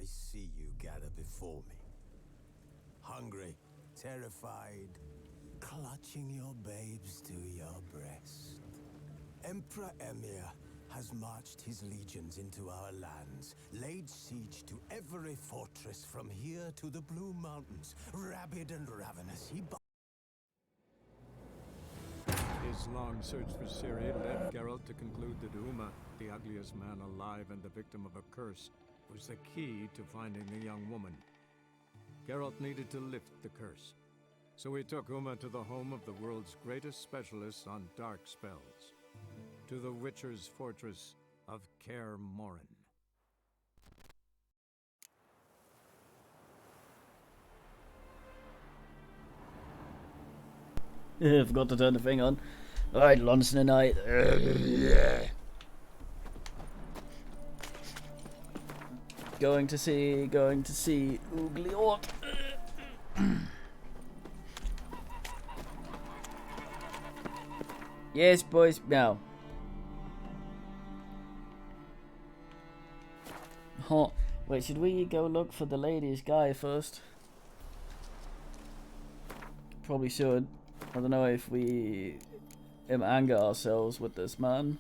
see you gather before me. Hungry, terrified, clutching your babes to your breast. Emperor Emir has marched his legions into our lands, laid siege to every fortress from here to the Blue Mountains. Rabid and ravenous, His long search for Ciri led Geralt to conclude that Uma, the ugliest man alive and the victim of a curse, was the key to finding the young woman. Geralt needed to lift the curse, so he took Uma to the home of the world's greatest specialists on dark spells, to the Witcher's fortress of Kaer Morhen. Forgot to turn the thing on. Alright, lunch tonight. Going to see Ugliort. Yes, boys, now. Huh. Wait, should we go look for the ladies' guy first? Probably should. I don't know if we anger ourselves with this man.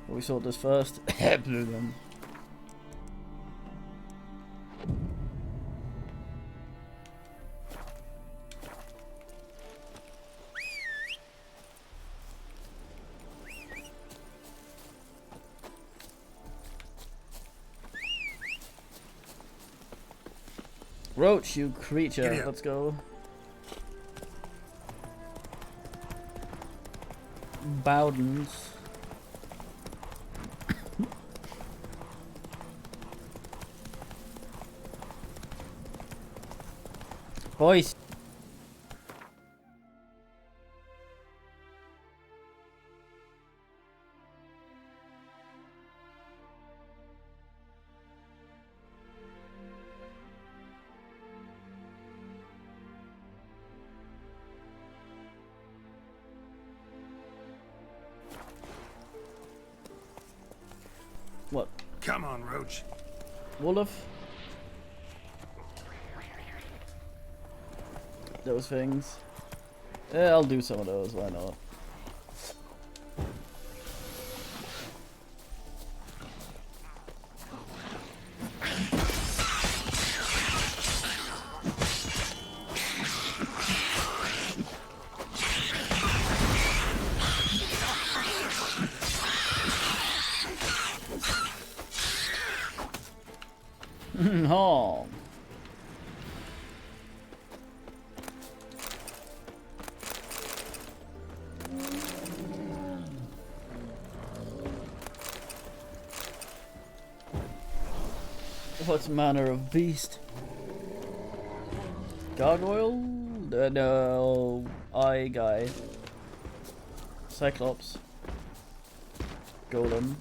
We sort this first. Blew them. Roach, you creature. Let's go. Bowdens. Boys. What? Come on, Roach. Wolof? Those things. Yeah, I'll do some of those, why not? Oh. What manner of beast? Gargoyle? No, eye guy. Cyclops. Golem.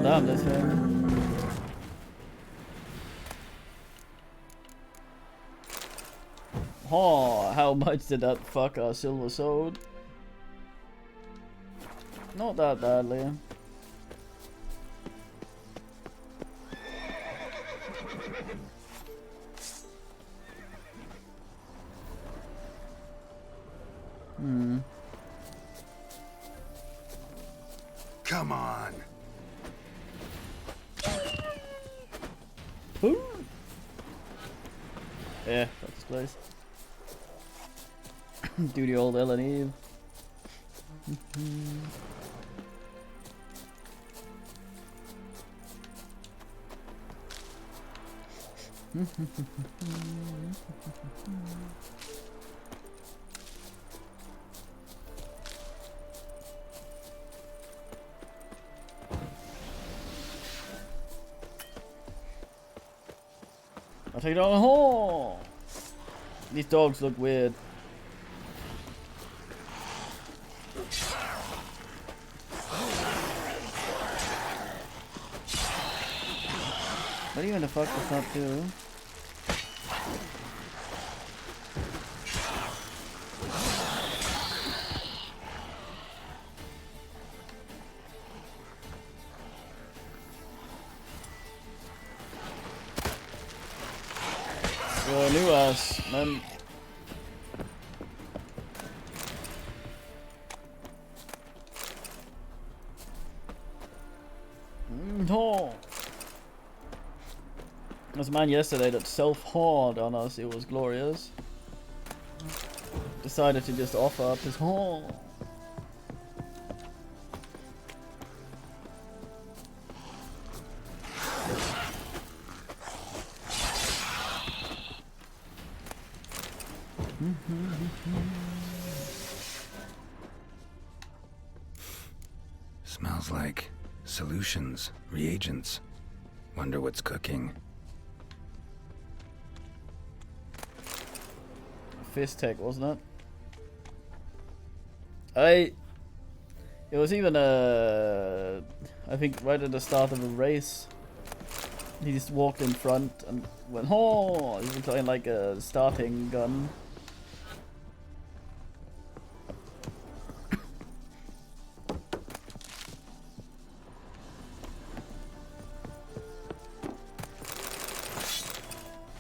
Oh damn, this thing. Oh, how much did that fuck our silver sword? Not that badly. Come on. Ooh. Yeah, that's close. Do the old Ellen Eve. I'll take it on a hole. These dogs look weird. What even the fuck does that do? New ass, man. No. There's a man yesterday that self-hawed on us. It was glorious. Decided to just offer up his haul. Smells like solutions, reagents. Wonder what's cooking. Fist tech, wasn't it? It was even I think right at the start of a race. He just walked in front and went, oh, he was playing like a starting gun.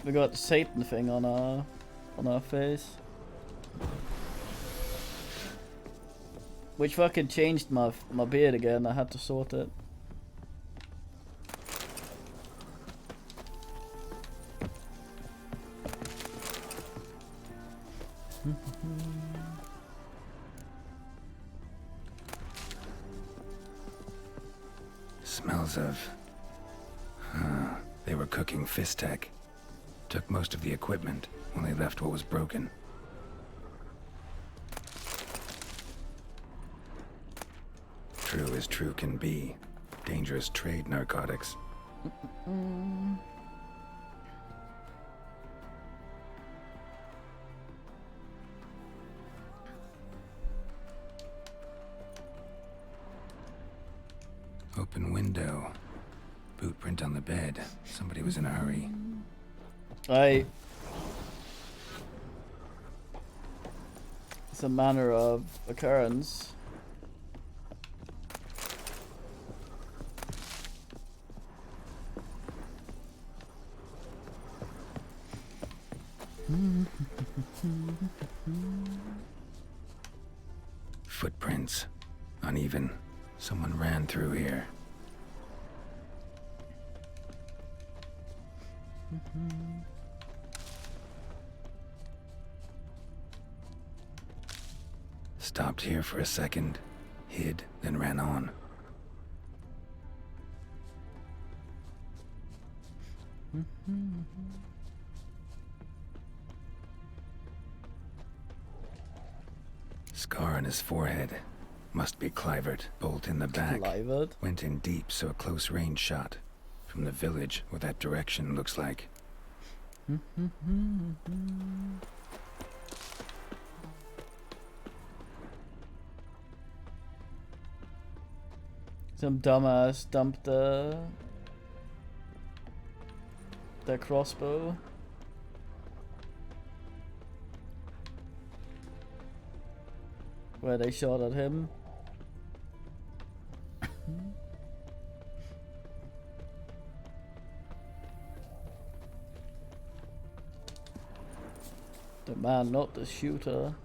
We got the Satan thing on our face, which fucking changed my beard again. I had to sort it. Smells of... they were cooking fist tech. Took most of the equipment, only left what was broken. True as true can be. Dangerous trade, narcotics. Open window. Boot print on the bed. Somebody was in a hurry. It's a manner of occurrence. Footprints. Uneven. Someone ran through here. Stopped here for a second, hid, then ran on. Scar on his forehead. Must be Clivert. Bolt in the back. Clivert? Went in deep, so a close range shot. From the village, what that direction looks like. Some dumbass dumped the crossbow. Where they shot at him. The man, not the shooter.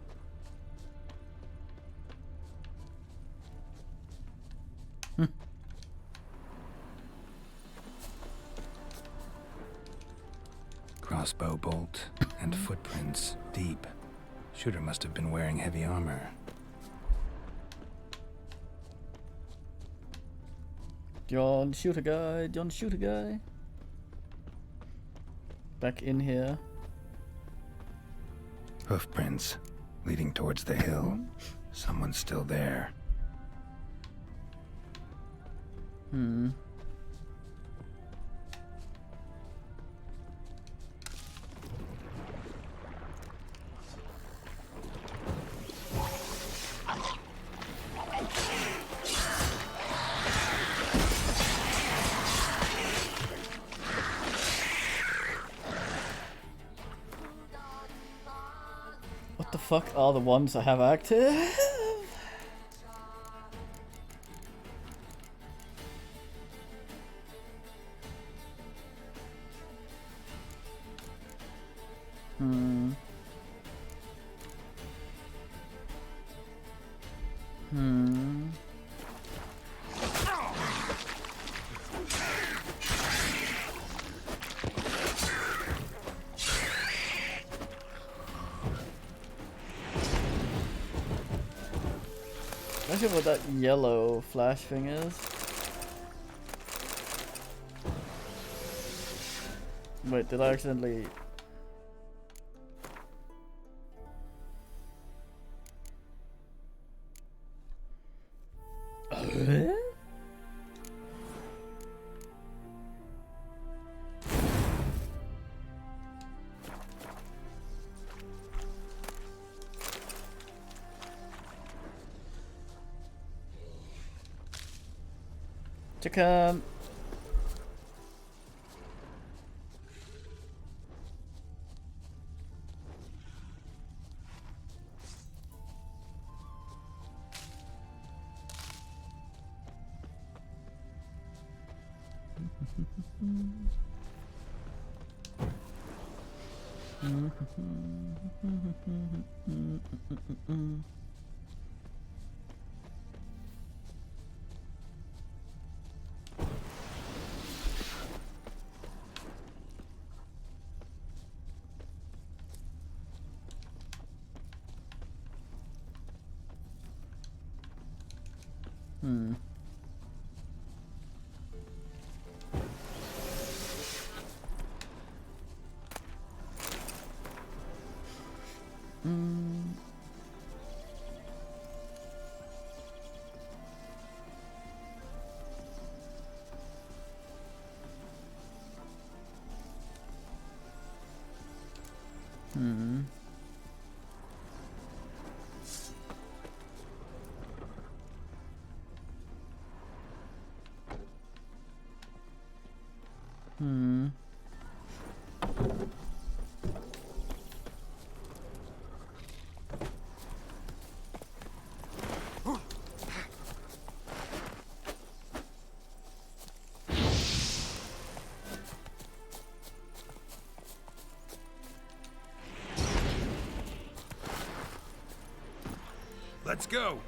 Crossbow bolt and footprints deep. Shooter must have been wearing heavy armor. John, shoot a guy. John, shoot a guy. Back in here. Hoofprints leading towards the hill. Someone's still there. Hmm. What the fuck are the ones I have active? Hmm. Not sure what that yellow flash thing is. Wait, did I accidentally... Chicken. Let's go!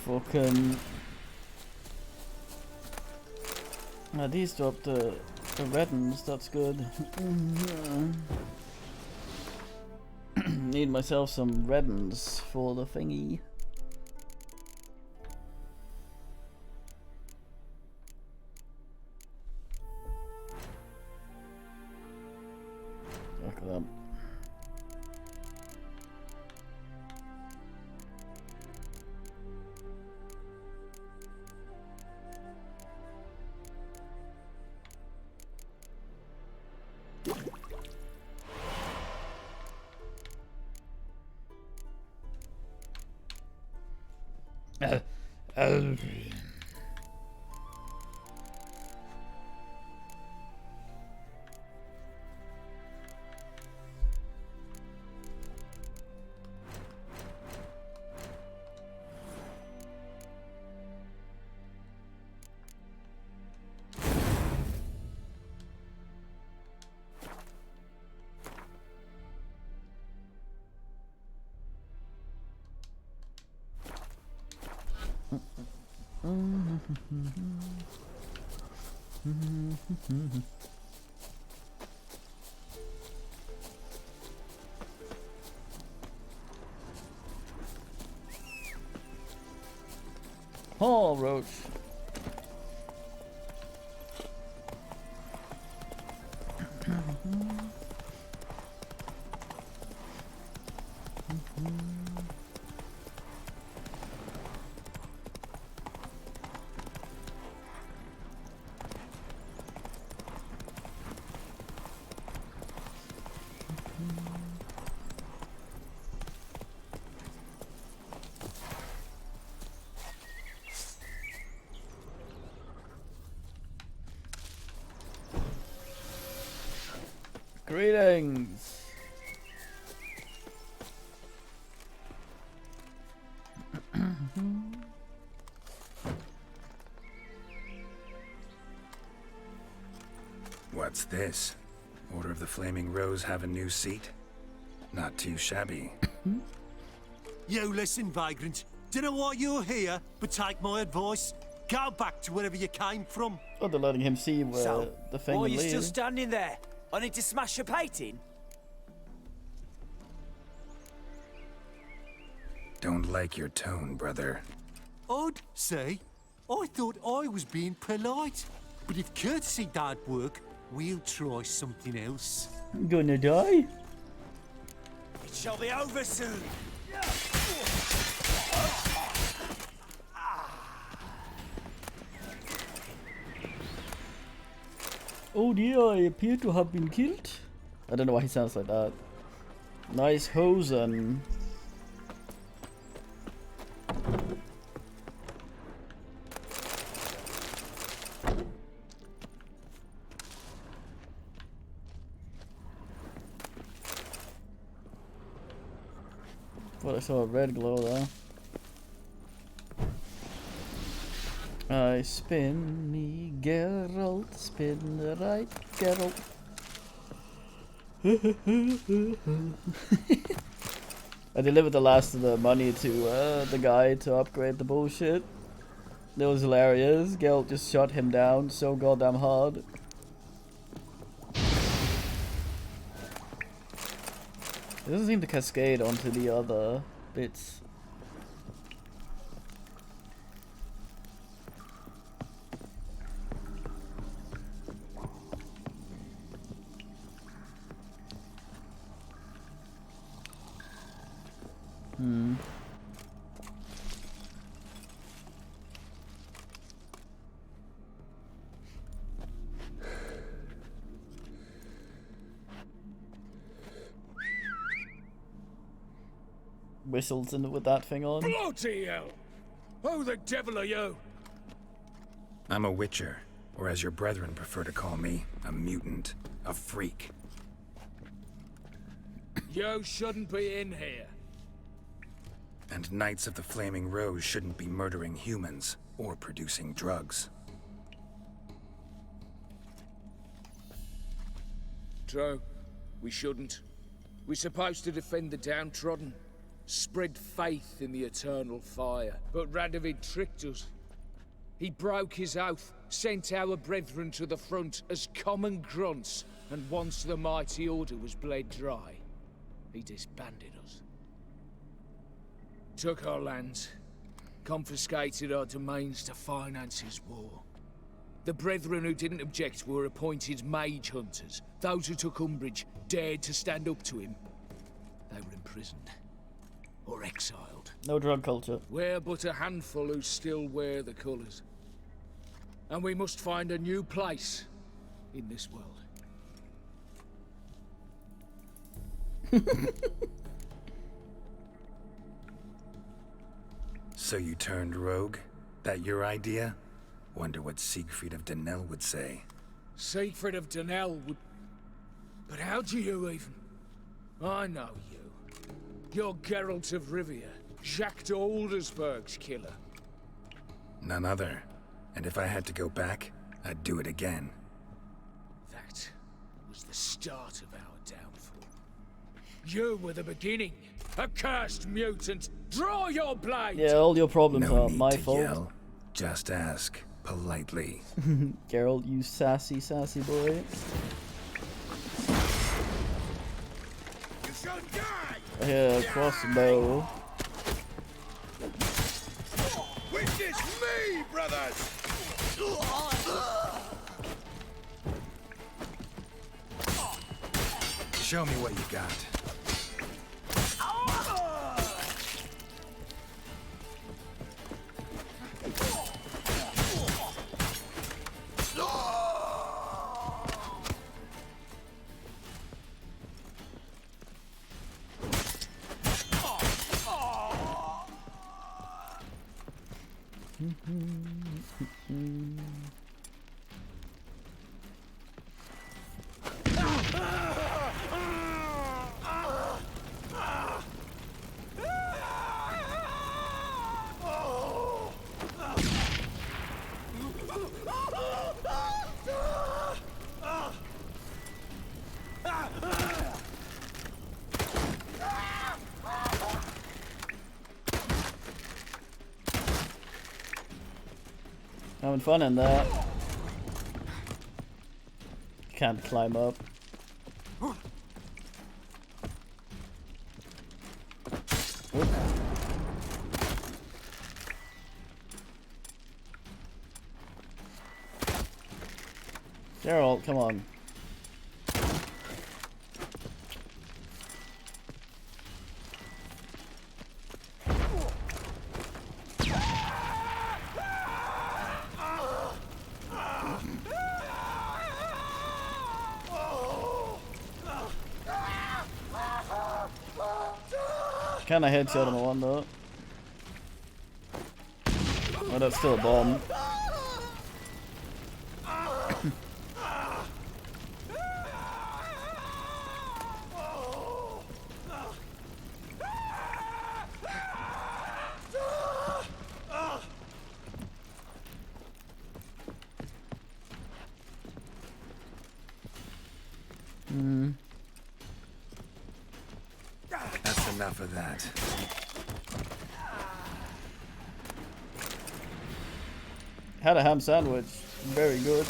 Fucking. These dropped the red ones, that's good. Need myself some red ones for the thingy. Look at them. Oh, Roach. Greetings. What's this? Order of the Flaming Rose have a new seat? Not too shabby. You listen, vagrant. Dunno why you're here, but take my advice. Go back to wherever you came from. Oh, they're letting him see where So, the thing why are you leads. still standing there? I need to smash your painting? Don't like your tone, brother. I'd say. I thought I was being polite. But if courtesy don't work, we'll try something else. I'm gonna die. It shall be over soon. Oh dear, I appear to have been killed. I don't know why he sounds like that. Nice hosen. Thought I saw a red glow there. I spin me Geralt, spin the right Geralt. I delivered the last of the money to the guy to upgrade the bullshit. That was hilarious. Geralt just shot him down so goddamn hard. It doesn't seem to cascade onto the other bits. Whistles in with that thing on. Bloody hell! Who the devil are you? I'm a witcher, or as your brethren prefer to call me, a mutant, a freak. You shouldn't be in here. And Knights of the Flaming Rose shouldn't be murdering humans or producing drugs. True. We shouldn't. We're supposed to defend the downtrodden. spread faith in the eternal fire. But Radovid tricked us. He broke his oath, sent our brethren to the front as common grunts, and once the mighty order was bled dry, he disbanded us. Took our lands, confiscated our domains to finance his war. The brethren who didn't object were appointed mage hunters. Those who took umbrage dared to stand up to him. They were imprisoned or exiled. No drug culture. We're but a handful who still wear the colours. And we must find a new place in this world. So you turned rogue? That your idea? Wonder what Siegfried of Donnell would say. Siegfried of Donnell would... But how do you even... I know you. You're Geralt of Rivia, Jacques de Aldersberg's killer. None other. And if I had to go back, I'd do it again. That was the start of our downfall. You were the beginning. A cursed mutant. Draw your blade! Yeah, all your problems No are need my to fault. yell. Just ask. Politely. Geralt, you sassy, sassy boy. You shall die! Yeah, crossbow. Witness me, brothers! Show me what you got. Having fun in that. Can't climb up. Geralt, come on. Kinda headshot him one though. Oh, that's still a bomb. That's enough of that. Had a ham sandwich. Very good.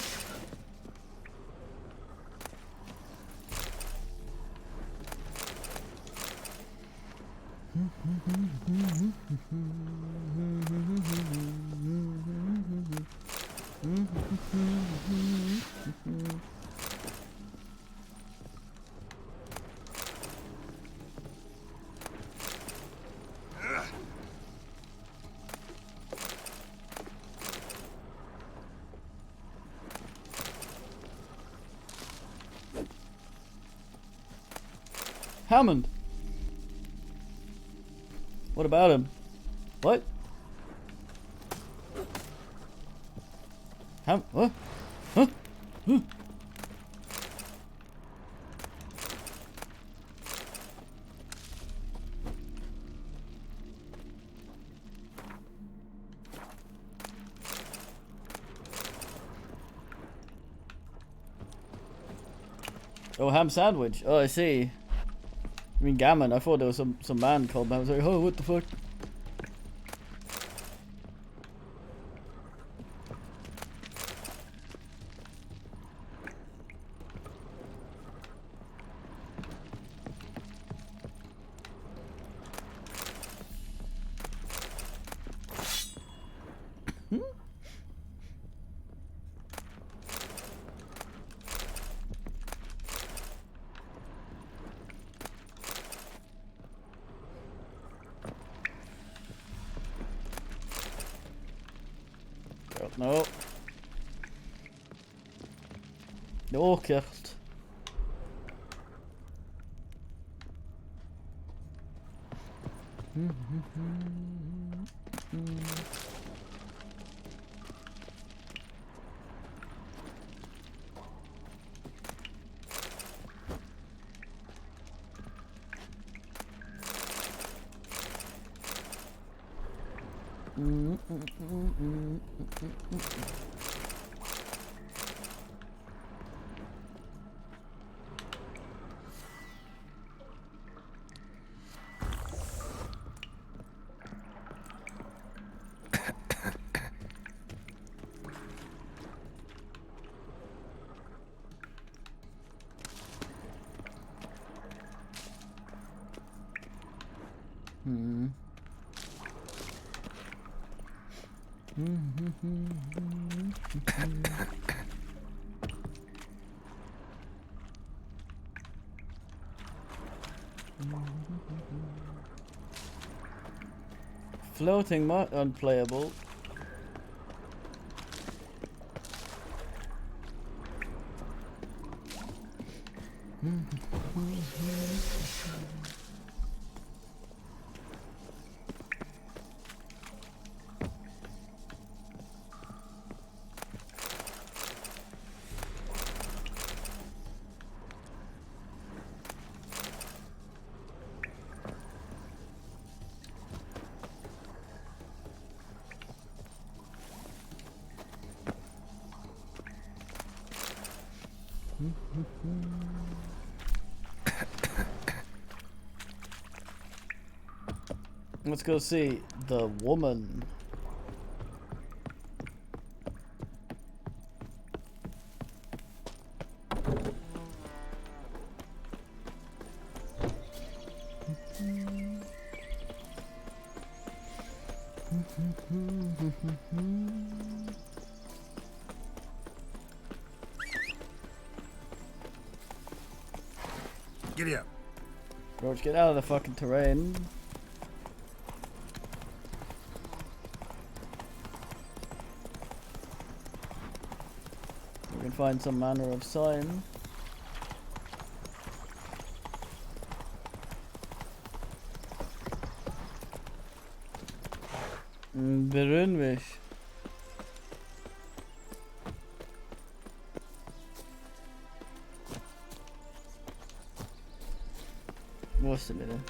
Hammond. What about him? What? What? Huh? Huh? Oh, ham sandwich. Oh, I see. mean, Gammon. I thought there was some man called Gammon. I was like, oh, what the fuck? No. Åkert. Floating unplayable. Let's go see the woman. Giddy up. George, get out of the fucking terrain. We can find some manner of sign. Berunvish. What's the minute?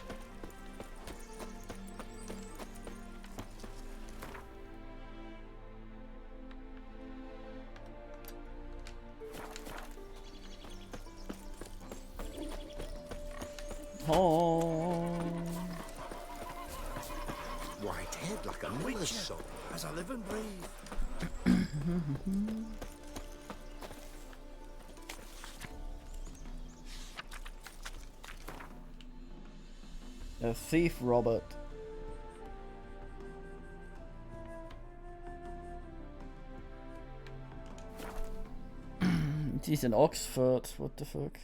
Oh. White head like a miller's son. As I live and breathe. A thief, Robert. He's in Oxford. What the fuck?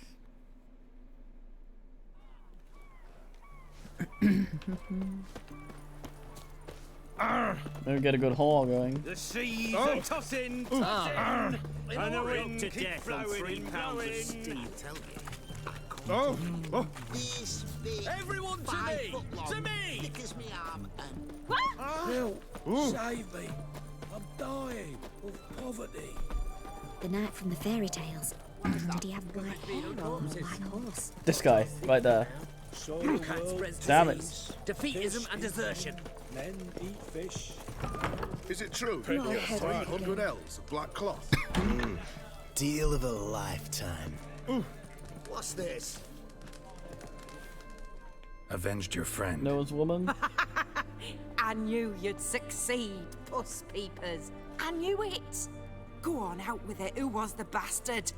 Maybe get a good haul going. The seas are tossing, tossing, and the wind keeps blowing and blowing. Oh! Everyone to me! To me! Help! Save me! I'm dying of poverty. The knight from the fairy tales. Did he have white hair or a white horse? This guy, right there. Damn it. Defeatism and desertion. Men eat fish. Is it true? No, I heard 300 ells of black cloth. Deal of a lifetime. What's this? Avenged your friend. Noah's woman. I knew you'd succeed, puss peepers. I knew it. Go on, out with it. Who was the bastard?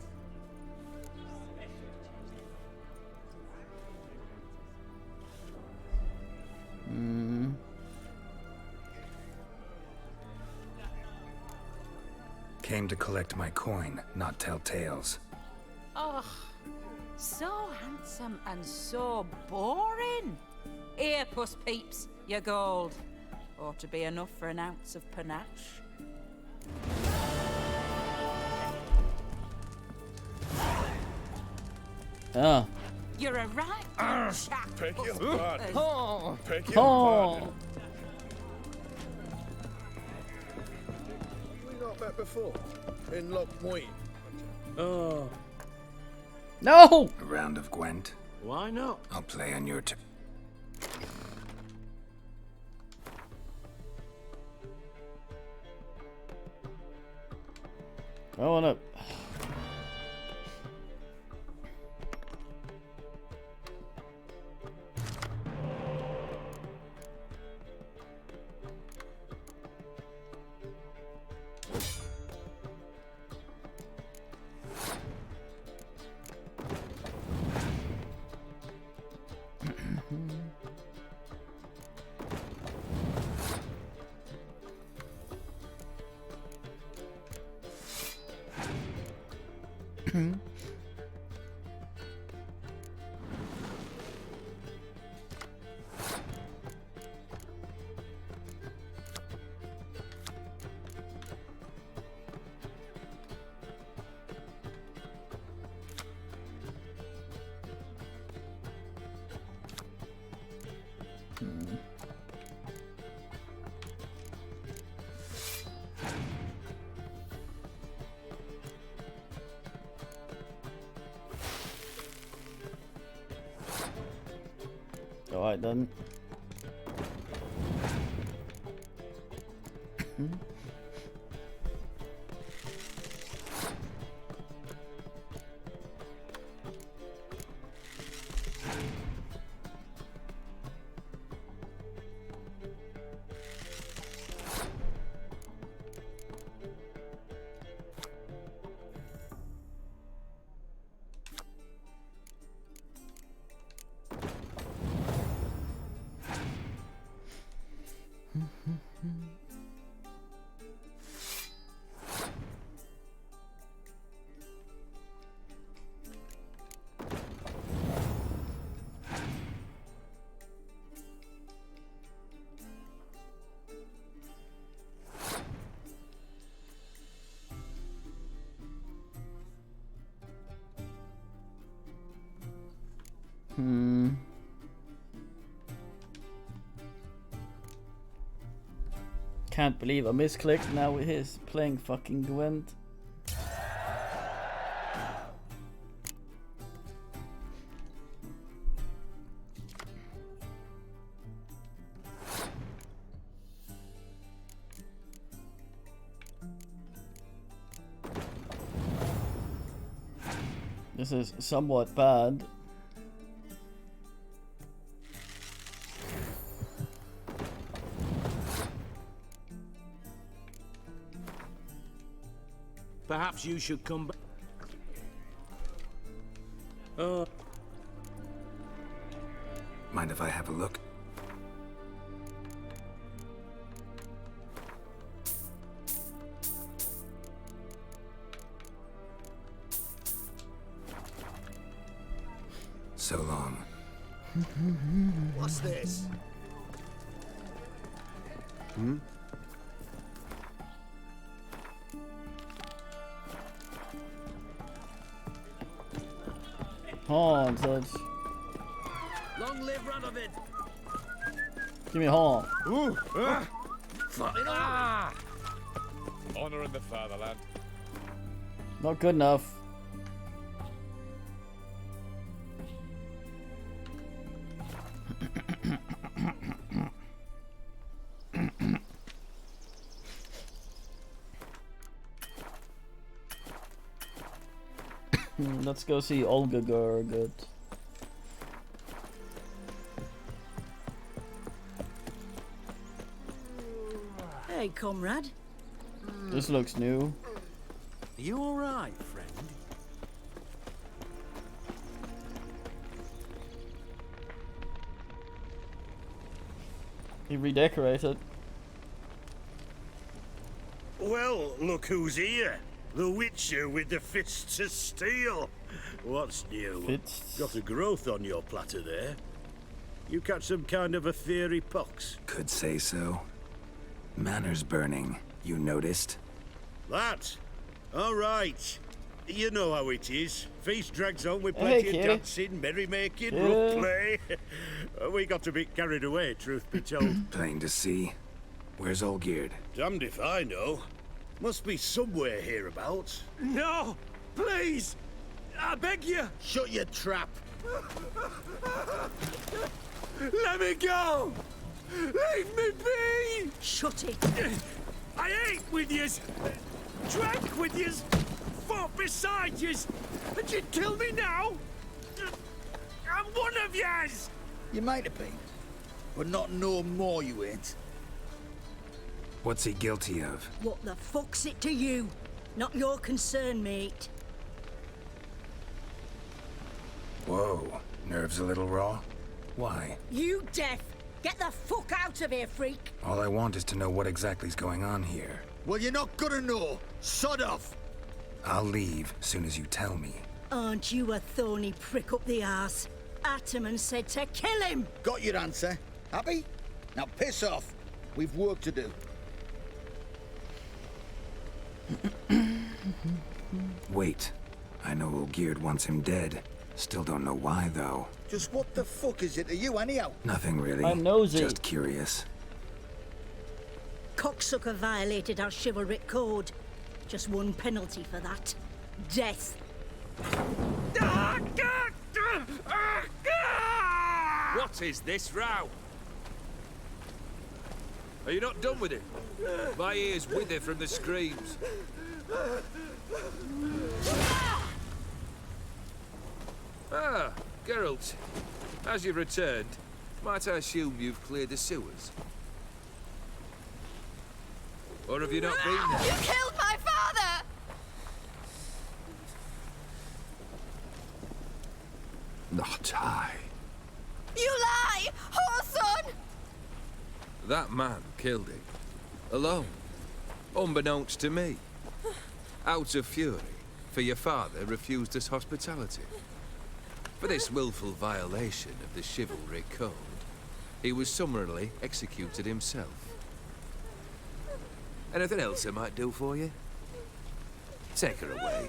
Came to collect my coin, not tell tales. Oh, so handsome and so boring. Here, puss peeps, your gold. Ought to be enough for an ounce of panache. Ah. You're a right good chap, Beg your puss pardon. peepers. Oh. Beg your pardon. Oh. We not met before? In Lockmoy. Oh, No! A round of Gwent. why not? I'll play on your turn. I wanna. Alright then. Can't believe I misclicked. Now he's playing fucking Gwent. This is somewhat bad. Perhaps you should come back. Mind if I have a look? So long. What's this? Horn, such. Long live Radovid! Give me a horn. Honor in the fatherland. Not good enough. Let's go see Olga Gurgut. day, comrade. This looks new. Are you all right, friend? He redecorated. Well, look who's here. The Witcher with the fists of steel. What's new? Fists. Got a growth on your platter there. You catch some kind of a theory pox? Could say so. Manners burning, you noticed? That? All right. You know how it is. Feast drags on with Hey, plenty of kid. dancing, merrymaking, Kid. rough play. We got a bit carried away, truth be told. Plain to see. Where's Olgierd? Damned if I know. Must be somewhere hereabouts. No! Please! I beg you! Shut your trap! Let me go! Leave me be! Shut it. I ate with yous, drank with yous, fought beside yous, and you'd kill me now? I'm one of yous! You might have been, but not no more you ain't. What's he guilty of? What the fuck's it to you? Not your concern, mate. Whoa, nerves a little raw? Why? You deaf! Get the fuck out of here, freak! All I want is to know what exactly's going on here. Well, you're not gonna know. Sod off! I'll leave soon as you tell me. Aren't you a thorny prick up the arse? Ataman said to kill him! Got your answer. Happy? Now piss off. We've work to do. Wait. I know Olgierd wants him dead. Still don't know why, though. Just what the fuck is it to you, anyhow? Nothing really. I'm nosy. Just curious. Cocksucker violated our chivalric code. Just one penalty for that. Death. What is this row? Are you not done with it? My ears wither from the screams. Ah, Geralt. As you've returned, might I assume you've cleared the sewers? Or have you not been there? You killed my father! Not I. You lie! Whoreson! That man killed him. Alone. Unbeknownst to me. Out of fury, for your father refused us hospitality. For this willful violation of the chivalry code, he was summarily executed himself. Anything else I might do for you? Take her away.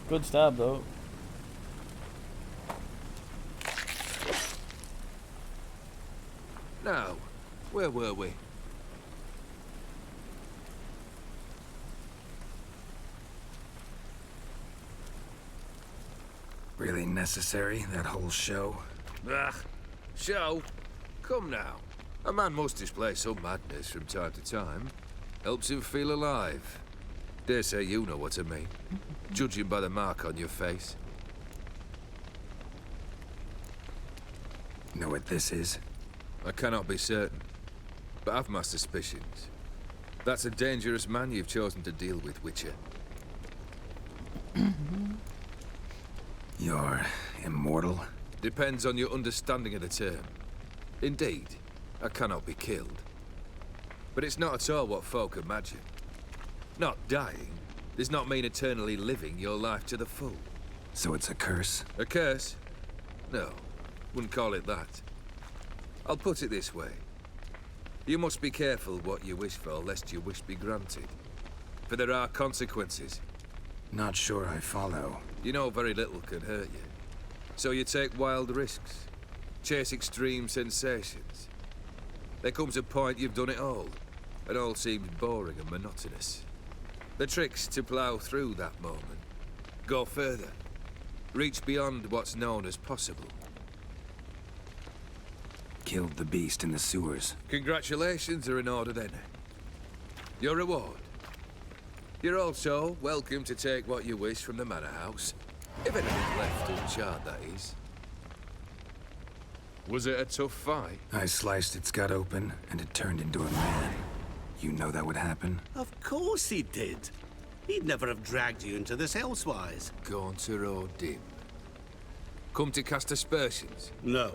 Good stab though. Now, where were we? Really necessary, that whole show? Ah, show? Come now. A man must display some madness from time to time. Helps him feel alive. Dare say you know what I mean. Judging by the mark on your face. Know what this is? I cannot be certain, but I've my suspicions. That's a dangerous man you've chosen to deal with, Witcher. You're immortal? Depends on your understanding of the term. Indeed, I cannot be killed. But it's not at all what folk imagine. Not dying does not mean eternally living your life to the full. So it's a curse? A curse? No, wouldn't call it that. I'll put it this way. You must be careful what you wish for, lest your wish be granted. For there are consequences. Not sure I follow. You know very little can hurt you. So you take wild risks. Chase extreme sensations. There comes a point you've done it all. It all seems boring and monotonous. The trick's to plough through that moment. Go further. Reach beyond what's known as possible. Killed the beast in the sewers. Congratulations are in order then. Your reward. You're also welcome to take what you wish from the manor house. If anything's left uncharred, that is. Was it a tough fight? I sliced its gut open, and it turned into a man. You know that would happen? Of course he did. He'd never have dragged you into this elsewise. Gaunter or Dim? Come to cast aspersions? No.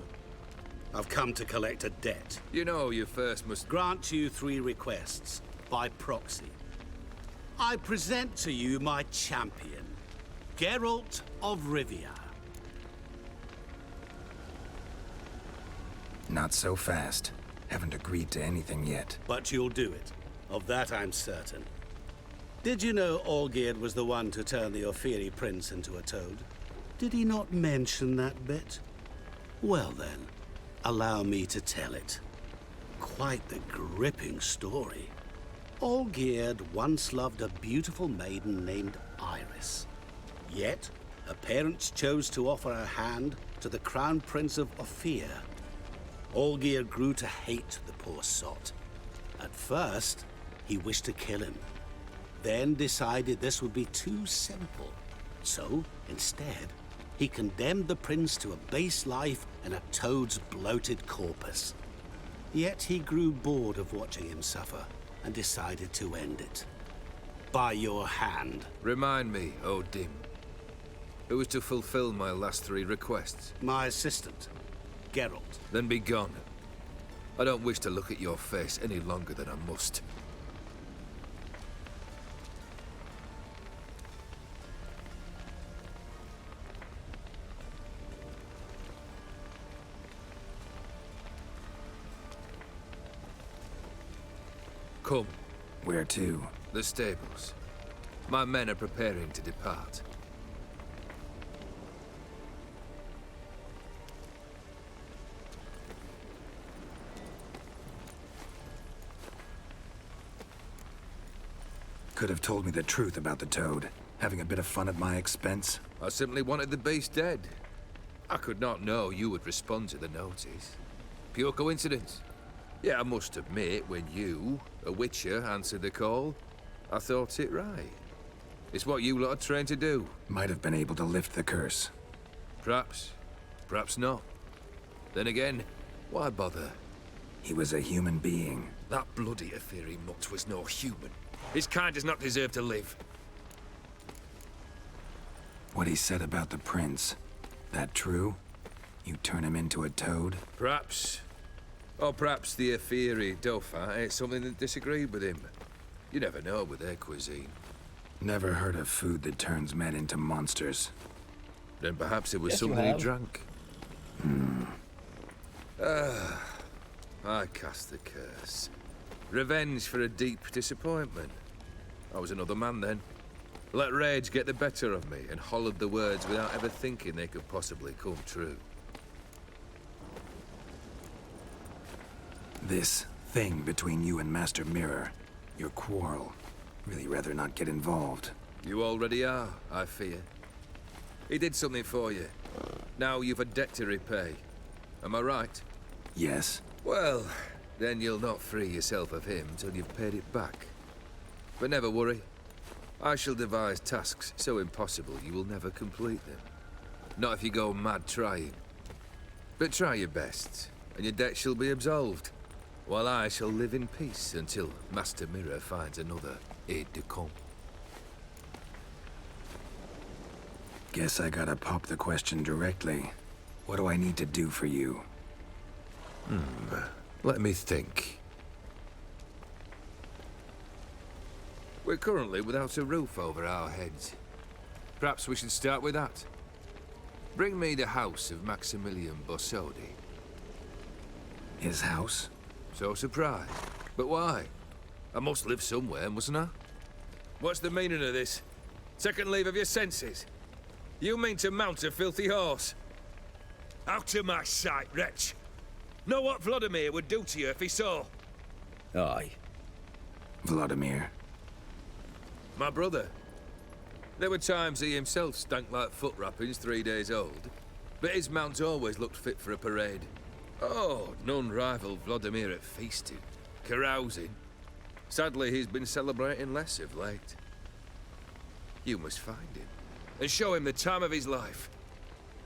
I've come to collect a debt. You know you first must... Grant you 3 requests, by proxy. I present to you my champion, Geralt of Rivia. Not so fast. Haven't agreed to anything yet. But you'll do it. Of that I'm certain. Did you know Olgierd was the one to turn the Ophiri prince into a toad? Did he not mention that bit? Well then, allow me to tell it. Quite the gripping story. Olgierd once loved a beautiful maiden named Iris. Yet, her parents chose to offer her hand to the Crown Prince of Ophir. Olgierd grew to hate the poor sot. At first, he wished to kill him. Then decided this would be too simple. So, instead, he condemned the prince to a base life in a toad's bloated corpus. Yet he grew bored of watching him suffer and decided to end it. By your hand. Remind me, O Dim. Who was to fulfill my last 3 requests? My assistant, Geralt. Then be gone. I don't wish to look at your face any longer than I must. Come. Where to? The stables. My men are preparing to depart. Could have told me the truth about the toad. Having a bit of fun at my expense. I simply wanted the beast dead. I could not know you would respond to the notice. Pure coincidence. Yeah, I must admit, when you, a witcher, answered the call, I thought it right. It's what you lot are trained to do. Might have been able to lift the curse. Perhaps. Perhaps not. Then again, why bother? He was a human being. That bloody Ophiri mutt was no human. His kind does not deserve to live. What he said about the prince, that true? You turn him into a toad? Perhaps. Or perhaps the Ophiri Dauphin ate something that disagreed with him. You never know with their cuisine. Never heard of food that turns men into monsters. Then perhaps it was Yes, you something he have. drank. I cast the curse. Revenge for a deep disappointment. I was another man then. Let rage get the better of me and hollered the words without ever thinking they could possibly come true. This thing between you and Master Mirror, your quarrel, really rather not get involved. You already are, I fear. He did something for you. Now you've a debt to repay. Am I right? Yes. Well, then you'll not free yourself of him till you've paid it back. But never worry. I shall devise tasks so impossible you will never complete them. Not if you go mad trying. But try your best, and your debt shall be absolved, while I shall live in peace until Master Mirror finds another aide-de-camp. Guess I gotta pop the question directly. What do I need to do for you? Let me think. We're currently without a roof over our heads. Perhaps we should start with that. Bring me the house of Maximilian Bossodi. His house? So surprised. But why? I must live somewhere, mustn't I? What's the meaning of this? Second leave of your senses? You mean to mount a filthy horse? Out of my sight, wretch! Know what Vladimir would do to you if he saw? Aye. Vladimir. My brother. There were times he himself stank like foot wrappings 3 days old, but his mount always looked fit for a parade. Oh, none rival Vladimir at feasting, carousing. Sadly, he's been celebrating less of late. You must find him. and show him the time of his life.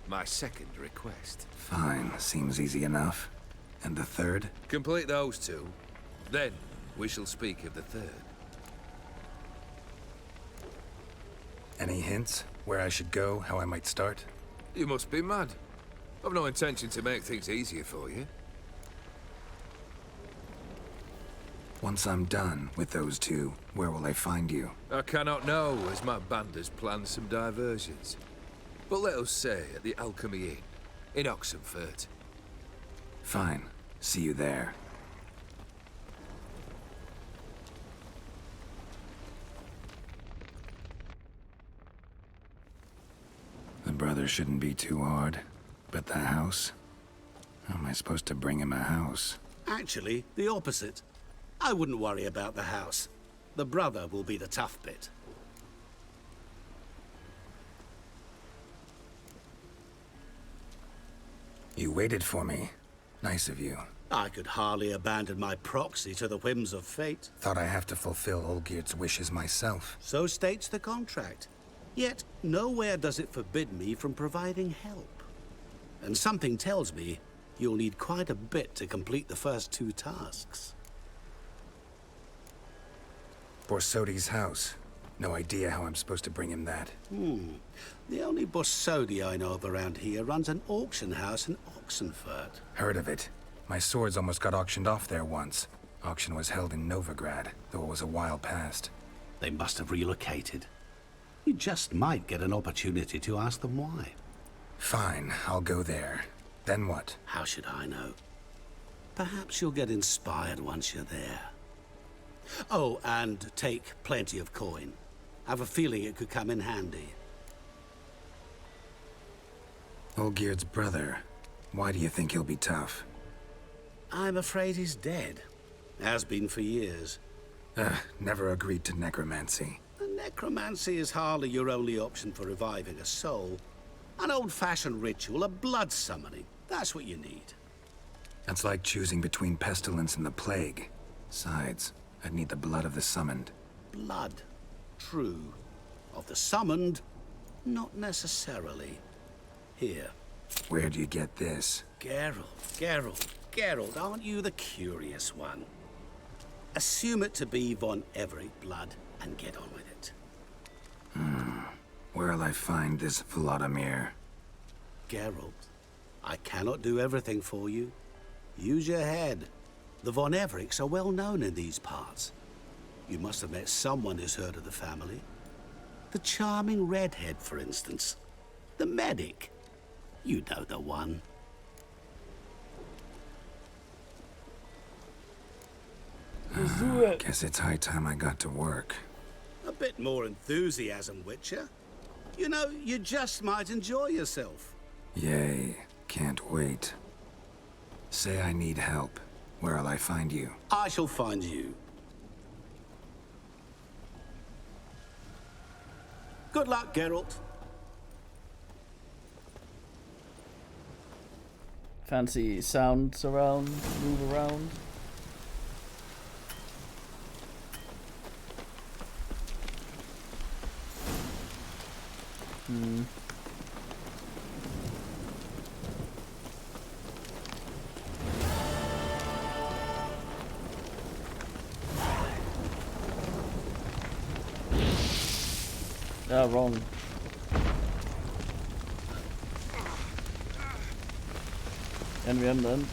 My second request. Fine, seems easy enough. And the third? Complete those two. Then we shall speak of the third. Any hints? Where I should go, how I might start? You must be mad. I've no intention to make things easier for you. Once I'm done with those two, where will I find you? I cannot know, as my band has planned some diversions. But let us say at the Alchemy Inn, in Oxenfurt. Fine. See you there. The brother shouldn't be too hard. But the house? How am I supposed to bring him a house? Actually, the opposite. I wouldn't worry about the house. The brother will be the tough bit. You waited for me. Nice of you. I could hardly abandon my proxy to the whims of fate. Thought I have to fulfill Olgierd's wishes myself. So states the contract. Yet, nowhere does it forbid me from providing help. And something tells me you'll need quite a bit to complete the first two tasks. Borsodi's house. No idea how I'm supposed to bring him that. The only Borsodi I know of around here runs an auction house in Oxenfurt. Heard of it. My swords almost got auctioned off there once. Auction was held in Novigrad, though it was a while past. They must have relocated. You just might get an opportunity to ask them why. Fine, I'll go there. Then what? How should I know? Perhaps you'll get inspired once you're there. Oh, and take plenty of coin. Have a feeling it could come in handy. Olgierd's brother. Why do you think he'll be tough? I'm afraid he's dead. Has been for years. Never agreed to necromancy. Necromancy is hardly your only option for reviving a soul. An old-fashioned ritual, a blood summoning. That's what you need. That's like choosing between pestilence and the plague. Besides, I'd need the blood of the summoned. Blood. True. Of the summoned, not necessarily. Here. Where'd you get this? Geralt, aren't you the curious one? Assume it to be von Everett blood and get on with it. Where'll I find this Vladimir? Geralt, I cannot do everything for you. Use your head. The von Evericks are well known in these parts. You must have met someone who's heard of the family. The charming redhead, for instance. The medic. You know the one. Guess it's high time I got to work. A bit more enthusiasm, Witcher. You know, you just might enjoy yourself. Yay, can't wait. Say I need help. Where'll I find you? I shall find you. Good luck, Geralt. Fancy sounds around, move around. Yeah, wrong. And we end then.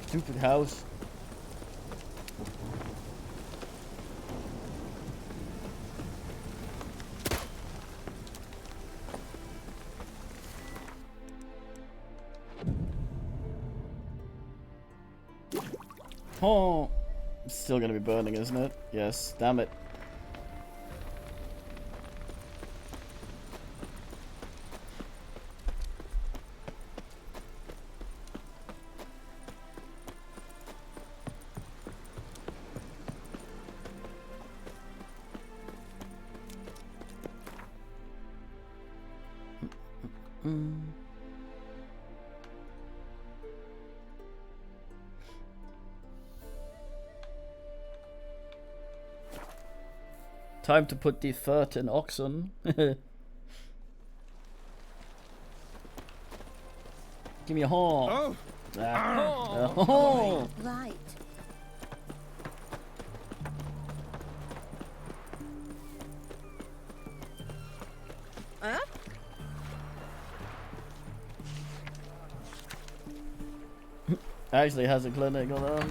Stupid house. Oh, it's still gonna be burning, isn't it? Yes, damn it. Time to put the 13 oxen. Give me a horn. Oh. Oh. Right. Huh? Actually has a clinic on them.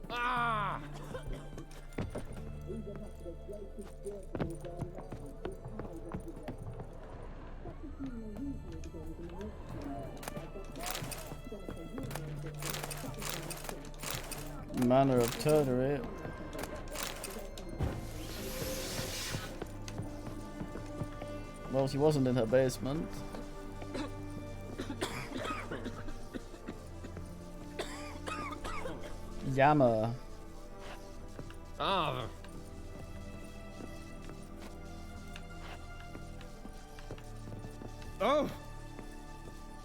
Ah! Manner of Turnery. Well, she wasn't in her basement. Yammer. Ah. Oh.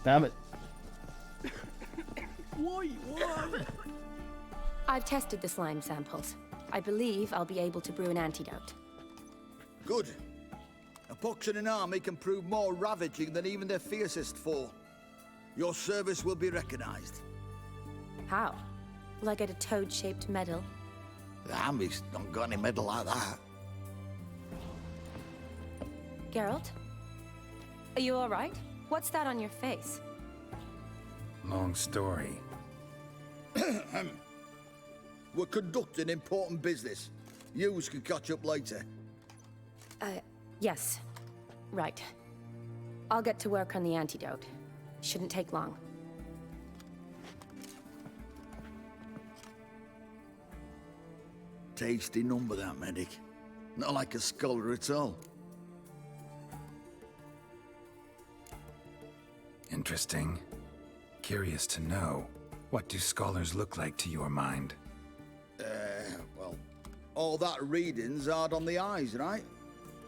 Damn it. Why? I've tested the slime samples. I believe I'll be able to brew an antidote. Good. A pox in an army can prove more ravaging than even their fiercest foe. Your service will be recognized. How? Will I get a toad-shaped medal? The army's not got any medal like that. Geralt? Are you alright? What's that on your face? Long story. We're conducting important business. Yous can catch up later. Yes. Right. I'll get to work on the antidote. Shouldn't take long. Tasty number, that medic. Not like a scholar at all. Interesting. Curious to know, what do scholars look like to your mind? Well, all that reading's hard on the eyes, right?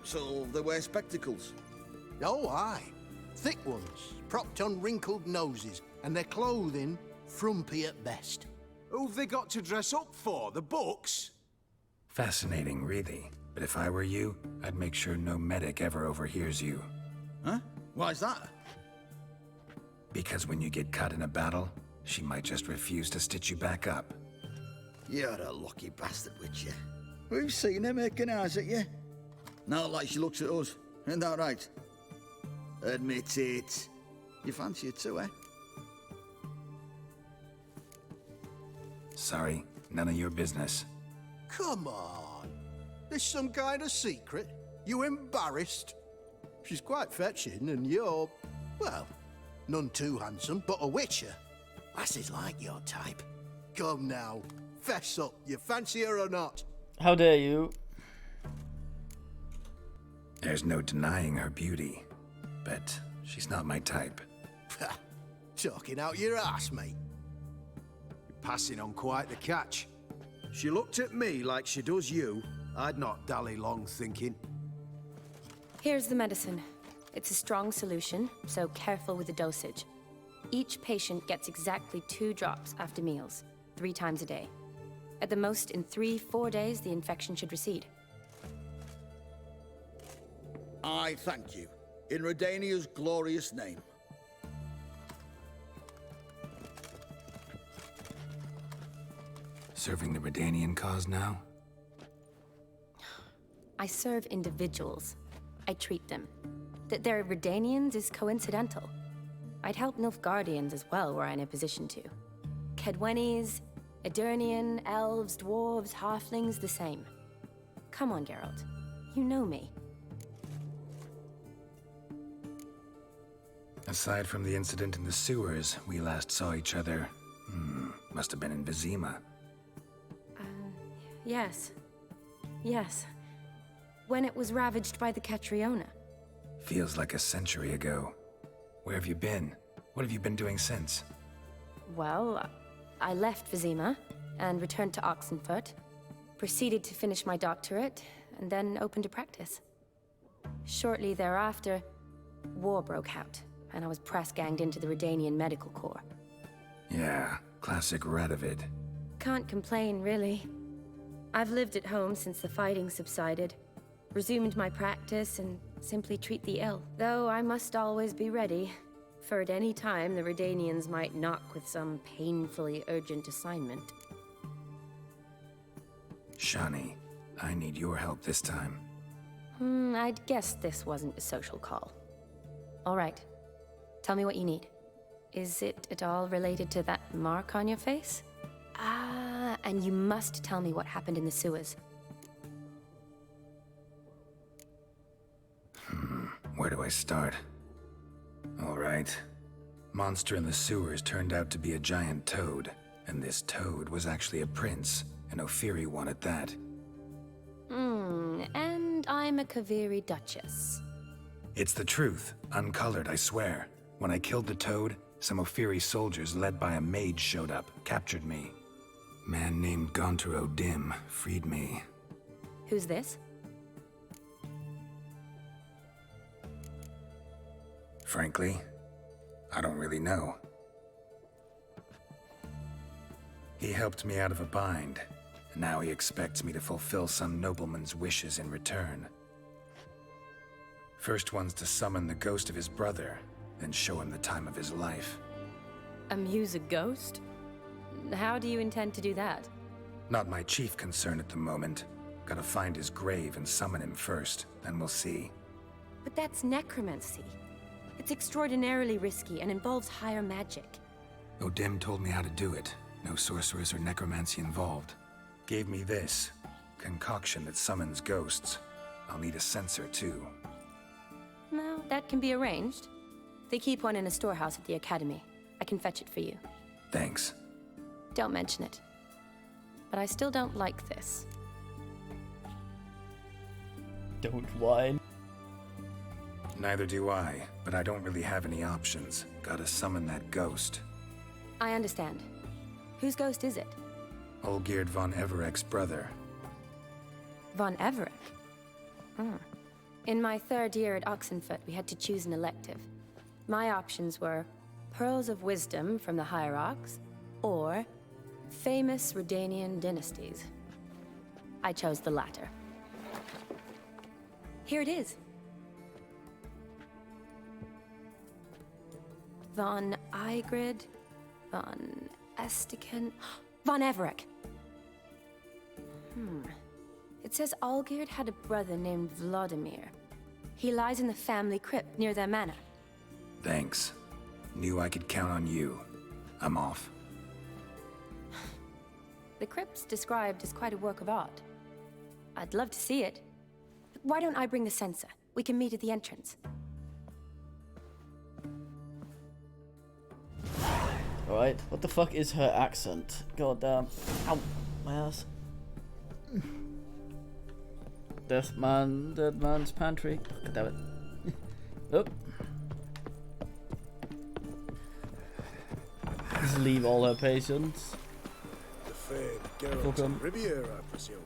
So they wear spectacles. Oh, aye. Thick ones, propped on wrinkled noses, and their clothing frumpy at best. Who've they got to dress up for? The books? Fascinating, really. But if I were you, I'd make sure no medic ever overhears you. Huh? Why's that? Because when you get cut in a battle, she might just refuse to stitch you back up. You're a lucky bastard, with you. We've seen her making eyes at you. Not like she looks at us. Isn't that right? Admit it. You fancy it too, eh? Sorry, none of your business. Come on. There's some kind of secret. You embarrassed? She's quite fetching, and you're, well, none too handsome, but a witcher. Lasses like your type. Come now, fess up. You fancy her or not? How dare you? There's no denying her beauty, but she's not my type. Talking out your ass, mate. You're passing on quite the catch. She looked at me like she does you. I'd not dally long thinking. Here's the medicine. It's a strong solution, so careful with the dosage. Each patient gets exactly 2 drops after meals, 3 times a day. At the most, in 3-4 days, the infection should recede. I thank you. In Redania's glorious name. Serving the Redanian cause now? I serve individuals. I treat them. That they're Redanians is coincidental. I'd help Nilfgaardians as well were I in a position to. Kedwenis, Edirnian, elves, dwarves, halflings, the same. Come on, Geralt. You know me. Aside from the incident in the sewers, we last saw each other. Must have been in Vizima. Yes. Yes. When it was ravaged by the Catriona. Feels like a century ago. Where have you been? What have you been doing since? Well, I left Vizima and returned to Oxenfurt, proceeded to finish my doctorate, and then opened a practice. Shortly thereafter, war broke out, and I was press-ganged into the Redanian Medical Corps. Yeah, classic Radovid. Can't complain, really. I've lived at home since the fighting subsided, resumed my practice, and simply treat the ill. Though I must always be ready, for at any time the Redanians might knock with some painfully urgent assignment. Shani, I need your help this time. I'd guessed this wasn't a social call. All right. Tell me what you need. Is it at all related to that mark on your face? Ah, and you must tell me what happened in the sewers. Where do I start? All right. Monster in the sewers turned out to be a giant toad, and this toad was actually a prince, an Ophiri one at that. And I'm a Kaviri Duchess. It's the truth, uncolored, I swear. When I killed the toad, some Ophiri soldiers led by a mage showed up, captured me. Man named Gontaro Dim freed me. Who's this? Frankly, I don't really know. He helped me out of a bind, and now he expects me to fulfill some nobleman's wishes in return. First one's to summon the ghost of his brother, then show him the time of his life. Amuse a ghost? How do you intend to do that? Not my chief concern at the moment. Gotta find his grave and summon him first, then we'll see. But that's necromancy. It's extraordinarily risky and involves higher magic. Odim told me how to do it. No sorceress or necromancy involved. Gave me this concoction that summons ghosts. I'll need a censer too. No, that can be arranged. They keep one in a storehouse at the academy. I can fetch it for you. Thanks. Don't mention it. But I still don't like this. Don't whine. Neither do I, but I don't really have any options. Gotta summon that ghost. I understand. Whose ghost is it? Olgierd von Everek's brother. Von Everek? In my third year at Oxenfoot, we had to choose an elective. My options were Pearls of Wisdom from the Hierarchs, or famous Redanian dynasties. I chose the latter. Here it is. Von Igrid, Von Estiken, Von Everek. It says Olgierd had a brother named Vladimir. He lies in the family crypt near their manor. Thanks. Knew I could count on you. I'm off. The crypt's described as quite a work of art. I'd love to see it. But why don't I bring the censer? We can meet at the entrance. Alright, what the fuck is her accent? God damn. Ow, my ass. Dead man's pantry. God damn it. Oh. Just leave all her patients. The fair Geralt of Riviera, I presume.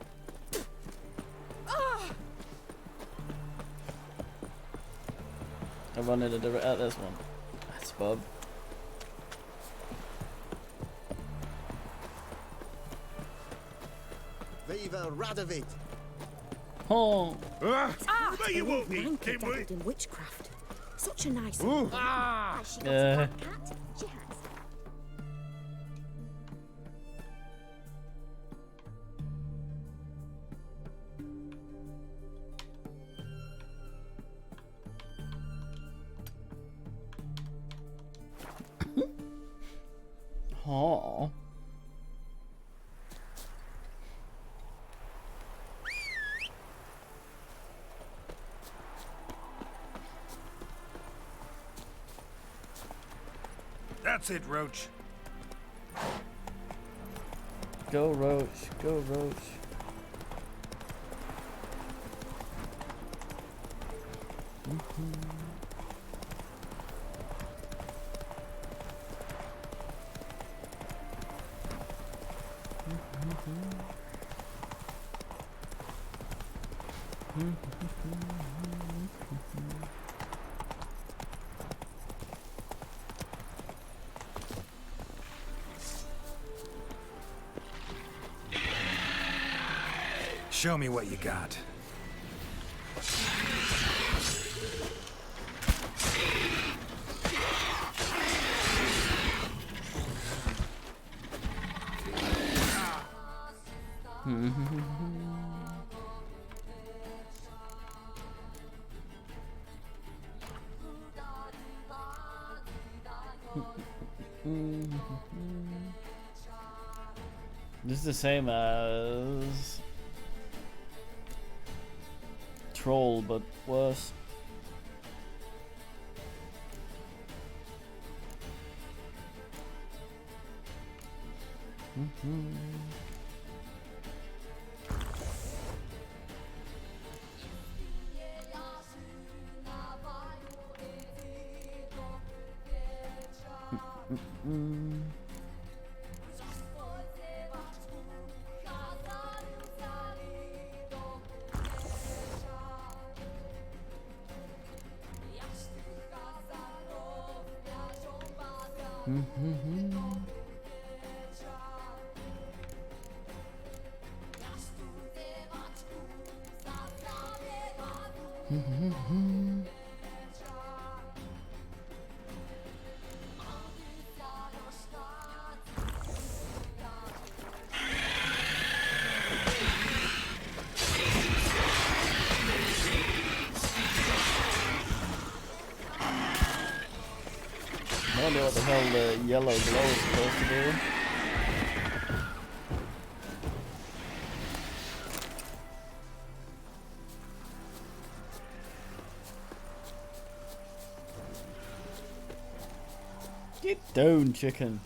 I run into this one. That's Bob. Viva Radovid! Oh! But you won't be, Nanka Kimberly. dabbled in witchcraft. Such a nice Ooh. one. Has she got a Yeah. black cat? She has. Oh. That's it, Roach. Go Roach, go Roach. Show me what you got. This is the same as Troll, but worse. I don't know what the hell the yellow glow is supposed to do. Get down, chicken.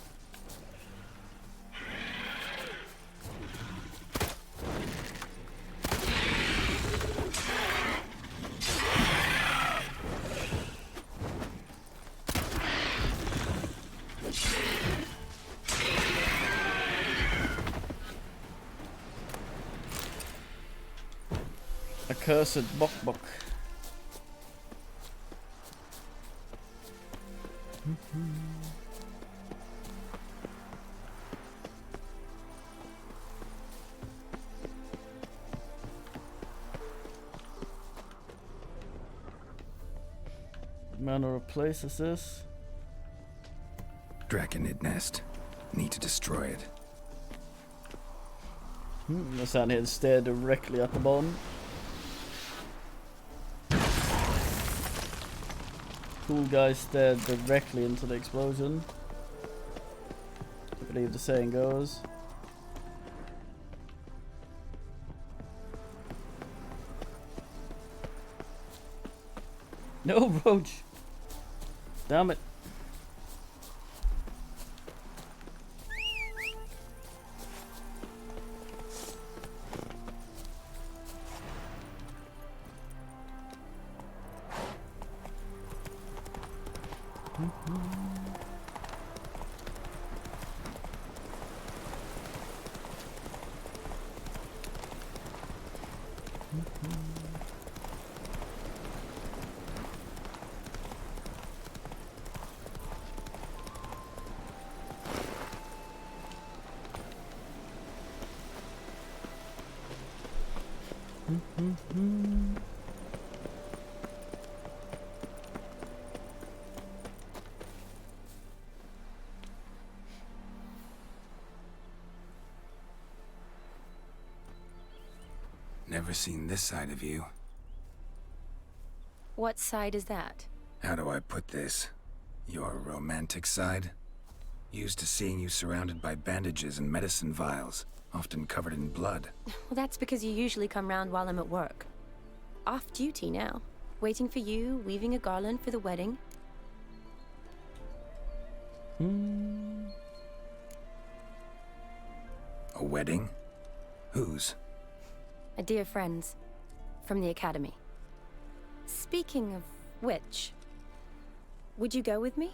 Accursed bok bok. Manner of place is this? Draconid nest. Need to destroy it. The Sandhead stare directly at the bottom. Cool guy stared directly into the explosion. I believe the saying goes. No, Roach! Damn it. Never seen this side of you. What side is that? How do I put this? Your romantic side? Used to seeing you surrounded by bandages and medicine vials, often covered in blood. Well, that's because you usually come round while I'm at work. Off duty now. Waiting for you, weaving a garland for the wedding. A wedding? Whose? A dear friend's. From the academy. Speaking of which, would you go with me?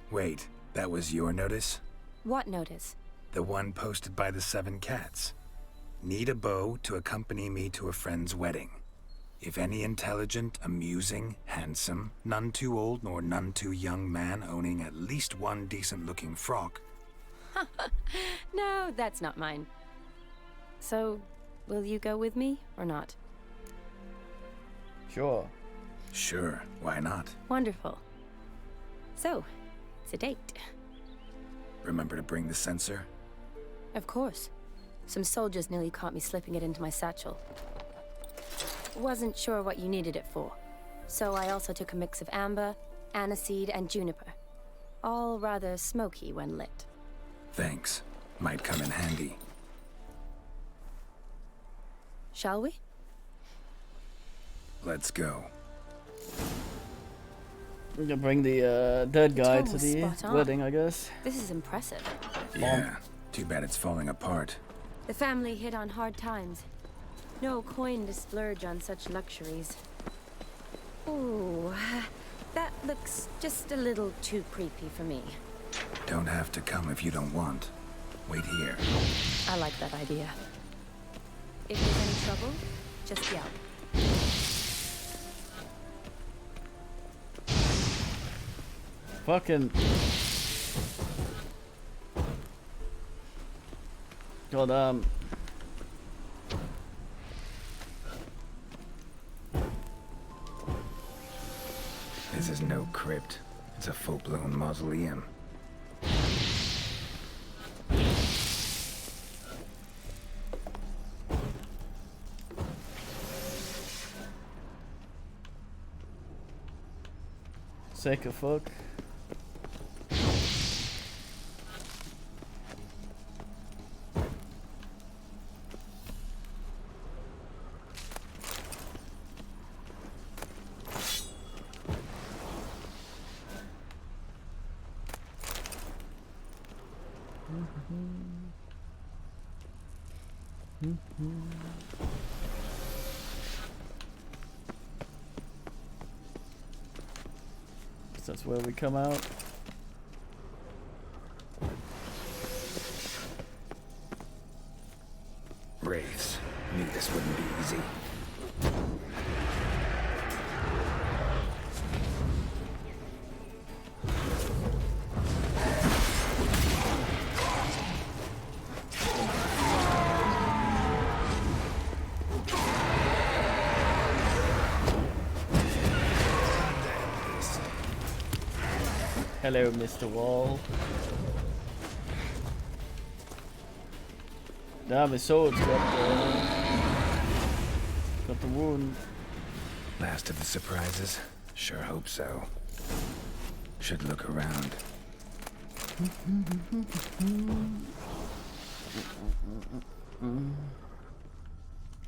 Wait. That was your notice? What notice? The one posted by the 7 Cats. Need a bow to accompany me to a friend's wedding. If any intelligent, amusing, handsome, none too old nor none too young man owning at least one decent-looking frock. No, that's not mine. So, will you go with me or not? Sure. Sure, why not? Wonderful. So, it's a date. Remember to bring the sensor? Of course. Some soldiers nearly caught me slipping it into my satchel. Wasn't sure what you needed it for, so I also took a mix of amber, aniseed, and juniper. All rather smoky when lit. Thanks. Might come in handy. Shall we? Let's go. We can bring the dead guy to Tom was the spot on. wedding, I guess. This is impressive. Yeah, too bad it's falling apart. The family hit on hard times. No coin to splurge on such luxuries. Ooh, that looks just a little too creepy for me. Don't have to come if you don't want. Wait here. I like that idea. If there's any trouble, just yell. Fucking. God, This is no crypt. It's a full-blown mausoleum. Sick of fuck. That's where we come out. Wraiths. Knew this wouldn't be easy. Hello, Mr. Wall. Damn, his sword's got the wound. Last of the surprises? Sure hope so. Should look around.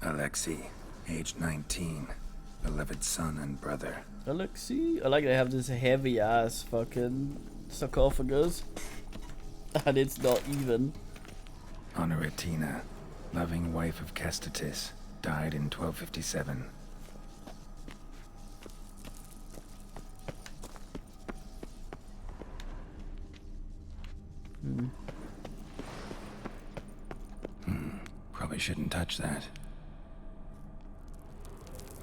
Alexei, age 19. Beloved son and brother. Alexei? I like they have this heavy ass fucking sarcophagus. And it's not even. Honoratina, loving wife of Kestatis, died in 1257. Probably shouldn't touch that.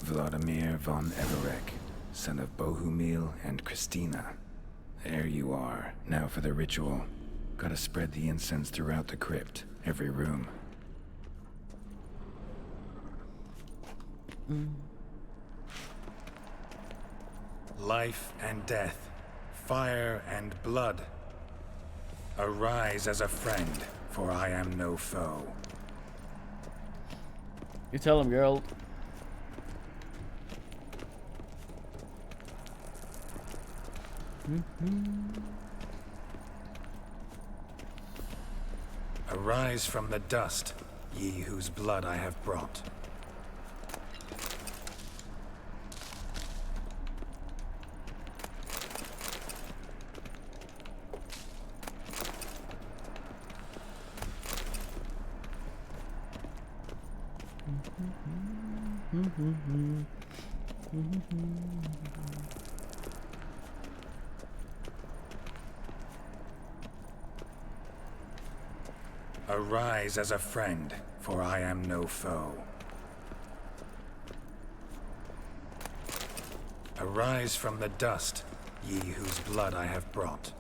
Vladimir von Everek, son of Bohumil and Christina. There you are. Now for the ritual. Gotta spread the incense throughout the crypt, every room. Life and death, fire and blood. Arise as a friend, for I am no foe. You tell him, girl. Arise from the dust, ye whose blood I have brought. Arise as a friend, for I am no foe. Arise from the dust, ye whose blood I have brought.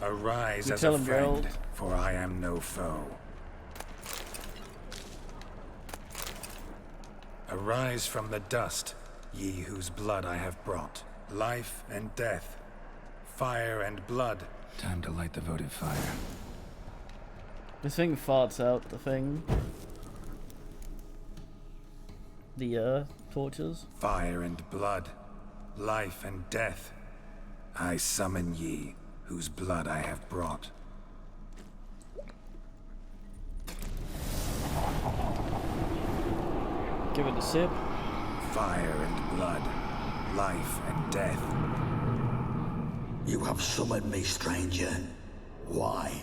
Arise You as tell a him, friend, Geralt. for I am no foe. Arise from the dust, ye whose blood I have brought. Life and death, fire and blood. Time to light the votive fire. This thing farts out the thing. The torches. Fire and blood, life and death. I summon ye, whose blood I have brought. Give it a sip. Fire and blood, life and death. You have summoned me, stranger. Why?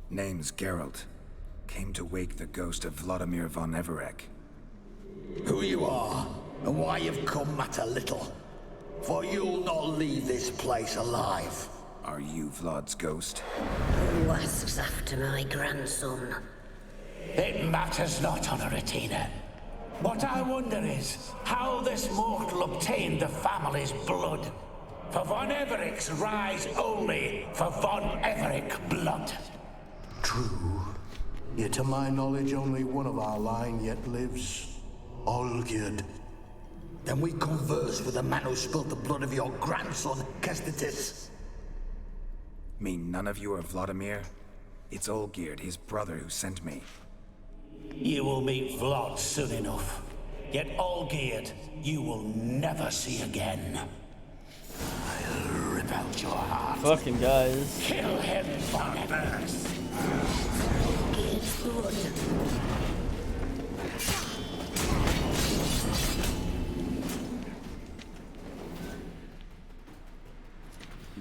Name's Geralt. Came to wake the ghost of Vladimir von Everec. Who you are, and why you've come matter little. For you'll not leave this place alive. Are you Vlad's ghost? Who asks after my grandson? It matters not, Honoratina. What I wonder is how this mortal obtained the family's blood. For von Everec's rise only for von Everec blood. True. Yet to my knowledge, only one of our line yet lives. Olgierd. Then we converse with the man who spilled the blood of your grandson, Kestetis. Mean none of you are Vladimir? It's Olgierd, his brother, who sent me. You will meet Vlad soon enough. Yet Olgierd, you will never see again. I'll rip out your heart. Fucking guys. Kill him, von Everec. Olgierd's blood.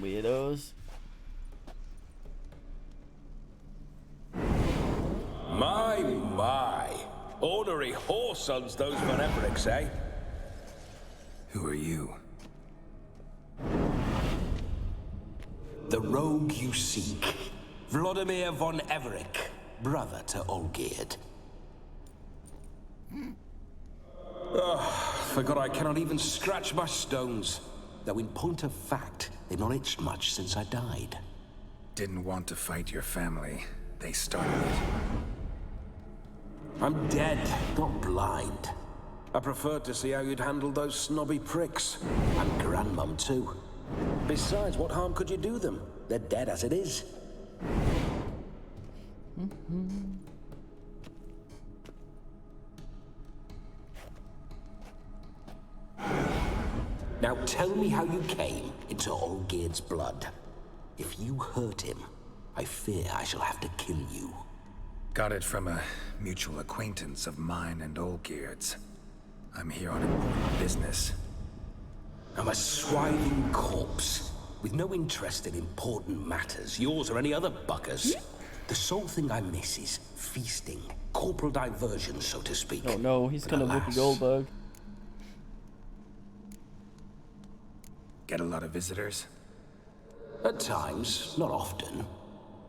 Weirdos. My. Ornery whoresons those von Everecs, eh? Who are you? The rogue you seek. Vladimir von Everec, brother to Olgierd. Forgot I cannot even scratch my stones. Though in point of fact, they've not itched much since I died. Didn't want to fight your family. They started it. I'm dead, not blind. I preferred to see how you'd handle those snobby pricks. And Grandmum, too. Besides, what harm could you do them? They're dead as it is. Now tell me how you came into Olgierd's blood. If you hurt him, I fear I shall have to kill you. Got it from a mutual acquaintance of mine and Olgierd's. I'm here on important business. I'm a swiving corpse, with no interest in important matters, yours or any other buggers. The sole thing I miss is feasting, corporal diversion, so to speak. Oh no, he's gonna Whoopi Goldberg. Get a lot of visitors? At times, not often.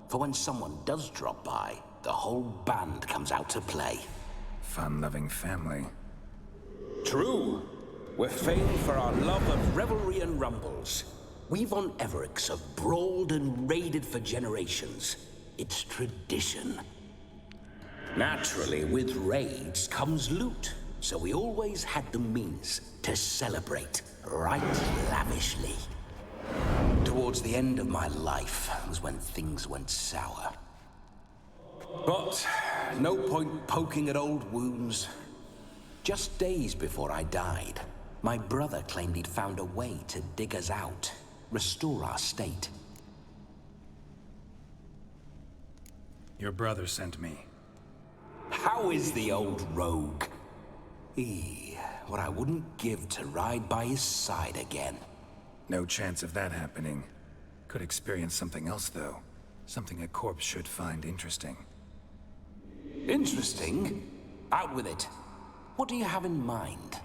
For when someone does drop by, the whole band comes out to play. Fun-loving family. True. We're famed for our love of revelry and rumbles. We von Everecs have brawled and raided for generations. It's tradition. Naturally, with raids comes loot, so we always had the means to celebrate right lavishly. Towards the end of my life was when things went sour. But no point poking at old wounds. Just days before I died, my brother claimed he'd found a way to dig us out, restore our state. Your brother sent me. How is the old rogue? What I wouldn't give to ride by his side again. No chance of that happening. Could experience something else, though. Something a corpse should find interesting. Interesting? Out with it. What do you have in mind?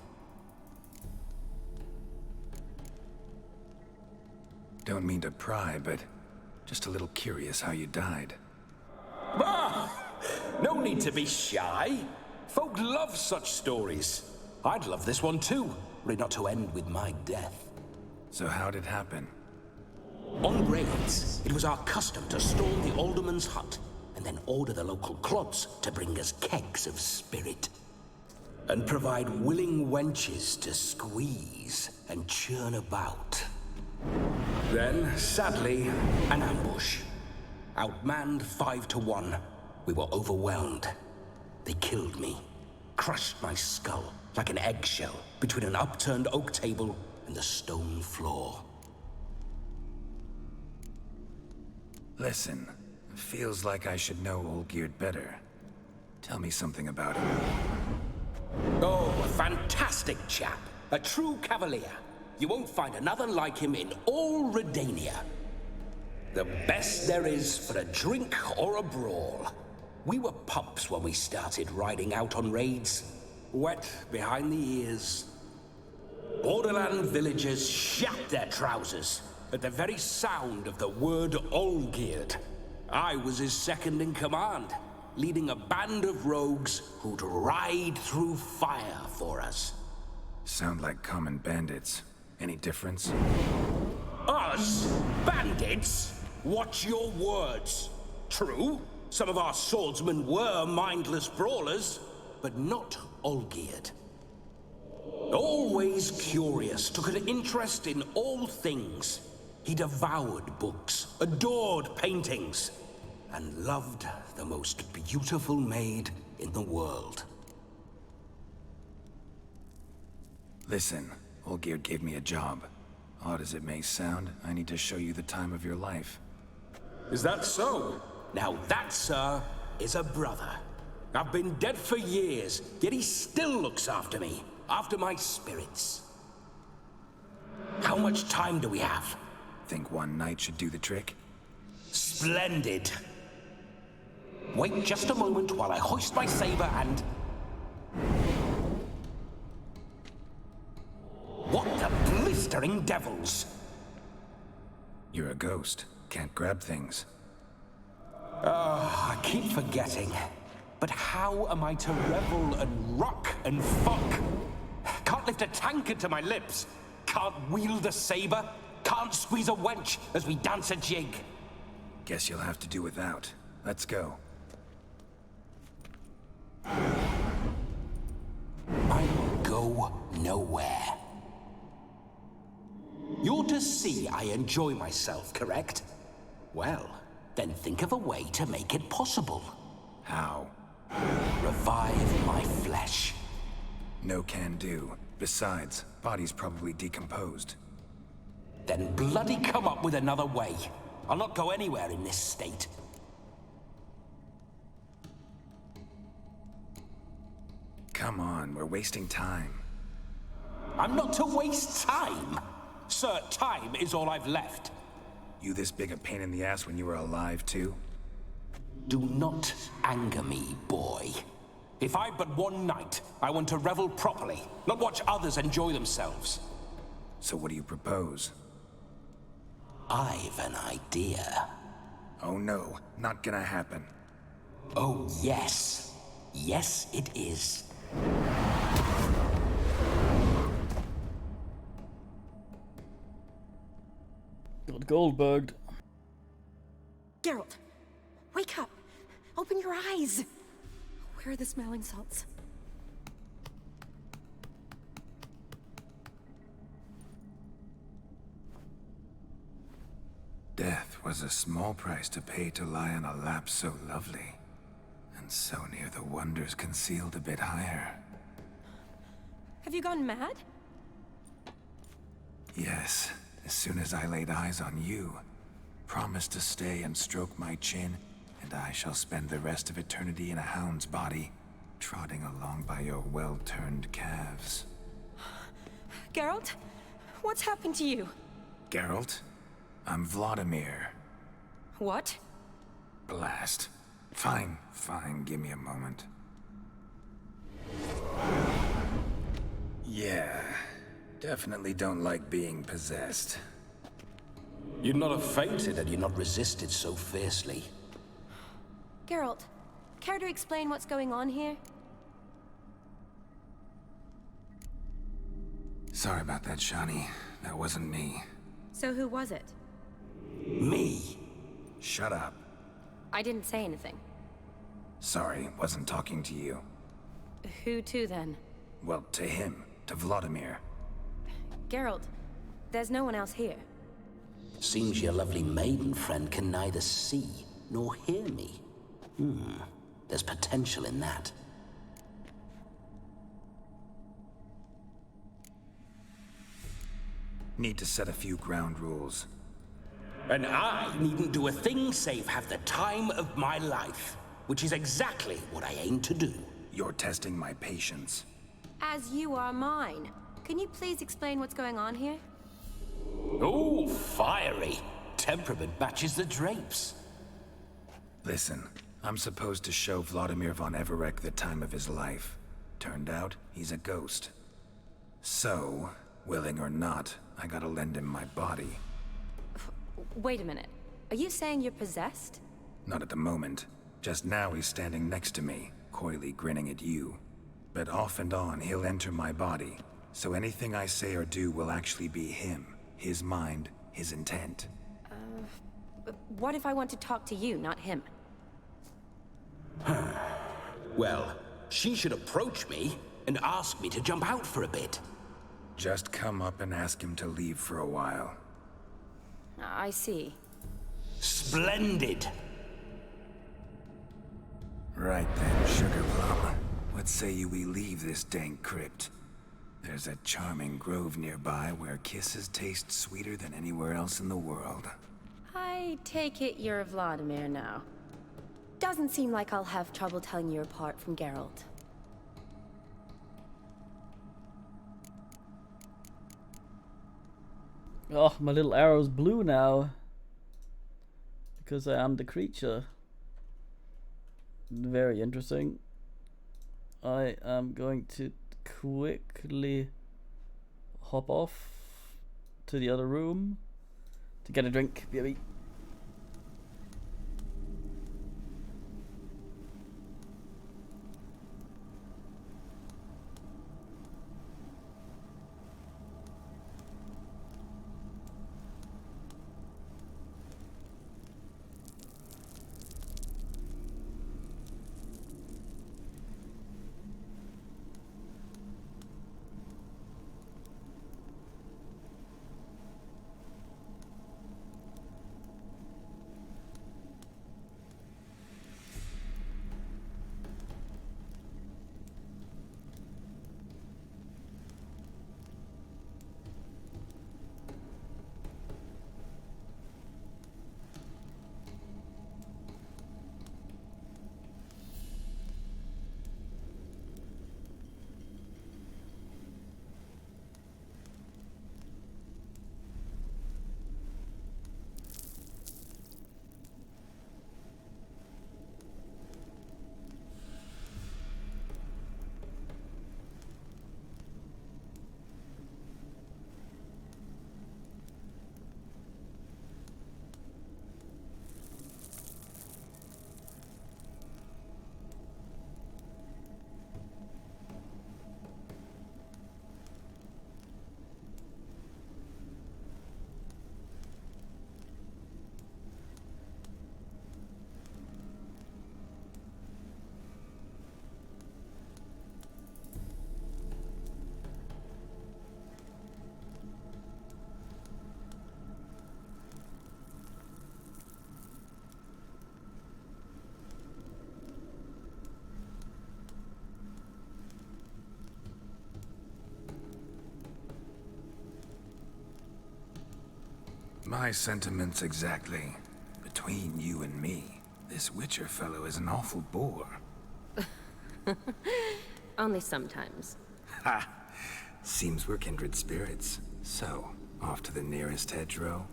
Don't mean to pry, but just a little curious how you died. No need to be shy. Folk love such stories. I'd love this one too, were it not to end with my death. So how'd it happen? On raids, it was our custom to storm the alderman's hut and then order the local clods to bring us kegs of spirit. And provide willing wenches to squeeze and churn about. Then, sadly, an ambush. Outmanned 5 to 1, we were overwhelmed. They killed me, crushed my skull like an eggshell between an upturned oak table and the stone floor. Listen, it feels like I should know Olgierd better. Tell me something about him. Oh, a fantastic chap. A true cavalier. You won't find another like him in all Redania. The best there is for a drink or a brawl. We were pups when we started riding out on raids. Wet behind the ears. Borderland villagers shat their trousers at the very sound of the word Olgierd. I was his second in command, leading a band of rogues who'd ride through fire for us. Sound like common bandits. Any difference? Us? Bandits? Watch your words. True, some of our swordsmen were mindless brawlers, but not Olgierd. Always curious, took an interest in all things. He devoured books, adored paintings, and loved the most beautiful maid in the world. Listen, Olgierd gave me a job. Odd as it may sound, I need to show you the time of your life. Is that so? Now that, sir, is a brother. I've been dead for years, yet he still looks after me, after my spirits. How much time do we have? Think one night should do the trick? Splendid. Wait just a moment while I hoist my saber and... What the blistering devils? You're a ghost. Can't grab things. I keep forgetting. But how am I to revel and rock and fuck? Can't lift a tankard to my lips. Can't wield a saber. Can't squeeze a wench as we dance a jig. Guess you'll have to do without. Let's go. I will go nowhere. You're to see I enjoy myself, correct? Well, then think of a way to make it possible. How? Revive my flesh. No can do. Besides, body's probably decomposed. Then bloody come up with another way. I'll not go anywhere in this state. Come on, we're wasting time. I'm not to waste time. Sir, time is all I've left. You this big a pain in the ass when you were alive, too? Do not anger me, boy. If I've but one night, I want to revel properly, not watch others enjoy themselves. So what do you propose? I've an idea. Oh no, not gonna happen. Oh yes. Yes, it is. Got Goldberged. Geralt, wake up. Open your eyes. Where are the smelling salts? Death was a small price to pay to lie on a lap so lovely, and so near the wonders concealed a bit higher. Have you gone mad? Yes, as soon as I laid eyes on you, promised to stay and stroke my chin, and I shall spend the rest of eternity in a hound's body, trotting along by your well-turned calves. Geralt, what's happened to you? Geralt? I'm Vladimir. What? Blast. Fine, give me a moment. Yeah, definitely don't like being possessed. You'd not have fainted had you not resisted so fiercely. Geralt, care to explain what's going on here? Sorry about that, Shani. That wasn't me. So who was it? Me. Shut up. I didn't say anything. Sorry, wasn't talking to you. Who to then? Well, to him. To Vladimir. Geralt, there's no one else here. Seems your lovely maiden friend can neither see nor hear me. There's potential in that. Need to set a few ground rules. And I needn't do a thing save have the time of my life, which is exactly what I aim to do. You're testing my patience. As you are mine. Can you please explain what's going on here? Oh, fiery. Temperament matches the drapes. Listen, I'm supposed to show Vladimir von Everec the time of his life. Turned out, he's a ghost. So, willing or not, I gotta lend him my body. Wait a minute. Are you saying you're possessed? Not at the moment. Just now he's standing next to me, coyly grinning at you. But off and on, he'll enter my body. So anything I say or do will actually be him. His mind, his intent. What if I want to talk to you, not him? Well, she should approach me and ask me to jump out for a bit. Just come up and ask him to leave for a while. I see. Splendid! Right then, Sugar Plum. What say you we leave this dank crypt? There's a charming grove nearby where kisses taste sweeter than anywhere else in the world. I take it you're Vladimir now. Doesn't seem like I'll have trouble telling you apart from Geralt. Oh, my little arrow's blue now. Because I am the creature. Very interesting. I am going to quickly hop off to the other room to get a drink, baby. My sentiments exactly. Between you and me, this Witcher fellow is an awful bore. Only sometimes. Ha! Seems we're kindred spirits. So, off to the nearest hedgerow?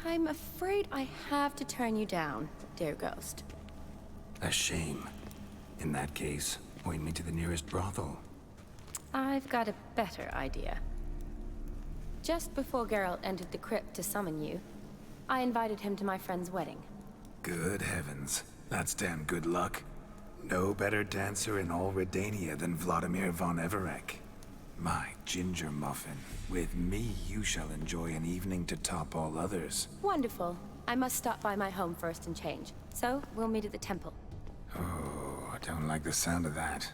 I'm afraid I have to turn you down, dear ghost. A shame. In that case, point me to the nearest brothel. I've got a better idea. Just before Geralt entered the crypt to summon you, I invited him to my friend's wedding. Good heavens. That's damn good luck. No better dancer in all Redania than Vladimir von Everec. My ginger muffin. With me, you shall enjoy an evening to top all others. Wonderful. I must stop by my home first and change. So, we'll meet at the temple. Oh, I don't like the sound of that.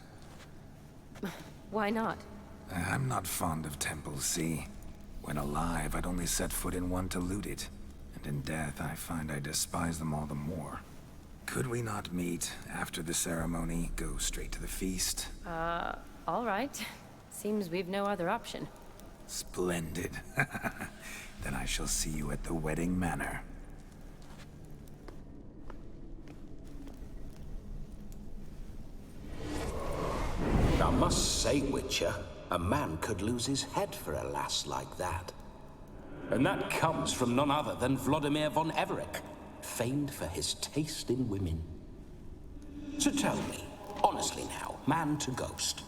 Why not? I'm not fond of temples, see? When alive, I'd only set foot in one to loot it. And in death, I find I despise them all the more. Could we not meet after the ceremony, go straight to the feast? All right. Seems we've no other option. Splendid. Then I shall see you at the wedding manor. I must say, Witcher, a man could lose his head for a lass like that. And that comes from none other than Vladimir von Everec, famed for his taste in women. So tell me, honestly now, man to ghost,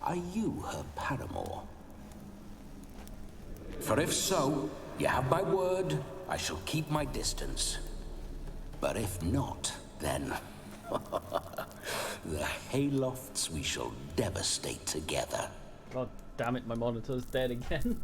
are you her paramour? For if so, you have my word, I shall keep my distance. But if not, then... the haylofts we shall devastate together. God damn it, my monitor's dead again.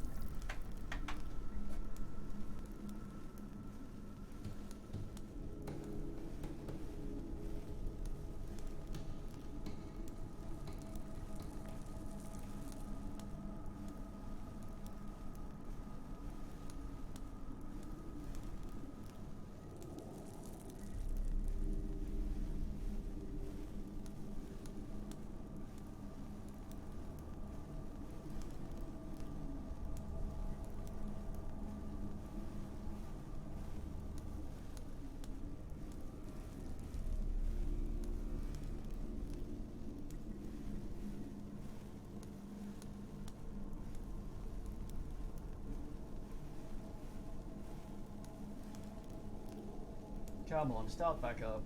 Come on, start back up.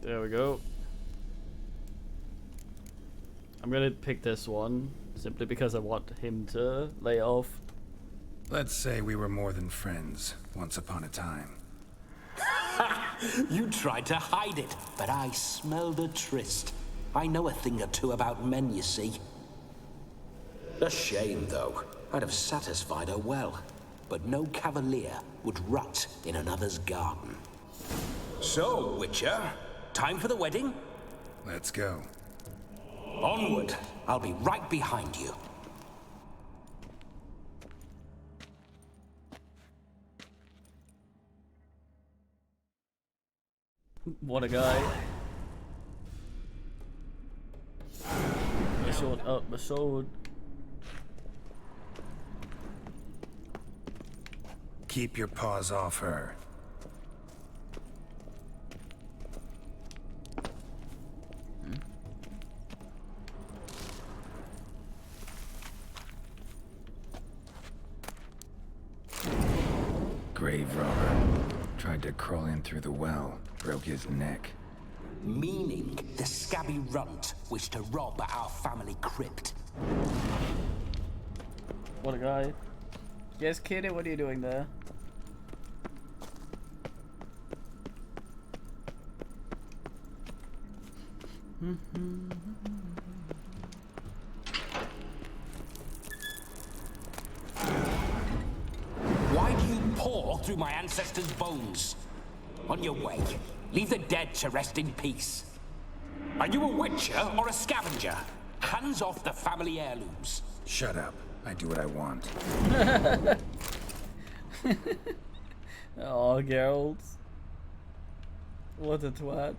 There we go. I'm gonna pick this one simply because I want him to lay off. Let's say we were more than friends once upon a time. You tried to hide it, but I smelled a tryst. I know a thing or two about men, you see. A shame, though. I'd have satisfied her well. But no cavalier would rot in another's garden. So, Witcher, time for the wedding? Let's go. Onward. I'll be right behind you. What a guy. My sword up, my sword. Keep your paws off her. Grave robber. Tried to crawl in through the well. Broke his neck. Meaning the scabby runt wished to rob our family crypt. What a guy. Yes, Kitty, what are you doing there? Why do you paw through my ancestors' bones? On your way, leave the dead to rest in peace. Are you a witcher or a scavenger? Hands off the family heirlooms. Shut up. I do what I want. Oh, Geralt. What a twat.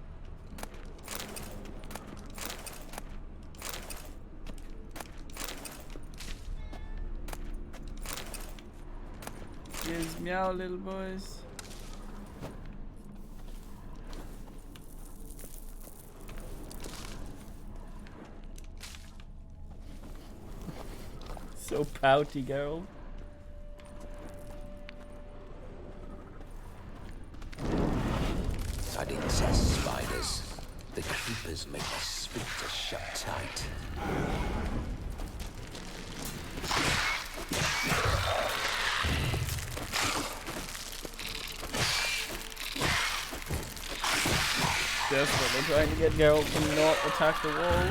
Yes, meow, little boys. So pouty, girl. I detest spiders. The creepers make my sphincter shut tight. desperately trying to get Geralt to not attack the wall.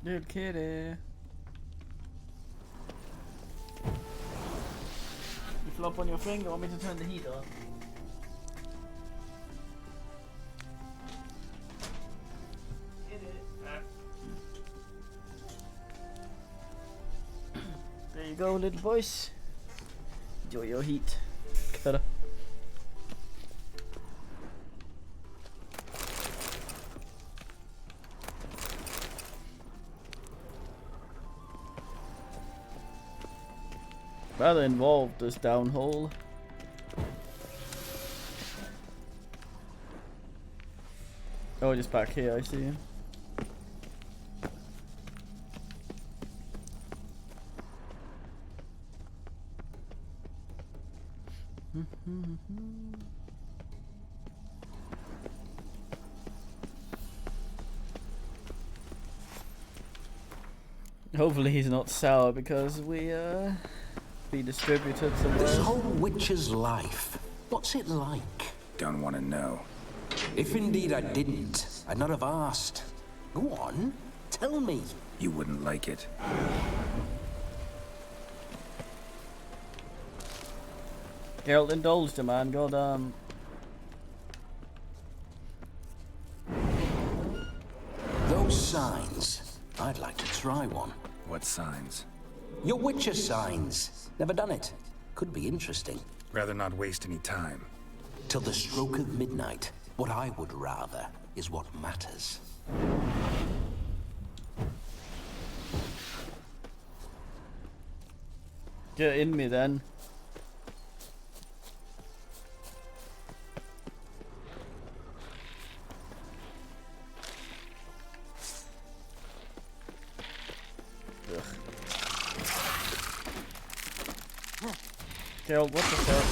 Little kitty. You flop on your finger, want me to turn the heat on? There you go, little boys. Enjoy your heat. Cutter. Rather involved, this downhole. Oh, just back here, I see. Hopefully he's not sour because we be distributed somewhere. This whole witcher's life, what's it like? Don't want to know. If indeed I didn't, I'd not have asked. Go on, tell me. You wouldn't like it. Geralt indulged him, man. Goddamn. Those signs, I'd like to try one. What signs? Your witcher signs. Never done it. Could be interesting. Rather not waste any time. Till the stroke of midnight, what I would rather is what matters. Get in me then. Geralt, what the fuck?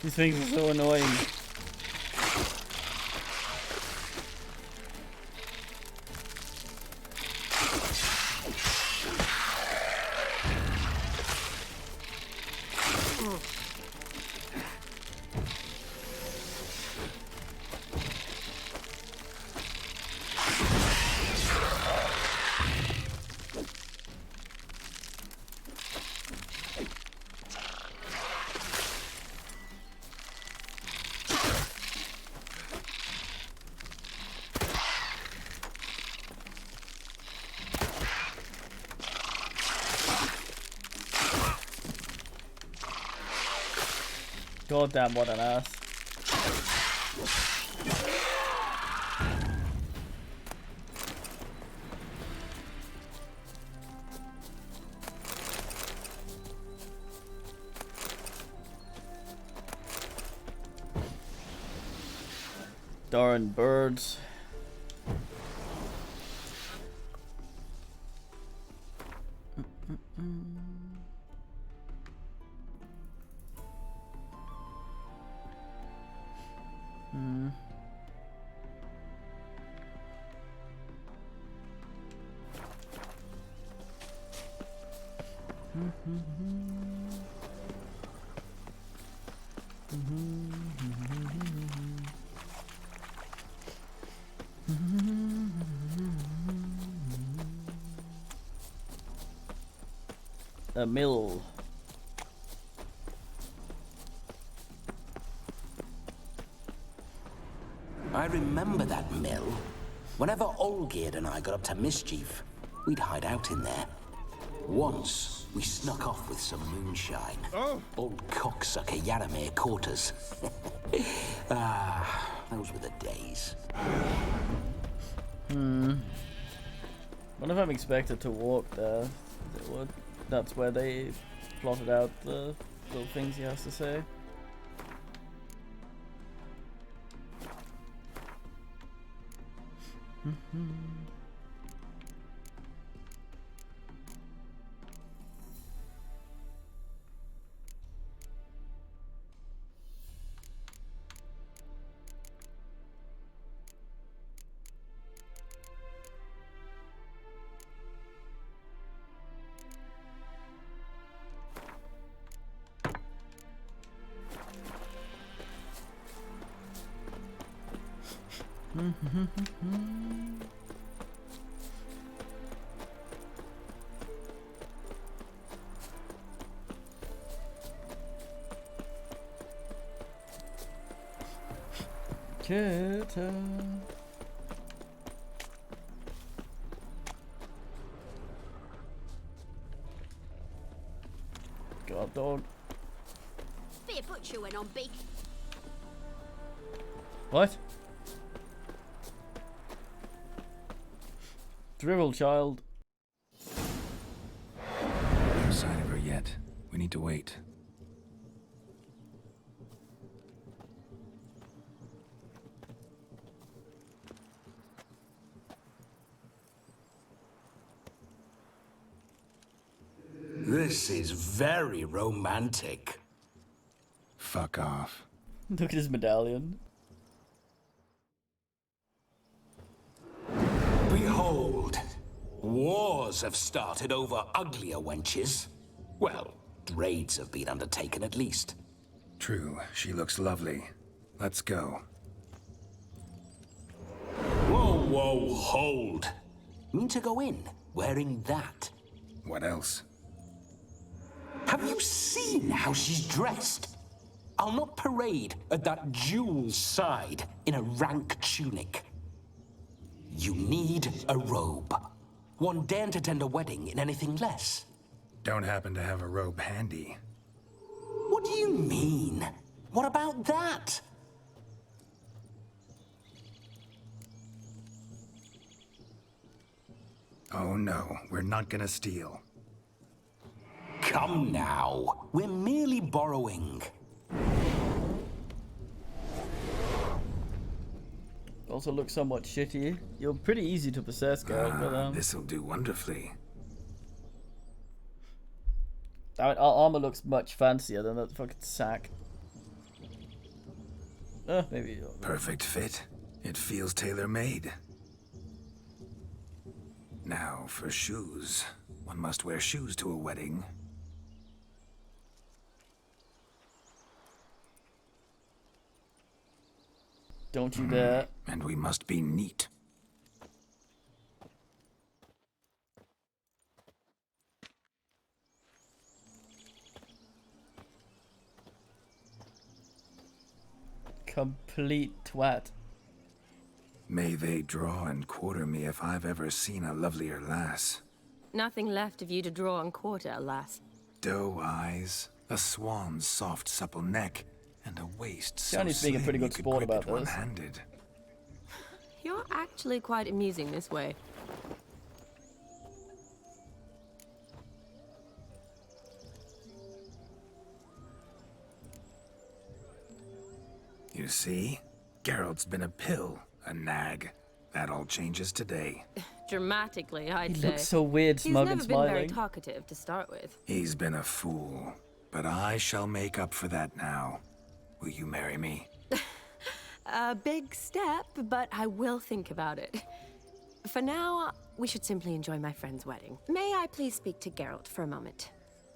These things are so annoying. God damn, what an ass. Darn birds. A mill. I remember that mill. Whenever Olgierd and I got up to mischief, we'd hide out in there. Once, we snuck off with some moonshine. Old cocksucker Yaramir caught us. Those were the days. Wonder if I'm expected to walk there. That's where they plotted out the little things he has to say. Kitten. God, dog. Be a butcher went on big. What? Drivel child. No sign of her yet. We need to wait. This is very romantic. Fuck off. Look at his medallion. Behold, wars have started over uglier wenches. Well, raids have been undertaken at least. True, she looks lovely. Let's go. Whoa, hold. Mean to go in, wearing that? What else? Have you seen how she's dressed? I'll not parade at that jewel's side in a rank tunic. You need a robe. One daren't attend a wedding in anything less. Don't happen to have a robe handy. What do you mean? What about that? Oh no, we're not gonna steal. Come now, we're merely borrowing. Also looks somewhat shitty. You're pretty easy to possess, Geralt, but this'll do wonderfully. our armor looks much fancier than that fucking sack. Maybe. Perfect fit. It feels tailor-made. Now for shoes. One must wear shoes to a wedding. Don't you dare. And we must be neat. Complete twat. May they draw and quarter me if I've ever seen a lovelier lass. Nothing left of you to draw and quarter, alas. Doe eyes, a swan's soft supple neck, and a waist so Johnny's being a pretty good sport about this. One-handed. You're actually quite amusing this way. You see? Geralt's been a pill, a nag. That all changes today. Dramatically, I'd He say. looks so weird, smug and He's never been very smiling. talkative to start with. He's been a fool, but I shall make up for that now. Will you marry me? A big step, but I will think about it. For now, we should simply enjoy my friend's wedding. May I please speak to Geralt for a moment?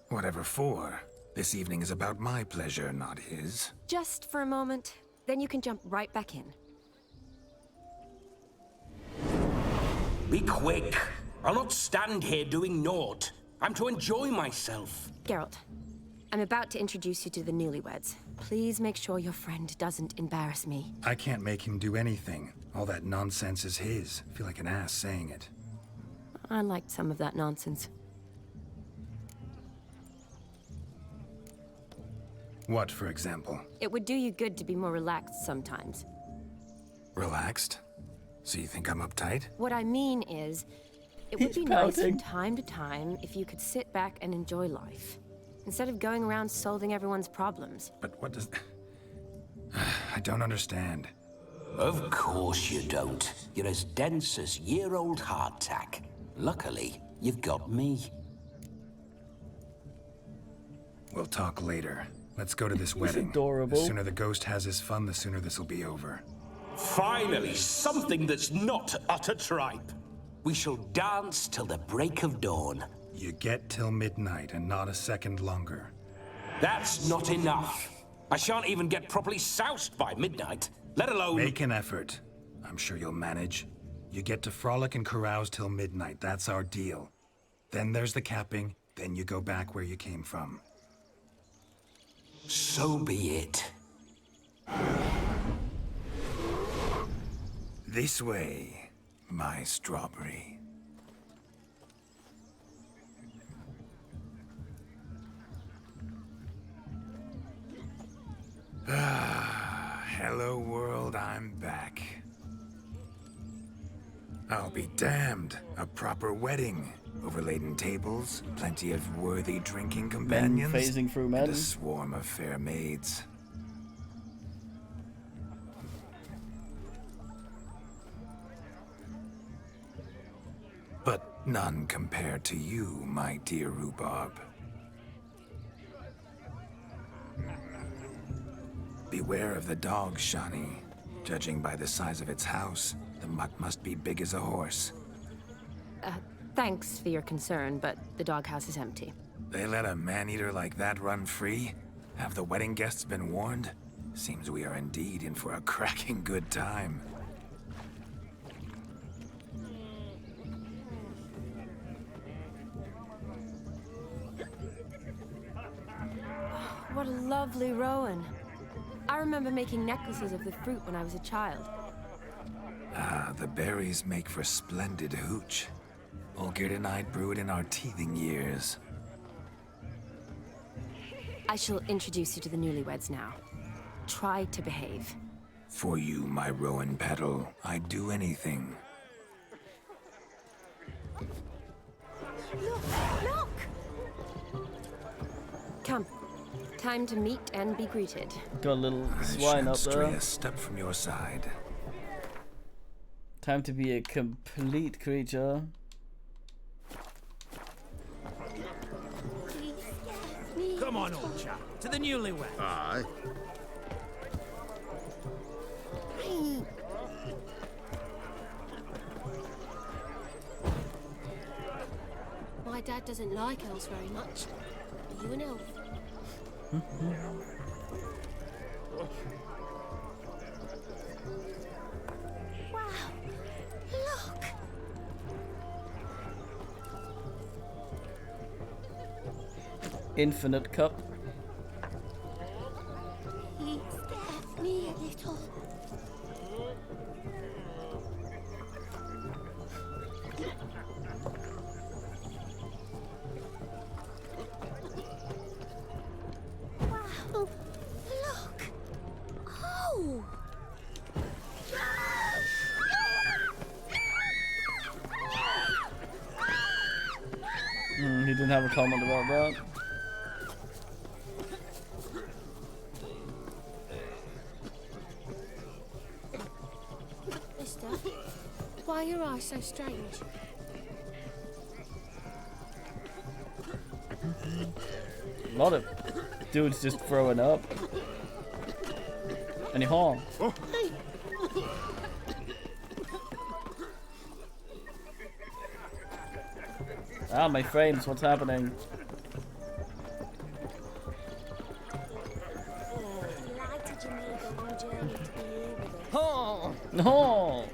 Whatever for. This evening is about my pleasure, not his. Just for a moment, then you can jump right back in. Be quick. I'll not stand here doing naught. I'm to enjoy myself. Geralt, I'm about to introduce you to the newlyweds. Please make sure your friend doesn't embarrass me. I can't make him do anything. All that nonsense is his. I feel like an ass saying it. I liked some of that nonsense. What, for example? It would do you good to be more relaxed sometimes. Relaxed? So you think I'm uptight? What I mean is, it would be nice from time to time if you could sit back and enjoy life, instead of going around solving everyone's problems. But what does... I don't understand. Of course you don't. You're as dense as year-old hardtack. Luckily, you've got me. We'll talk later. Let's go to this wedding. Adorable. The sooner the ghost has his fun, the sooner this'll be over. Finally, something that's not utter tripe. We shall dance till the break of dawn. You get till midnight and not a second longer. That's not enough. I shan't even get properly soused by midnight, let alone... Make an effort. I'm sure you'll manage. You get to frolic and carouse till midnight. That's our deal. Then there's the capping. Then you go back where you came from. So be it. This way, my strawberry. Hello world, I'm back. I'll be damned. A proper wedding. Overladen tables, plenty of worthy drinking companions, men phasing through men, and a swarm of fair maids. But none compared to you, my dear rhubarb. Beware of the dog, Shani. Judging by the size of its house, the mutt must be big as a horse. Thanks for your concern, but the doghouse is empty. They let a man-eater like that run free? Have the wedding guests been warned? Seems we are indeed in for a cracking good time. What a lovely rowan. I remember making necklaces of the fruit when I was a child. Ah, the berries make for splendid hooch. Olgierd and I brewed in our teething years. I shall introduce you to the newlyweds now. Try to behave. For you, my rowan petal, I'd do anything. Look! Come. Time to meet and be greeted. Got a little I swine shan't up stray there. a step from your side. Time to be a complete creature. Come on, old chap. To the newlywed. Aye. My dad doesn't like elves very much. Are you an elf? Wow! Look! Infinite cup. He scares me a little. Wow! Look! Oh! He didn't have a comment about that. Mister, why are your eyes so strange? A lot of dudes just throwing up. Anyhow. Ah, my frames, what's happening? Delighted you made the long journey to be here with us. Oh! No!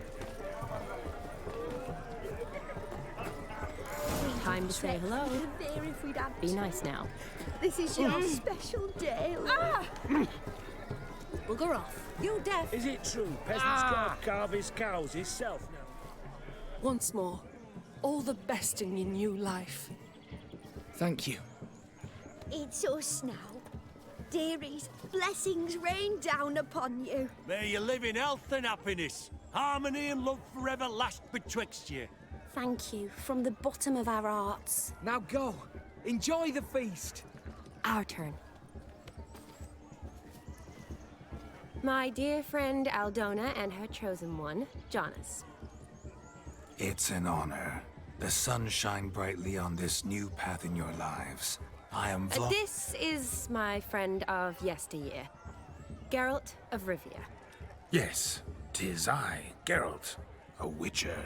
Time to say hello. There if we'd had Be nice now. This is your special day. Bugger off. You deaf? Is it true peasants can't carve his cows himself now? Once more, all the best in your new life. Thank you. It's us now. Dearies, blessings rain down upon you. May you live in health and happiness. Harmony and love forever last betwixt you. Thank you, from the bottom of our hearts. Now go. Enjoy the feast. Our turn. My dear friend Aldona and her chosen one, Jonas. It's an honor. The sun shine brightly on this new path in your lives. I am This is my friend of yesteryear, Geralt of Rivia. Yes, 'tis I, Geralt, a witcher.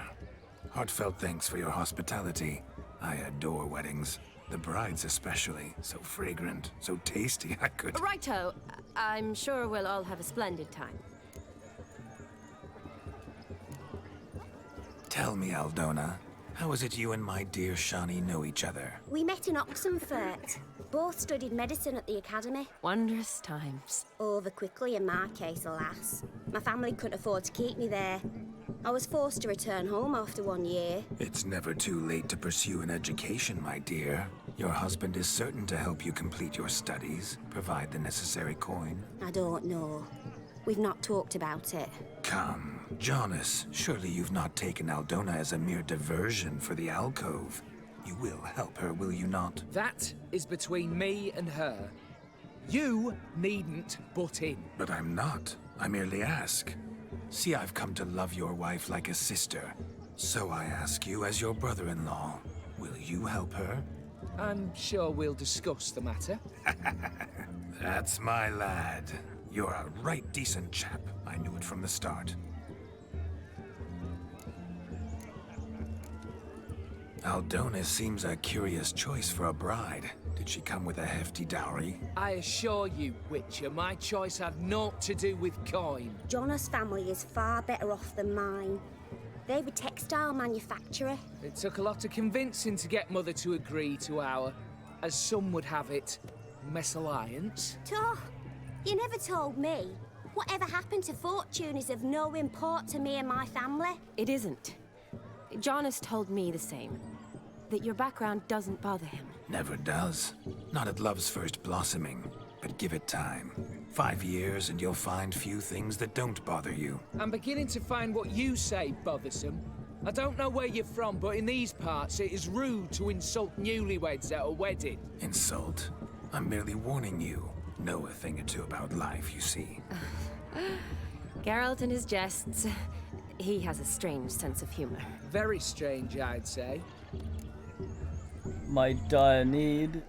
Heartfelt thanks for your hospitality. I adore weddings. The brides especially. So fragrant, so tasty, I could... Righto. I'm sure we'll all have a splendid time. Tell me, Aldona, how is it you and my dear Shani know each other? We met in Oxenfurt. Both studied medicine at the academy. Wondrous times. Over quickly in my case, alas. My family couldn't afford to keep me there. I was forced to return home after 1 year. It's never too late to pursue an education, my dear. Your husband is certain to help you complete your studies, provide the necessary coin. I don't know. We've not talked about it. Come, Jonas, surely you've not taken Aldona as a mere diversion for the alcove. You will help her, will you not? That is between me and her. You needn't butt in. But I'm not. I merely ask. See, I've come to love your wife like a sister. So I ask you as your brother-in-law, will you help her? I'm sure we'll discuss the matter. That's my lad. You're a right decent chap. I knew it from the start. Aldona seems a curious choice for a bride. Did she come with a hefty dowry? I assure you, Witcher, my choice had naught to do with coin. Jonas' family is far better off than mine. They're a textile manufacturer. It took a lot of convincing to get Mother to agree to our, as some would have it, mesalliance. You never told me. Whatever happened to fortune is of no import to me and my family. It isn't. Jonas told me the same. That your background doesn't bother him. Never does. Not at love's first blossoming. But give it time. 5 years and you'll find few things that don't bother you. I'm beginning to find what you say bothersome. I don't know where you're from, but in these parts it is rude to insult newlyweds at a wedding. Insult? I'm merely warning you. Know a thing or two about life, you see. Geralt and his jests. He has a strange sense of humor. Very strange, I'd say. My dire need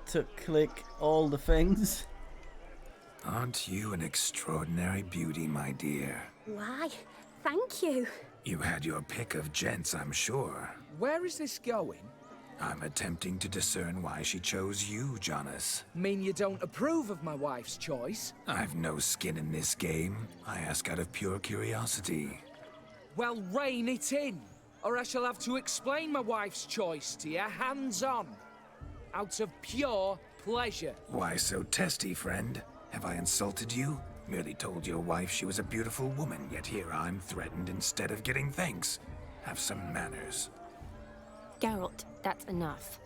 to click all the things. Aren't you an extraordinary beauty, my dear? Why, thank you. You had your pick of gents, I'm sure. Where is this going? I'm attempting to discern why she chose you, Jonas. Mean you don't approve of my wife's choice? I've no skin in this game. I ask out of pure curiosity. Well, rein it in, or I shall have to explain my wife's choice to you hands-on. Out of pure pleasure. Why so testy, friend? Have I insulted you? Merely told your wife she was a beautiful woman, yet here I'm threatened instead of getting thanks. Have some manners. Geralt, that's enough.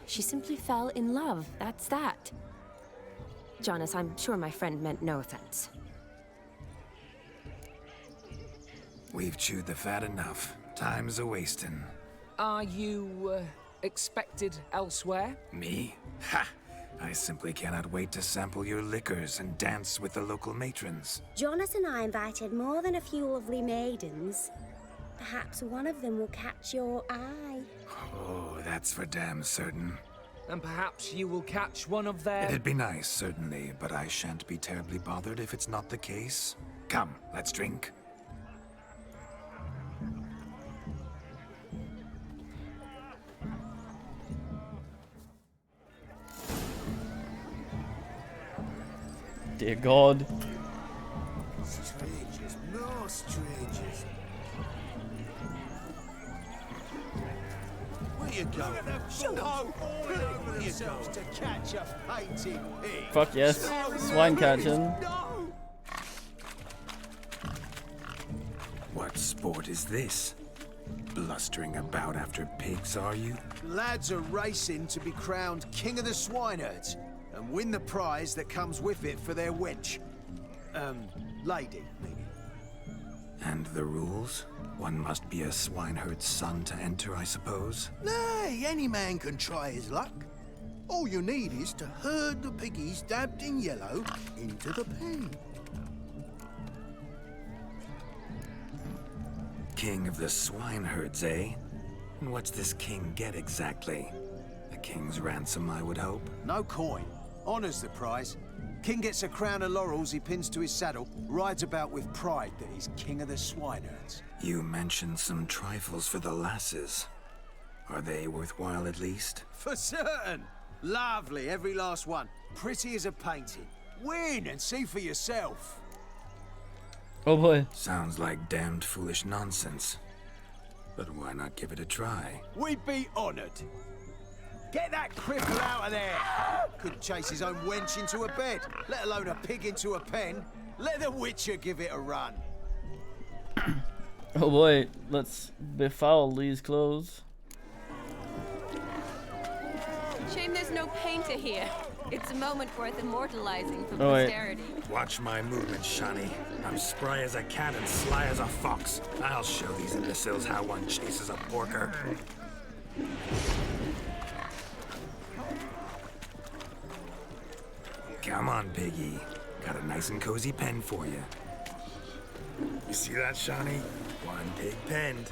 She simply fell in love, that's that. Jonas, I'm sure my friend meant no offense. We've chewed the fat enough. Time's a-wasting. Are you, expected elsewhere? Me? Ha! I simply cannot wait to sample your liquors and dance with the local matrons. Jonas and I invited more than a few lovely maidens. Perhaps one of them will catch your eye. Oh, that's for damn certain. And perhaps you will catch one of their... It'd be nice, certainly, but I shan't be terribly bothered if it's not the case. Come, let's drink. Dear God. Strangers, no strangers. We you go. Shut up. Here you go. To catch a painted pig. Fuck yes. Swine catching. What sport is this? Blustering about after pigs, are you? Lads are racing to be crowned King of the Swineherds and win the prize that comes with it for their wench. Lady, maybe. And the rules? One must be a swineherd's son to enter, I suppose? Nay, any man can try his luck. All you need is to herd the piggies dabbed in yellow into the pen. King of the swineherds, eh? And what's this king get exactly? A king's ransom, I would hope. No coin. Honours the prize. King gets a crown of laurels he pins to his saddle, rides about with pride that he's King of the Swineherds. You mentioned some trifles for the lasses. Are they worthwhile at least? For certain! Lovely, every last one. Pretty as a painting. Win and see for yourself. Oh boy. Sounds like damned foolish nonsense. But why not give it a try? We'd be honoured. Get that cripple out of there! Couldn't chase his own wench into a bed, let alone a pig into a pen. Let the Witcher give it a run. Oh boy, let's befoul these clothes. Shame there's no painter here. It's a moment worth immortalizing for Oh, wait. posterity. Watch my movements, Shani. I'm spry as a cat and sly as a fox. I'll show these imbeciles how one chases a porker. Come on, piggy. Got a nice and cozy pen for you. You see that, Shani? One pig penned.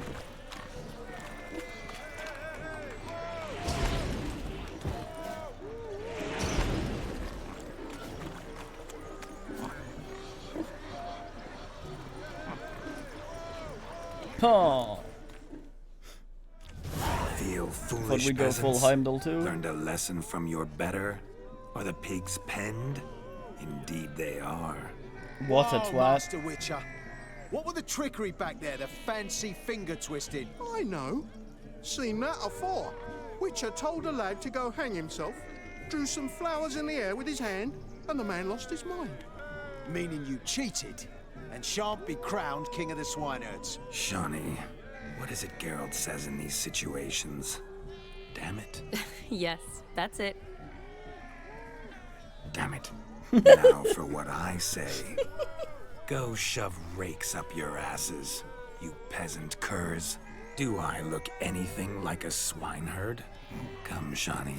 Oh. Feel Thought foolish we'd go full peasants? Heimdall too. Learned a lesson from your better? Are the pigs penned? Indeed they are. What a Oh, twat. Master Witcher. What were the trickery back there, the fancy finger twisting? I know. Seen that afore. Witcher told a lad to go hang himself, drew some flowers in the air with his hand, and the man lost his mind. Meaning you cheated and shan't be crowned King of the Swineherds. Shawnee, what is it Geralt says in these situations? Damn it. Yes, that's it. Damn it. Now for what I say. Go shove rakes up your asses, you peasant curs. Do I look anything like a swineherd? Come, Shawnee.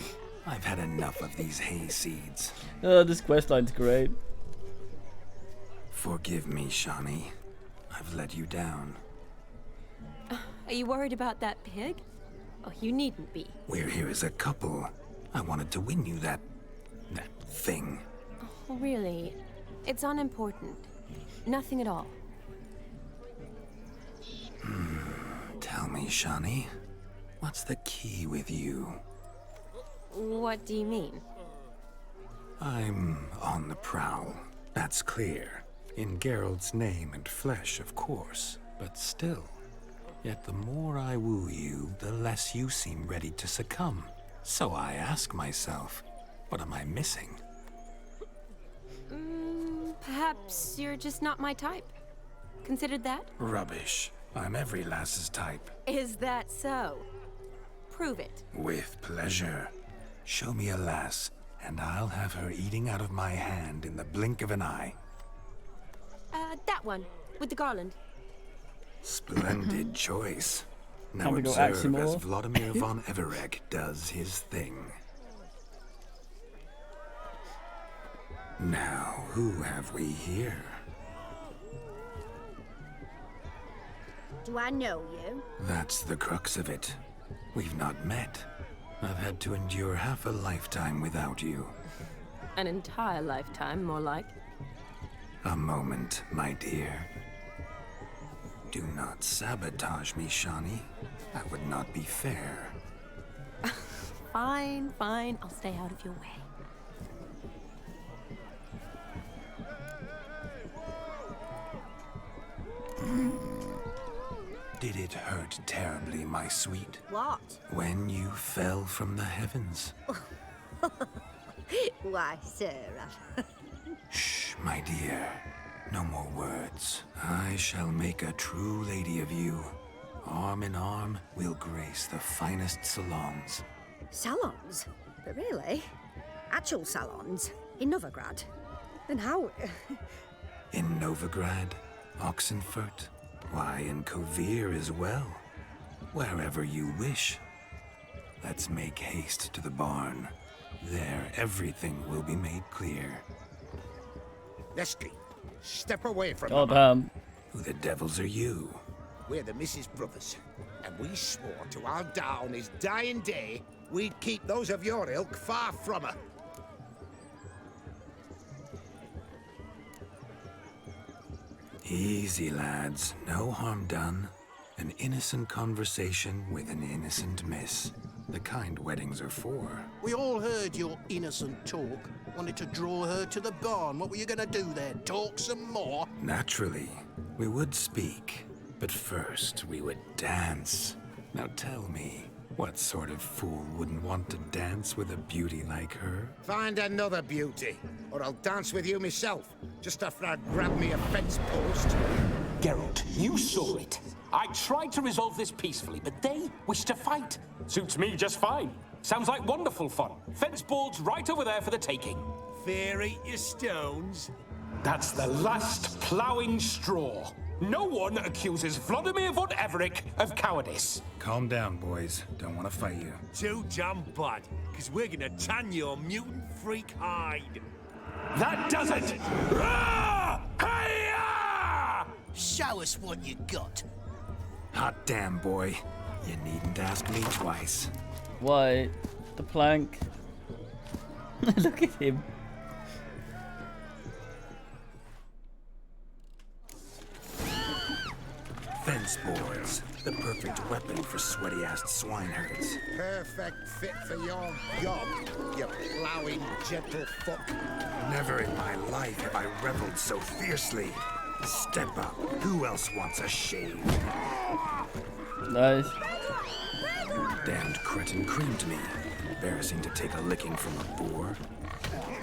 I've had enough of these hay seeds. This questline's great. Forgive me, Shawnee. I've let you down. Are you worried about that pig? Oh, you needn't be. We're here as a couple. I wanted to win you that thing. Oh, really? It's unimportant. Nothing at all. Tell me, Shawnee, what's the key with you? What do you mean? I'm on the prowl. That's clear. In Geralt's name and flesh, of course. But still. Yet the more I woo you, the less you seem ready to succumb. So I ask myself, what am I missing? Perhaps you're just not my type. Considered that? Rubbish. I'm every lass's type. Is that so? Prove it. With pleasure. Show me a lass, and I'll have her eating out of my hand in the blink of an eye. That one, with the garland. Splendid choice. Now Time to go observe as Aximor. Vladimir von Everec does his thing. Now, who have we here? Do I know you? That's the crux of it. We've not met. I've had to endure half a lifetime without you. An entire lifetime, more like. A moment, my dear. Do not sabotage me, Shawnee. That would not be fair. Fine, fine. I'll stay out of your way. Did it hurt terribly, my sweet? What? When you fell from the heavens? Why, Sarah. Shh, my dear. No more words. I shall make a true lady of you. Arm in arm, we'll grace the finest salons. Salons? But really? Actual salons? In Novigrad? Then how? In Novigrad, Oxenfurt, why, in Kovir as well. Wherever you wish. Let's make haste to the barn. There, everything will be made clear. Leslie, step away from Oh, Mama. damn. Who the devils are you? We're the Mrs. Brothers, and we swore to our down his dying day we'd keep those of your ilk far from her. Easy, lads. No harm done. An innocent conversation with an innocent miss. The kind weddings are for. We all heard your innocent talk. Wanted to draw her to the barn. What were you gonna do there? Talk some more? Naturally, we would speak. But first, we would dance. Now tell me, what sort of fool wouldn't want to dance with a beauty like her? Find another beauty, or I'll dance with you myself, just after I grab me a fence post. Geralt, you saw it. I tried to resolve this peacefully, but they wish to fight. Suits me just fine. Sounds like wonderful fun. Fence boards right over there for the taking. Fear eat your stones. That's the last ploughing straw. No one accuses Vladimir von Everec of cowardice. Calm down, boys. Don't want to fight you. Too damn bad, because we're gonna tan your mutant freak hide. That does it! Rah! Hi-ya! Show us what you got. Hot damn, boy. You needn't ask me twice. Why? The plank. Look at him. Fence boards. The perfect weapon for sweaty-assed swineherds. Perfect fit for your job, you ploughing gentle fuck. Never in my life have I reveled so fiercely. Step up. Who else wants a shave? Nice. Damned cretin creamed me. Embarrassing to take a licking from a boar.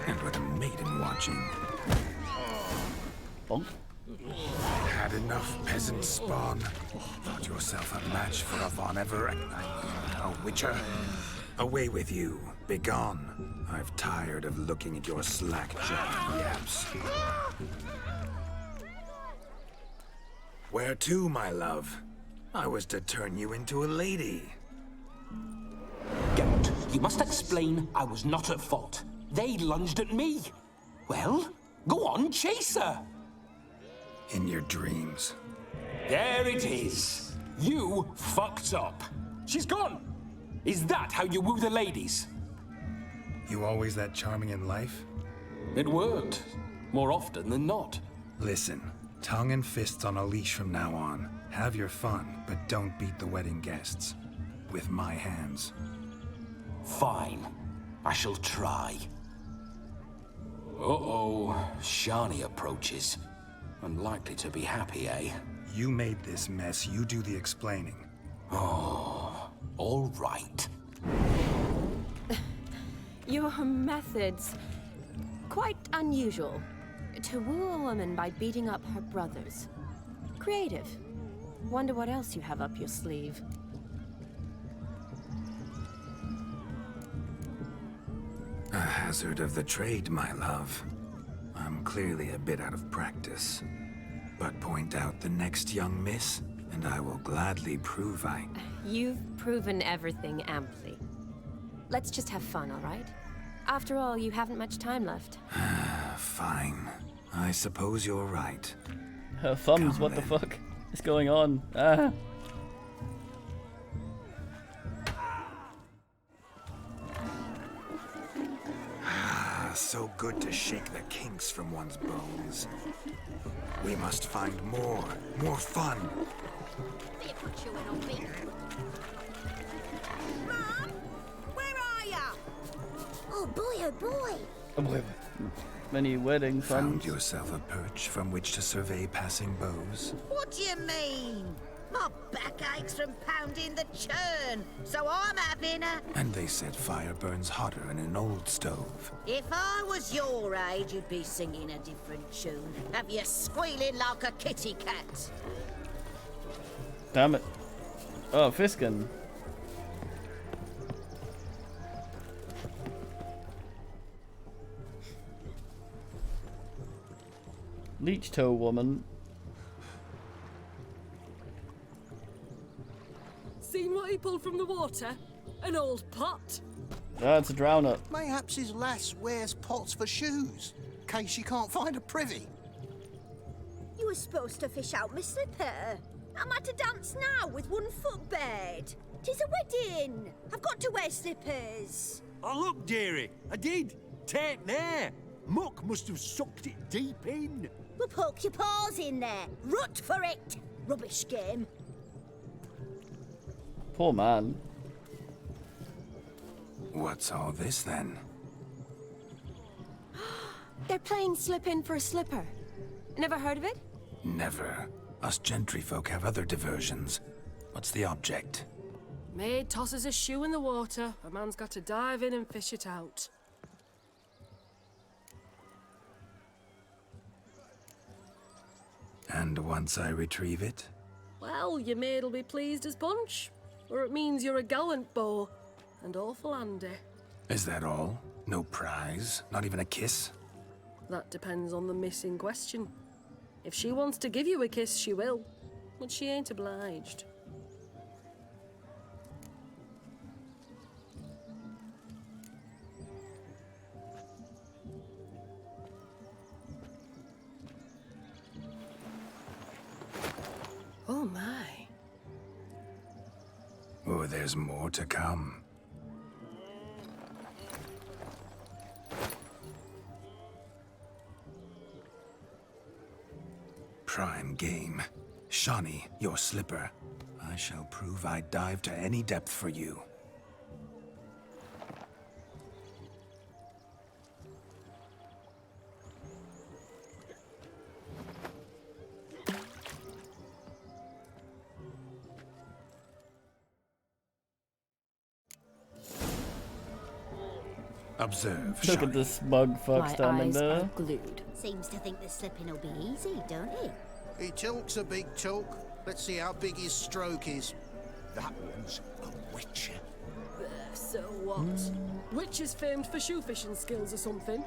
And with a maiden watching. Bonk. Had enough, peasant spawn. Thought yourself a match for a Von Everett. A witcher. Away with you. Begone. I've tired of looking at your slack-jawed yaps. Where to, my love? I was to turn you into a lady. Geralt, you must explain I was not at fault. They lunged at me. Well, go on, chase her. In your dreams. There it is. You fucked up. She's gone. Is that how you woo the ladies? You always that charming in life? It worked. More often than not. Listen, tongue and fists on a leash from now on. Have your fun, but don't beat the wedding guests. With my hands. Fine. I shall try. Uh-oh. Shani approaches. Unlikely to be happy, eh? You made this mess. You do the explaining. Oh, all right. Your methods, quite unusual. To woo a woman by beating up her brothers. Creative. Wonder what else you have up your sleeve. A hazard of the trade, my love. I'm clearly a bit out of practice. But point out the next young miss, and I will gladly prove I... You've proven everything amply. Let's just have fun, all right? After all, you haven't much time left. Fine. I suppose you're right. Her thumbs, what the fuck is going on? Ah. So good to shake the kinks from one's bones. We must find more fun. Mom, where are ya? Oh boy, oh boy. Many wedding Found funds. yourself a perch from which to survey passing beaux. What do you mean? My back aches from pounding the churn, so I'm having a... And they said fire burns hotter in an old stove. If I was your age, you'd be singing a different tune. Have you squealing like a kitty cat? Damn it. Oh, Fiskin. Leech toe woman. Seen what he pulled from the water? An old pot. It's a drowner. Mayhaps his lass wears pots for shoes, in case she can't find a privy. You were supposed to fish out my slipper. I'm at a dance now with 1 foot bared. 'Tis a wedding. I've got to wear slippers. Oh, look, dearie, I did. Take there. Muck must have sucked it deep in. Well, poke your paws in there. Rut for it. Rubbish game. Poor man. What's all this then? They're playing slip in for a slipper. Never heard of it? Never. Us gentry folk have other diversions. What's the object? Maid tosses a shoe in the water. A man's got to dive in and fish it out. And once I retrieve it? Well, your maid'll be pleased as punch. Or it means you're a gallant beau. And awful handy. Is that all? No prize? Not even a kiss? That depends on the miss in question. If she wants to give you a kiss, she will. But she ain't obliged. Oh my. Oh, there's more to come. Prime game. Shawnee, your slipper. I shall prove I'd dive to any depth for you. Observe, Look Shawnee. at this smug fuck My standing eyes there. are glued. Seems to think the slipping will be easy, don't it? He talks a big talk. Let's see how big his stroke is. That one's a witcher. So what? Witch is famed for shoe fishing skills or something.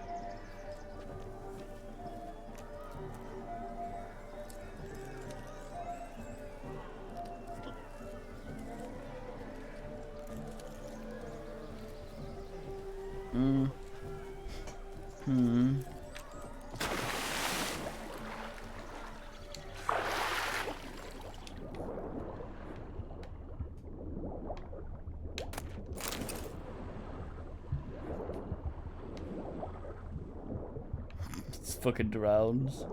It's fucking drowns.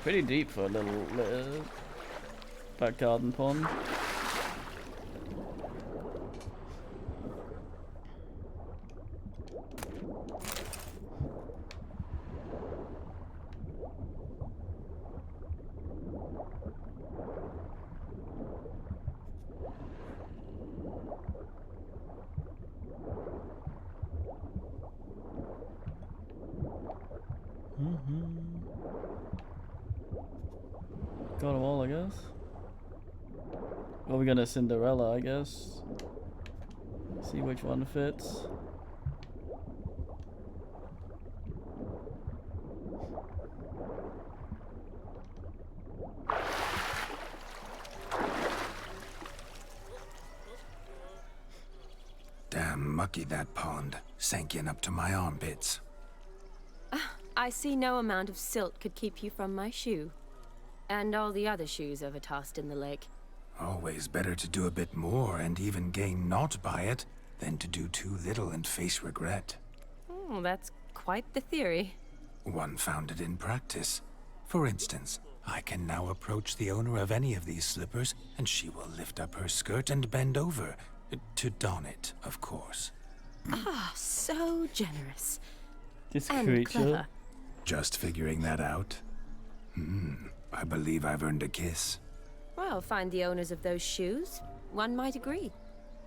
Pretty deep for a little back garden pond. Got them all, I guess. Well, we're gonna Cinderella, I guess. See which one fits. Damn mucky that pond. Sank in up to my armpits. I see no amount of silt could keep you from my shoe. And all the other shoes ever tossed in the lake. Always better to do a bit more and even gain naught by it than to do too little and face regret. Oh, that's quite the theory. One founded in practice. For instance, I can now approach the owner of any of these slippers, and she will lift up her skirt and bend over, To don it, of course. Ah, so generous. This And creature. clever. Just figuring that out? I believe I've earned a kiss. Well, find the owners of those shoes. One might agree.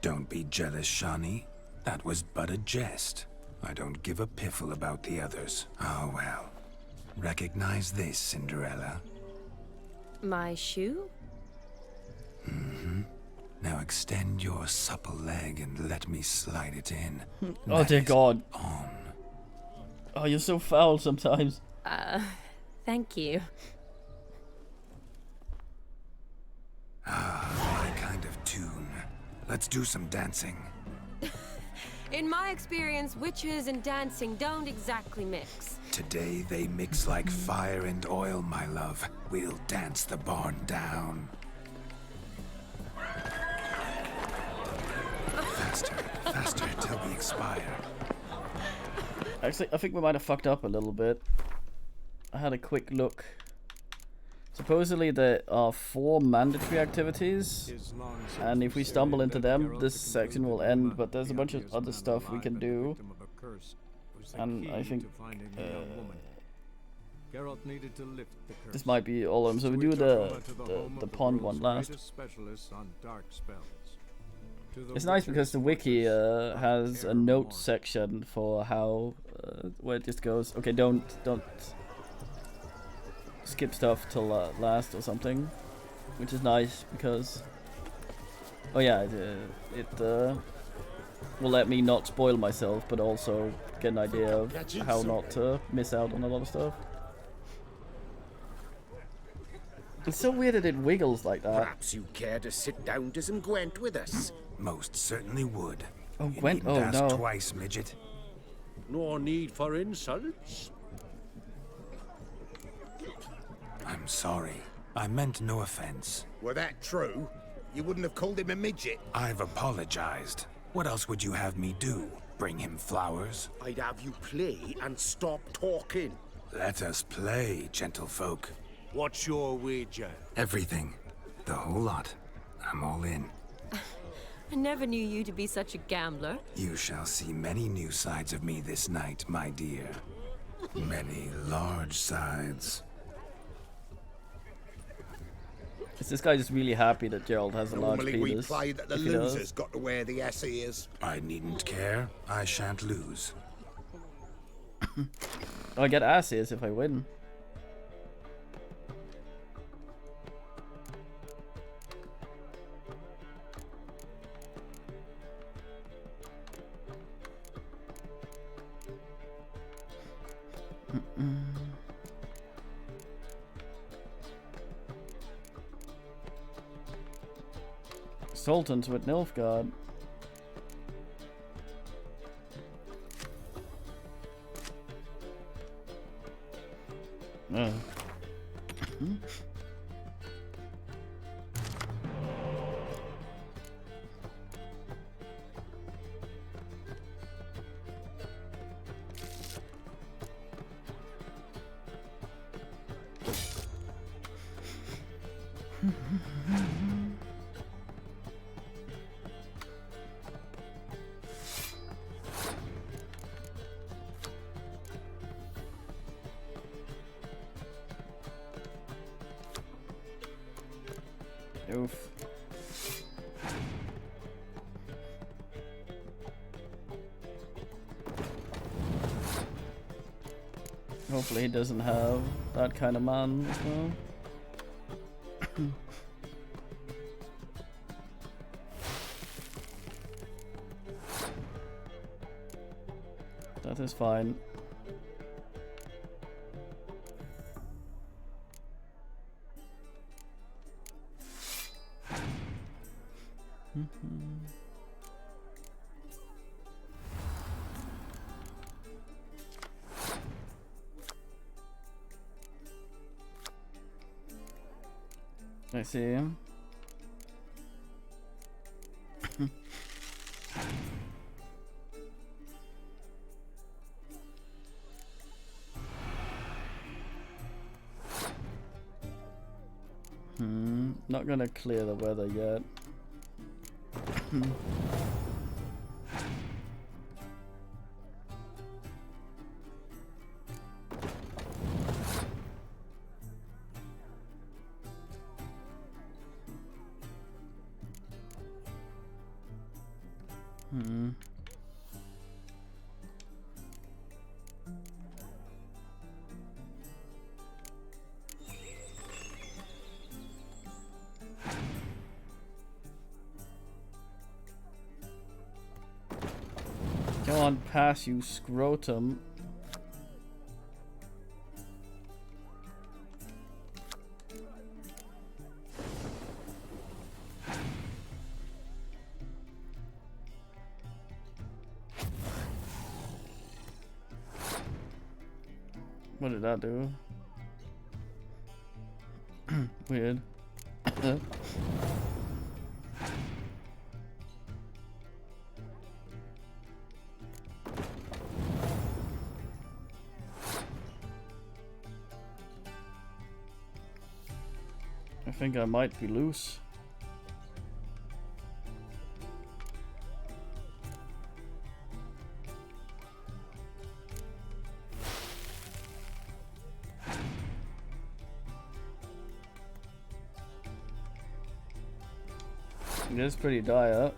Don't be jealous, Shani. That was but a jest. I don't give a piffle about the others. Oh well. Recognize this, Cinderella? My shoe? Now extend your supple leg and let me slide it in. Oh dear God. On. Oh, you're so foul sometimes. Thank you. My kind of tune. Let's do some dancing. In my experience, witches and dancing don't exactly mix. Today they mix like fire and oil, my love. We'll dance the barn down. Faster, faster till we expire. Actually, I think we might have fucked up a little bit. I had a quick look. Supposedly there are 4 mandatory activities, and if we stumble into them, this section will end, but there's a bunch of other stuff we can do. And I think this might be all of them. So we do the pond one last. It's nice because the wiki has a note section for how where it just goes. Okay, don't skip stuff till last or something, which is nice because oh yeah, it will let me not spoil myself, but also get an idea of how not to miss out on a lot of stuff. It's so weird that it wiggles like that. Perhaps you care to sit down to some Gwent with us? Most certainly would. Oh, You Gwent? needn't Oh, ask no. twice, midget. No need for insults. I'm sorry. I meant no offense. Were that true, you wouldn't have called him a midget. I've apologized. What else would you have me do? Bring him flowers? I'd have you play and stop talking. Let us play, gentlefolk. What's your wager? Everything. The whole lot. I'm all in. I never knew you to be such a gambler. You shall see many new sides of me this night, my dear. Many large sides. Is this guy just really happy that Gerald has a large Normally we penis? play that the If he does. loser's got to wear the ass ears. I needn't care. I shan't lose. I get asses if I win. Sultans with Nilfgaard. Oof. Hopefully he doesn't have that kind of man as well. That is fine. I see. Not gonna clear the weather yet. Hmm. Come on, pass, you scrotum. What did that do? Weird. I think I might be loose. It is pretty dire.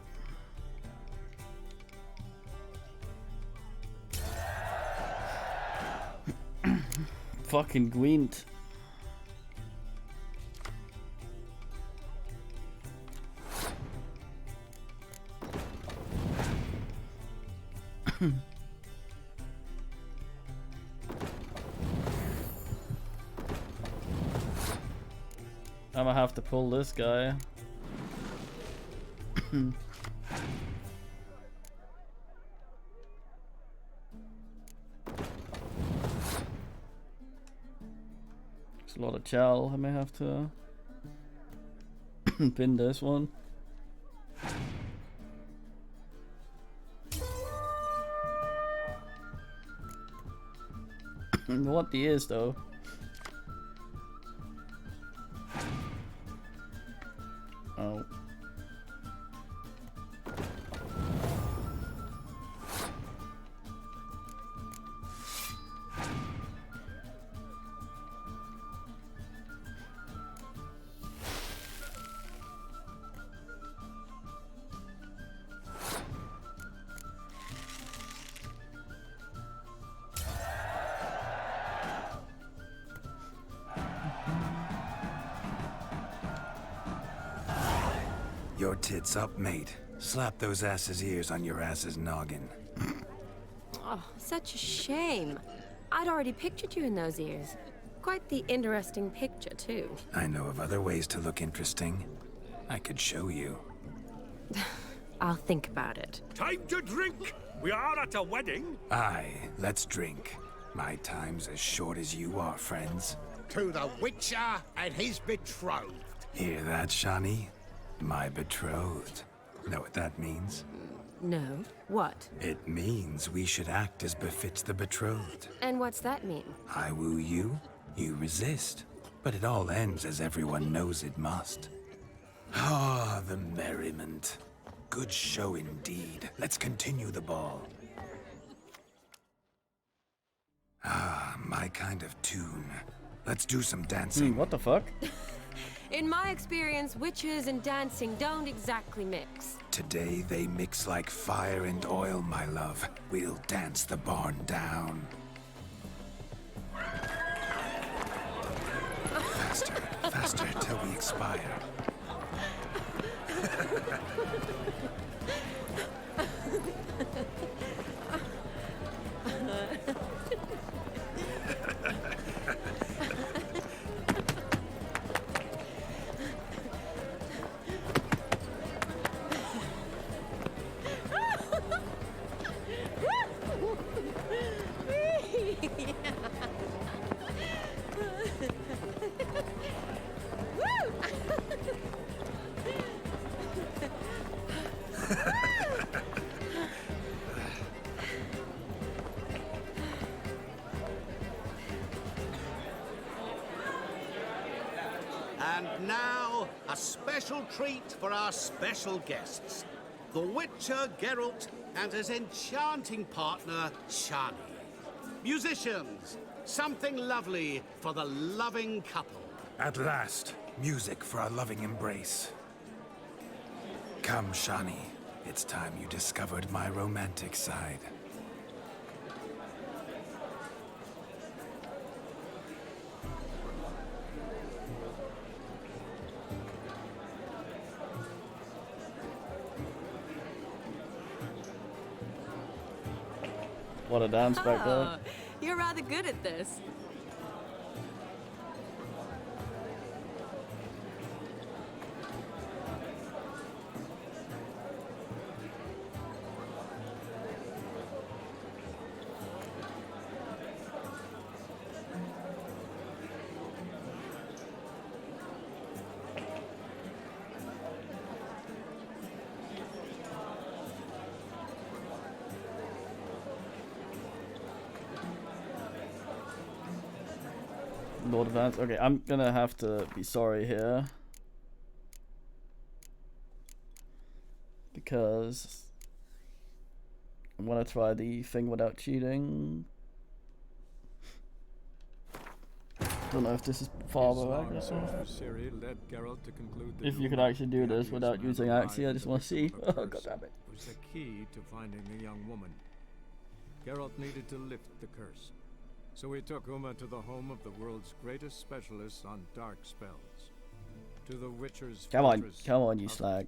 Fucking Gwent. I'm gonna have to pull this guy. There's a lot of chow. I may have to pin this one. What the is though? Oh. Your tits up, mate. Slap those asses' ears on your ass's noggin. Oh, such a shame. I'd already pictured you in those ears. Quite the interesting picture, too. I know of other ways to look interesting. I could show you. I'll think about it. Time to drink! We are at a wedding. Aye, let's drink. My time's as short as you are, friends. To the Witcher and his betrothed. Hear that, Shani? My betrothed. Know what that means? No. What? It means we should act as befits the betrothed. And what's that mean? I woo you, you resist. But it all ends as everyone knows it must. Ah, the merriment. Good show indeed. Let's continue the ball. Ah, my kind of tune. Let's do some dancing. What the fuck? In my experience, witches and dancing don't exactly mix. Today they mix like fire and oil, my love. We'll dance the barn down. Faster, faster, till we expire. And now, a special treat for our special guests. The Witcher Geralt and his enchanting partner, Shani. Musicians, something lovely for the loving couple. At last, music for our loving embrace. Come, Shani. It's time you discovered my romantic side. What a dance back there. Oh, you're rather good at this. Lord of Vance. Okay, I'm gonna have to be sorry here. Because I want to try the thing without cheating. Don't know if this is farther back. If you could actually do this without using Axii, I just want to see. Oh, god damn it. Was the key to finding the young woman. Geralt needed to lift the curse. So he took Uma to the home of the world's greatest specialist on dark spells. To the Witcher's Come on, fortress come on, you of- slag.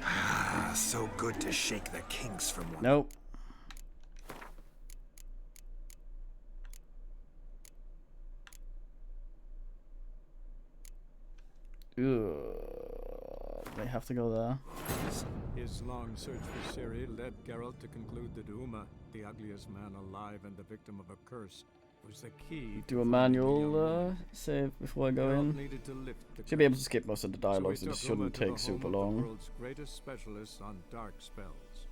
Ah, so good to shake the kinks from one. Nope. They have to go there. His long search for Ciri led Geralt to conclude that Uma, the ugliest man alive and the victim of a curse, was the key. Do a manual save before I go in. Needed to lift the Should be able to curse. skip most of the So he dialogues. It took just Uma shouldn't to the take super home of the long. world's greatest specialist on dark spells.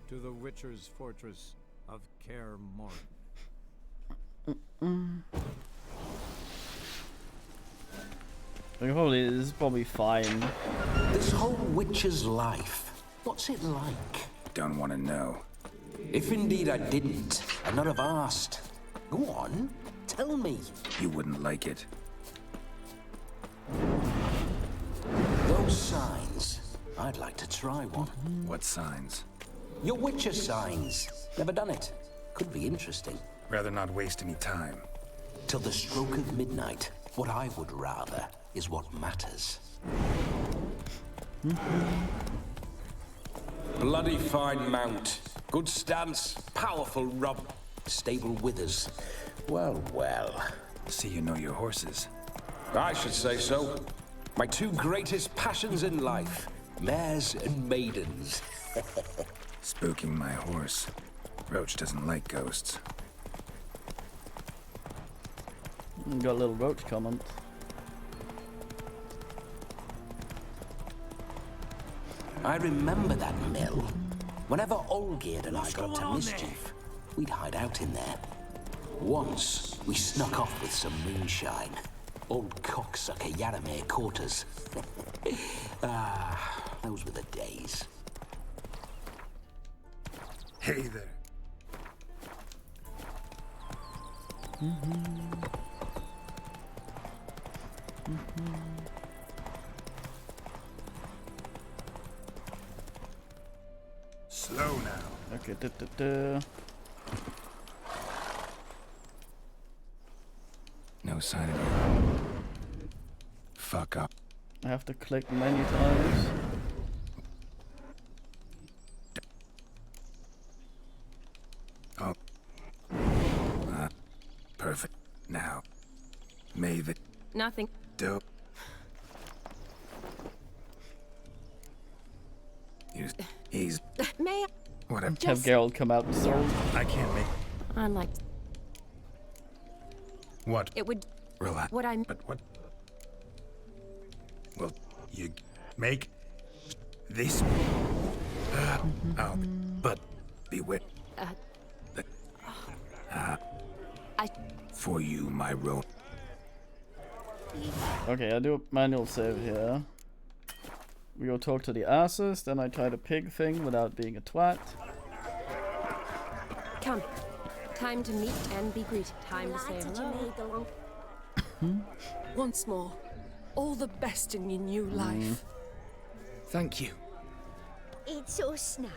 To the Witcher's fortress of Kaer Morhen. This is probably fine. This whole witcher's life, what's it like? Don't want to know. If indeed I didn't, I'd not have asked. Go on, tell me. You wouldn't like it. Those signs, I'd like to try one. What signs? Your witcher signs. Never done it. Could be interesting. Rather not waste any time. Till the stroke of midnight, what I would rather is what matters. Bloody fine mount. Good stance, powerful rub. Stable withers. Well, well. See you know your horses. I should say so. My two greatest passions in life. Mares and maidens. Spooking my horse. Roach doesn't like ghosts. Got a little roach comment. I remember that mill. Whenever Olgierd and I got up to mischief, we'd hide out in there. Once, we snuck off with some moonshine. Old cocksucker Yaramir caught us. Those were the days. Hey there. Slow now. Okay, No sign of you. Fuck up. I have to click many times. Oh. Perfect. Now. May the Nothing. dope. He's May I? whatever. Have Geralt come out and solve. I can't make. I'd like. What? It would. Relax. What I'm. But what? Well, you make this. But beware. I. For you, my road. Okay, I do a manual save here. We go talk to the asses, then I try the pig thing without being a twat. Come. Time to meet and be greeted. Time to say hello. Once more, all the best in your new life. Thank you. It's us now.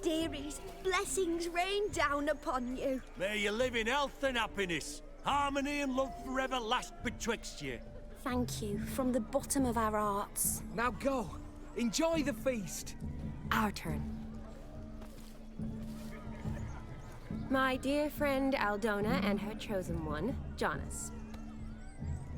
Dearies, blessings rain down upon you. May you live in health and happiness. Harmony and love forever last betwixt you. Thank you from the bottom of our hearts. Now go. Enjoy the feast. Our turn. My dear friend Aldona and her chosen one, Jonas.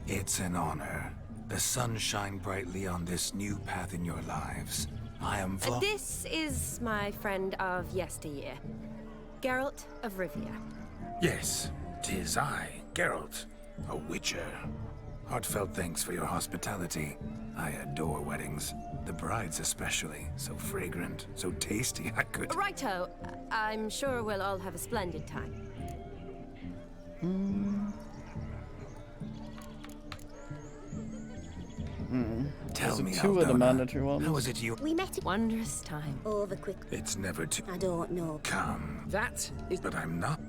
It's an honor. The sun shine brightly on this new path in your lives. I am This is my friend of yesteryear, Geralt of Rivia. Yes, 'tis I, Geralt, a witcher. Heartfelt thanks for your hospitality. I adore weddings. The brides especially. So fragrant, so tasty, I could... Righto. I'm sure we'll all have a splendid time. Tell me, two of the Aldona, mandatory ones. how was it you... We met Wondrous time. over quick. It's never too... I don't know. Come. That is... But I'm not...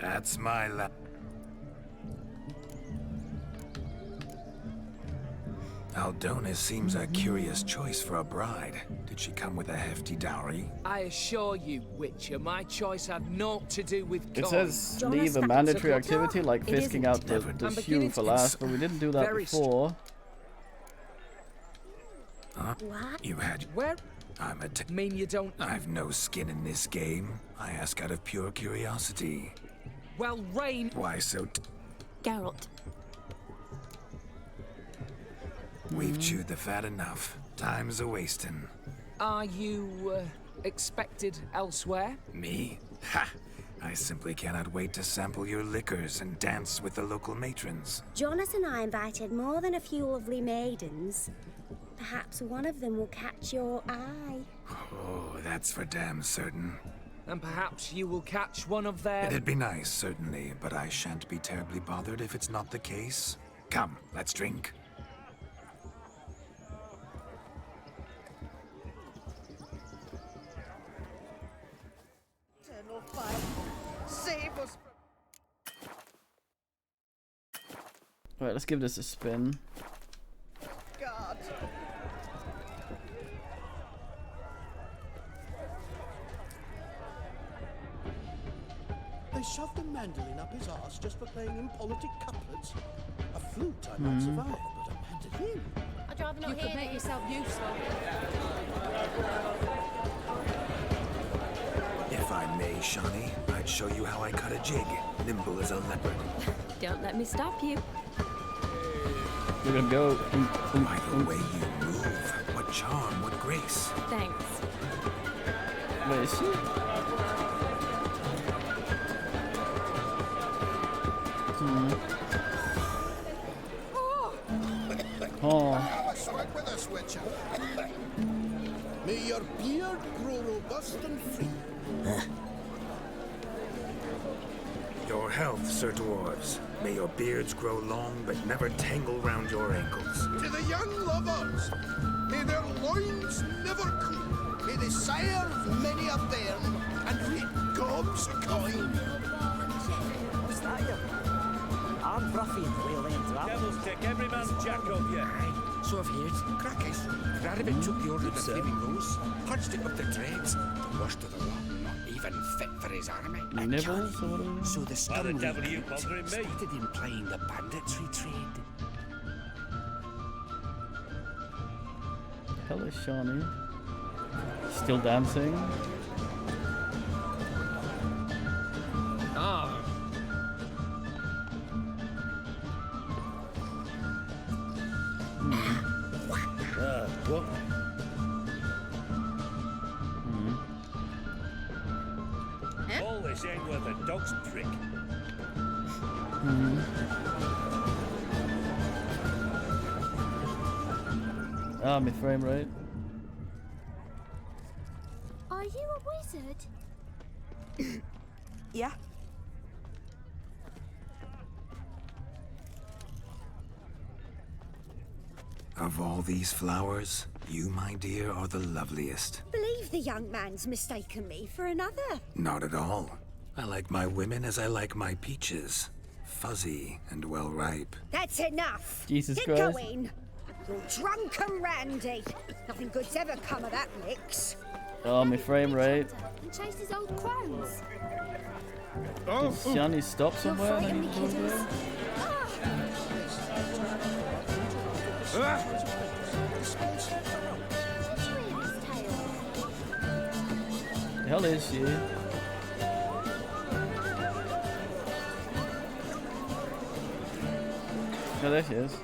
That's my Aldona seems a curious choice for a bride. Did she come with a hefty dowry? I assure you, Witcher, my choice had naught to do with It coin. says leave a mandatory activity like It fisking isn't. out the I'm hue beginning for to- last, but we didn't do that Very before. Huh? What? You had... Where? I'm a... mean you don't... I've no skin in this game. I ask out of pure curiosity. Well, Rain... Why so... Geralt. We've chewed the fat enough. Time's a-wasting. Are you, expected elsewhere? Me? Ha! I simply cannot wait to sample your liquors and dance with the local matrons. Jonas and I invited more than a few lovely maidens. Perhaps one of them will catch your eye. Oh, that's for damn certain. And perhaps you will catch one of their... It'd be nice, certainly, but I shan't be terribly bothered if it's not the case. Come, let's drink. Save us. Alright, let's give this a spin. God. They shoved a mandolin up his arse just for playing impolitic couplets. A flute I might survive, but a mandolin? I'd rather not hear make yourself useful. If I may, Shani, I'd show you how I cut a jig, nimble as a leopard. Don't let me stop you. We're gonna go. By the way you move, what charm, what grace. Thanks. Wait, is she? Oh. Have a swag with us, Witcher. May your beard grow robust and free. Your health, Sir Dwarves. May your beards grow long but never tangle round your ankles. To the young lovers, may their loins never cool. May they sire many a bairn and reap gobs of coin. What's that, you? I'm Ruffy and we'll interrupt. Devils take every man's jack of you. So I've heard. Crackers. Rabbit took the order of the Flaming Rose, punched it with the dreads, washed to the law, not even fit for his army. Nibbles or whatever? So the Why scum the devil are you bothering me? started implying the banditry trade. Hell is Shawnee? Still dancing? Ah. What? All this ain't worth a dog's prick. Ah, my frame rate. Are you a wizard? Yeah. Of all these flowers, you, my dear, are the loveliest. Believe the young man's mistaken me for another. Not at all. I like my women as I like my peaches. Fuzzy and well ripe. That's enough. Jesus Get Christ. going. You're drunk and randy. Nothing good's ever come of that mix. Oh, my frame rate. And chased his old crows. Did Shani stop somewhere? You're frightening me, kiddies. The hell is she? Oh, there she is.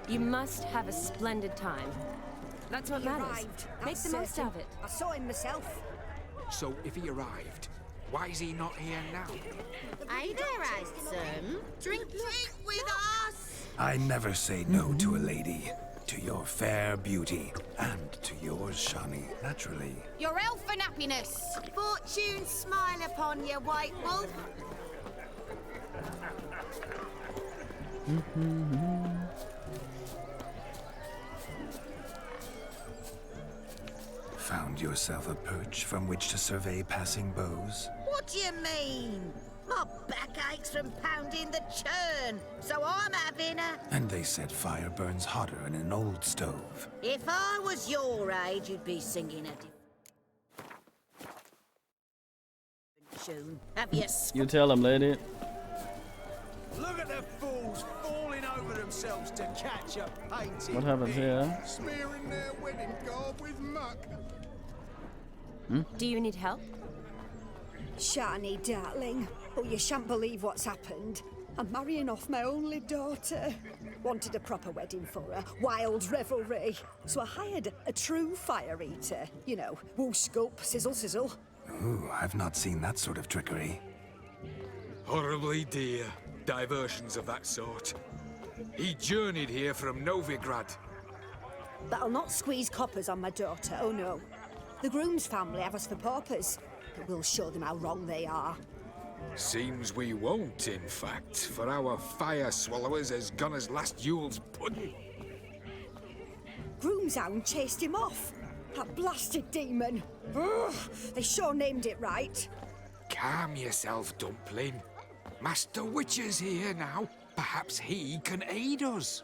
You must have a splendid time. That's what He matters. arrived, Make that's the most certain. of it. I saw him myself. So if he arrived, why is he not here now? Hey there, Aston. Drink with us. I never say no to a lady. To your fair beauty. And to yours, Shani, naturally. Your elfin happiness. Fortune smile upon you, White Wolf. Found yourself a perch from which to survey passing beaux? What do you mean? My back aches from pounding the churn, so I'm having a... And they said fire burns hotter in an old stove. If I was your age, you'd be singing a different tune. Have you... You tell him, lady. Look at the fools falling over themselves to catch a painted What happens pig, here? Smearing their wedding garb with muck. Do you need help? Shani, darling. Oh, you shan't believe what's happened. I'm marrying off my only daughter. Wanted a proper wedding for her, wild revelry. So I hired a true fire eater. You know, woo scope, sizzle sizzle. Ooh, I've not seen that sort of trickery. Horribly dear diversions of that sort. He journeyed here from Novigrad. But I'll not squeeze coppers on my daughter, oh no. The groom's family have us for paupers, but we'll show them how wrong they are. Seems we won't, in fact, for our fire swallowers has gone as last Yule's pudding. Groom's hound chased him off. That blasted demon. Ugh, they sure named it right. Calm yourself, Dumpling. Master Witcher's here now. Perhaps he can aid us.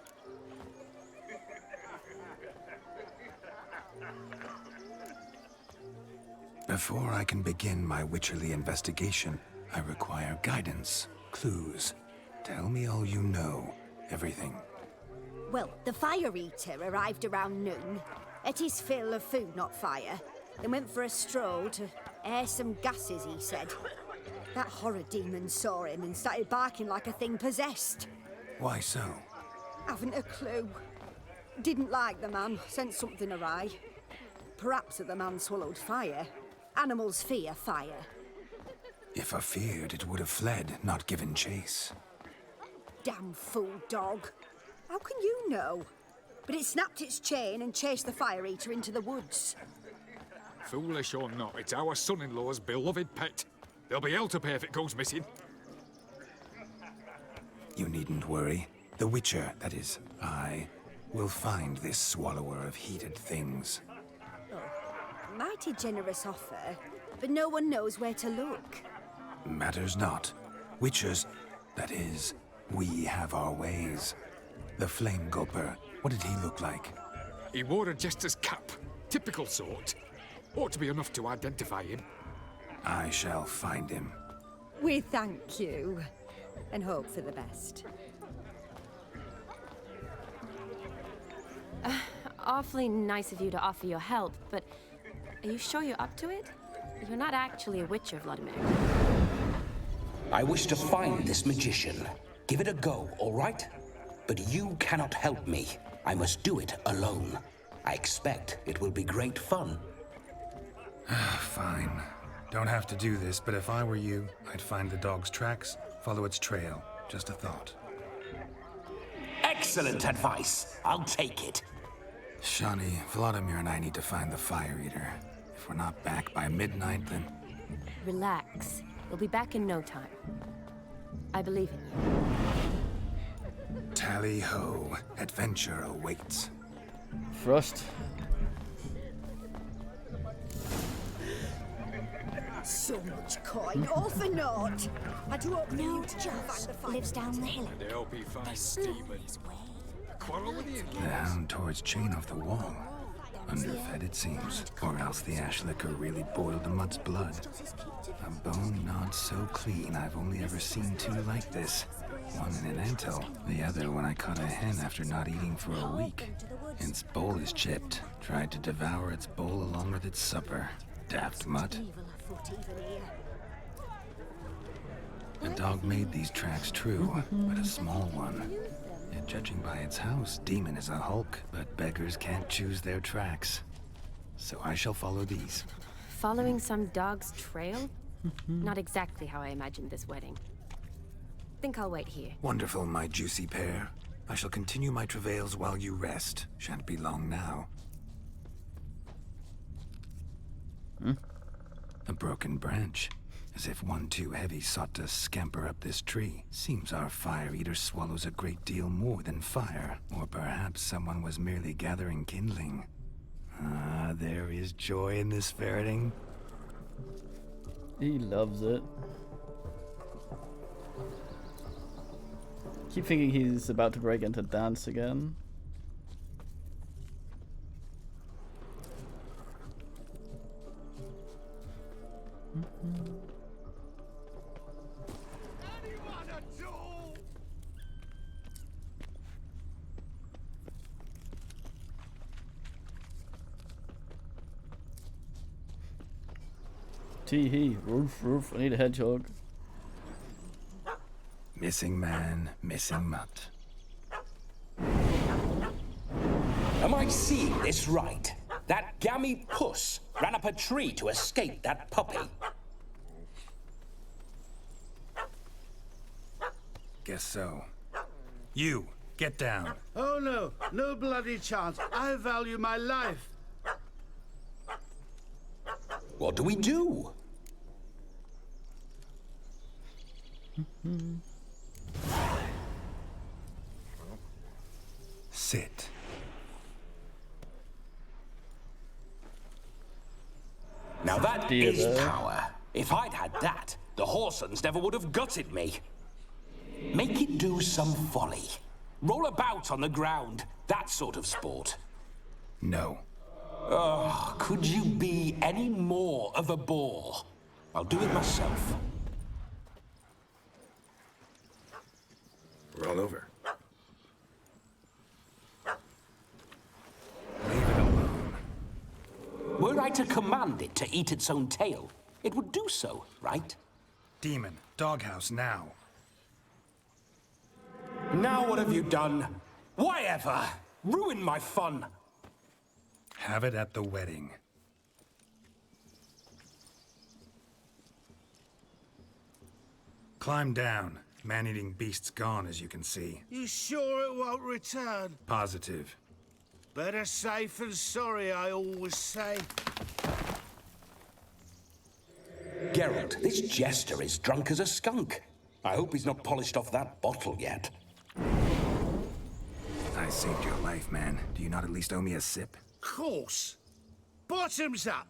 Before I can begin my witcherly investigation, I require guidance, clues. Tell me all you know, everything. Well, the fire eater arrived around noon. Ate his fill of food, not fire. Then went for a stroll to air some gases, he said. That horror demon saw him and started barking like a thing possessed. Why so? Haven't a clue. Didn't like the man, sent something awry. Perhaps the man swallowed fire. Animals fear fire. If I feared, it would have fled, not given chase. Damn fool dog. How can you know? But it snapped its chain and chased the fire eater into the woods. Foolish or not, it's our son-in-law's beloved pet. There'll be hell to pay if it goes missing. You needn't worry. The Witcher, that is, I, will find this swallower of heated things. Mighty generous offer, but no one knows where to look. Matters not. Witchers, that is, we have our ways. The Flame Gulper, what did he look like? He wore a jester's cap. Typical sort. Ought to be enough to identify him. I shall find him. We thank you, and hope for the best. Awfully nice of you to offer your help, but are you sure you're up to it? You're not actually a witcher, Vladimir. I wish to find this magician. Give it a go, all right? But you cannot help me. I must do it alone. I expect it will be great fun. Fine. Don't have to do this, but if I were you, I'd find the dog's tracks, follow its trail. Just a thought. Excellent advice. I'll take it. Shani, Vladimir and I need to find the Fire Eater. If we're not back by midnight, then... Relax. We'll be back in no time. I believe in you. Tally-ho. Adventure awaits. Frost. So much coin, all for naught. I do hope No, you find the fire. lives down the hill. And I hope he finds demon. quarrel with you? The hound tore its chain off the wall. Underfed, it seems. Or else the ash liquor really boiled the mutt's blood. A bone gnawed so clean I've only ever seen two like this. One in an anthill, the other when I caught a hen after not eating for a week. Its bowl is chipped. Tried to devour its bowl along with its supper. Daft mutt. The dog made these tracks true, but a small one. And judging by its house, Demon is a hulk, but beggars can't choose their tracks. So I shall follow these. Following some dog's trail? Not exactly how I imagined this wedding. Think I'll wait here. Wonderful, my juicy pair. I shall continue my travails while you rest. Shan't be long now. A broken branch. As if one too heavy sought to scamper up this tree. Seems our fire eater swallows a great deal more than fire. Or perhaps someone was merely gathering kindling. Ah, there is joy in this ferreting. He loves it. Keep thinking he's about to break into dance again. Tee-hee, roof, roof, I need a hedgehog. Missing man, missing mutt. Am I seeing this right? That gammy puss ran up a tree to escape that puppy. Guess so. You, get down. Oh no, no bloody chance. I value my life. What do we do? Sit. Now that is power. If I'd had that, the Horsons never would have gutted me. Make it do some folly. Roll about on the ground. That sort of sport. No. Oh, could you be any more of a bore? I'll do it myself. Roll over. Were I to command it to eat its own tail, it would do so, right? Demon, doghouse now. Now what have you done? Why ever? Ruin my fun. Have it at the wedding. Climb down. Man-eating beast's gone, as you can see. You sure it won't return? Positive. Better safe than sorry, I always say. Geralt, this jester is drunk as a skunk. I hope he's not polished off that bottle yet. I saved your life, man. Do you not at least owe me a sip? Course. Bottoms up.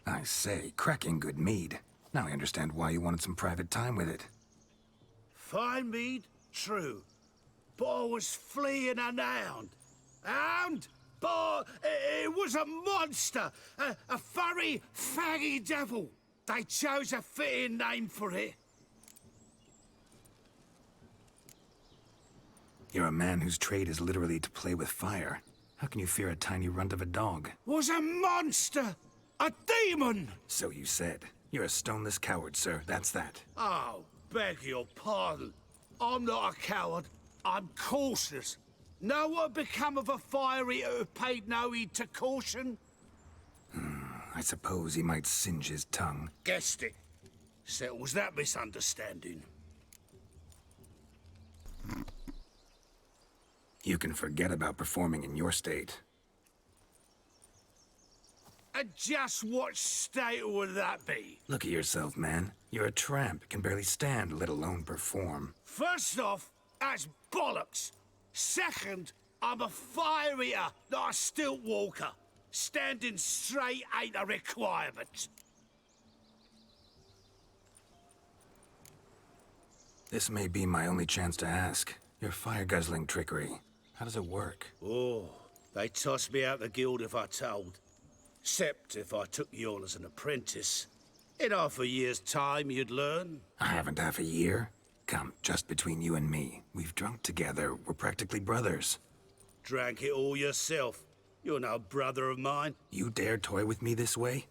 I say, cracking good mead. Now I understand why you wanted some private time with it. Fine mead, true. But I was fleeing an hound. Hound? But it was a monster. A furry, faggy devil. They chose a fitting name for it. You're a man whose trade is literally to play with fire. How can you fear a tiny runt of a dog? Was a monster. A demon. So you said. You're a stoneless coward, sir. That's that. Oh, beg your pardon. I'm not a coward. I'm cautious. Know what become of a fire eater who paid no heed to caution? I suppose he might singe his tongue. Guessed it. Settles that misunderstanding. You can forget about performing in your state. And just what state would that be? Look at yourself, man. You're a tramp, can barely stand, let alone perform. First off, that's bollocks. Second, I'm a fire eater, not a stilt walker. Standing straight ain't a requirement. This may be my only chance to ask. Your fire-guzzling trickery, how does it work? Oh, they'd toss me out the guild if I told. Except if I took you on as an apprentice. In half a year's time, you'd learn. I haven't half a year. Come, just between you and me. We've drunk together. We're practically brothers. Drank it all yourself. You're no brother of mine. You dare toy with me this way?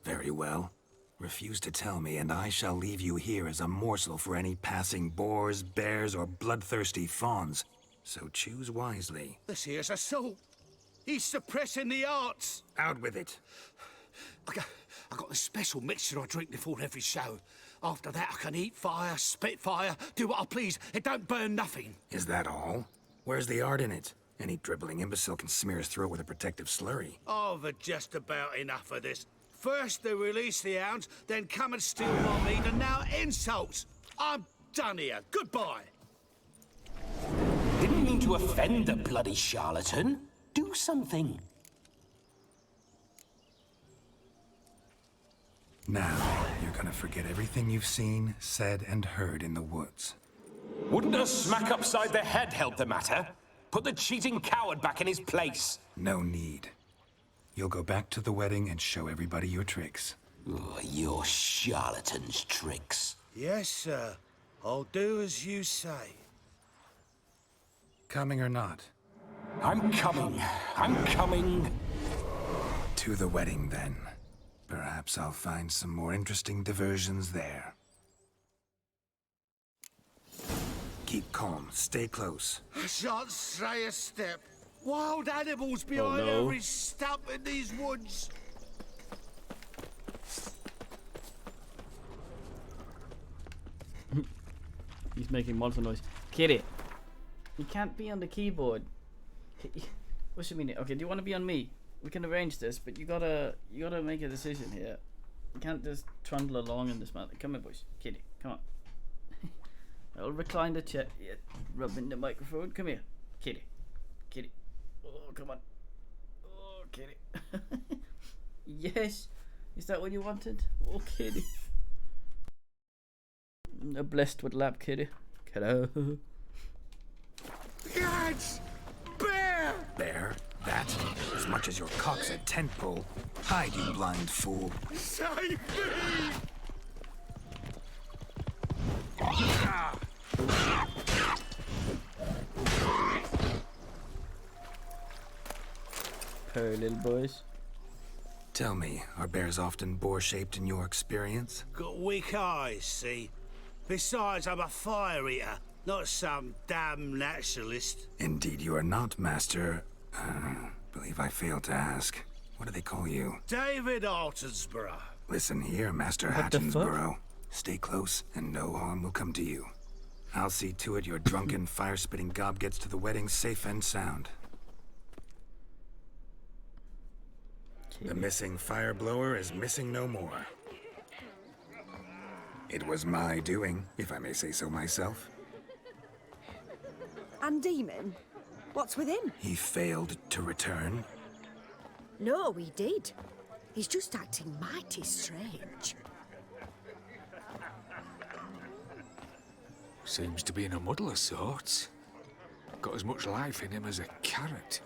Very well. Refuse to tell me, and I shall leave you here as a morsel for any passing boars, bears, or bloodthirsty fawns. So choose wisely. This here's assault. He's suppressing the arts. Out with it. I got a special mixture I drink before every show. After that, I can eat fire, spit fire, do what I please. It don't burn nothing. Is that all? Where's the art in it? Any dribbling imbecile can smear his throat with a protective slurry. I've had just about enough of this. First they release the hounds, then come and steal my meat, and now insults. I'm done here. Goodbye. Didn't mean to offend the bloody charlatan. Do something. Now, you're gonna forget everything you've seen, said, and heard in the woods. Wouldn't a smack upside the head help the matter? Put the cheating coward back in his place. No need. You'll go back to the wedding and show everybody your tricks. Oh, your charlatan's tricks. Yes, sir. I'll do as you say. Coming or not? I'm coming. I'm coming. To the wedding, then. Perhaps I'll find some more interesting diversions there. Keep calm. Stay close. I shan't stray a step. Wild animals behind no. every stump in these woods. He's making monster noise. Kitty, you can't be on the keyboard. What do you mean? Okay, do you want to be on me? We can arrange this, but you gotta make a decision here. You can't just trundle along in this manner. Come here, boys. Kitty, come on. I'll recline the chair. Yeah, rub in the microphone. Come here, Kitty. Kitty. Oh, come on. Oh, Kitty. Yes. Is that what you wanted? Oh, Kitty. I'm blessed with lap, Kitty. Hello. Guards! Bear! Bear? That? As much as your cock's a tent pole. Hide, you blind fool. Save me! Poor little boys. Tell me, are bears often boar-shaped in your experience? Got weak eyes, see? Besides, I'm a fire eater, not some damn naturalist. Indeed you are not, Master. Believe I failed to ask. What do they call you? David Altonsborough. Listen here, Master Hatchinsborough. Stay close, and no harm will come to you. I'll see to it your drunken, fire-spitting gob gets to the wedding safe and sound. The missing fire blower is missing no more. It was my doing, if I may say so myself. And Demon? What's with him? He failed to return. No, he did. He's just acting mighty strange. Seems to be in a muddle of sorts. Got as much life in him as a carrot.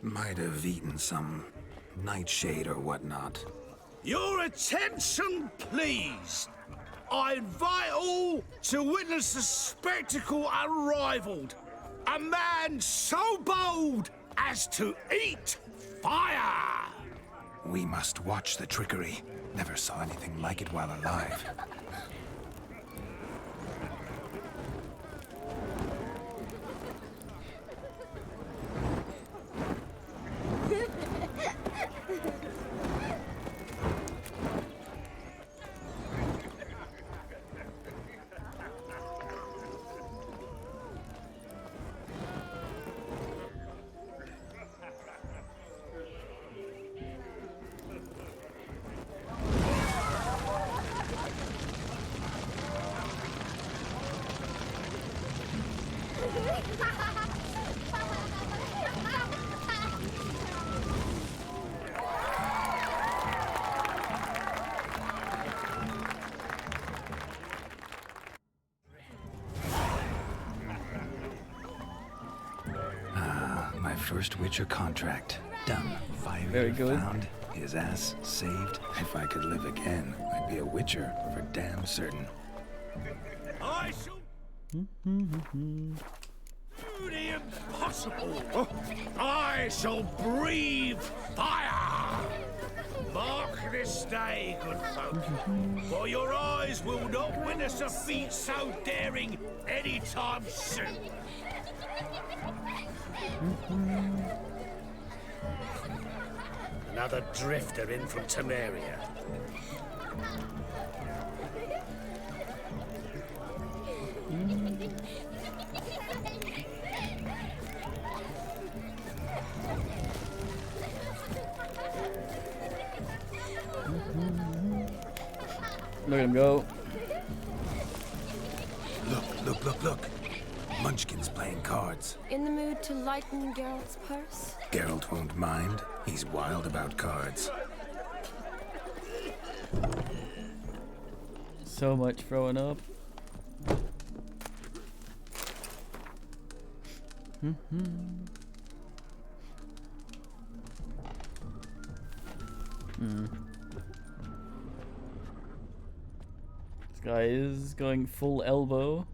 Might have eaten some nightshade or whatnot. Your attention, please. I invite all to witness a spectacle unrivaled. A man so bold as to eat fire! We must watch the trickery. Never saw anything like it while alive. first Witcher contract. Done. Fire Very good. found, his ass saved. If I could live again, I'd be a Witcher for damn certain. I shall do the impossible. I shall breathe fire. Mark this day, good folk, for your eyes will not witness a feat so daring anytime soon. Another drifter in from Temeria. Look at him go. Look. Munchkin's playing cards. In the mood to lighten Geralt's purse? Geralt won't mind. He's wild about cards. So much throwing up. This guy is going full elbow.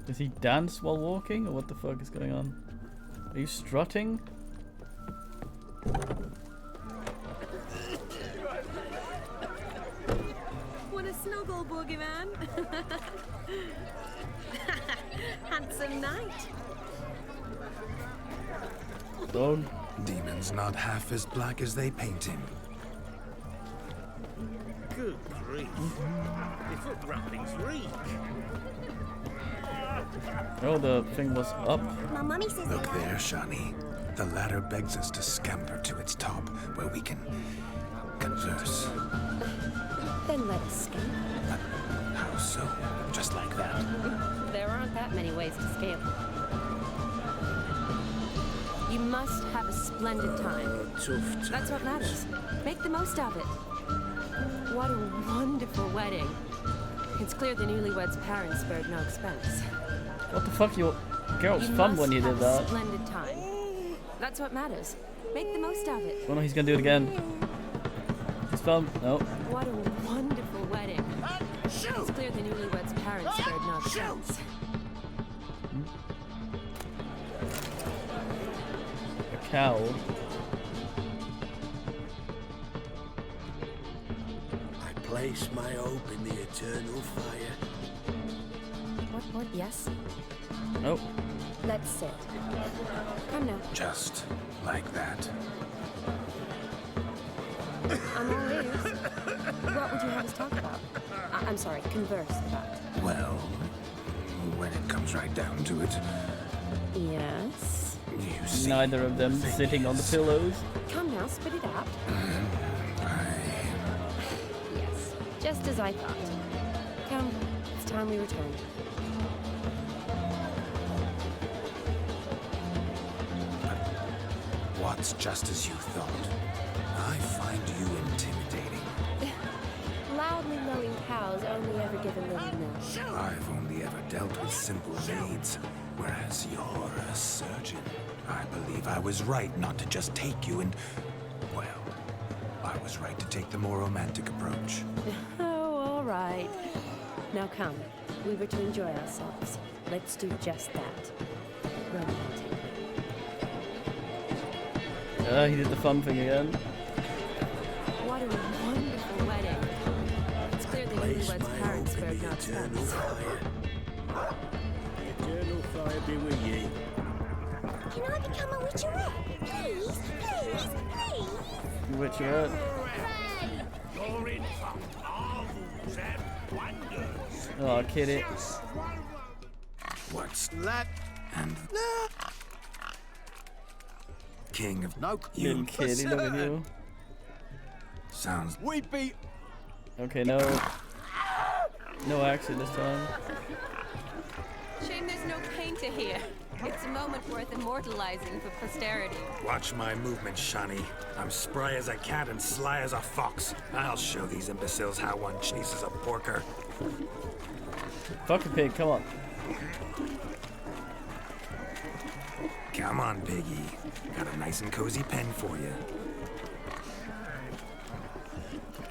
Does he dance while walking, or what the fuck is going on? Are you strutting? Want a snuggle, boogeyman? Handsome knight. Dog. Demon's not half as black as they paint him. Good grief. Your foot wrappings reek. Oh, the thing was up. My mummy says Look there, Shani. The ladder begs us to scamper to its top, where we can converse. Then let us scale. How so? Just like that? There aren't that many ways to scale. You must have a splendid time. That's what matters. Make the most of it. What a wonderful wedding. It's clear the newlyweds' parents spared no expense. What the fuck? Geralt's fun when he did A that. splendid time. That's what matters. Make the most of it. Oh no, he's gonna do it again. He's fun. No. What a wonderful wedding. It's clear the newlyweds' parents spared no expense. A cow. I place my hope in the eternal fire. What? Yes? Nope. Let's sit. Come now. Just like that. I'm all ears. What would you have us talk about? I'm sorry, converse about. Well, when it comes right down to it, Yes? you see. Neither of them sitting on the pillows. Come now, spit it out. Yes, just as I thought. Come, it's time we return. What's just as you thought? I find you intimidating. Loudly lowing cows only ever give a little milk. I've only ever dealt with simple maids, whereas you're a surgeon. I believe I was right not to just take you and... well, I was right to take the more romantic approach. Oh, all right. Now come, we were to enjoy ourselves. Let's do just that. Romantic. He did the fun thing again. What a wonderful wedding. It's clear the newlyweds' parents spared no expense. Eternal fire be with ye. Can I become a witcherette? Please, please, please. Witcherette. You're in for marvels and wonders. Oh, kitty. What's that? And... King of... No, Little kitty, look at you. Sounds... We beat... Okay, no. No action this time. Shame there's no pain to hear. It's a moment worth immortalizing for posterity. Watch my movement, Shani. I'm spry as a cat and sly as a fox. I'll show these imbeciles how one chases a porker. Fucking pig, come on. Come on, piggy. Got a nice and cozy pen for you.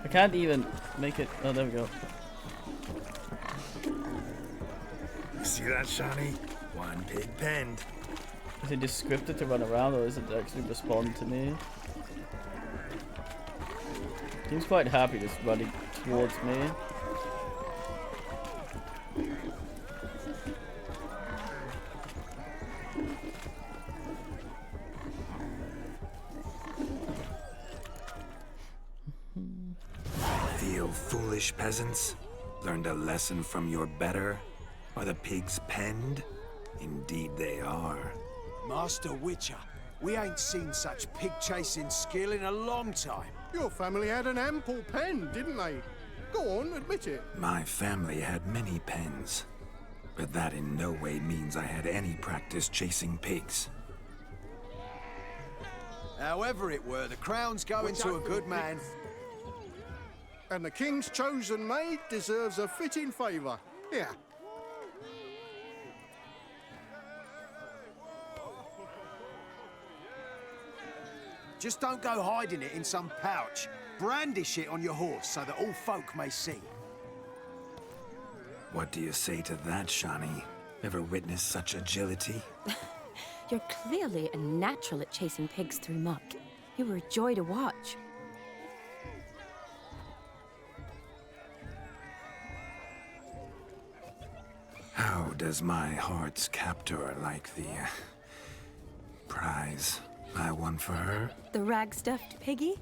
I can't even make it. Oh, there we go. See that, Shani? One pig penned. Is it just scripted to run around, or is it actually respond to me? Seems quite happy just running towards me. Feel foolish, peasants? Learned a lesson from your better? Are the pigs penned? Indeed they are. Master Witcher, we ain't seen such pig-chasing skill in a long time. Your family had an ample pen, didn't they? Go on, admit it. My family had many pens, but that in no way means I had any practice chasing pigs. However it were, the crown's going to a good man. And the king's chosen maid deserves a fitting favour. Here. Just don't go hiding it in some pouch. Brandish it on your horse so that all folk may see. What do you say to that, Shani? Ever witnessed such agility? You're clearly a natural at chasing pigs through muck. You were a joy to watch. How does my heart's captor like the prize I won for her? The rag-stuffed piggy?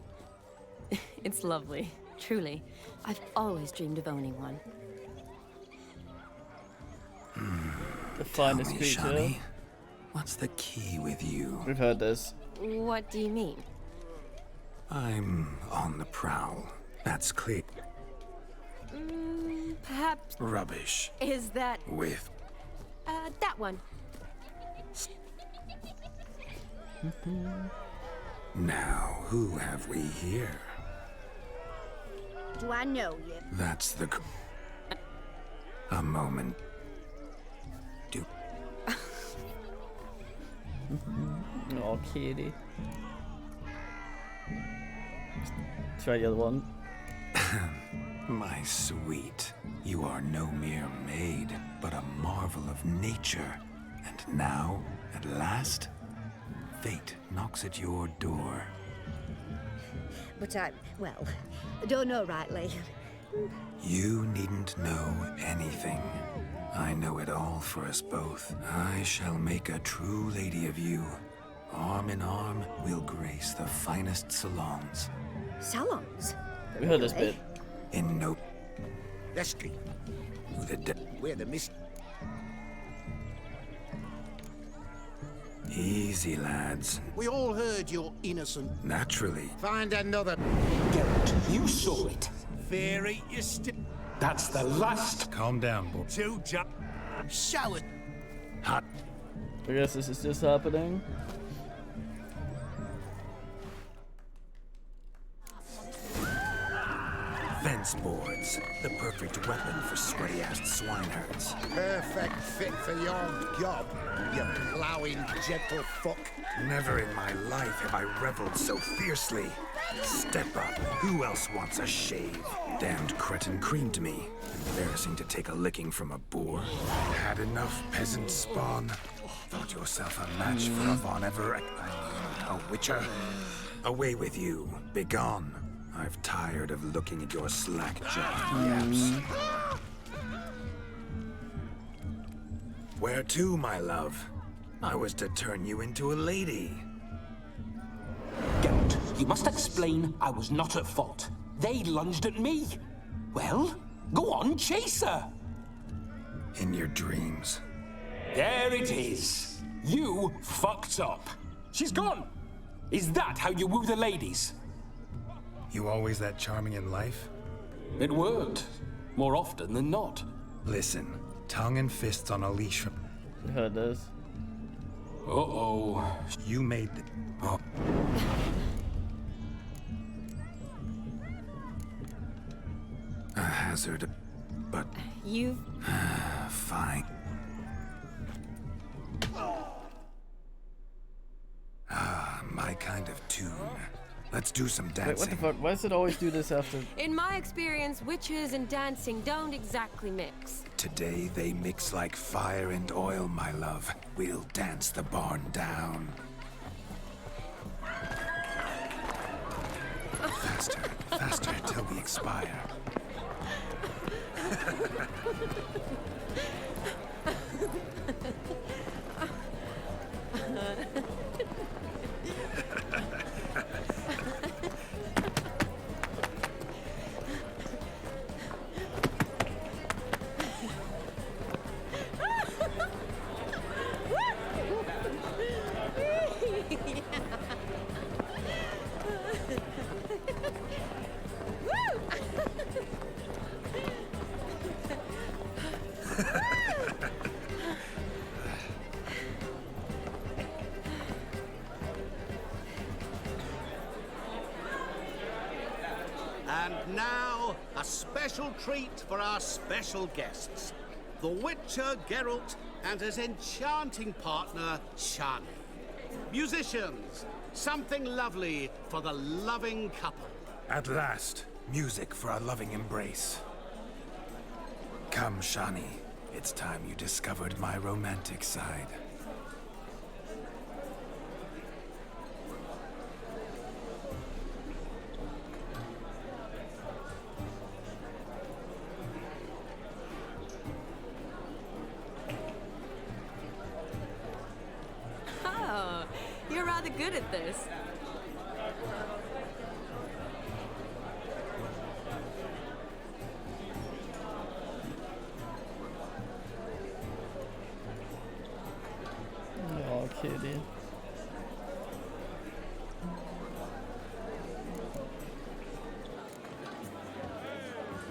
It's lovely, truly. I've always dreamed of owning one. The finest Tell me, creature. Shani, what's the key with you? We've heard this. What do you mean? I'm on the prowl. That's clear. Perhaps... Rubbish. Is that... With that one. Now, who have we here? Do I know you? That's the... A moment. Oh, kitty. Try the other one. My sweet, you are no mere maid, but a marvel of nature. And now, at last, fate knocks at your door. But I don't know rightly. You needn't know anything. I know it all for us both. I shall make a true lady of you. Arm in arm, we'll grace the finest salons. Salons? We heard this bit. In no... Lesky. Where the mist... Easy, lads. We all heard you're innocent. Naturally. Find another. Geralt, you saw it. Fairy, you still. That's the last. Calm down, boy. Shower. Hot. I guess this is just happening. Fence boards. The perfect weapon for sweaty-assed swineherds. Perfect fit for your job, you ploughing gentle fuck. Never in my life have I reveled so fiercely. Step up. Who else wants a shave? Damned cretin creamed me. Embarrassing to take a licking from a boar. Had enough, peasant spawn. Thought yourself a match for a Von Everett. A witcher. Away with you. Begone. I've tired of looking at your slack-jawed yaps. Where to, my love? I was to turn you into a lady. Geralt, you must explain I was not at fault. They lunged at me. Well, go on, chase her. In your dreams. There it is. You fucked up. She's gone. Is that how you woo the ladies? You always that charming in life? It worked. More often than not. Listen, tongue and fists on a leash from... We heard this. Uh-oh. You made the... Oh. A hazard, but... You've... Fine. Ah, my kind of tune. Let's do some dancing. Wait, what the fuck? Why does it always do this after? In my experience, witches and dancing don't exactly mix. Today they mix like fire and oil, my love. We'll dance the barn down. Faster, faster till we expire. And now, a special treat for our special guests. The Witcher Geralt and his enchanting partner, Shani. Musicians, something lovely for the loving couple. At last, music for our loving embrace. Come, Shani. It's time you discovered my romantic side. Oh, you're rather good at this. Oh, kitty.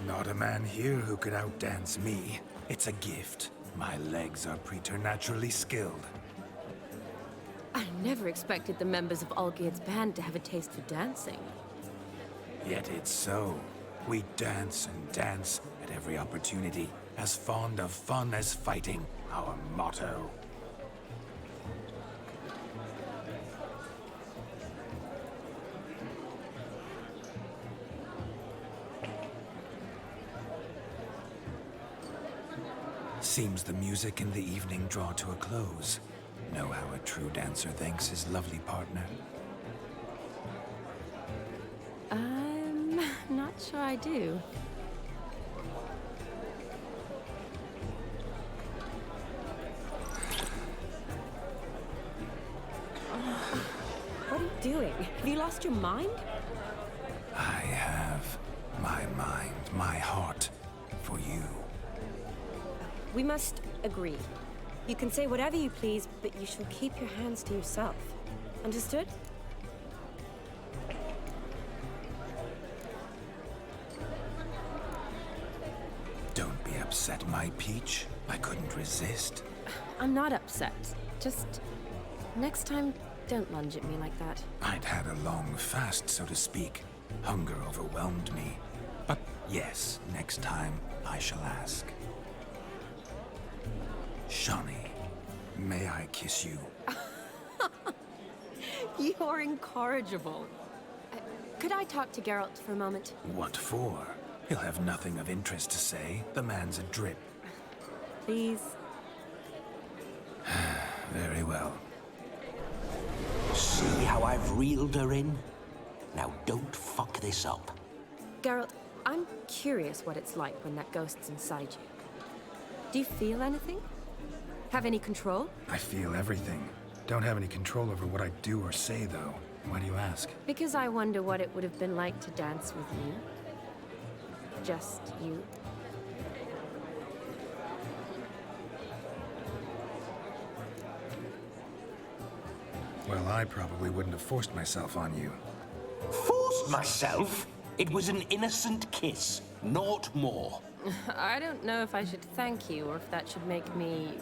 Not a man here who could outdance me. It's a gift. My legs are preternaturally skilled. I never expected the members of Olgierd's band to have a taste for dancing. Yet it's so. We dance and dance at every opportunity, as fond of fun as fighting, our motto. Seems the music and the evening draw to a close. Know how a true dancer thanks his lovely partner? I'm not sure I do. What are you doing? Have you lost your mind? I have my mind, my heart for you. We must agree. You can say whatever you please, but you shall keep your hands to yourself. Understood? Don't be upset, my peach. I couldn't resist. I'm not upset. Just next time, don't lunge at me like that. I'd had a long fast, so to speak. Hunger overwhelmed me. But yes, next time I shall ask. Shani, may I kiss you? You're incorrigible. Could I talk to Geralt for a moment? What for? He'll have nothing of interest to say. The man's a drip. Please? Very well. See how I've reeled her in? Now don't fuck this up. Geralt, I'm curious what it's like when that ghost's inside you. Do you feel anything? Have any control? I feel everything. Don't have any control over what I do or say, though. Why do you ask? Because I wonder what it would have been like to dance with you. Just you. Well, I probably wouldn't have forced myself on you. Forced myself? It was an innocent kiss, naught more. I don't know if I should thank you or if that should make me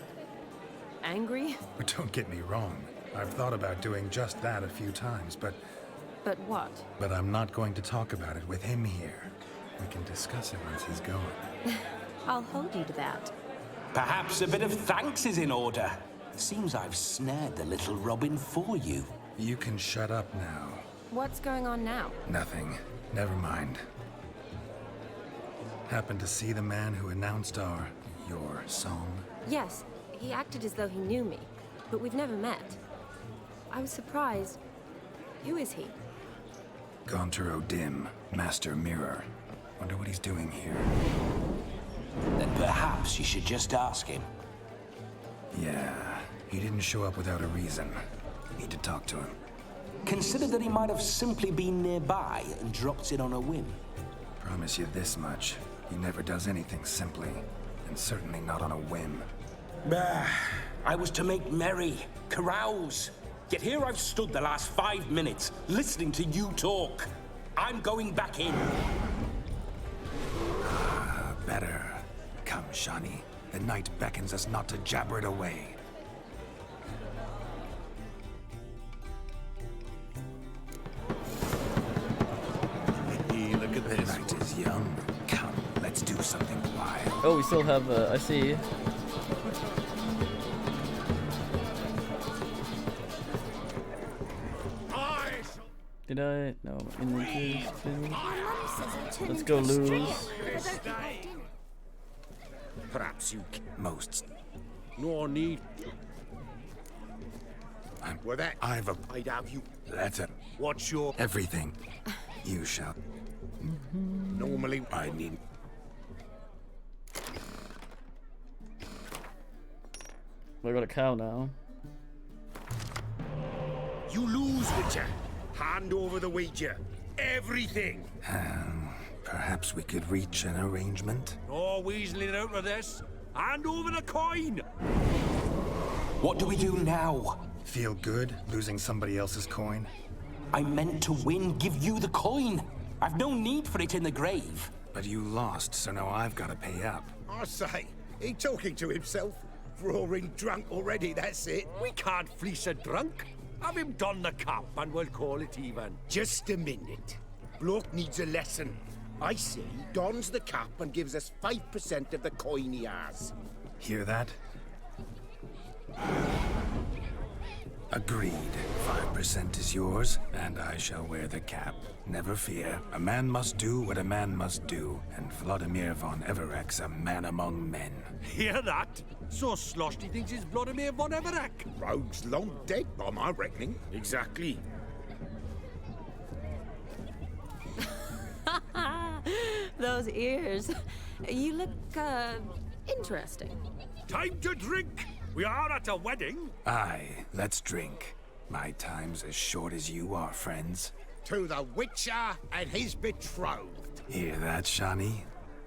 angry? But don't get me wrong. I've thought about doing just that a few times, but What? I'm not going to talk about it with him here. We can discuss it once he's gone. I'll hold you to that. Perhaps a bit of thanks is in order. Seems I've snared the little Robin for you. You can shut up now. What's going on now? Nothing. Never mind. Happened to see the man who announced your song? Yes, he acted as though he knew me, but we've never met. I was surprised. Who is he? Gaunter O'Dim, Master Mirror. Wonder what he's doing here. Then perhaps you should just ask him. Yeah, he didn't show up without a reason. Need to talk to him. Consider that he might have simply been nearby and dropped in on a whim. Promise you this much. He never does anything simply, and certainly not on a whim. Bah, I was to make merry, carouse. Yet here I've stood the last 5 minutes, listening to you talk. I'm going back in. Better. Come, Shani. The night beckons us not to jabber it away. Look at this. The night is young. Come, let's do something wild. Oh, we still have, I see. Did I? No. Let's go lose. Perhaps you most. No need. Well, that I'd have you. That's it. What's your Everything. You shall. normally? I mean. I got a cow now. You lose, Witcher. Hand over the wager. Everything. Perhaps we could reach an arrangement. No weaseling out of this. Hand over the coin. What do we do now? Feel good losing somebody else's coin? I meant to win, give you the coin. I've no need for it in the grave. But you lost, so now I've got to pay up. I say, he talking to himself. Roaring drunk already, that's it. We can't fleece a drunk. Have him don the cap and we'll call it even. Just a minute. Bloke needs a lesson. I say he dons the cap and gives us 5% of the coin he has. Hear that? Agreed. 5% is yours, and I shall wear the cap. Never fear. A man must do what a man must do, and Vladimir von Everek's a man among men. Hear that? So sloshed he thinks he's Vladimir von Everek. Rogue's long dead, by my reckoning. Exactly. Those ears. You look, interesting. Time to drink! We are at a wedding. Aye, let's drink. My time's as short as you are, friends. To the Witcher and his betrothed. Hear that, Shani?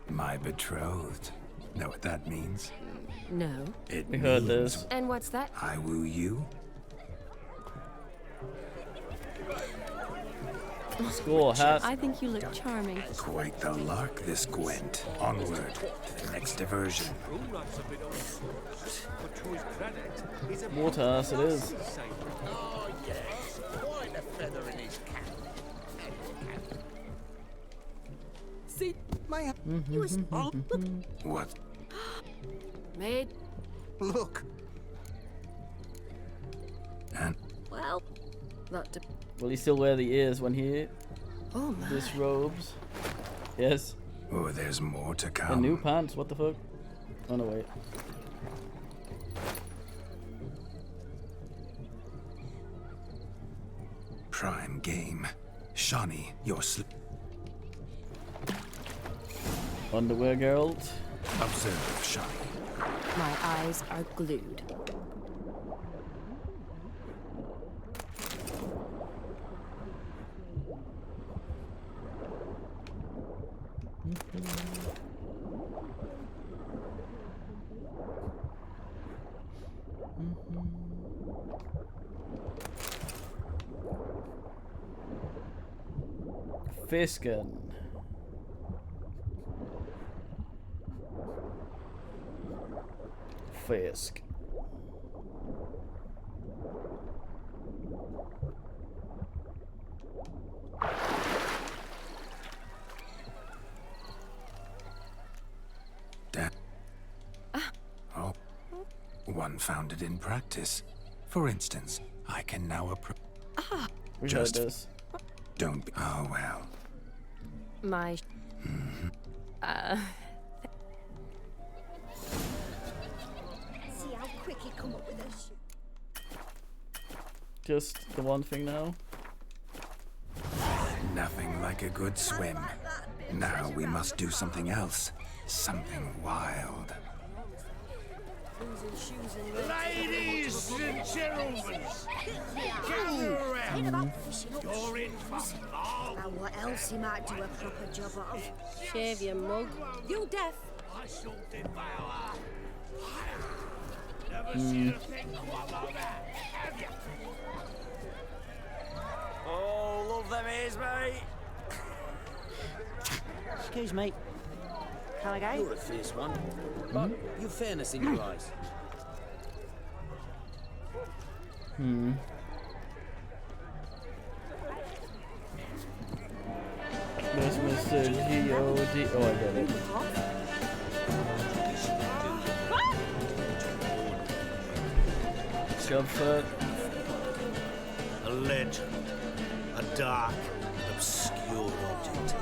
My betrothed. Know what that means? No. It We heard means this. And what's that? I woo you. Score hat. I think you look charming. Quite the lark, this Gwent. Onward to the next diversion. Water ass it is. Oh, yes. Quite a feather in his cap. See, my You was look. What? Maid. Look. And Well, that Will he still wear the ears when he Oh my. disrobes? Yes. oh, there's more to And come. new pants, what the fuck? Oh no, wait. Prime game. Shani, you're Underwear girl. Observe, Shani. My eyes are glued. Fiskin. Fisk. Oh, one founded in practice. For instance, I can now approach. We heard this. Don't be. Oh well. My. See how quick he come up with this. Just the one thing now. Nothing like a good swim. Now we must do something else. Something wild. Ladies and gentlemen, gather around. You're in for Now what else he might do a proper job of? Shave your mug. You deaf? I shall devour. Never seen a thing quite like that, have you? Oh, love them ears, mate. Excuse me. Can I go? You're a fierce one, but you've fairness in your eyes. Where's Mr. G.O.D.? Oh, I get it. Comfort. A legend. A dark, obscure object.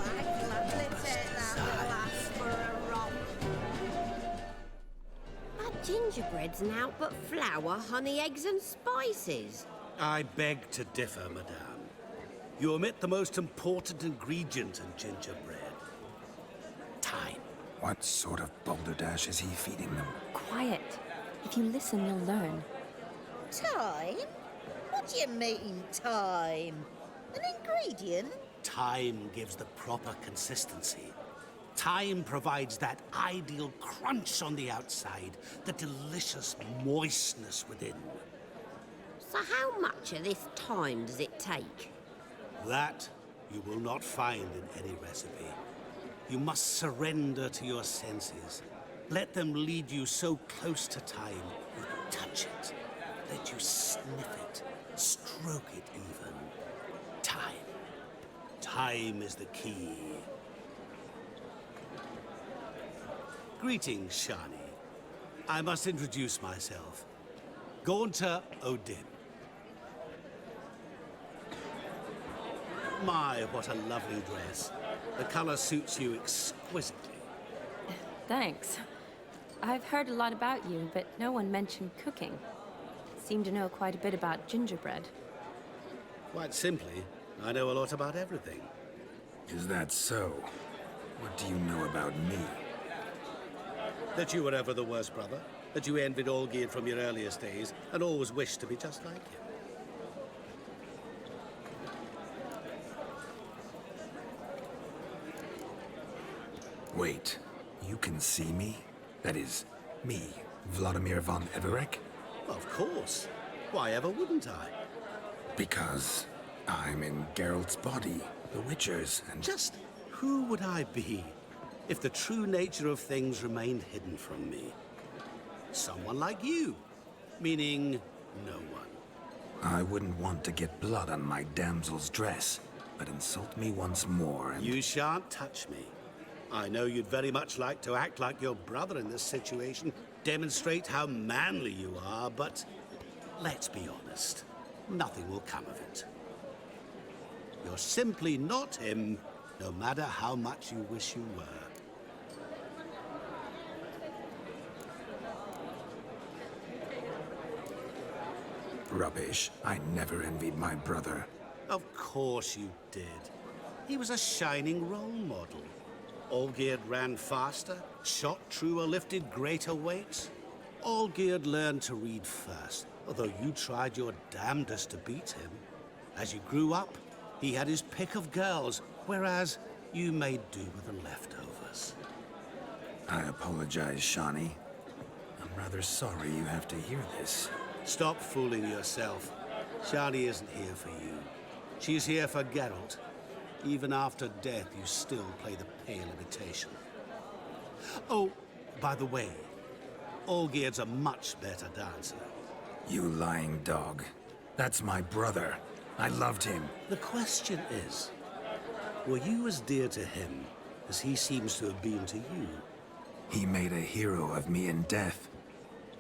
Our gingerbread's now but flour, honey, eggs and spices. I beg to differ, madame. You omit the most important ingredient in gingerbread. Time. What sort of balderdash is he feeding them? Quiet. If you listen, you'll learn. Time? What do you mean, time? An ingredient? Time gives the proper consistency. Time provides that ideal crunch on the outside, the delicious moistness within. So how much of this time does it take? That you will not find in any recipe. You must surrender to your senses. Let them lead you so close to time, you touch it. Let you sniff it, stroke it even. Time. Time is the key. Greetings, Shani. I must introduce myself. Gaunter O'Dim. My, what a lovely dress. The color suits you exquisitely. Thanks. I've heard a lot about you, but no one mentioned cooking. Seem to know quite a bit about gingerbread. Quite simply, I know a lot about everything. Is that so? What do you know about me? That you were ever the worst brother, that you envied Olgierd from your earliest days, and always wished to be just like him. Wait, you can see me? That is, me, Vladimir von Everec? Of course. Why ever wouldn't I? Because I'm in Geralt's body, the Witcher's, and... Just who would I be if the true nature of things remained hidden from me? Someone like you, meaning no one. I wouldn't want to get blood on my damsel's dress, but insult me once more and... You shan't touch me. I know you'd very much like to act like your brother in this situation, demonstrate how manly you are, but let's be honest, nothing will come of it. You're simply not him, no matter how much you wish you were. Rubbish. I never envied my brother. Of course you did. He was a shining role model. Olgierd ran faster, shot truer, lifted greater weights. Olgierd learned to read first, although you tried your damnedest to beat him. As you grew up, he had his pick of girls, whereas you made do with the leftovers. I apologize, Shani. I'm rather sorry you have to hear this. Stop fooling yourself. Shani isn't here for you. She's here for Geralt. Even after death, you still play the pale imitation. Oh, by the way, Olgierd's a much better dancer. You lying dog. That's my brother. I loved him. The question is, were you as dear to him as he seems to have been to you? He made a hero of me in death.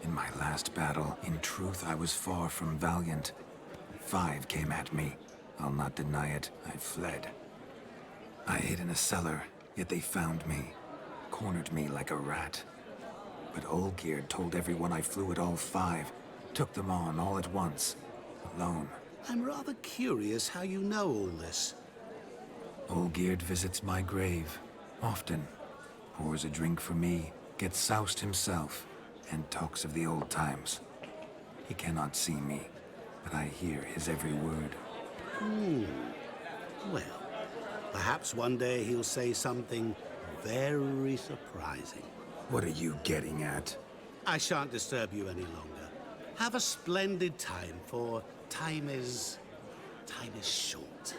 In my last battle, in truth, I was far from valiant. 5 came at me. I'll not deny it. I fled. I hid in a cellar, yet they found me. Cornered me like a rat. But Olgierd told everyone I flew at all 5. Took them on all at once. Alone. I'm rather curious how you know all this. Olgierd visits my grave. Often. Pours a drink for me. Gets soused himself. And talks of the old times. He cannot see me. But I hear his every word. Well, perhaps one day he'll say something very surprising. What are you getting at? I shan't disturb you any longer. Have a splendid time, for time is short.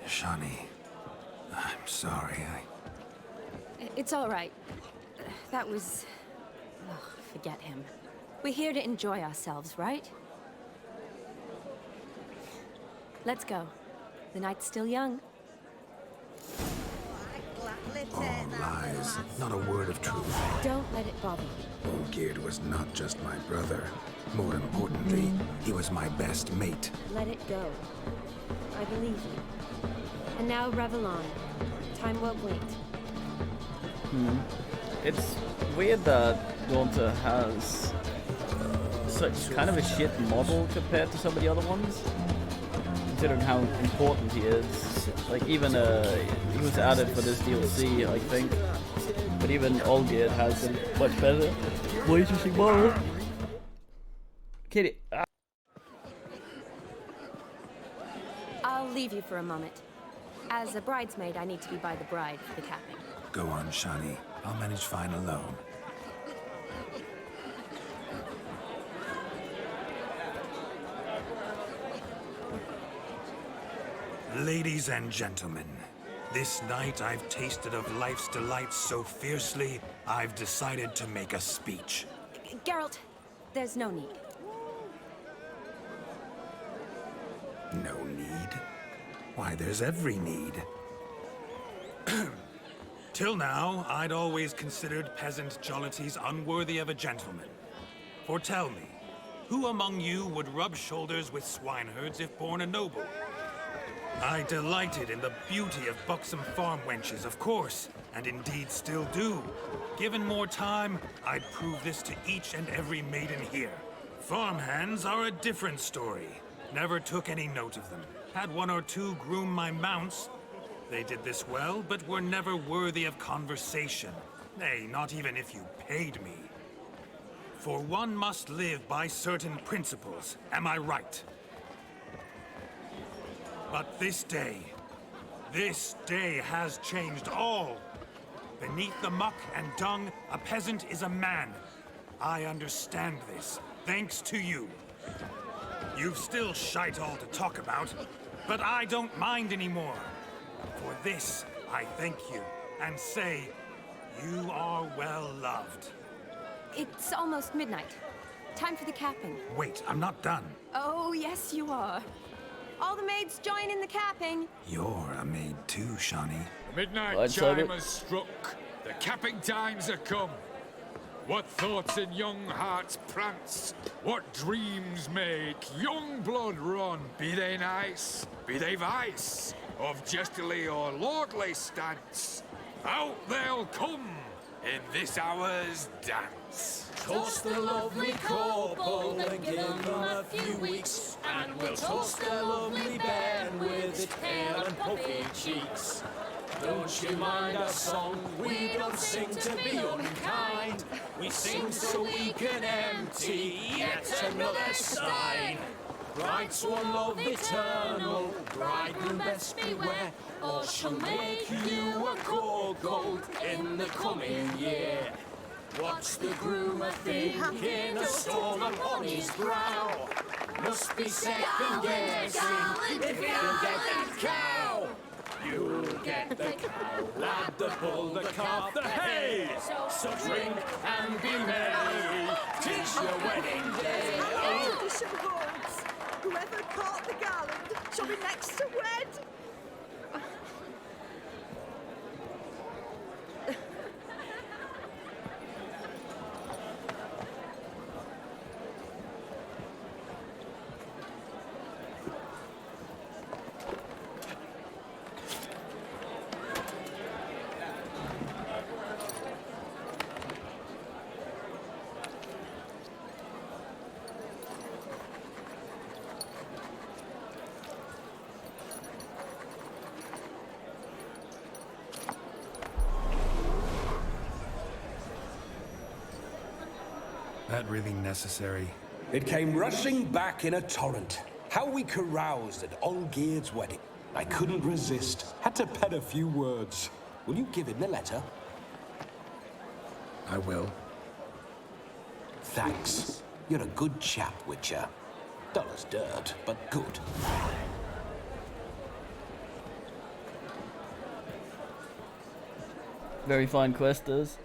Shani, I'm sorry, It's all right. That was... Oh, forget him. We're here to enjoy ourselves, right? Let's go. The night's still young. All lies, not a word of truth. Don't let it bother you. Olgierd was not just my brother. More importantly, he was my best mate. Let it go. I believe you. And now revel on. Time won't wait. It's weird that Gaunter has such kind of a shit model compared to some of the other ones. Considering how important he is. Like even he was added for this DLC, I think. But even Olgierd has a much better waitressing model. Kitty. I'll leave you for a moment. As a bridesmaid, I need to be by the bride for the capping. Go on, Shani. I'll manage fine alone. Ladies and gentlemen, this night I've tasted of life's delights so fiercely, I've decided to make a speech. Geralt, there's no need. No need? Why, there's every need. Till now, I'd always considered peasant jollities unworthy of a gentleman. For tell me, who among you would rub shoulders with swineherds if born a noble? I delighted in the beauty of buxom farm wenches, of course, and indeed still do. Given more time, I'd prove this to each and every maiden here. Farmhands are a different story. Never took any note of them. Had 1 or 2 groom my mounts. They did this well, but were never worthy of conversation. Nay, not even if you paid me. For one must live by certain principles, am I right? But this day has changed all. Beneath the muck and dung, a peasant is a man. I understand this, thanks to you. You've still shite all to talk about, but I don't mind anymore. For this, I thank you, and say, you are well loved. It's almost midnight. Time for the capping. Wait, I'm not done. Oh, yes, you are. All the maids join in the capping. You're a maid too, Shani. Midnight chime has struck. The capping times are come. What thoughts in young hearts prance? What dreams make young blood run? Be they nice, be they vice, of jestily or lordly stance, out they'll come in this hour's dance. Toast the lovely couple and give them a few weeks, and we'll toast the lovely bairn with its pale and puffy cheeks. Don't you mind our song? We don't sing to be unkind. We sing so we can empty yet another stein. Bride sworn love eternal, bridegroom best beware, or she'll make you a gold in the coming year. What's the groom a-thinking? A storm upon his brow. Must be second guessing if he'll get that cow. You'll get the cow, lad, the bull, the calf, the hay. So drink and be merry, 'tis your wedding tradition holds. Whoever caught the garland shall be next to wed. That really necessary? It came rushing back in a torrent. How we caroused at Olgierd's wedding. I couldn't resist. Had to pen a few words. Will you give him the letter? I will. Thanks. You're a good chap, Witcher. Dull as dirt, but good. Very fine questers.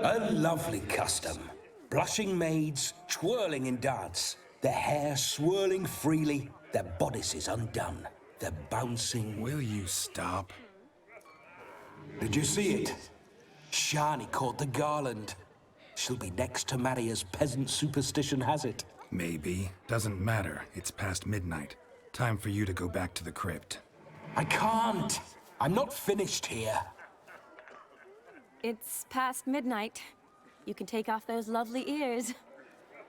A lovely custom. Blushing maids, twirling in dance. Their hair swirling freely, their bodices undone. They're bouncing... Will you stop? Did you see it? Shani caught the garland. She'll be next to marry as peasant superstition has it. Maybe. Doesn't matter. It's past midnight. Time for you to go back to the crypt. I can't. I'm not finished here. It's past midnight. You can take off those lovely ears.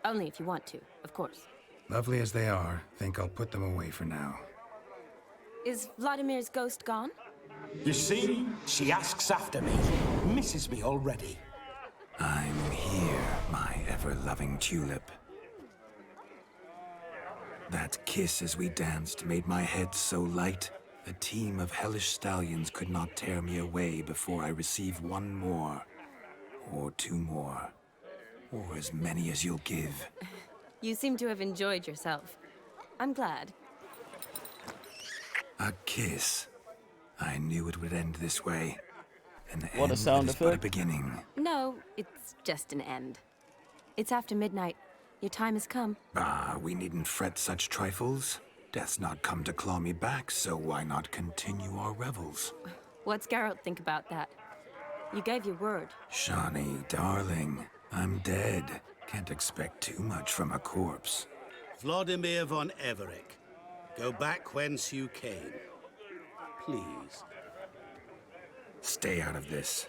Only if you want to, of course. Lovely as they are, think I'll put them away for now. Is Vladimir's ghost gone? You see? She asks after me. Misses me already. I'm here, my ever-loving tulip. That kiss as we danced made my head so light. A team of hellish stallions could not tear me away before I receive one more. Or two more. Or as many as you'll give. You seem to have enjoyed yourself. I'm glad. A kiss. I knew it would end this way. An What a end sound that is but a effect. beginning. No, it's just an end. It's after midnight. Your time has come. Ah, we needn't fret such trifles. Death's not come to claw me back, so why not continue our revels? What's Geralt think about that? You gave your word. Shani, darling, I'm dead. Can't expect too much from a corpse. Vladimir von Everick, go back whence you came. Please. Stay out of this.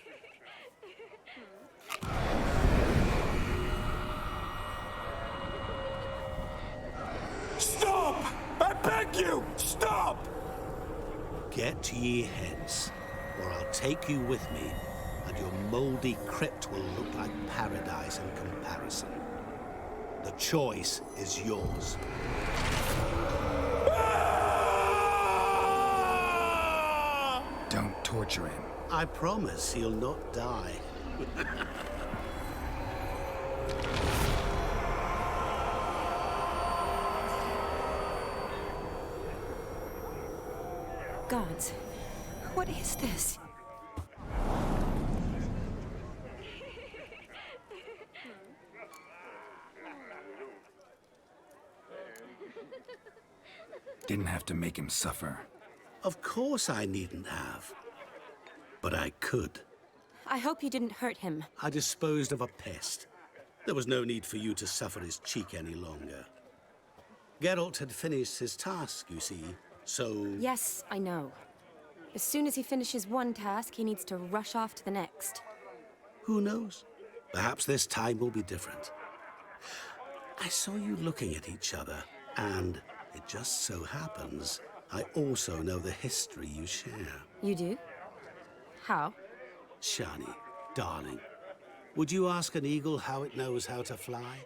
Stop! I beg you! Stop! Get ye hence, or I'll take you with me, and your moldy crypt will look like paradise in comparison. The choice is yours. Don't torture him. I promise he'll not die. Gods, what is this? Didn't have to make him suffer. Of course I needn't have. But I could. I hope you didn't hurt him. I disposed of a pest. There was no need for you to suffer his cheek any longer. Geralt had finished his task, you see, so... Yes, I know. As soon as he finishes one task, he needs to rush off to the next. Who knows? Perhaps this time will be different. I saw you looking at each other, and it just so happens I also know the history you share. You do? How? Shani, darling, would you ask an eagle how it knows how to fly?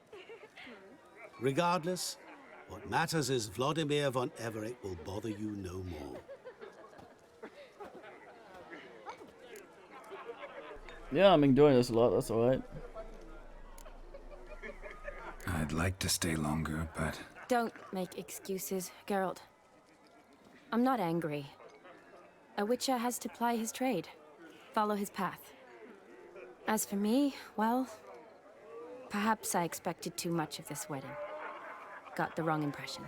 Regardless, what matters is Vladimir von Everick will bother you no more. Yeah, I'm enjoying this a lot, that's alright. I'd like to stay longer, but... Don't make excuses, Geralt. I'm not angry. A Witcher has to ply his trade. Follow his path. As for me, well, perhaps I expected too much of this wedding. Got the wrong impression.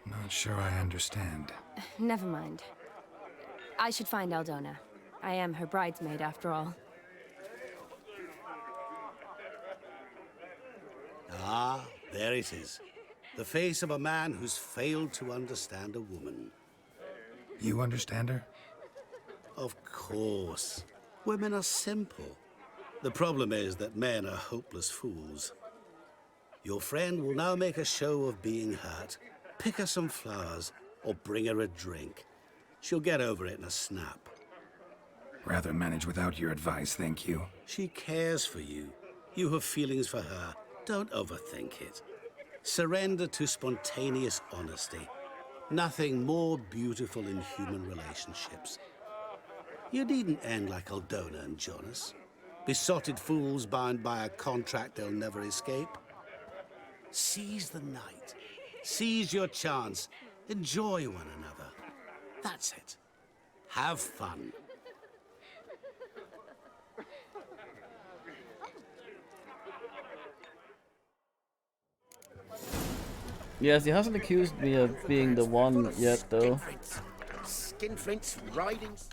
Not sure I understand. Never mind. I should find Aldona. I am her bridesmaid, after all. Ah, there it is. The face of a man who's failed to understand a woman. You understand her? Of course. Women are simple. The problem is that men are hopeless fools. Your friend will now make a show of being hurt, pick her some flowers, or bring her a drink. She'll get over it in a snap. Rather manage without your advice, thank you. She cares for you. You have feelings for her. Don't overthink it. Surrender to spontaneous honesty. Nothing more beautiful in human relationships. You needn't end like Aldona and Jonas. Besotted fools bound by a contract they'll never escape. Seize the night. Seize your chance. Enjoy one another. That's it. Have fun. Yes, he hasn't accused me of being the one yet, though. Skinflints, ridings.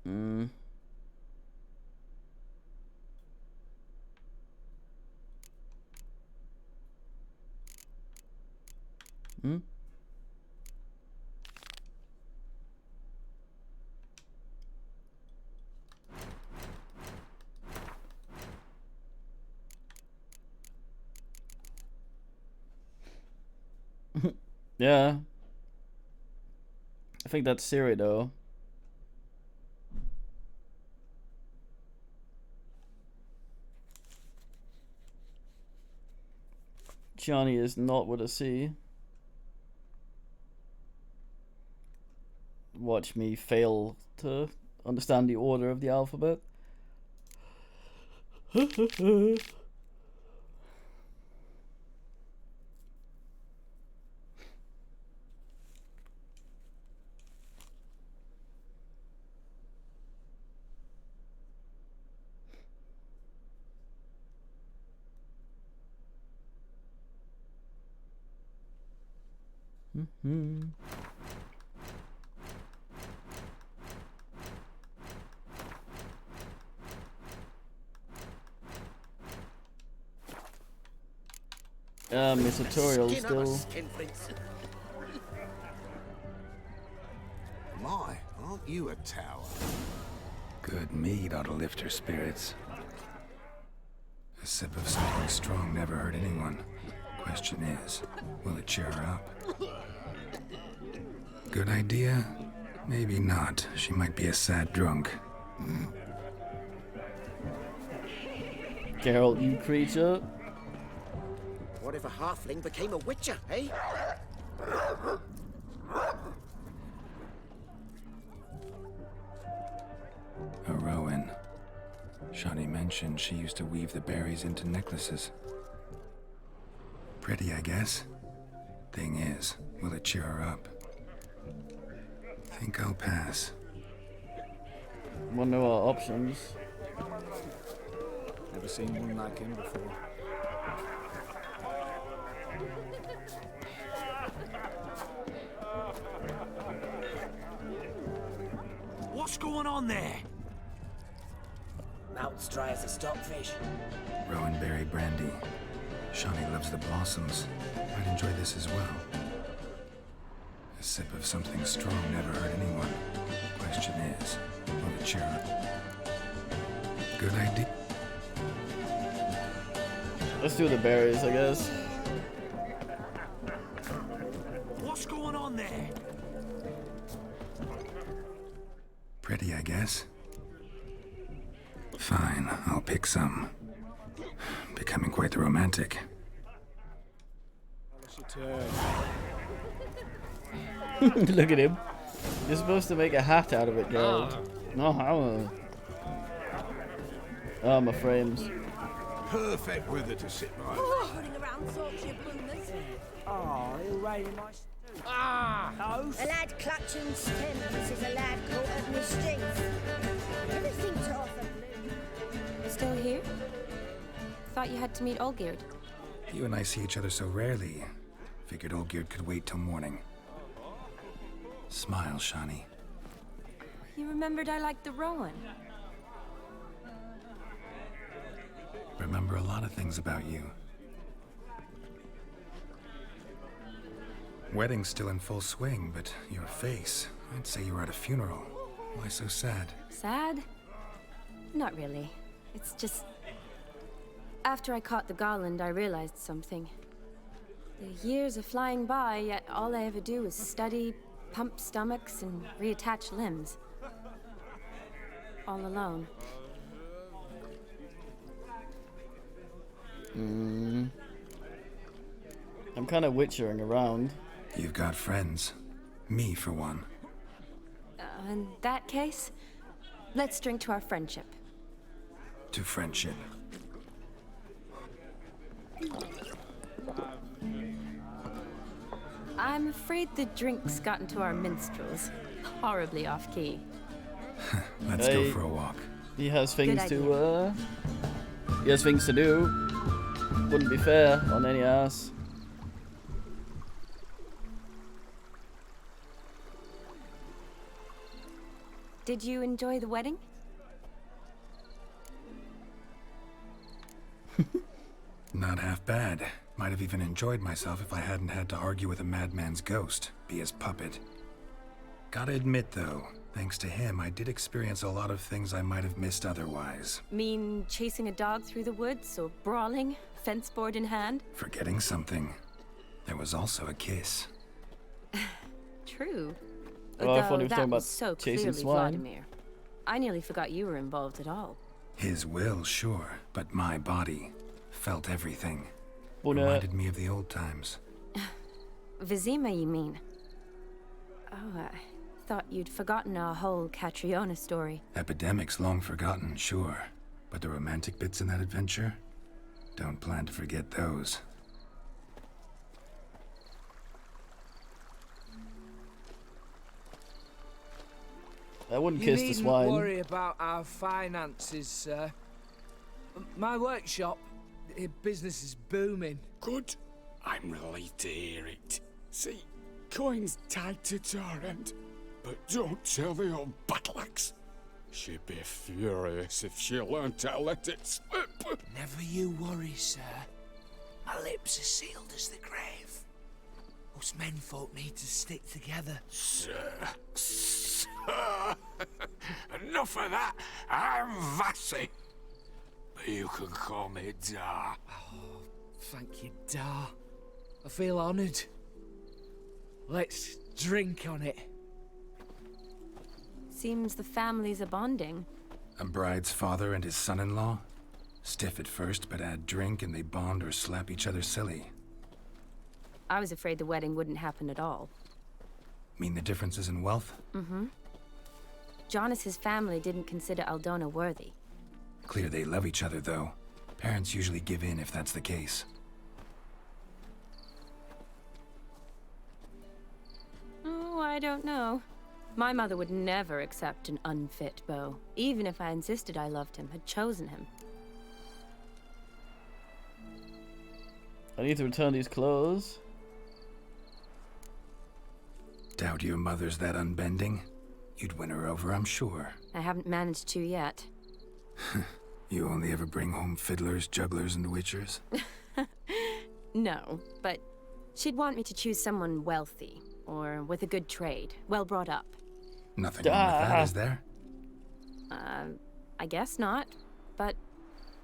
Hmm. Yeah. I think that's Siri, though. Johnny is not with a C. Watch me fail to understand the order of the alphabet. His tutorial still. My, aren't you a tower? Good mead ought to lift her spirits. A sip of something strong never hurt anyone. Question is, will it cheer her up? Good idea? Maybe not. She might be a sad drunk. Geralt, you creature. What if a halfling became a witcher, eh? A Rowan. Shani mentioned she used to weave the berries into necklaces. Pretty, I guess. Thing is, will it cheer her up? Think I'll pass. Wonder what options. Never seen one like him before. What's going on there? Mouth's dry as a stockfish. Rowan berry brandy. Shani loves the blossoms. I'd enjoy this as well. A sip of something strong never hurt anyone. Question is, will it cheer her? Good idea. Let's do the berries, I guess. What's going on there? Pretty, I guess. Fine, I'll pick some. Becoming quite the romantic. Look at him. You're supposed to make a hat out of it, Geralt. No, my frames. Perfect weather to sit by. Running around talking to bloomers. Oh, he'll rain in my stew. A lad clutching stems is a lad caught at mischief. Never think to offer blue. Still here? Thought you had to meet Olgierd. You and I see each other so rarely. Figured Olgierd could wait till morning. Smile, Shani. You remembered I liked the Rowan. Remember a lot of things about you. Wedding's still in full swing, but your face, I'd say you were at a funeral. Why so sad? Sad? Not really. It's just... After I caught the Garland, I realized something. The years are flying by, yet all I ever do is study, pump stomachs, and reattach limbs. All alone. I'm kind of witchering around. You've got friends. Me, for one. In that case, let's drink to our friendship. To friendship. I'm afraid the drink's gotten to our minstrels. Horribly off-key. Let's go for a walk. He has things to, he has things to do. Wouldn't be fair on any ass. Did you enjoy the wedding? Not half bad. Might have even enjoyed myself if I hadn't had to argue with a madman's ghost, be his puppet. Gotta admit, though, thanks to him, I did experience a lot of things I might have missed otherwise. Mean chasing a dog through the woods, or brawling, fence board in hand? Forgetting something. There was also a kiss. True. Oh, I thought he was that talking about was so chasing clearly swine. Vladimir. I nearly forgot you were involved at all. His will, sure, but my body felt everything. But, reminded me of the old times. Vizima, you mean? Oh, I thought you'd forgotten our whole Catriona story. Epidemics long forgotten, sure. But the romantic bits in that adventure? Don't plan to forget those. I wouldn't kiss the swine. You needn't worry about our finances, sir. My workshop, business is booming. Good. I'm relieved to hear it. See, coin's tied to Torrent, but don't tell the old battle-axe. She'd be furious if she learned to let it slip. Never you worry, sir. My lips are sealed as the grave. Us menfolk need to stick together. Sir. Enough of that. I'm Vassy. But you can call me Dar. Oh, thank you, Dar. I feel honoured. Let's drink on it. Seems the families are bonding. A bride's father and his son-in-law? Stiff at first, but add drink and they bond or slap each other silly. I was afraid the wedding wouldn't happen at all. Mean the differences in wealth? Mm-hmm. Jonas's family didn't consider Aldona worthy. Clear they love each other, though. Parents usually give in if that's the case. Oh, I don't know. My mother would never accept an unfit beau, even if I insisted I loved him, had chosen him. I need to return these clothes. Doubt your mother's that unbending? You'd win her over, I'm sure. I haven't managed to yet. You only ever bring home fiddlers, jugglers, and witchers? No, but she'd want me to choose someone wealthy, or with a good trade, well brought up. Nothing wrong with that, is there? I guess not, but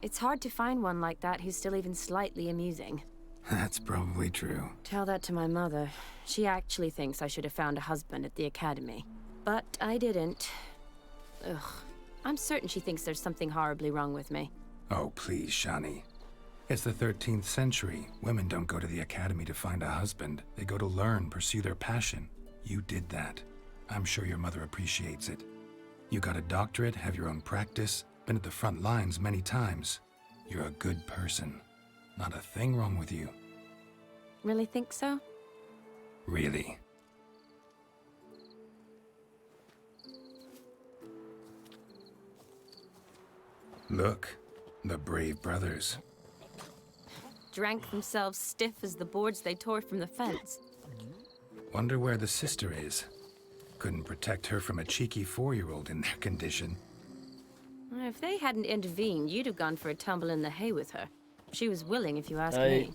it's hard to find one like that who's still even slightly amusing. That's probably true. Tell that to my mother. She actually thinks I should have found a husband at the academy. But I didn't. Ugh. I'm certain she thinks there's something horribly wrong with me. Oh, please, Shani. It's the 13th century. Women don't go to the academy to find a husband. They go to learn, pursue their passion. You did that. I'm sure your mother appreciates it. You got a doctorate, have your own practice, been at the front lines many times. You're a good person. Not a thing wrong with you. Really think so? Really. Look, the brave brothers. Drank themselves stiff as the boards they tore from the fence. Wonder where the sister is. Couldn't protect her from a cheeky 4-year-old in their condition. If they hadn't intervened, you'd have gone for a tumble in the hay with her. She was willing, if you ask me.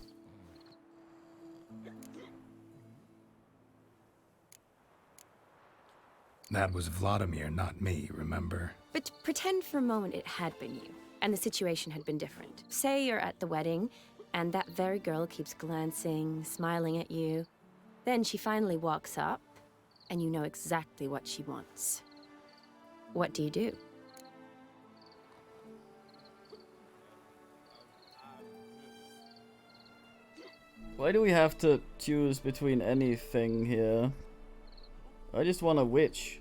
That was Vladimir, not me, remember? But pretend for a moment it had been you, and the situation had been different. Say you're at the wedding, and that very girl keeps glancing, smiling at you. Then she finally walks up, and you know exactly what she wants. What do you do? Why do we have to choose between anything here? I just want a witch.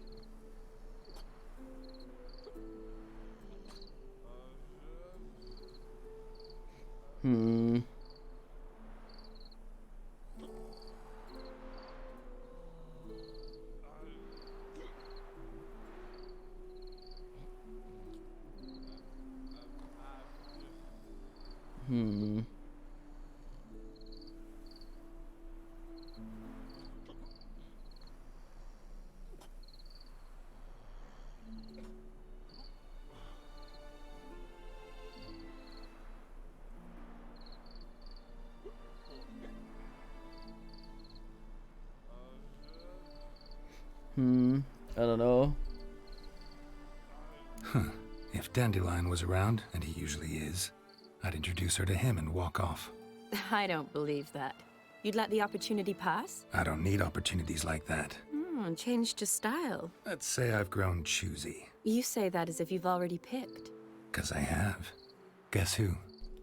I don't know. If Dandelion was around, and he usually is, I'd introduce her to him and walk off. I don't believe that. You'd let the opportunity pass? I don't need opportunities like that. Changed your style. Let's say I've grown choosy. You say that as if you've already picked. 'Cause I have. Guess who?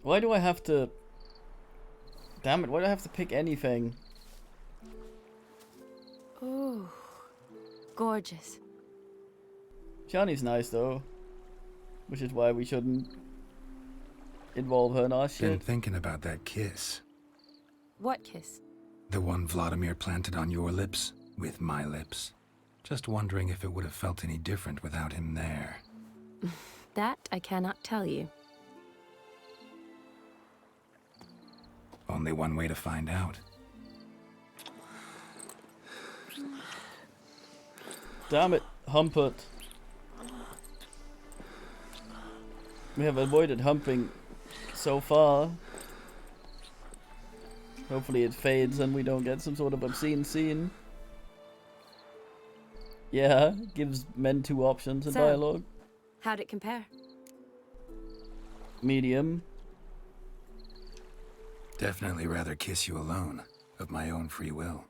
Why do I have to... Damn it, why do I have to pick anything? Ooh. Gorgeous. Shani's nice though. Which is why we shouldn't involve her in our Been shit. thinking about that kiss. What kiss? The one Vladimir planted on your lips, with my lips. Just wondering if it would have felt any different without him there. That I cannot tell you. Only one way to find out. Damn it, Humpert. We have avoided humping so far. Hopefully it fades and we don't get some sort of obscene scene. Yeah, gives men 2 options in dialogue. How'd it compare? Medium. Definitely rather kiss you alone, of my own free will.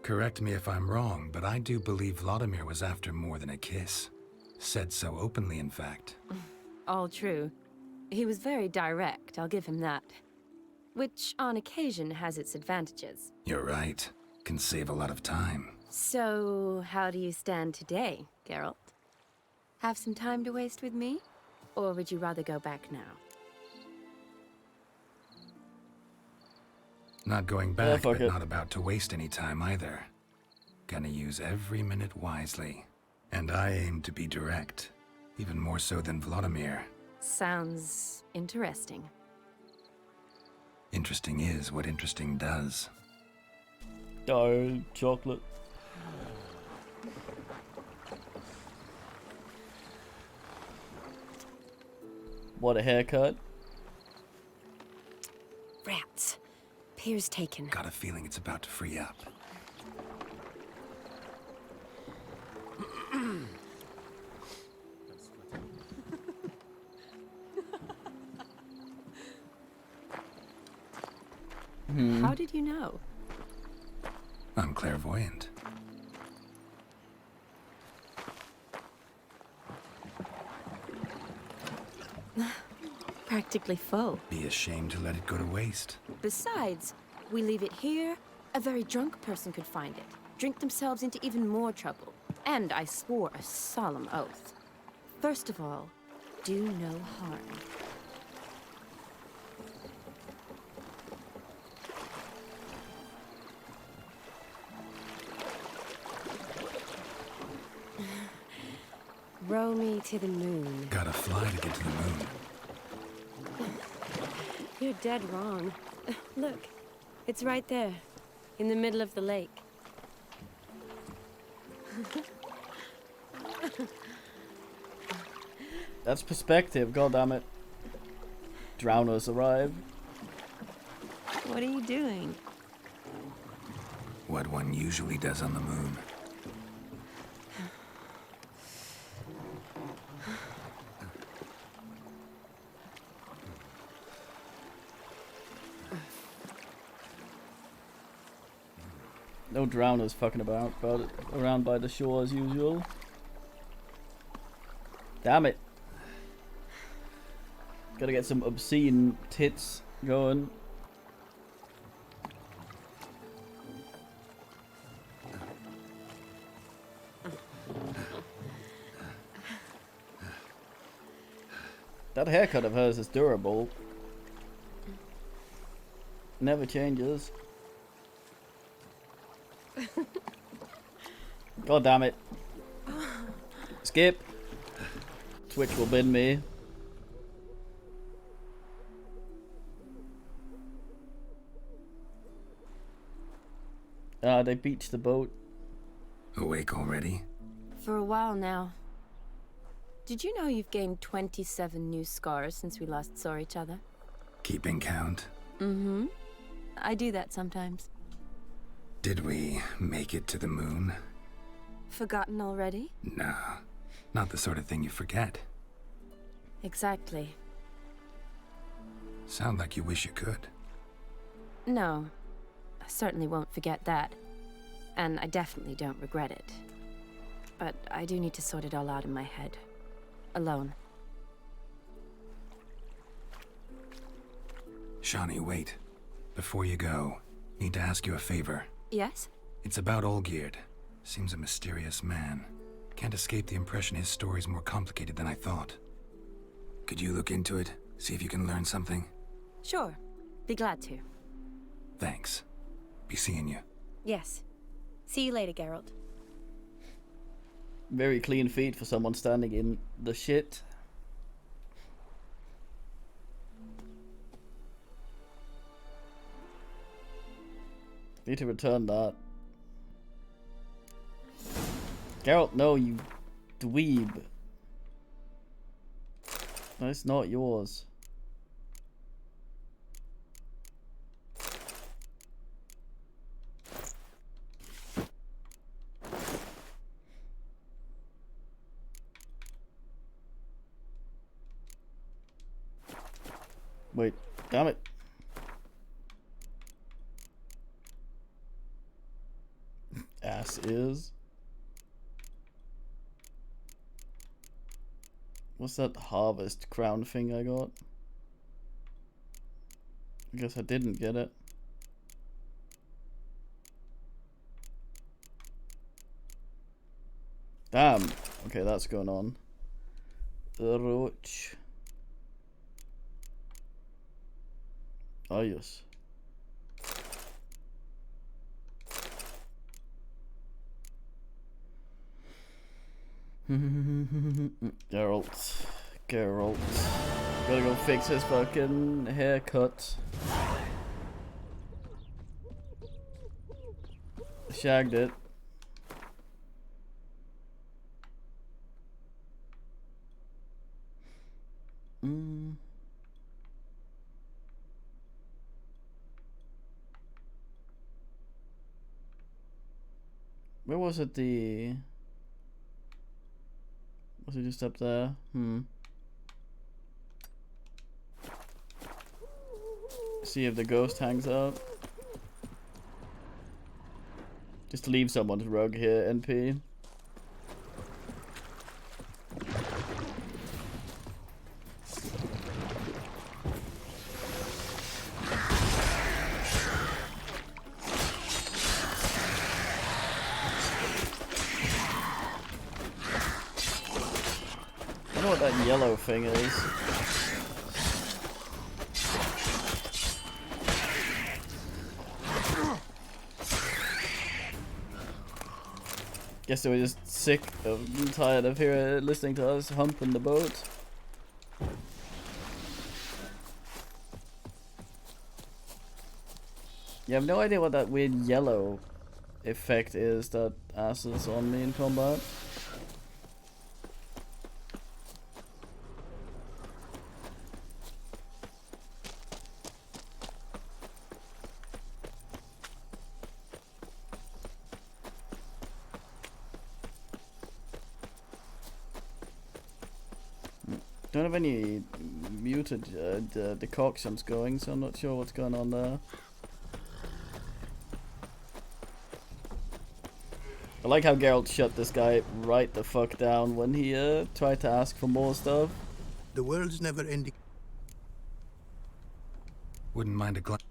Correct me if I'm wrong, but I do believe Vladimir was after more than a kiss. Said so openly, in fact. All true. He was very direct, I'll give him that. Which, on occasion, has its advantages. You're right. Can save a lot of time. So, how do you stand today, Geralt? Have some time to waste with me? Or would you rather go back now? Not going back, fuck but it. not about to waste any time either. Gonna use every minute wisely. And I aim to be direct. Even more so than Vladimir. Sounds interesting. Interesting is what interesting does. Oh, chocolate. What a haircut. Rats. Piers taken. Got a feeling it's about to free up. How did you know? I'm clairvoyant. Practically full. Be ashamed to let it go to waste. Besides, we leave it here, a very drunk person could find it, drink themselves into even more trouble. And I swore a solemn oath. First of all, do no harm. Row me to the moon. Gotta fly to get to the moon. You're dead wrong. Look, it's right there, in the middle of the lake. That's perspective, god damn it. Drowners arrive. What are you doing? What one usually does on the moon. No drowners fucking around by the shore as usual. Damn it. Gotta get some obscene tits going. That haircut of hers is durable. Never changes. God damn it. Skip. Twitch will bin me. They beached the boat. Awake already? For a while now. Did you know you've gained 27 new scars since we last saw each other? Keeping count? Mm-hmm. I do that sometimes. Did we make it to the moon? Forgotten already? No, not the sort of thing you forget. Exactly. Sound like you wish you could. No, I certainly won't forget that. And I definitely don't regret it. But I do need to sort it all out in my head. Alone. Shani, wait. Before you go, need to ask you a favor. Yes? It's about Olgierd. Seems a mysterious man. Can't escape the impression his story's more complicated than I thought. Could you look into it? See if you can learn something? Sure. Be glad to. Thanks. Be seeing you. Yes. See you later, Geralt. Very clean feet for someone standing in the shit. Need to return that. Geralt, no, you dweeb. That's not yours. Wait, damn it. Ass is. What's that harvest crown thing I got? I guess I didn't get it. Damn. Okay, that's going on. Roach. Oh, yes. Geralt. Gotta go fix his fucking haircut. Shagged it. Where was it? Was it just up there? See if the ghost hangs out. Just leave someone's rug here, NP. I don't know what that yellow thing is. Guess they were just sick and tired of listening to us humping the boat. You have no idea what that weird yellow effect is that asses on me in combat. Don't have any muted decoctions going, so I'm not sure what's going on there. I like how Geralt shut this guy right the fuck down when he tried to ask for more stuff. The world's never ending. Wouldn't mind a glance.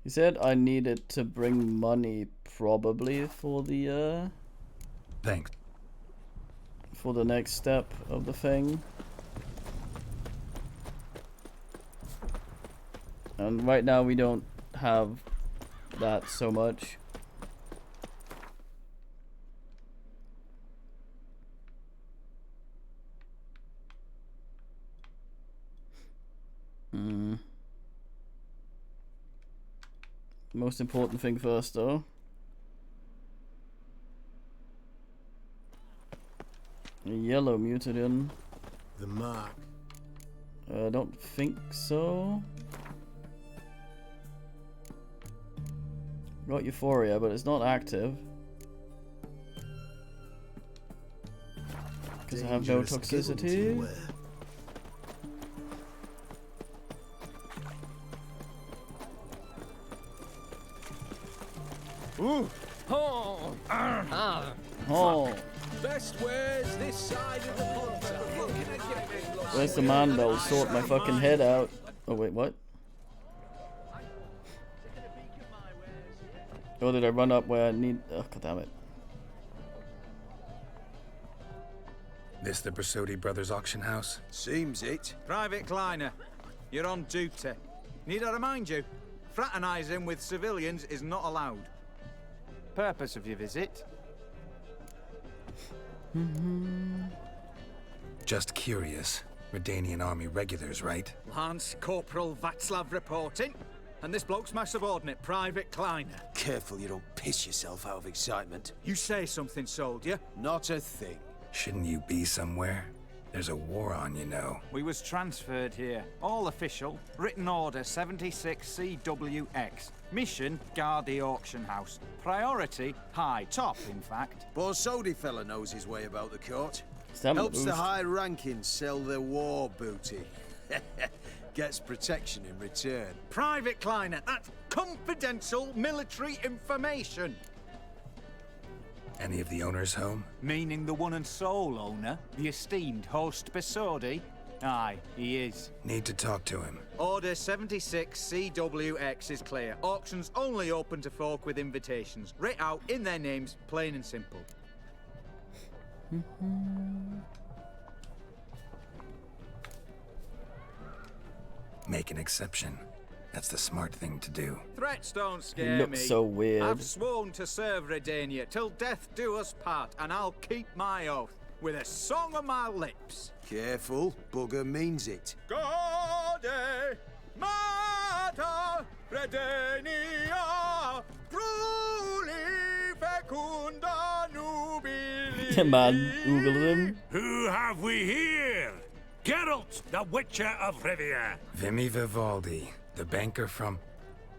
He said I needed to bring money probably for the Thanks. For the next step of the thing. And right now we don't have that so much. Most important thing first, though. Yellow muted in. The mark. I don't think so. Got Euphoria, but it's not active. Because I have no toxicity. Ooh. Oh. Oh. Best wares this side of the pond. Where's the man that'll sort my fucking head out? Oh wait, what? Oh, did I run up where I need? Oh, god damn it! This the Brasodi Brothers auction house? Seems it. Private Kleiner, you're on duty. Need I remind you? Fraternizing with civilians is not allowed. Purpose of your visit? Just curious. Redanian army regulars, right? Lance Corporal Václav reporting. And this bloke's my subordinate, Private Kleiner. Careful you don't piss yourself out of excitement. You say something, soldier? Not a thing. Shouldn't you be somewhere? There's a war on, you know. We was transferred here. All official. Written order 76 CWX. Mission, guard the auction house. Priority, high. Top, in fact. Borsodi fella knows his way about the court. Stamina Helps the boost. high rankings sell their war booty. Gets protection in return. Private Kleiner, that's confidential military information. Any of the owners home? Meaning the one and sole owner, the esteemed host Besodi? Aye, he is. Need to talk to him. Order 76 CWX is clear. Auctions only open to folk with invitations. Writ out in their names, plain and simple. Make an exception. That's the smart thing to do. Threats don't He scare looks me. so weird. I've sworn to serve Redania till death do us part, and I'll keep my oath with a song on my lips. Careful, bugger means it. Gaude Mater Redania Pruli Fecunda Nubili. The man Googled him. Who have we here? Geralt, the Witcher of Rivia. Vimy Vivaldi, the banker from...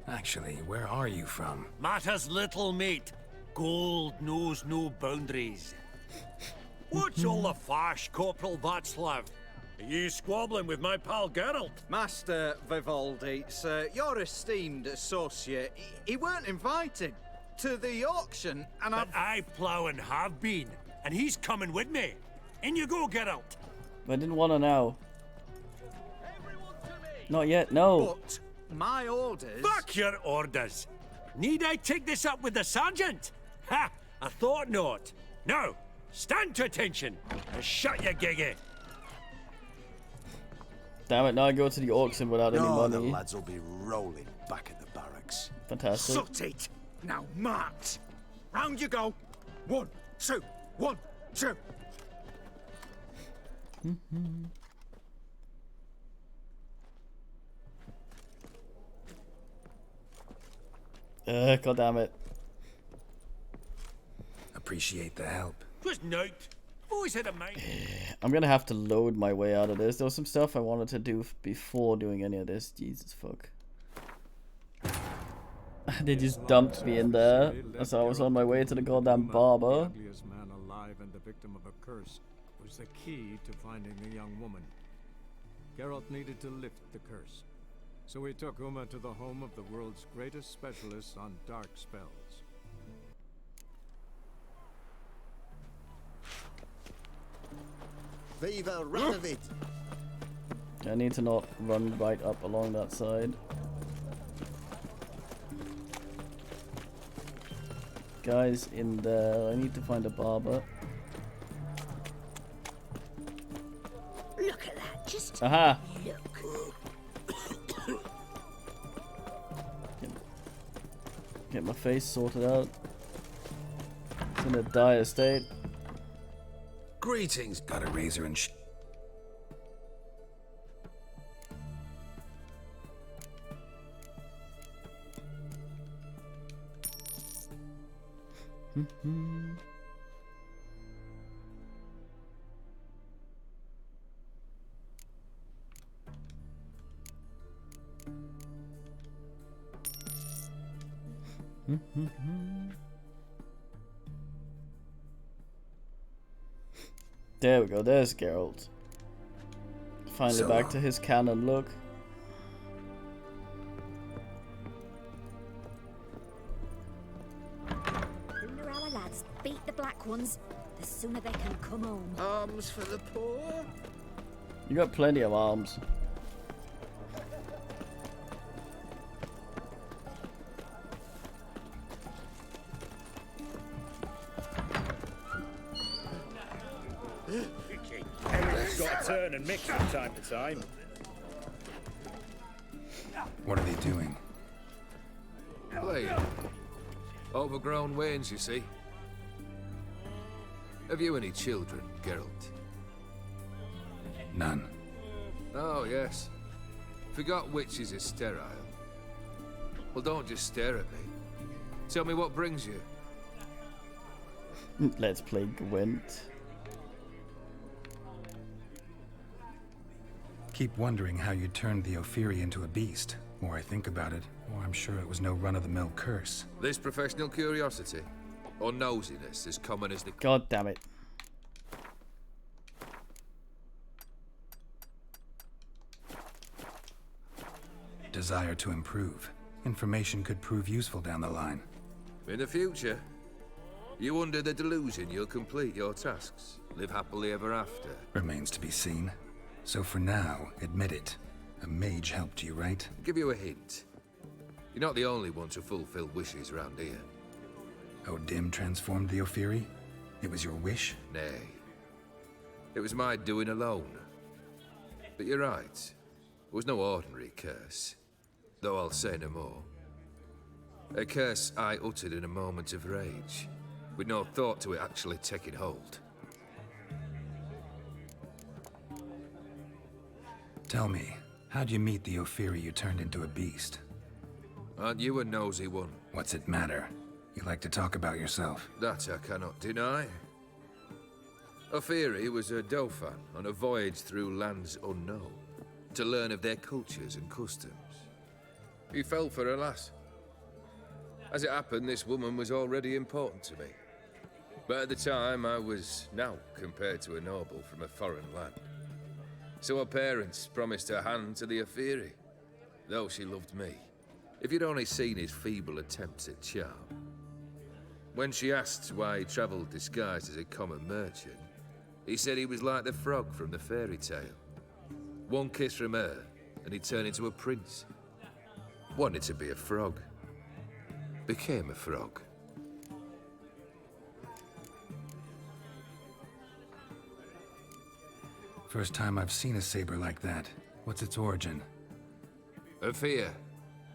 Actually, where are you from? Matters little, mate. Gold knows no boundaries. What's all the fash, Corporal Václav? Are you squabbling with my pal Geralt? Master Vivaldi, sir, your esteemed associate, he weren't invited to the auction, and But I plough and have been, and he's coming with me. In you go, Geralt. I didn't want to now. Not yet, no. But my orders... Fuck your orders. Need I take this up with the sergeant? Ha! I thought not. Now, stand to attention and shut your giggy. Damn it, now I go to the auction without any No, the money. lads will be rolling back at the barracks. Fantastic. Sut it! Now march! Round you go! 1, 2, 1, 2! God damn it. Appreciate the help. Just note. Always had a mind. I'm gonna have to load my way out of this. There was some stuff I wanted to do before doing any of this. Jesus fuck. They just dumped me in there as I was on my way to the goddamn barber. The ugliest man alive and the victim of a curse was the key to finding the young woman. Geralt needed to lift the curse, so he took Uma to the home of the world's greatest specialist on dark spells. Viva Radovid! I need to not run right up along that side. Guys in there, I need to find a barber. Look at that, just Aha! look. Get my face sorted out. It's in a dire state. Greetings. Got a razor and There we go, there's Geralt. Finally back to his canon look. Sooner our lads beat the black ones, the sooner they can come home. Arms for the poor? You got plenty of arms. Everyone's got a turn and mix from time to time. What are they doing? Playing. Overgrown wains, you see. Have you any children, Geralt? None. Oh, yes. Forgot witches are sterile. Well, don't just stare at me. Tell me what brings you. Let's play Gwent. Keep wondering how you turned the Ophiri into a beast. The more I think about it, the more I'm sure it was no run-of-the-mill curse. This professional curiosity, or nosiness, as common as the... God damn it. Desire to improve. Information could prove useful down the line. In the future, you under the delusion you'll complete your tasks, live happily ever after. Remains to be seen. So for now, admit it. A mage helped you, right? I'll give you a hint. You're not the only one to fulfill wishes around here. O'Dim transformed the Ophiri? It was your wish? Nay. It was my doing alone. But you're right. It was no ordinary curse. Though I'll say no more. A curse I uttered in a moment of rage, with no thought to it actually taking hold. Tell me, how'd you meet the Ophiri you turned into a beast? Aren't you a nosy one? What's it matter? You like to talk about yourself. That I cannot deny. Ophiri was a Dauphin on a voyage through lands unknown, to learn of their cultures and customs. He fell for a lass. As it happened, this woman was already important to me. But at the time, I was now compared to a noble from a foreign land. So her parents promised her hand to the Ofiri, though she loved me. If you'd only seen his feeble attempts at charm. When she asked why he travelled disguised as a common merchant, he said he was like the frog from the fairy tale. One kiss from her, and he turned into a prince. Wanted to be a frog. Became a frog. First time I've seen a saber like that. What's its origin? A fear.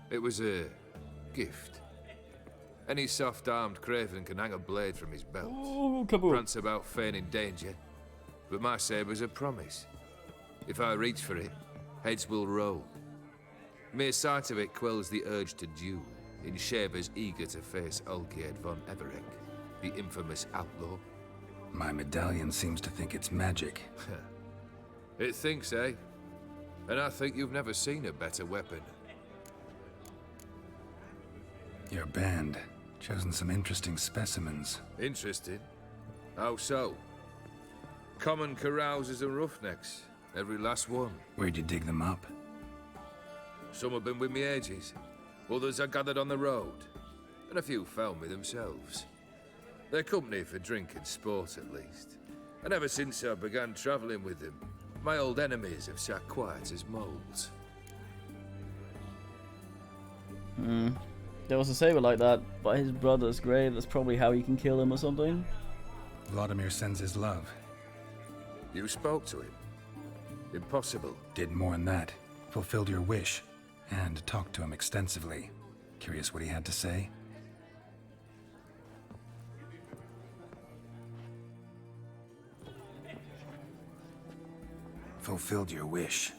It was a gift. Any soft-armed craven can hang a blade from his belt. Oh, come on. Prance about feigning danger. But my saber's a promise. If I reach for it, heads will roll. Mere sight of it quells the urge to duel in shavers eager to face Olgierd von Everec, the infamous outlaw. My medallion seems to think it's magic. It thinks, eh? And I think you've never seen a better weapon. Your band. Chosen some interesting specimens. Interesting? How so? Common carousers and roughnecks. Every last one. Where'd you dig them up? Some have been with me ages. Others I gathered on the road. And a few found me themselves. They're company for drink and sport, at least. And ever since I began travelling with them, my old enemies have sat quiet as moles. There was a saber like that by his brother's grave. That's probably how you can kill him or something. Vladimir sends his love. You spoke to him? Impossible. Did more than that. Fulfilled your wish. And talked to him extensively. Curious what he had to say? Fulfilled your wish.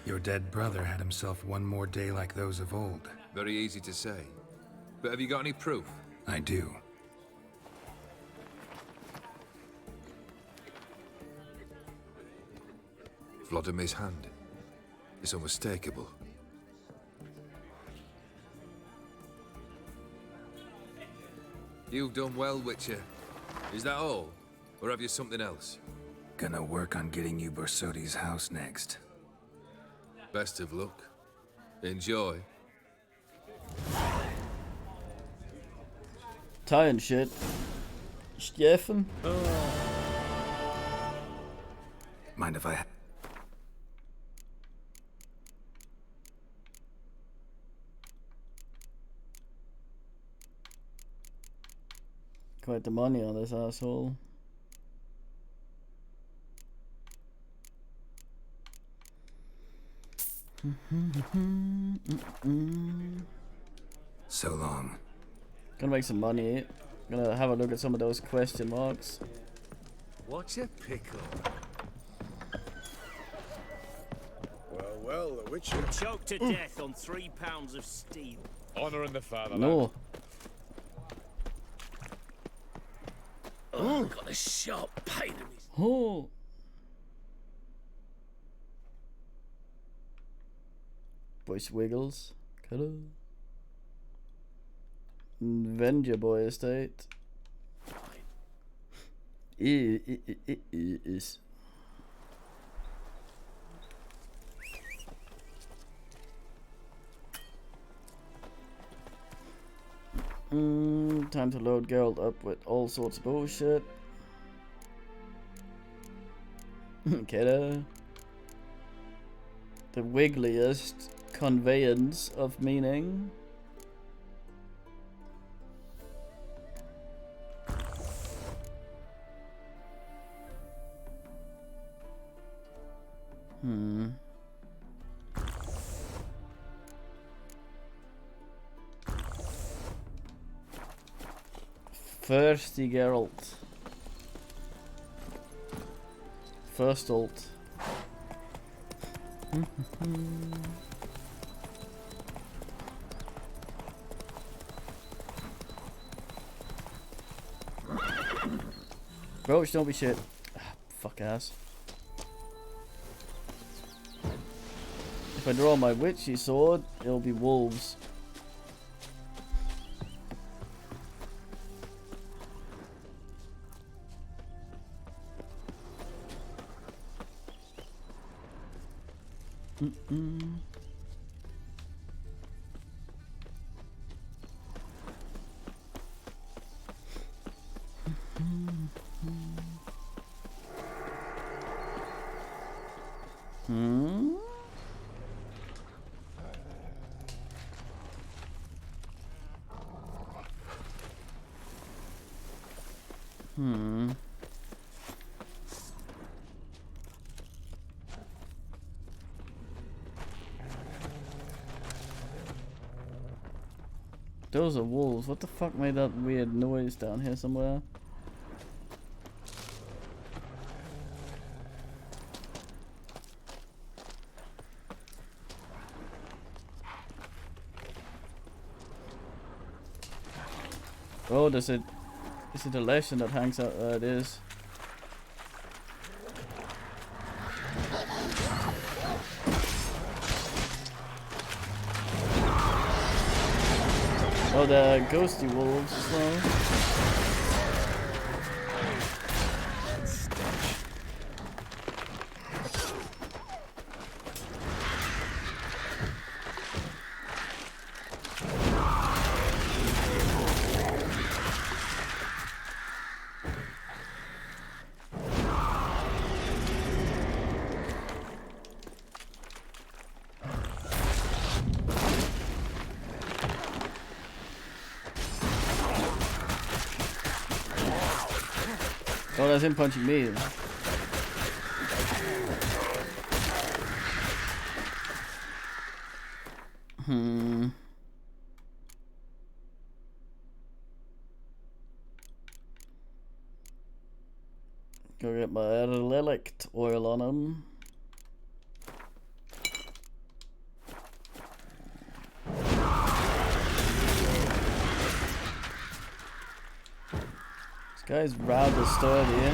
Your dead brother had himself one more day like those of old. Very easy to say. But have you got any proof? I do. Vladimir's hand. It's unmistakable. You've done well, Witcher. Is that all? Or have you something else? Gonna work on getting you Borsodi's house next. Best of luck. Enjoy. Tying shit. Steffen. Mind if I... Quite the money on this asshole. So long. Gonna make some money. Gonna have a look at some of those question marks. What's a pickle? Well, the Witcher. Choked to death on 3 pounds of steel. Honouring the fatherland. No. Oh, got a sharp pain in his... Oh. Voice wiggles. Hello. Avenger Boy Estate. Is. Time to load Geralt up with all sorts of bullshit. Kiddo. The wiggliest conveyance of meaning. Thirsty Geralt. First ult. Roach, don't be shit. Fuck ass. If If I draw my witchy sword, it'll be wolves. Those are wolves. What the fuck made that weird noise down here somewhere? Oh, is it a legend that hangs out? It is. Oh, the ghosty wolves as well. Oh, that's him punching me. Go get my relict oil on him. This guy's rather sturdy.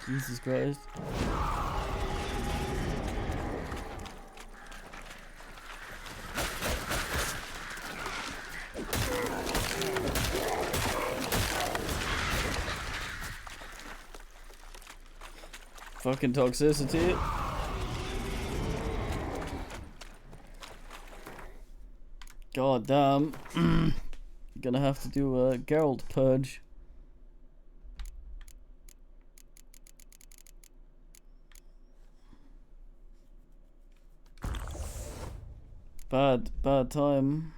Jesus Christ. Fucking toxicity. God damn. Gonna have to do a Geralt purge. Bad time.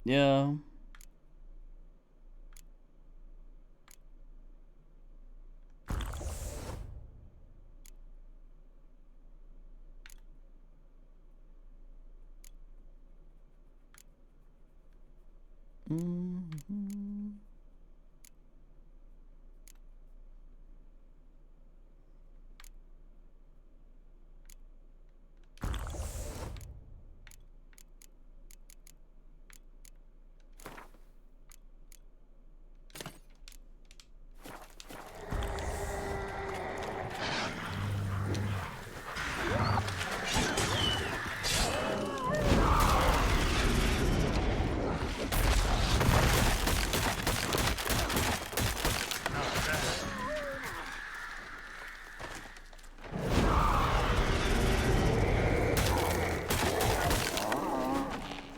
Yeah.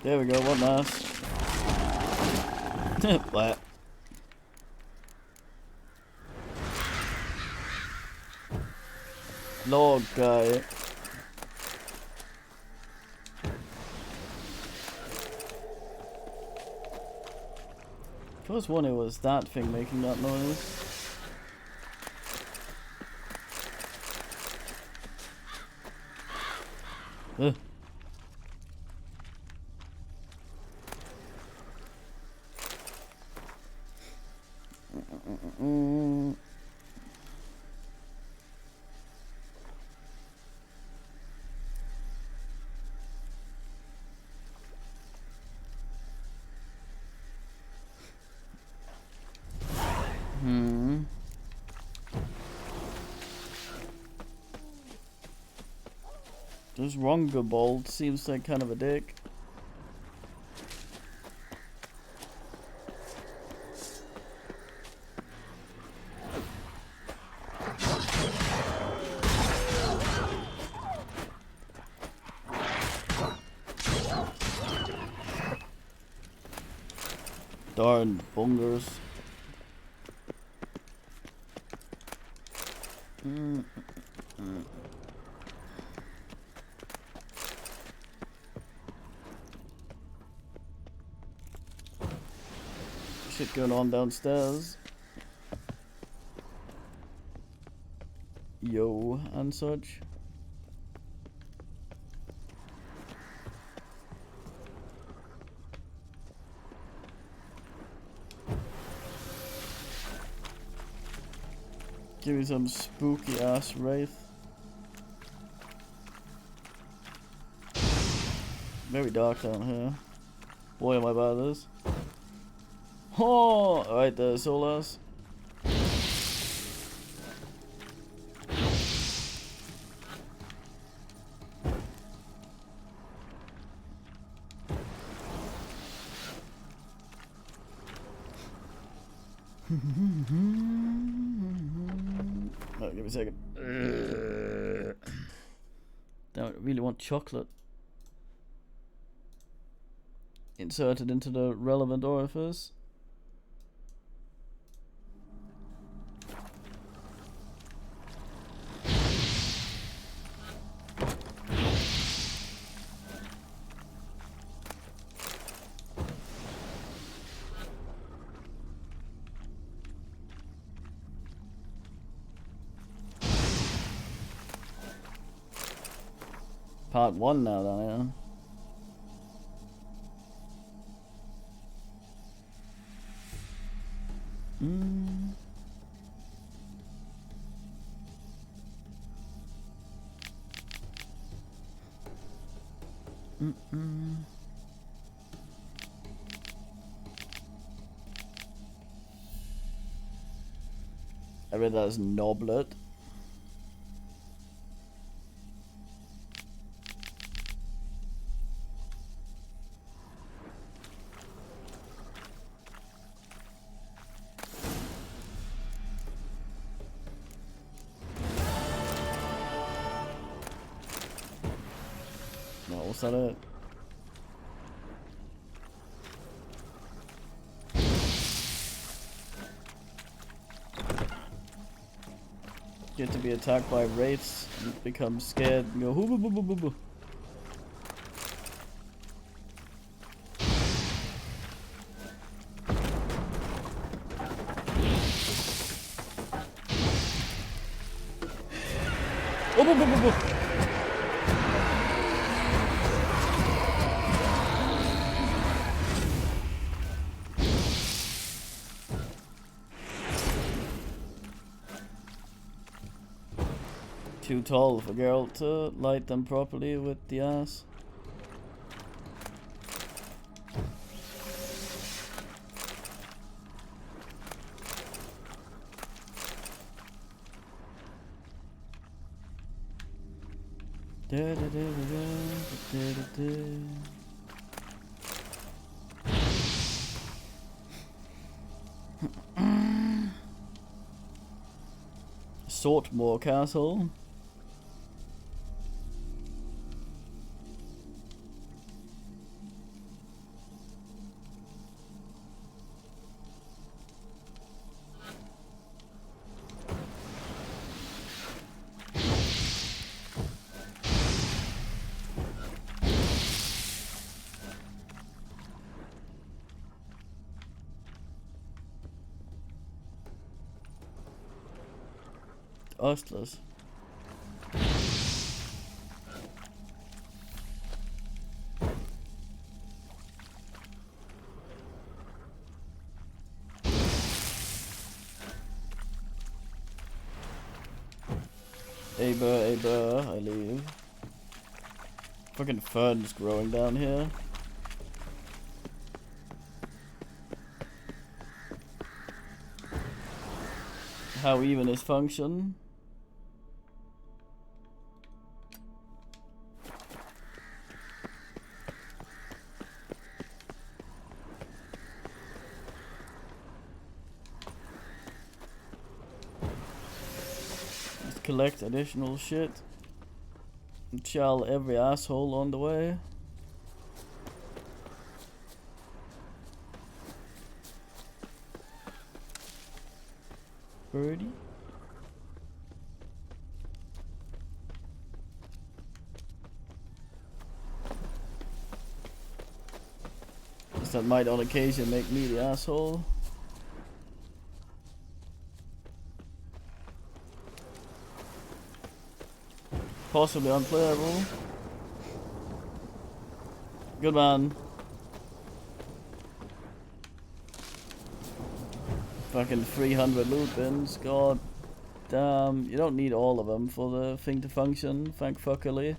There we go, what nice. Flat. Log guy. First one, it was that thing making that noise. Ugh. This Rongabold seems like kind of a dick. Darn bungers. Shit going on downstairs. Yo, and such. Give me some spooky ass wraith. Very dark down here. Boy, am I bad at this. Oh, alright, the Solas. Oh, give me a second. Damn, I really want chocolate. Inserted into the relevant orifice. Part 1 now, Diana. I read that as Noblet. No, what's that it? Get to be attacked by wraiths and become scared and go hoo boo boo boo boo boo. Oh, boo, boo, boo, boo. Too tall for Geralt to light them properly with the ass. Da, da, da, da, da, da, da. Sortmore Castle. Ostlers. Aber, I leave. Fucking fern's growing down here. How even is function? Let's collect additional shit. And chow every asshole on the way. Birdie? That might on occasion make me the asshole. Possibly unplayable. Good man. Fucking 300 loot bins. God damn. You don't need all of them for the thing to function, thank fuckily.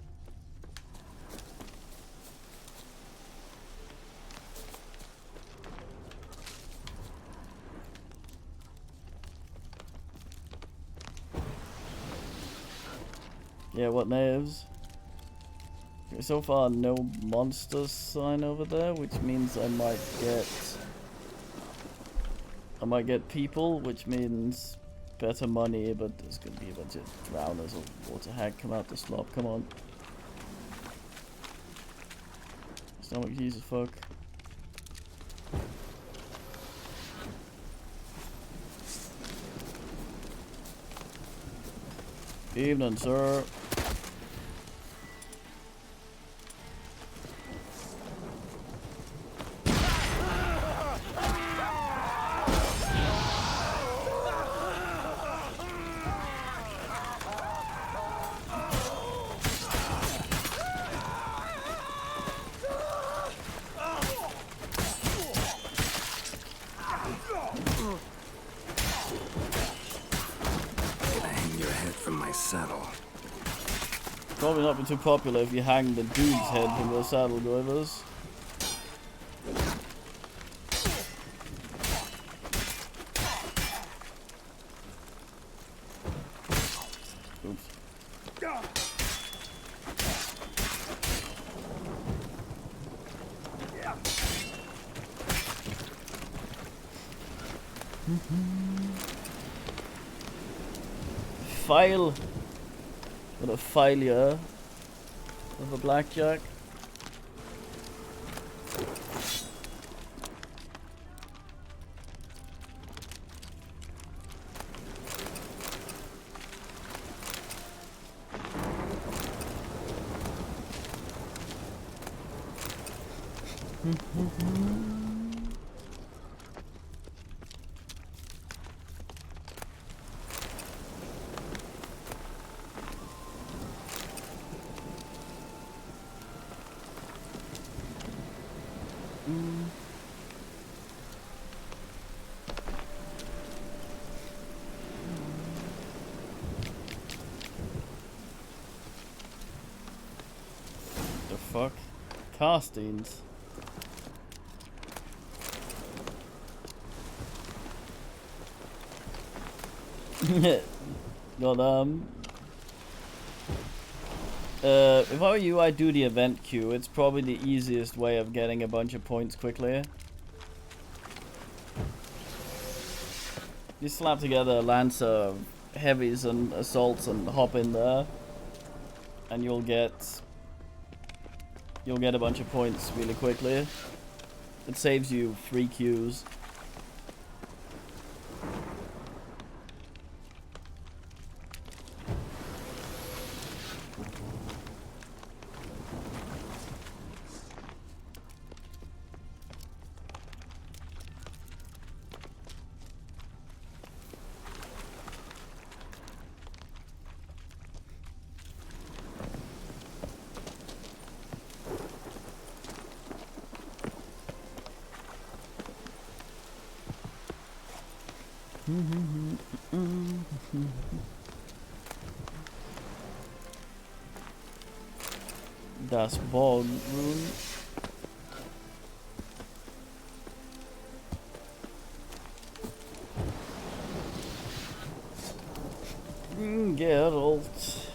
Yeah, what knaves? Okay, so far no monster sign over there, which means I might get people, which means better money, but there's gonna be a bunch of drowners or water hack come out the slop, come on. Stomach keys as fuck. Evening, sir. Probably not be too popular if you hang the dude's head from the saddle drivers. Oops. File. What a failure of a blackjack. The fuck? Castings. God, if I were you, I'd do the event queue. It's probably the easiest way of getting a bunch of points quickly. You slap together a Lancer, heavies and assaults and hop in there, and you'll get a bunch of points really quickly. It saves you 3 queues. Das Ballroom. Geralt.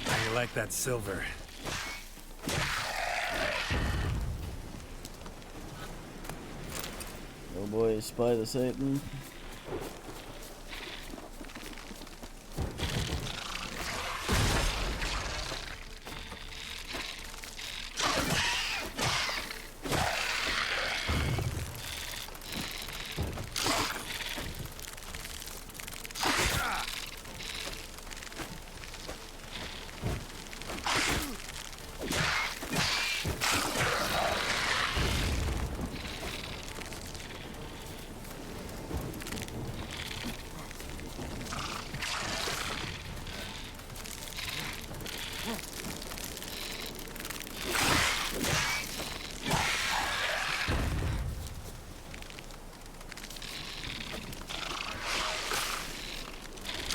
How you like that silver? Oh boy, Spider Satan.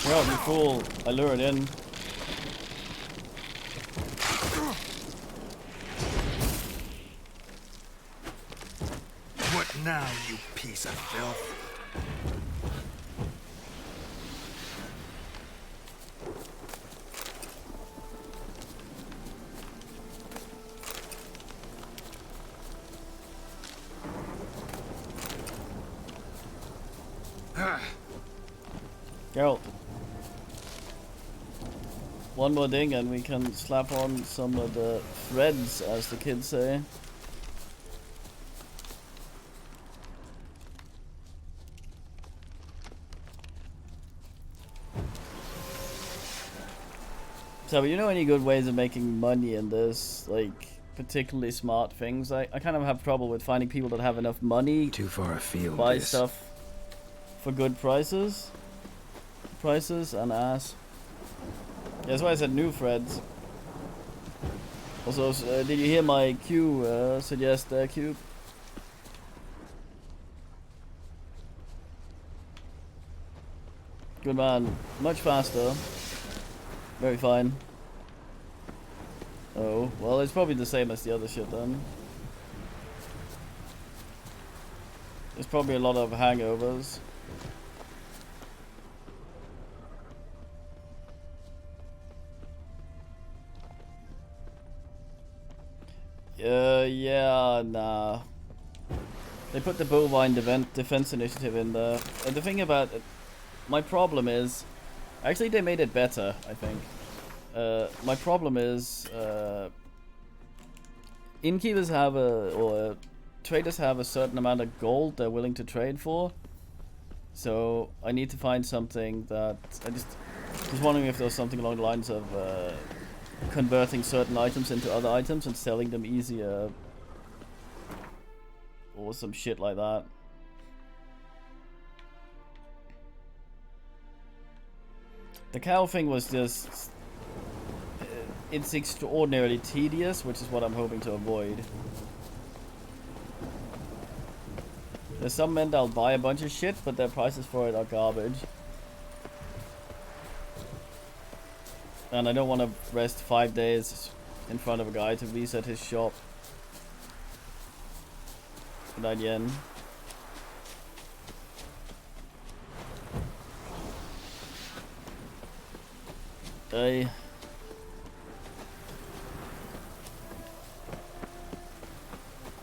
Well, you fool. I lure it in. What now, you piece of filth? Geralt. One more thing and we can slap on some of the threads, as the kids say. So, you know any good ways of making money in this? Like, particularly smart things? I kind of have trouble with finding people that have enough money Too far afield. to buy this. stuff for good prices. And ass. Yeah, that's why I said new threads. Also, did you hear my Q suggest cube? Good man. Much faster. Very fine. Oh, well, it's probably the same as the other shit then. There's probably a lot of hangovers. Yeah, nah. They put the bovine defense initiative in there. And the thing about it, my problem is, actually they made it better, I think. My problem is, innkeepers have or traders have a certain amount of gold they're willing to trade for. So I need to find something that, I just was wondering if there was something along the lines of converting certain items into other items and selling them easier. Or some shit like that. The cow thing was just... it's extraordinarily tedious, which is what I'm hoping to avoid. There's some men that'll buy a bunch of shit, but their prices for it are garbage. And I don't want to rest 5 days in front of a guy to reset his shop. For 9 yen.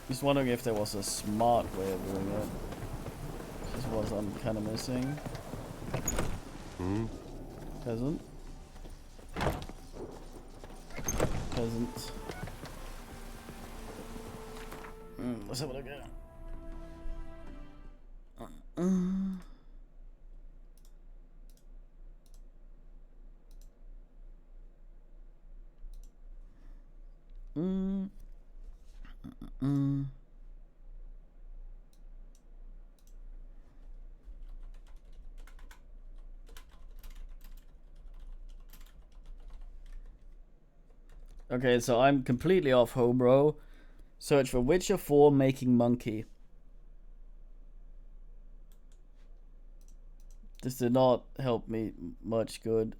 Just wondering if there was a smart way of doing it. This is what I'm kind of missing. Peasant. peasant. Let's have a look at it. Okay, so I'm completely off home, bro. Search for Witcher 4 making monkey. This did not help me much good.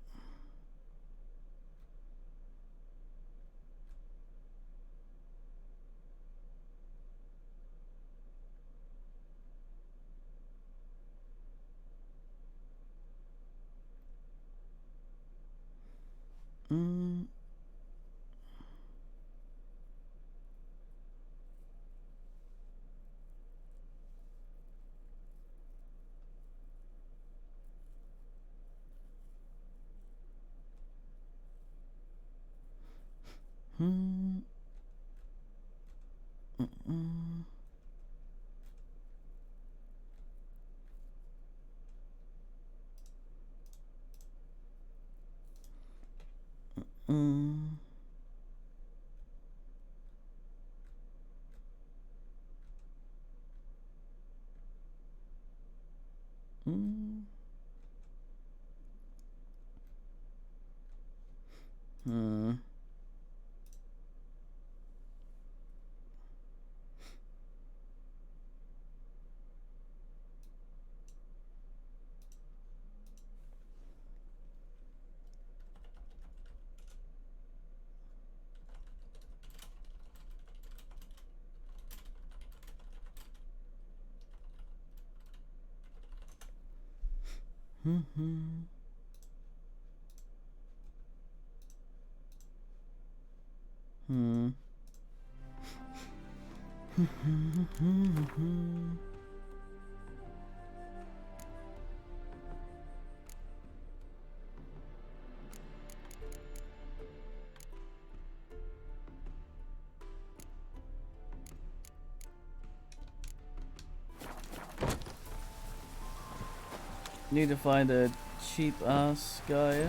Need to find a cheap ass guy.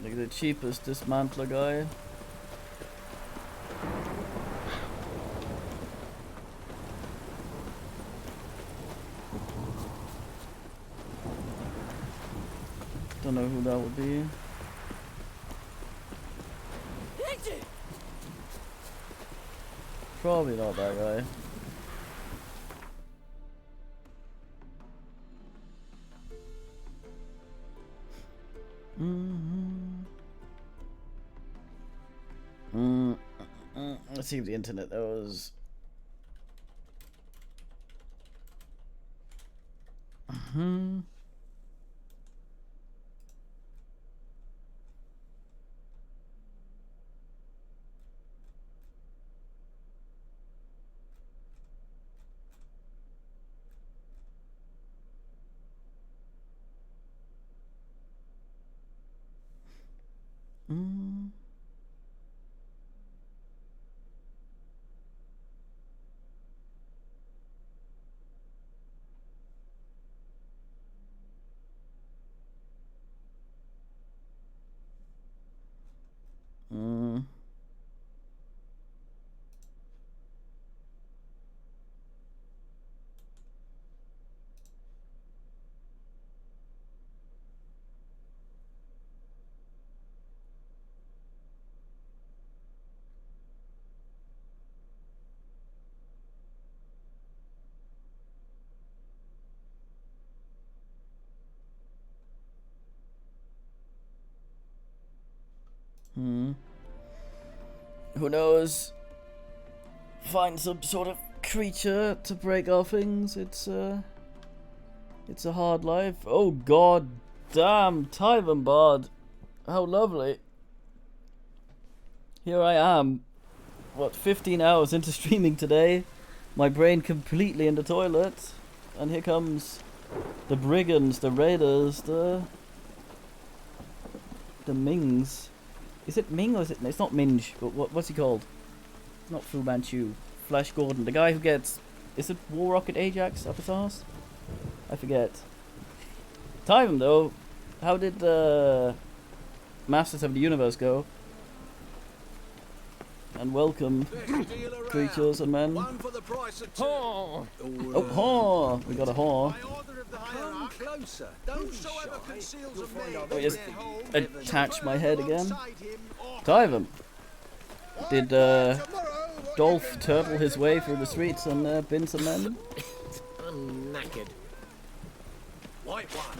Like the cheapest dismantler guy. Don't know who that would be. Probably not that guy. Let's see if the internet knows. Who knows? Find some sort of creature to break our things. It's a hard life. Oh god damn, Tyvan Bard. How lovely. Here I am. What, 15 hours into streaming today? My brain completely in the toilet. And here comes the brigands, the raiders, the the Mings. Is it Ming or is it? It's not Minge. But what's he called? Not Fu Manchu. Flash Gordon, the guy who gets. Is it War Rocket Ajax up his arse? I forget. Time though. How did Masters of the Universe go? And welcome, creatures and men. Oh, oh, we got a whore. Come closer. Don't show ever conceals a maid. Let me just attach my head again. Tyvum. Did Dolph turtle his way through the streets and bin some men? I'm knackered. White one,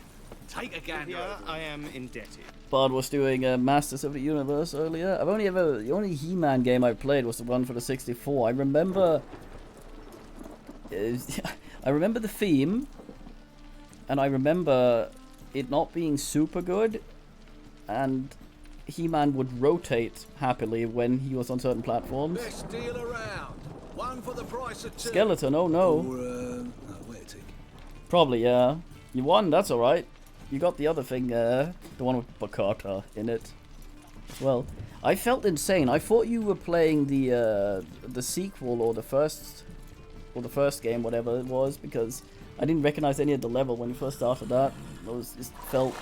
take a gander. Here I am indebted. Bard was doing Masters of the Universe earlier. The only He-Man game I played was the one for the 64. I remember the theme, and I remember it not being super good, and He-Man would rotate happily when he was on certain platforms. Best deal around. One for the price of two. Skeleton, oh no. Probably, yeah. You won, that's alright. You got the other thing, the one with Bakata in it. Well, I felt insane. I thought you were playing the sequel or the first game, whatever it was, because I didn't recognize any of the level when you first started that. It felt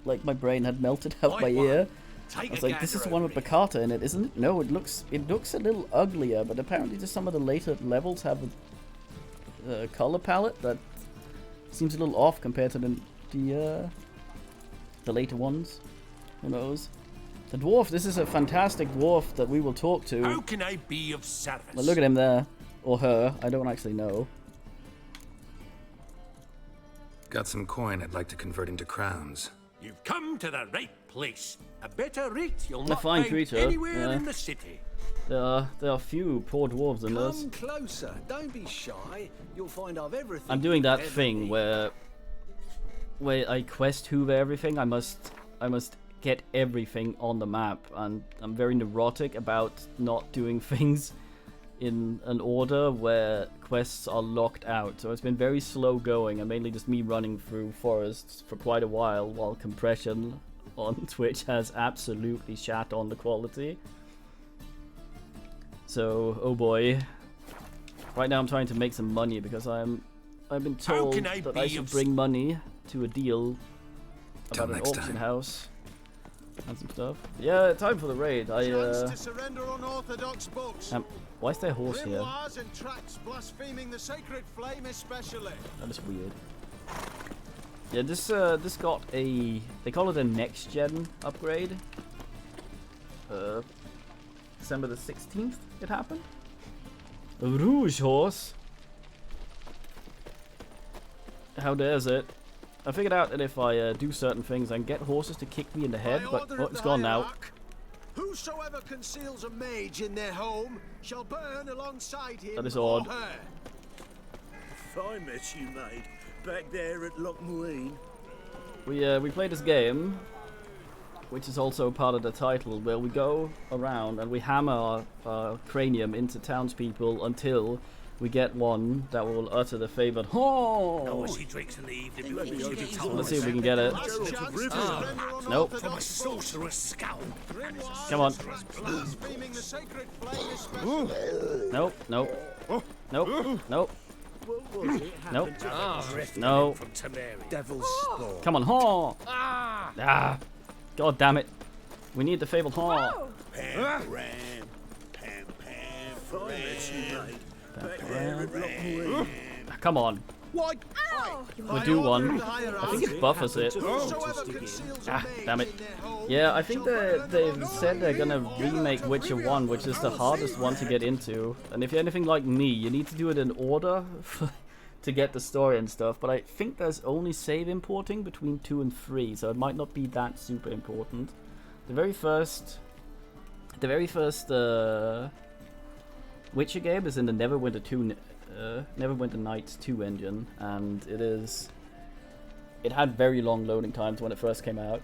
like my brain had melted out my ear. I was like, this is the one with Bakata in it, isn't it? No, it looks a little uglier, but apparently just some of the later levels have a color palette that seems a little off compared to the later ones. Who knows? The dwarf, this is a fantastic dwarf that we will talk to. How can I be of service? Well, look at him there. Or her, I don't actually know. Got some coin I'd like to convert into crowns. You've come to the right place. A better rate you'll A not fine find creature, anywhere yeah. in the city. There are few poor dwarves in this. Come closer. Don't be shy. You'll find I've everything. I'm doing that you thing where I quest hoover everything. I must get everything on the map, and I'm very neurotic about not doing things in an order where quests are locked out. So it's been very slow going, and mainly just me running through forests for quite a while compression on Twitch has absolutely shat on the quality. So, oh boy. Right now I'm trying to make some money because I've been told that I should bring money to a deal about an auction house and some stuff. Yeah, time for the raid. To surrender unorthodox books. Why is there a horse here? Grimoires and tracts blaspheming the sacred flame especially. That is weird. Yeah, this got a, they call it a next gen upgrade. December the 16th it happened. A Rouge horse. How dares it? I figured out that if I do certain things, I can get horses to kick me in the head, but oh, it's gone now. Whosoever conceals a mage in their home shall burn alongside him. That is or odd. her. If I met you, mate, back there at Lochmuine. We play this game, which is also part of the title, where we go around and we hammer our cranium into townspeople until we get one that will utter the favored "Ho!" Oh, she drinks in the evening. Let's see if we can get it. Nope. From a sorcerer's scowl. Come on. Blaspheming the sacred flame especially. Nope. Nope. Nope. Nope. Nope. No. Devil's spawn. Come on, Haw! Ah! God damn it. We need the fabled Haw. Pam, ram. Pam, pam. If I met you, mate, back there at Lochmuine. Come on. Why? We do one. I think it buffers it. Ah, damn it. Yeah, I think they've said they're gonna remake Witcher 1, which is the hardest one to get into. And if you're anything like me, you need to do it in order to get the story and stuff. But I think there's only save importing between 2 and 3, so it might not be that super important. The very first Witcher game is in the Neverwinter Nights 2 engine, and it had very long loading times when it first came out,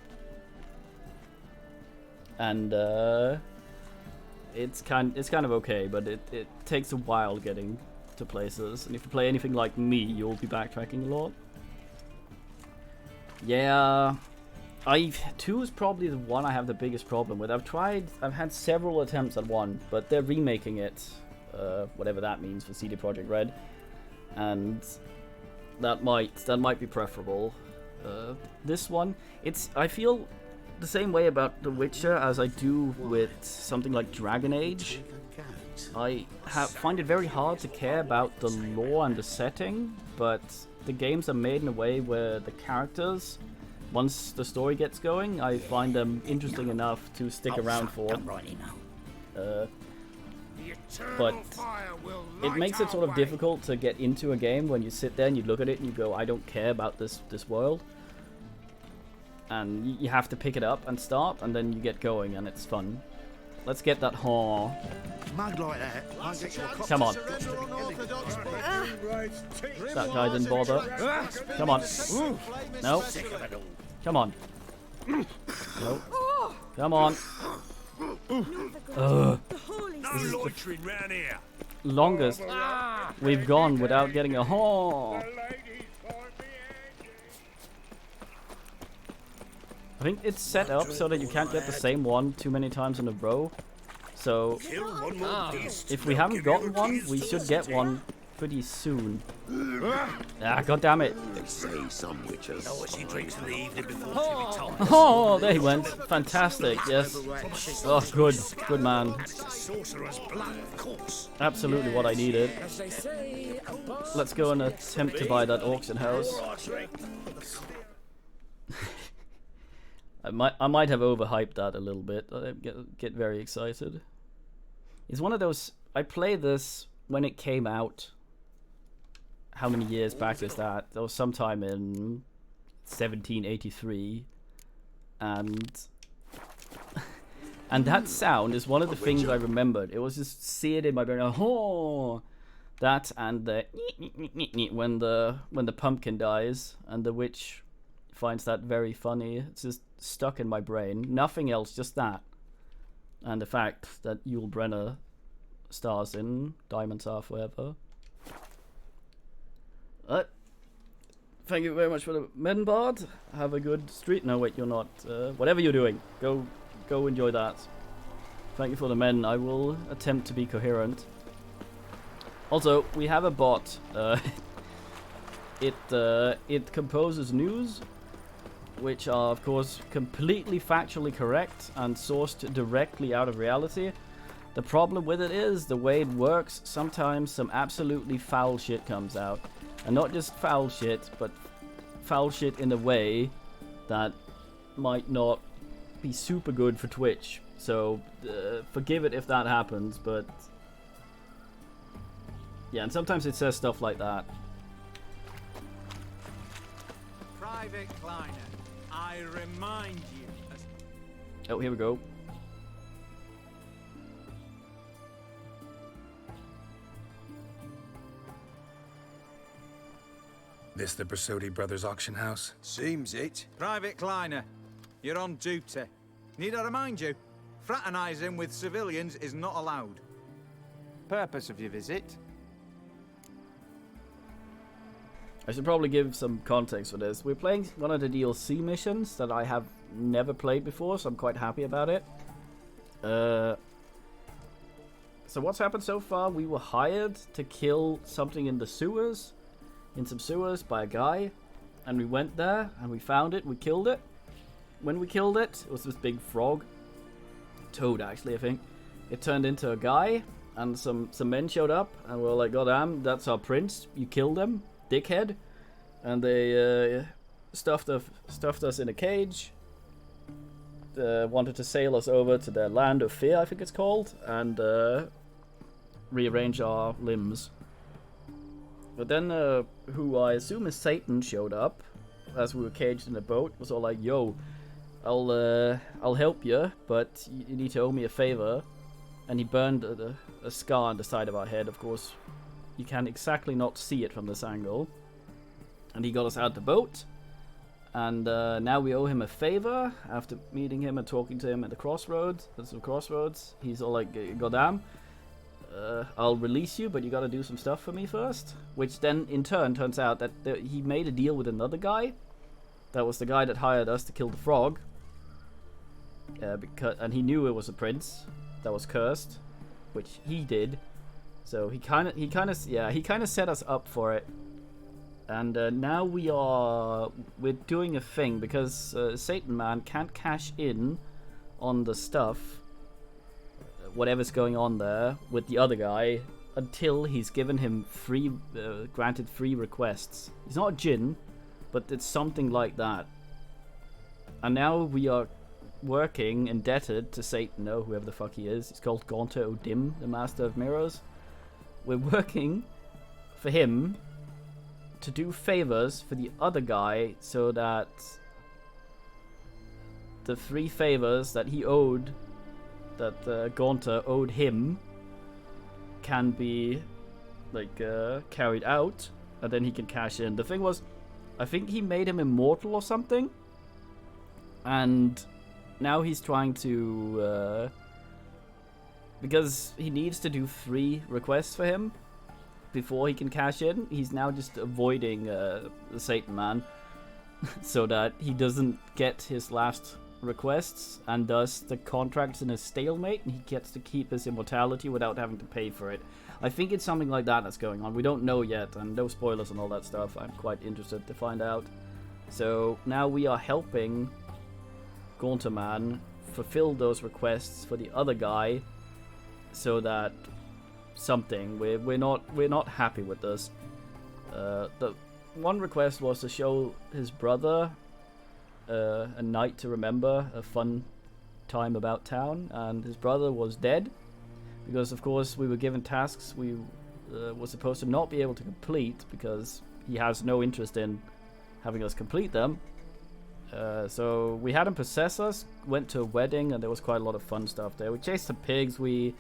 and it's kind of okay, but it takes a while getting to places, and if you play anything like me, you'll be backtracking a lot. Yeah, 2 is probably the one I have the biggest problem with. I've had several attempts at 1, but they're remaking it, whatever that means for CD Projekt Red, and that might be preferable. This one, I feel the same way about The Witcher as I do with something like Dragon Age. I find it very hard to care about the lore and the setting, but the games are made in a way where the characters, once the story gets going, I find them interesting enough to stick around for. But it makes it sort of difficult to get into a game when you sit there and you look at it and you go, I don't care about this world. And you have to pick it up and start, and then you get going, and it's fun. Let's get that haw. Come on. That guy didn't bother. Come on. No. Come on. No. Come on. This is the longest we've gone without getting a haw. I think it's set up so that you can't get the same one too many times in a row. So, if we haven't gotten one, we should get one pretty soon. Ah, god damn it. They say some witches. Oh, there he went. Fantastic, yes. Oh, good. Good man. Absolutely what I needed. Let's go and attempt to buy that auction house. I might have overhyped that a little bit. I get very excited. It's one of those... I played this when it came out. How many years back is that? That was sometime in 1783. And that sound is one of the things I remembered. It was just seared in my brain. Oh, that and the when the pumpkin dies and the witch finds that very funny. It's just stuck in my brain. Nothing else, just that. And the fact that Yul Brynner stars in Diamonds Are Forever. Thank you very much for the Menbard. Have a good street. No, wait, you're not. Whatever you're doing, go enjoy that. Thank you for the men. I will attempt to be coherent. Also, we have a bot. It composes news, which are, of course, completely factually correct and sourced directly out of reality. The problem with it is, the way it works, sometimes some absolutely foul shit comes out. And not just foul shit, but foul shit in a way that might not be super good for Twitch. So, forgive it if that happens, but... yeah, and sometimes it says stuff like that. Private Kleiner, I remind you... Oh, here we go. This the Brasodi Brothers auction house? Seems it. Private Kleiner, you're on duty. Need I remind you? Fraternizing with civilians is not allowed. Purpose of your visit? I should probably give some context for this. We're playing one of the DLC missions that I have never played before, so I'm quite happy about it. So what's happened so far? We were hired to kill something in the sewers. In some sewers by a guy. And we went there, and we found it, we killed it. When we killed it, it was this big frog. Toad, actually, I think. It turned into a guy, and some men showed up, and we were like, goddamn, that's our prince. You killed him, dickhead. And they stuffed us in a cage. Wanted to sail us over to their land of fear, I think it's called, and rearrange our limbs. But then, who I assume is Satan, showed up as we were caged in a boat. Was all like, "Yo, I'll help you, but you need to owe me a favor." And he burned a scar on the side of our head. Of course, you can exactly not see it from this angle. And he got us out the boat. And now we owe him a favor after meeting him and talking to him at the crossroads. At some crossroads, he's all like, "Goddamn. I'll release you, but you gotta do some stuff for me first." Which then, in turn, turns out that he made a deal with another guy That was the guy that hired us to kill the frog. And he knew it was a prince that was cursed, which he did. So he kind of set us up for it. And now we're doing a thing because Satan Man can't cash in on the stuff, whatever's going on there with the other guy, until he's given him granted free requests. He's not a djinn, but it's something like that. And now we are working indebted to Satan, or whoever the fuck he is. He's called Gaunter O'Dim, the Master of Mirrors. We're working for him to do favors for the other guy so that the 3 favors that he owed, that Gaunter owed him, can be carried out, and then he can cash in. The thing was, I think he made him immortal or something, and now he's trying to because he needs to do 3 requests for him before he can cash in. He's now just avoiding the Satan Man so that he doesn't get his last requests, and thus the contract's in a stalemate and he gets to keep his immortality without having to pay for it. I think it's something like that that's going on. We don't know yet, and no spoilers and all that stuff. I'm quite interested to find out. So now we are helping Gaunter Man fulfill those requests for the other guy, so that we're not happy with this. The one request was to show his brother a night to remember, a fun time about town, and his brother was dead because, of course, we were given tasks we were supposed to not be able to complete because he has no interest in having us complete them. So we had him possess us, went to a wedding, and there was quite a lot of fun stuff there. We chased some pigs, we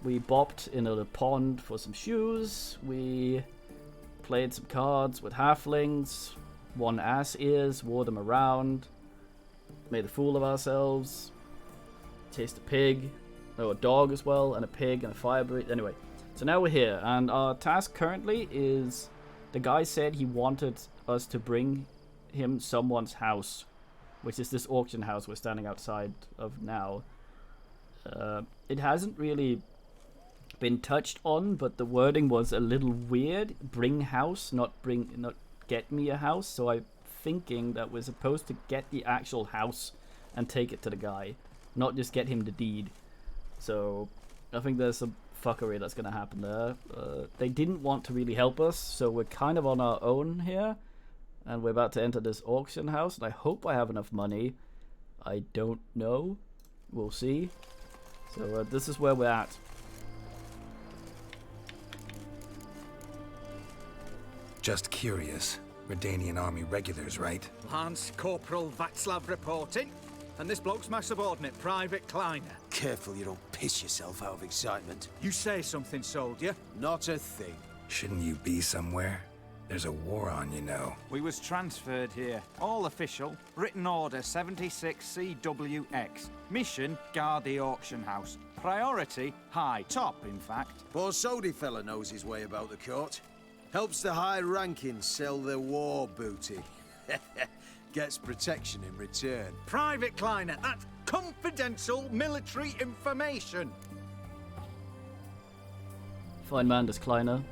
bopped in a pond for some shoes, we played some cards with halflings, won ass ears, wore them around, made a fool of ourselves, chased a dog as well, and a pig and a fire breath. Anyway, so now we're here, and our task currently is, the guy said he wanted us to bring him someone's house, which is this auction house we're standing outside of now. It hasn't really been touched on, but the wording was a little weird. Bring house, not get me a house. So I'm thinking that we're supposed to get the actual house and take it to the guy, not just get him the deed. So I think there's some fuckery that's gonna happen there. They didn't want to really help us, so we're kind of on our own here, and we're about to enter this auction house, and I hope I have enough money. I don't know. We'll see. So this is where we're at. Just curious. Redanian army regulars, right? Lance Corporal Václav reporting. And this bloke's my subordinate, Private Kleiner. Careful you don't piss yourself out of excitement. You say something, soldier? Not a thing. Shouldn't you be somewhere? There's a war on, you know. We was transferred here. All official. Written order 76 CWX. Mission, guard the auction house. Priority, high. Top, in fact. Poor Sody fella knows his way about the court. Helps the high rankings sell their war booty. Gets protection in return. Private Kleiner, that's confidential military information. Fine man, this Kleiner.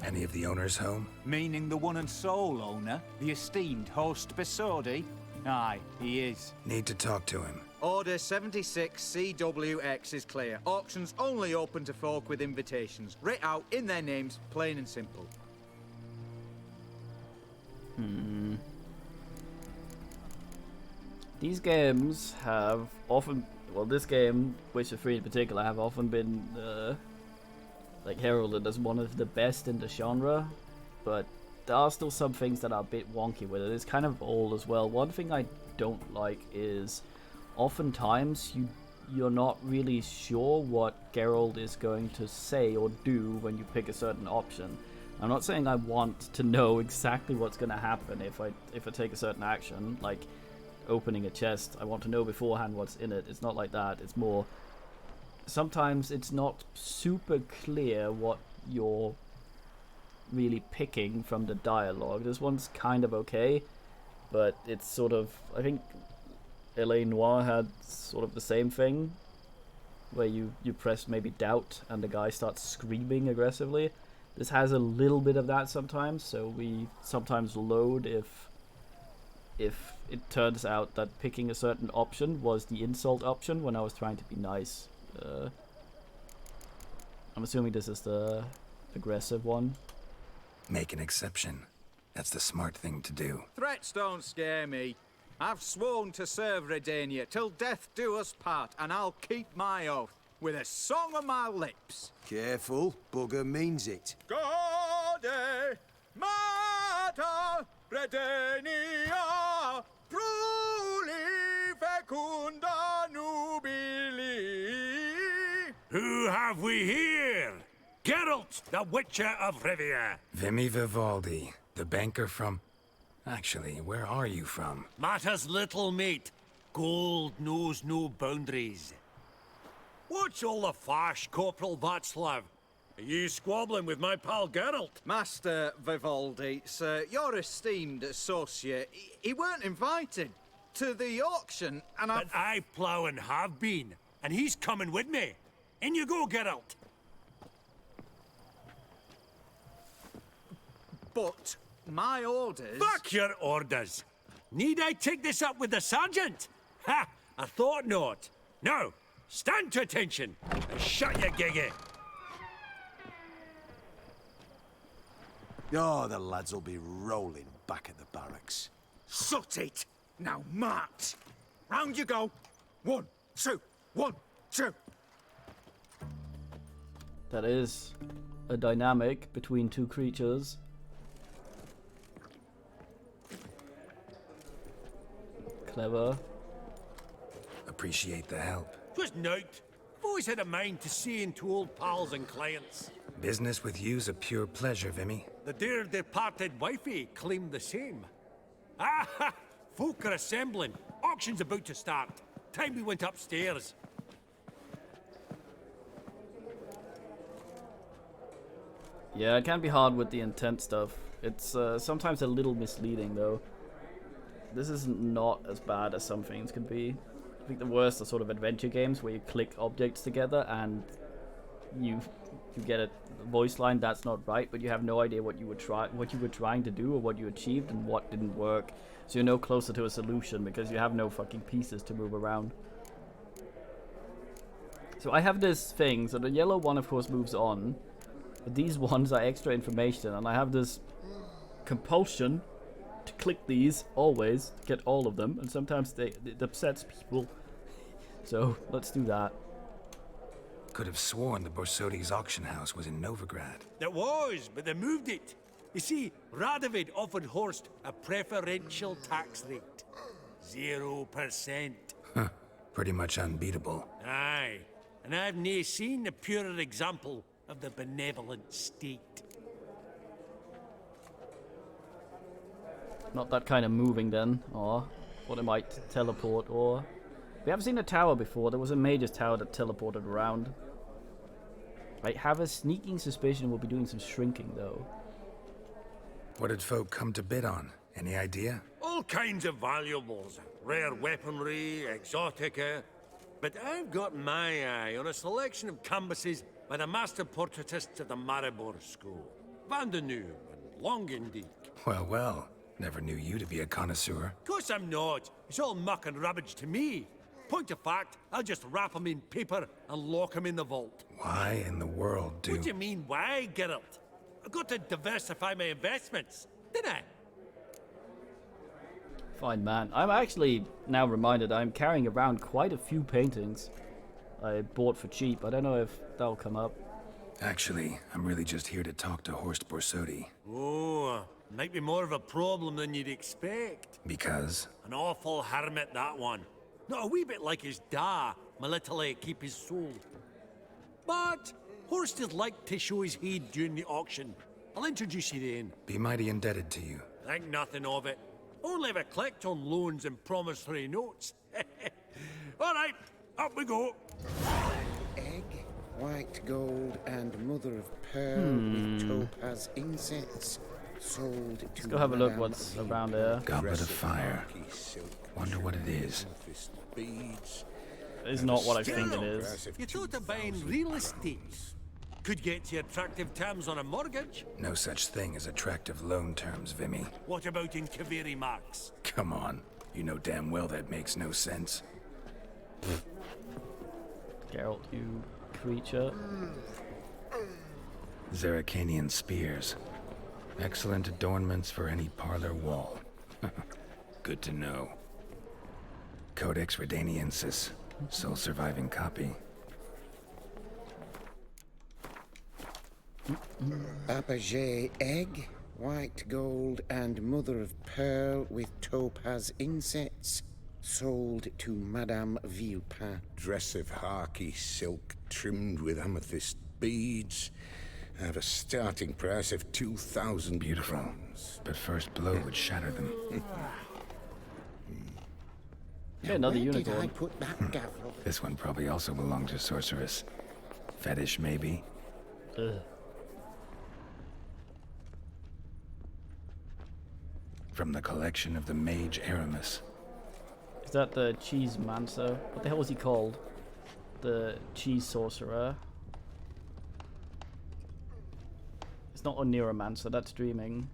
Any of the owners home? Meaning the one and sole owner, the esteemed host Besodi? Aye, he is. Need to talk to him. Order 76 CWX is clear. Auctions only open to folk with invitations. Writ out in their names, plain and simple. These games have often, well, this game, Witcher 3 in particular, have often been heralded as one of the best in the genre, but there are still some things that are a bit wonky with it. It's kind of old as well. One thing I don't like is oftentimes you're not really sure what Geralt is going to say or do when you pick a certain option. I'm not saying I want to know exactly what's going to happen if I take a certain action, like opening a chest. I want to know beforehand what's in it. It's not like that. It's more, sometimes it's not super clear what you're really picking from the dialogue. This one's kind of okay. but it's sort of, I think L.A. Noire had sort of the same thing, where you press maybe doubt and the guy starts screaming aggressively. This has a little bit of that sometimes, so we sometimes load if it turns out that picking a certain option was the insult option when I was trying to be nice. I'm assuming this is the aggressive one. Make an exception. That's the smart thing to do. Threats don't scare me. I've sworn to serve Redania till death do us part, and I'll keep my oath with a song on my lips. Careful, bugger means it. Gaude Mater Redania Pruli Fecunda Nubili. Who have we here? Geralt, the Witcher of Rivia. Vimy Vivaldi, the banker from... Actually, where are you from? Mata's little mate. Gold knows no boundaries. What's all the fash, Corporal Václav? Are you squabbling with my pal Geralt? Master Vivaldi, sir, your esteemed associate, he weren't invited to the auction, and But I plough and have been, and he's coming with me. In you go, Geralt. But my orders... Fuck your orders! Need I take this up with the sergeant? Ha! I thought not. Now, stand to attention and shut your giggy. Oh, the lads will be rolling back at the barracks. Sut it! Now march! Round you go! 1, 2, 1, 2. That is a dynamic between two creatures. Clever. Appreciate the help. Twas nout. I've always had a mind to see into old pals and clients. Business with you's a pure pleasure, Vimy. The dear departed wifey claimed the same. Ah, folk are assembling. Auction's about to start. Time we went upstairs. Yeah, it can be hard with the intent stuff. It's sometimes a little misleading though. This is not as bad as some things can be. I think the worst are sort of adventure games where you click objects together and you get a voice line that's not right, but you have no idea what you were trying to do or what you achieved and what didn't work. So you're no closer to a solution because you have no fucking pieces to move around. So I have this thing, so the yellow one of course moves on, but these ones are extra information, and I have this compulsion to click these always to get all of them, and sometimes it upsets people. So let's do that. Could have sworn the Borsodi's auction house was in Novigrad. It was, but they moved it. You see, Radovid offered Horst a preferential tax rate. 0%. Huh. Pretty much unbeatable. Aye, and I've nae seen a purer example of the benevolent state. Not that kind of moving then, or what it might teleport, or... We haven't seen a tower before. There was a mage's tower that teleported around. I have a sneaking suspicion we'll be doing some shrinking though. What did folk come to bid on? Any idea? All kinds of valuables. Rare weaponry, exotica. But I've got my eye on a selection of canvases by the master portraitists of the Maribor School. Van de Nieuw and Longendijk. Well, well. Never knew you to be a connoisseur. Of course I'm not. It's all muck and rubbish to me. Point of fact, I'll just wrap them in paper and lock them in the vault. Why in the world do... What do you mean, why, Geralt? I've got to diversify my investments, didn't I? Fine, man. I'm actually now reminded I'm carrying around quite a few paintings I bought for cheap. I don't know if that'll come up. Actually, I'm really just here to talk to Horst Borsodi. Oh, might be more of a problem than you'd expect. Because? An awful hermit, that one. Not a wee bit like his da, Melitele keep his soul. But Horst is like to show his head during the auction. I'll introduce you then. Be mighty indebted to you. Think nothing of it. Only ever collect on loans and promissory notes. All right, up we go. Egg, white gold, and mother of pearl with topaz incense. Sold Let's to go have a look Madame what's Ville. around there. Goblet of fire. Wonder what it is. It's not what I think it is. You thought of buying real estate. Could get you attractive terms on a mortgage. No such thing as attractive loan terms, Vimy. What about in Kaviri marks? Come on. You know damn well that makes no sense. Geralt, you creature. Zerrikanian spears. Excellent adornments for any parlor wall. Good to know. Codex Redaniensis. Sole surviving copy. Fabergé egg, white gold, and mother of pearl with topaz insets. Sold to Madame Villepin. Dress of harky silk trimmed with amethyst beads. Have a starting price of 2,000 Beautiful. But first blow would shatter them. Yeah, another Where unicorn. did I put that gavel? This one probably also belonged to Sorceress. Fetish, maybe? Ugh. From the collection of the Mage Aramis. Is that the cheese mancer? What the hell was he called? The cheese sorcerer. It's not Oniromancer, that's dreaming.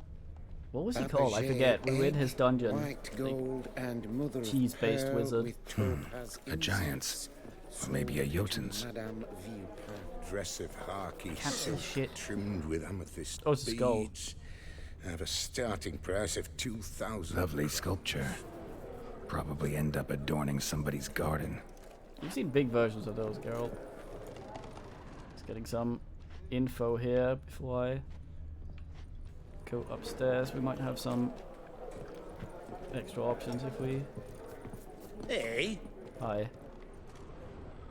What was he called? I forget. We were in his dungeon. White gold and mother of Cheese-based pearl wizard. with topaz A giant's. Or maybe a Jotun's. Madame Villepin. Dress of harky Can't see silk shit. trimmed with amethyst Oh, it's a skull. beads. Have a starting price of 2,000. Lovely sculpture. Probably end up adorning somebody's garden. You've seen big versions of those, Geralt. Just getting some info here before I go upstairs. We might have some extra options if we... Hey! Hi.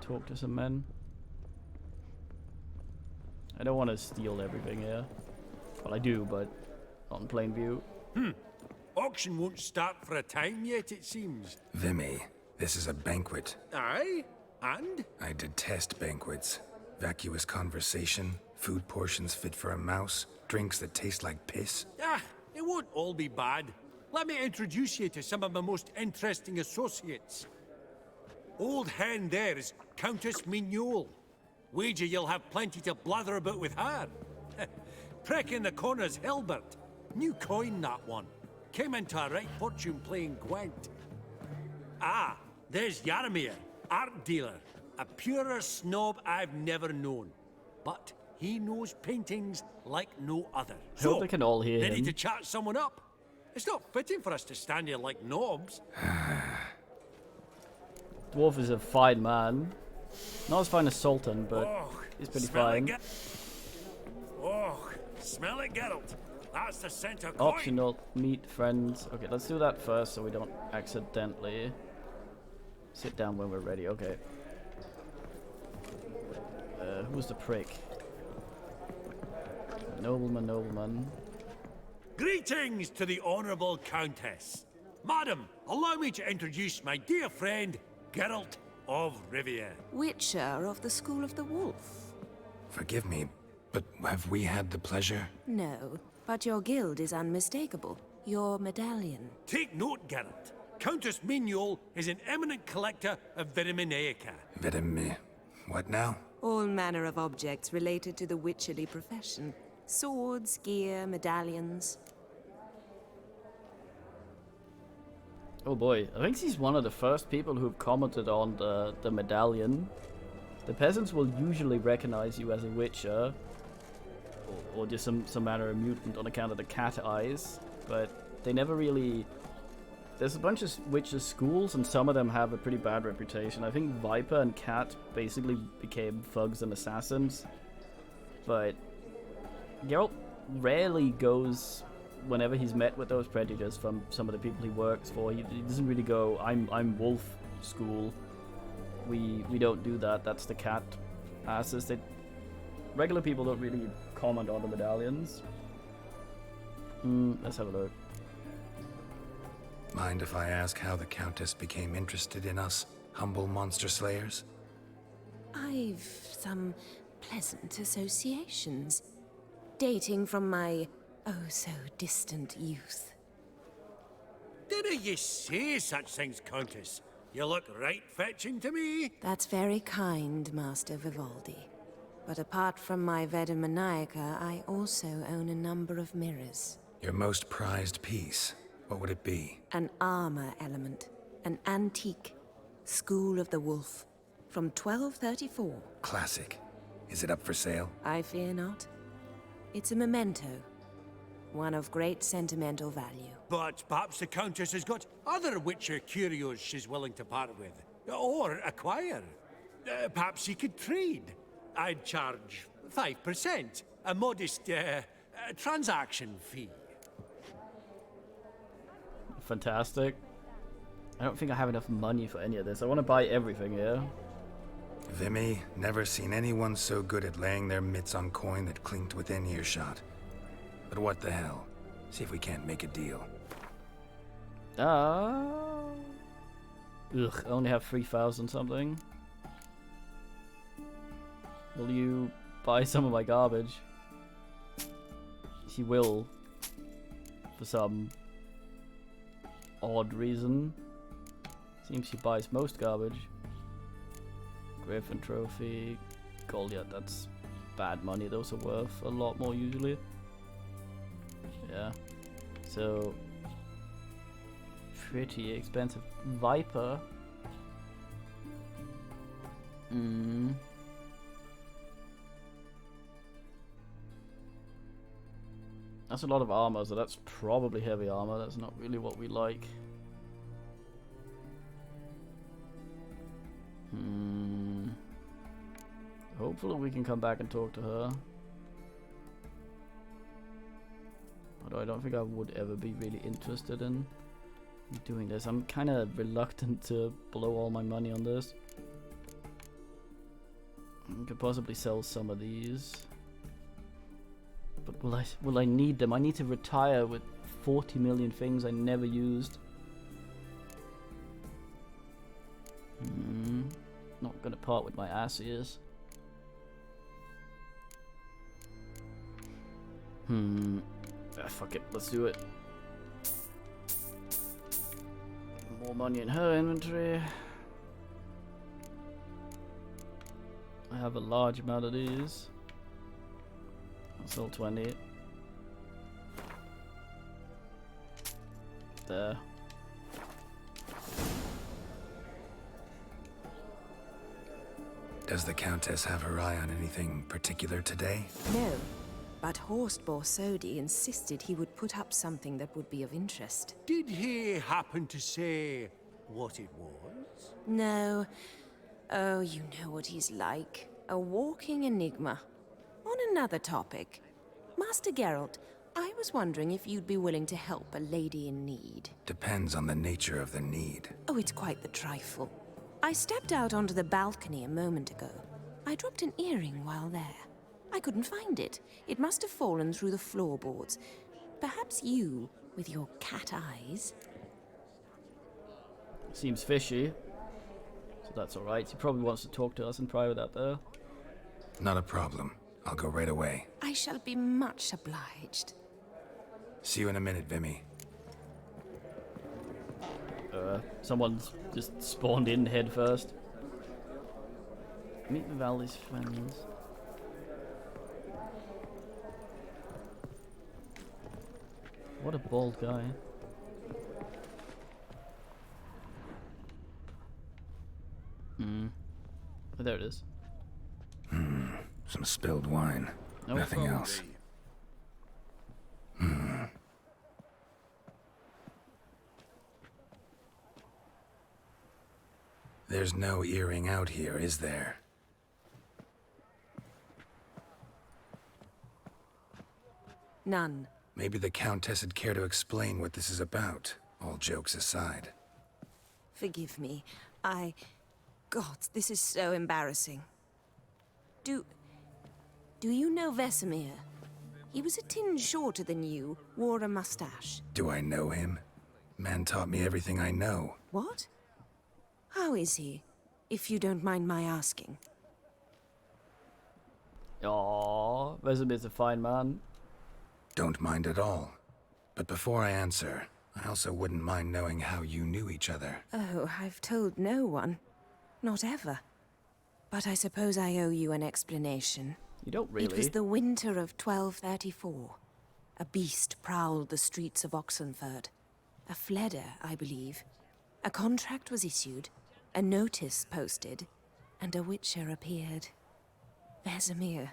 Talk to some men. I don't want to steal everything here. Well, I do, but not in plain view. Auction won't start for a time yet, it seems. Vimy, this is a banquet. Aye? And? I detest banquets. Vacuous conversation, food portions fit for a mouse, drinks that taste like piss. Ah, it won't all be bad. Let me introduce you to some of my most interesting associates. Old hen there is Countess Mignole. Wager you'll have plenty to blather about with her. Prick in the corner's Hilbert. New coin, that one. Came into a right fortune playing Gwent. Ah, there's Yaramir, art dealer. A purer snob I've never known. But he knows paintings like no other. I hope they can all hear ready him. to chat someone up? It's not fitting for us to stand here like knobs. Dwarf is a fine man. Not as fine as Sultan, but he's pretty fine. Smell it, Geralt. That's the center coin. Optional, meet friends. Okay, let's do that first so we don't accidentally sit down when we're ready. Okay. Who's the prick? Nobleman. Greetings to the Honourable Countess. Madam, allow me to introduce my dear friend, Geralt of Rivia. Witcher of the School of the Wolf. Forgive me, but have we had the pleasure? No, but your guild is unmistakable. Your medallion. Take note, Geralt. Countess Mignole is an eminent collector of Vitaminaica. What now? All manner of objects related to the witcherly profession. Swords, gear, medallions. Oh boy, I think she's one of the first people who've commented on the medallion. The peasants will usually recognize you as a witcher, or just some manner of mutant on account of the cat eyes, but they never really... There's a bunch of witcher schools, and some of them have a pretty bad reputation. I think Viper and Cat basically became thugs and assassins, but Geralt rarely goes... Whenever he's met with those predators from some of the people he works for, he doesn't really go, I'm wolf school. We don't do that. That's the cat asses. Regular people don't really comment on the medallions. Let's have a look. Mind if I ask how the Countess became interested in us, humble monster slayers? I've some pleasant associations. Dating from my oh so distant youth. Didn't you say such things, Countess? You look right fetching to me. That's very kind, Master Vivaldi. But apart from my Veda Maniaca, I also own a number of mirrors. Your most prized piece, what would it be? An armor element. An antique. School of the Wolf. From 1234. Classic. Is it up for sale? I fear not. It's a memento. One of great sentimental value. But perhaps the Countess has got other Witcher curios she's willing to part with. Or acquire. Perhaps you could trade. I'd charge 5%. A modest transaction fee. Fantastic. I don't think I have enough money for any of this. I want to buy everything, yeah? Vimy, never seen anyone so good at laying their mitts on coin that clinked within earshot. But what the hell? See if we can't make a deal. Ugh, I only have 3,000 something. Will you buy some of my garbage? He will. For some odd reason. Seems he buys most garbage. Griffin Trophy. Goliath, that's bad money. Those are worth a lot more usually. Yeah. So pretty expensive. Viper. That's a lot of armor, so that's probably heavy armor. That's not really what we like. Hopefully we can come back and talk to her. Although I don't think I would ever be really interested in doing this. I'm kind of reluctant to blow all my money on this. I could possibly sell some of these. But will I need them? I need to retire with 40 million things I never used. Not gonna part with my ass ears. Fuck it, let's do it. More money in her inventory. I have a large amount of these. I'll sell 20. There. Does the Countess have her eye on anything particular today? No, but Horst Borsodi insisted he would put up something that would be of interest. Did he happen to say what it was? No. Oh, you know what he's like. A walking enigma. On another topic, Master Geralt, I was wondering if you'd be willing to help a lady in need. Depends on the nature of the need. Oh, it's quite the trifle. I stepped out onto the balcony a moment ago. I dropped an earring while there. I couldn't find it. It must have fallen through the floorboards. Perhaps you, with your cat eyes... Seems fishy. So that's alright. He probably wants to talk to us in private out there. Not a problem. I'll go right away. I shall be much obliged. See you in a minute, Vimy. Someone's just spawned in head first. Meet Vivaldi's friends. What a bald guy. Oh, there it is. Some spilled wine. No Nothing problem. else. There's no earring out here, is there? None. Maybe the Countess would care to explain what this is about, all jokes aside. Forgive me. God, this is so embarrassing. Do you know Vesemir? He was a tinge shorter than you, wore a mustache. Do I know him? Man taught me everything I know. What? How is he, if you don't mind my asking? Aww, Vesemir's a fine man. Don't mind at all. But before I answer, I also wouldn't mind knowing how you knew each other. Oh, I've told no one. Not ever. But I suppose I owe you an explanation. You don't really. It was the winter of 1234. A beast prowled the streets of Oxenford. A Fleder, I believe. A contract was issued, a notice posted, and a witcher appeared. Vesemir,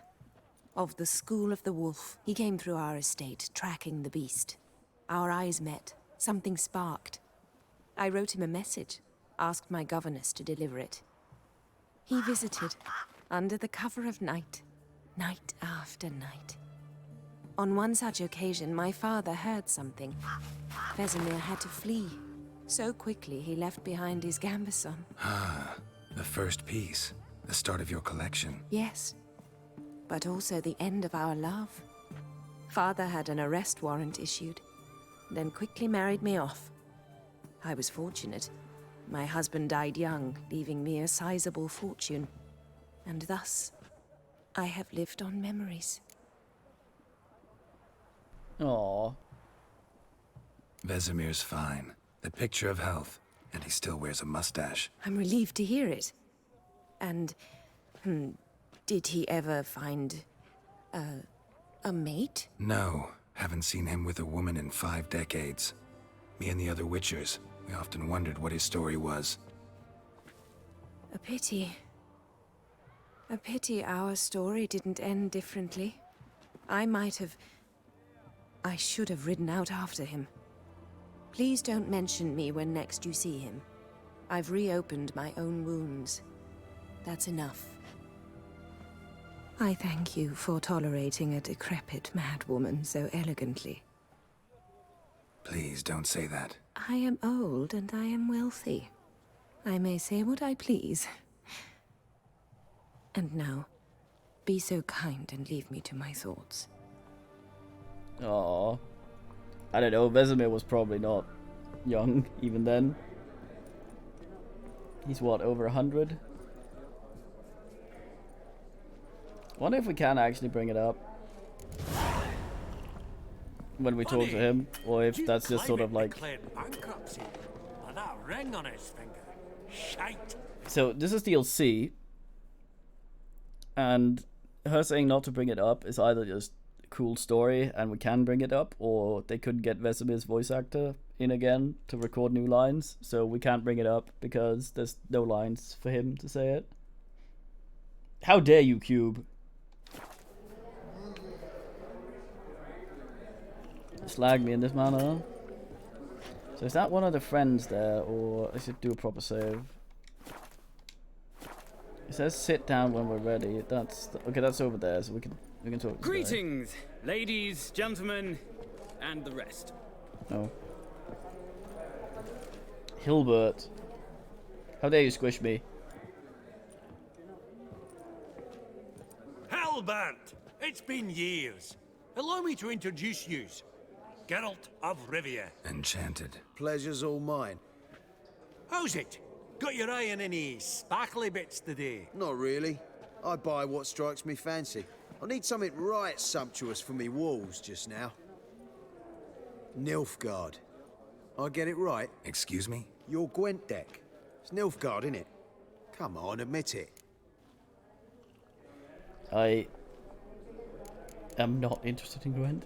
of the School of the Wolf. He came through our estate, tracking the beast. Our eyes met. Something sparked. I wrote him a message, asked my governess to deliver it. He visited, under the cover of night, night after night. On one such occasion, my father heard something. Vesemir had to flee. So quickly, he left behind his gambeson. Ah, the first piece. The start of your collection. Yes, but also the end of our love. Father had an arrest warrant issued, then quickly married me off. I was fortunate. My husband died young, leaving me a sizable fortune. And thus, I have lived on memories. Aww. Vesemir's fine. The picture of health, and he still wears a mustache. I'm relieved to hear it. And, did he ever find a mate? No, haven't seen him with a woman in 5 decades. Me and the other Witchers, we often wondered what his story was. A pity. A pity our story didn't end differently. I should have ridden out after him. Please don't mention me when next you see him. I've reopened my own wounds. That's enough. I thank you for tolerating a decrepit madwoman so elegantly. Please don't say that. I am old and I am wealthy. I may say what I please. And now, be so kind and leave me to my thoughts. Aww. I don't know, Vesemir was probably not young even then. He's what, over 100? Wonder if we can actually bring it up when we talk to him, or if that's just sort of like... bankruptcy with that ring on his finger. Shite. So this is DLC, and her saying not to bring it up is either just a cool story and we can bring it up, or they could get Vesemir's voice actor in again to record new lines, so we can't bring it up because there's no lines for him to say it. How dare you, Cube? Slag me in this manner. So is that one of the friends there, or I should do a proper save? It says sit down when we're ready. Okay, that's over there, so we can talk to the guy. Greetings, ladies, gentlemen, and the rest. Oh. Hilbert. How dare you squish me? Halbert! It's been years. Allow me to introduce yous. Geralt of Rivia. Enchanted. Pleasure's all mine. How's it? Got your eye on any sparkly bits today? Not really. I buy what strikes me fancy. I need something right sumptuous for me walls just now. Nilfgaard. I get it right? Excuse me? Your Gwent deck. It's Nilfgaard, innit? Come on, admit it. I am not interested in Gwent.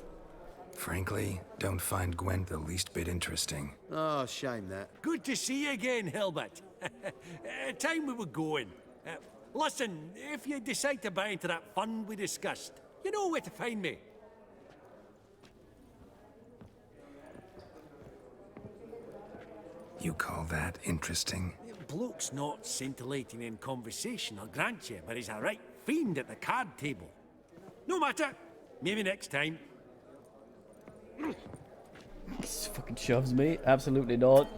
Frankly, don't find Gwent the least bit interesting. Oh, shame that. Good to see you again, Hilbert. Time we were going. Listen, if you decide to buy into that fund we discussed, you know where to find me. You call that interesting? Bloke's not scintillating in conversation, I'll grant you, but he's a right fiend at the card table. No matter. Maybe next time. This fucking shoves me. Absolutely not.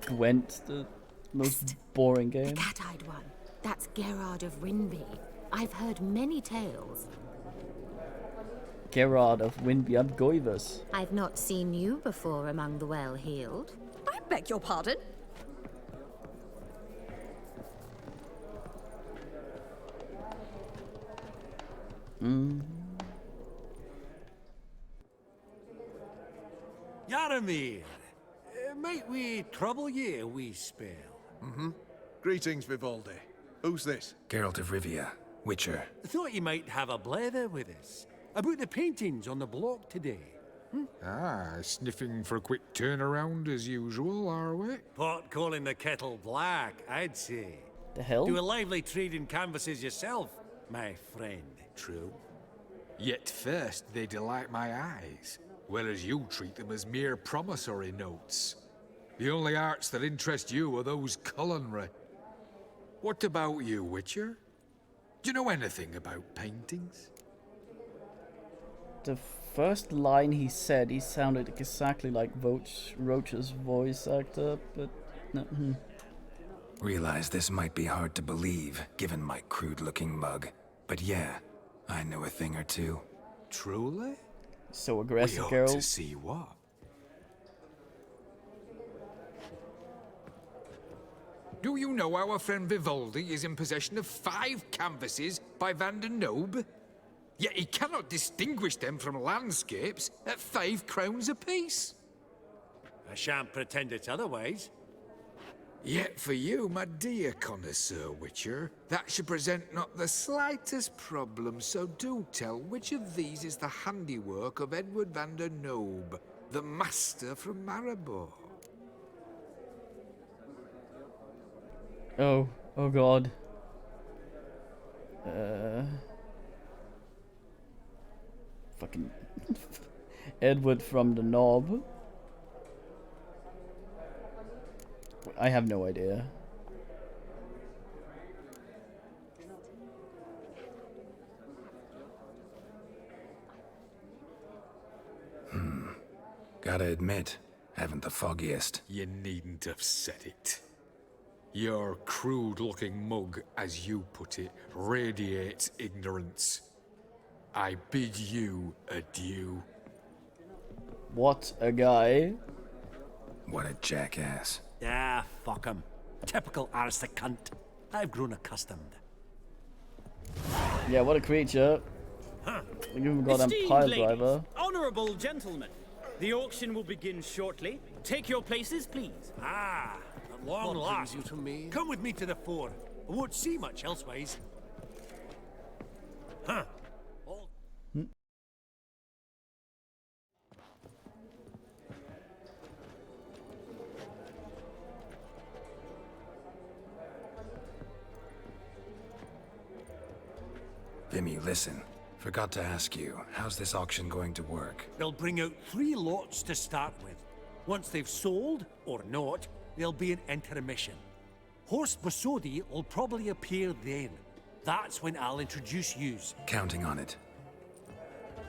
Gwent, the most boring game. The cat-eyed one. That's Gerard of Rinby. I've heard many tales. Gerard of Winbjörn Goivers. I've not seen you before among the well-heeled. I beg your pardon? Faramir. Might we trouble ye a wee spell? Mm-hmm. Greetings, Vivaldi. Who's this? Geralt of Rivia, Witcher. Thought you might have a blether with us. About the paintings on the block today. Ah, sniffing for a quick turnaround as usual, are we? Pot calling the kettle black, I'd say. The hell? Do a lively trade in canvases yourself, my friend. True. Yet first they delight my eyes, whereas you treat them as mere promissory notes. The only arts that interest you are those culinary. What about you, Witcher? Do you know anything about paintings? The first line he said, he sounded exactly like Roach's voice actor, but no. Realize this might be hard to believe, given my crude-looking mug. But yeah, I know a thing or two. Truly? So aggressive, we ought Geralt. to see what. Do you know our friend Vivaldi is in possession of 5 canvases by Van der Nobe? Yet he cannot distinguish them from landscapes at 5 crowns apiece. I shan't pretend it's otherwise. Yet for you, my dear connoisseur Witcher, that should present not the slightest problem, so do tell which of these is the handiwork of Edward van der Nobe, the master from Maribor. Oh god. Fucking Edward from the Knob. I have no idea. Gotta admit, haven't the foggiest. You needn't have said it. Your crude-looking mug, as you put it, radiates ignorance. I bid you adieu. What a guy. What a jackass. Ah, fuck him. Typical aristocrat cunt. I've grown accustomed. Yeah, what a creature. Huh. You even got a pile driver. Honourable gentlemen, the auction will begin shortly. Take your places, please. Ah, at long What last. brings you to me? Come with me to the fore. I won't see much elsewise. Huh. Vimy, listen. Forgot to ask you, how's this auction going to work? They'll bring out 3 lots to start with. Once they've sold, or not, there'll be an intermission. Horst Bosodi will probably appear then. That's when I'll introduce yous. Counting on it.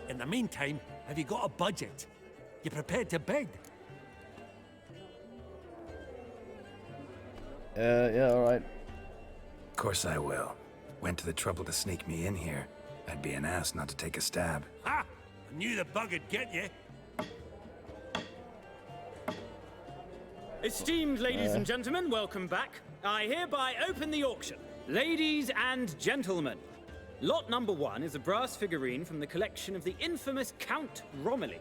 In the meantime, have you got a budget? You prepared to bid? Yeah, alright. Of course I will. Went to the trouble to sneak me in here. I'd be an ass not to take a stab. Ha! I knew the bug'd get you. Esteemed ladies and gentlemen, welcome back. I hereby open the auction. Ladies and gentlemen, lot number 1 is a brass figurine from the collection of the infamous Count Romilly.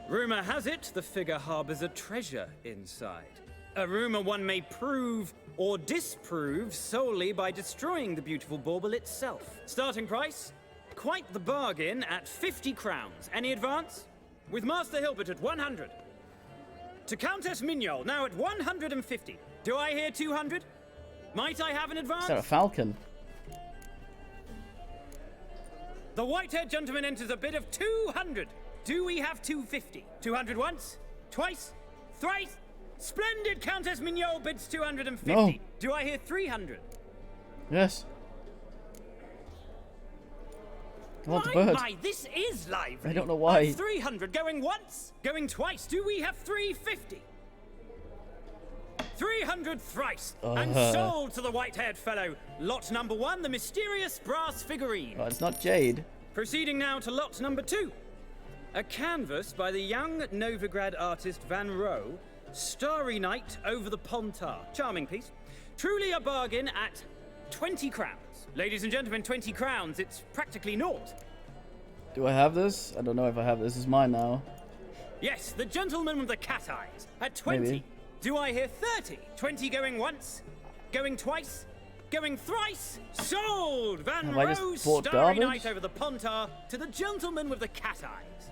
Rumor has it the figure harbors a treasure inside. A rumor one may prove or disprove solely by destroying the beautiful bauble itself. Starting price? Quite the bargain at 50 crowns. Any advance? With Master Hilbert at 100. To Countess Mignol, now at 150. Do I hear 200? Might I have an advance? Is that a falcon? The white-haired gentleman enters a bid of 200. Do we have 250? 200 once? Twice? Thrice? Splendid! Countess Mignol bids 250. No. Do I hear 300? Yes. I want the bird. My, this is lively. I don't know why. 300 going once, going twice. Do we have 350? 300 thrice. And sold to the white-haired fellow. Lot number 1, the mysterious brass figurine. Oh, it's not Jade. Proceeding now to lot number 2. A canvas by the young Novigrad artist Van Rohe, Starry Night over the Pontar. Charming piece. Truly a bargain at 20 crowns. Ladies and gentlemen, 20 crowns. It's practically naught. Do I have this? I don't know if I have this. It's mine now. Yes, the gentleman with the cat eyes. At 20. Maybe. Do I hear 30? 20 going once? Going twice? Going thrice? Sold! Van Have I just Rose, bought Starry garbage? Night over the Pontar, to the gentleman with the cat eyes.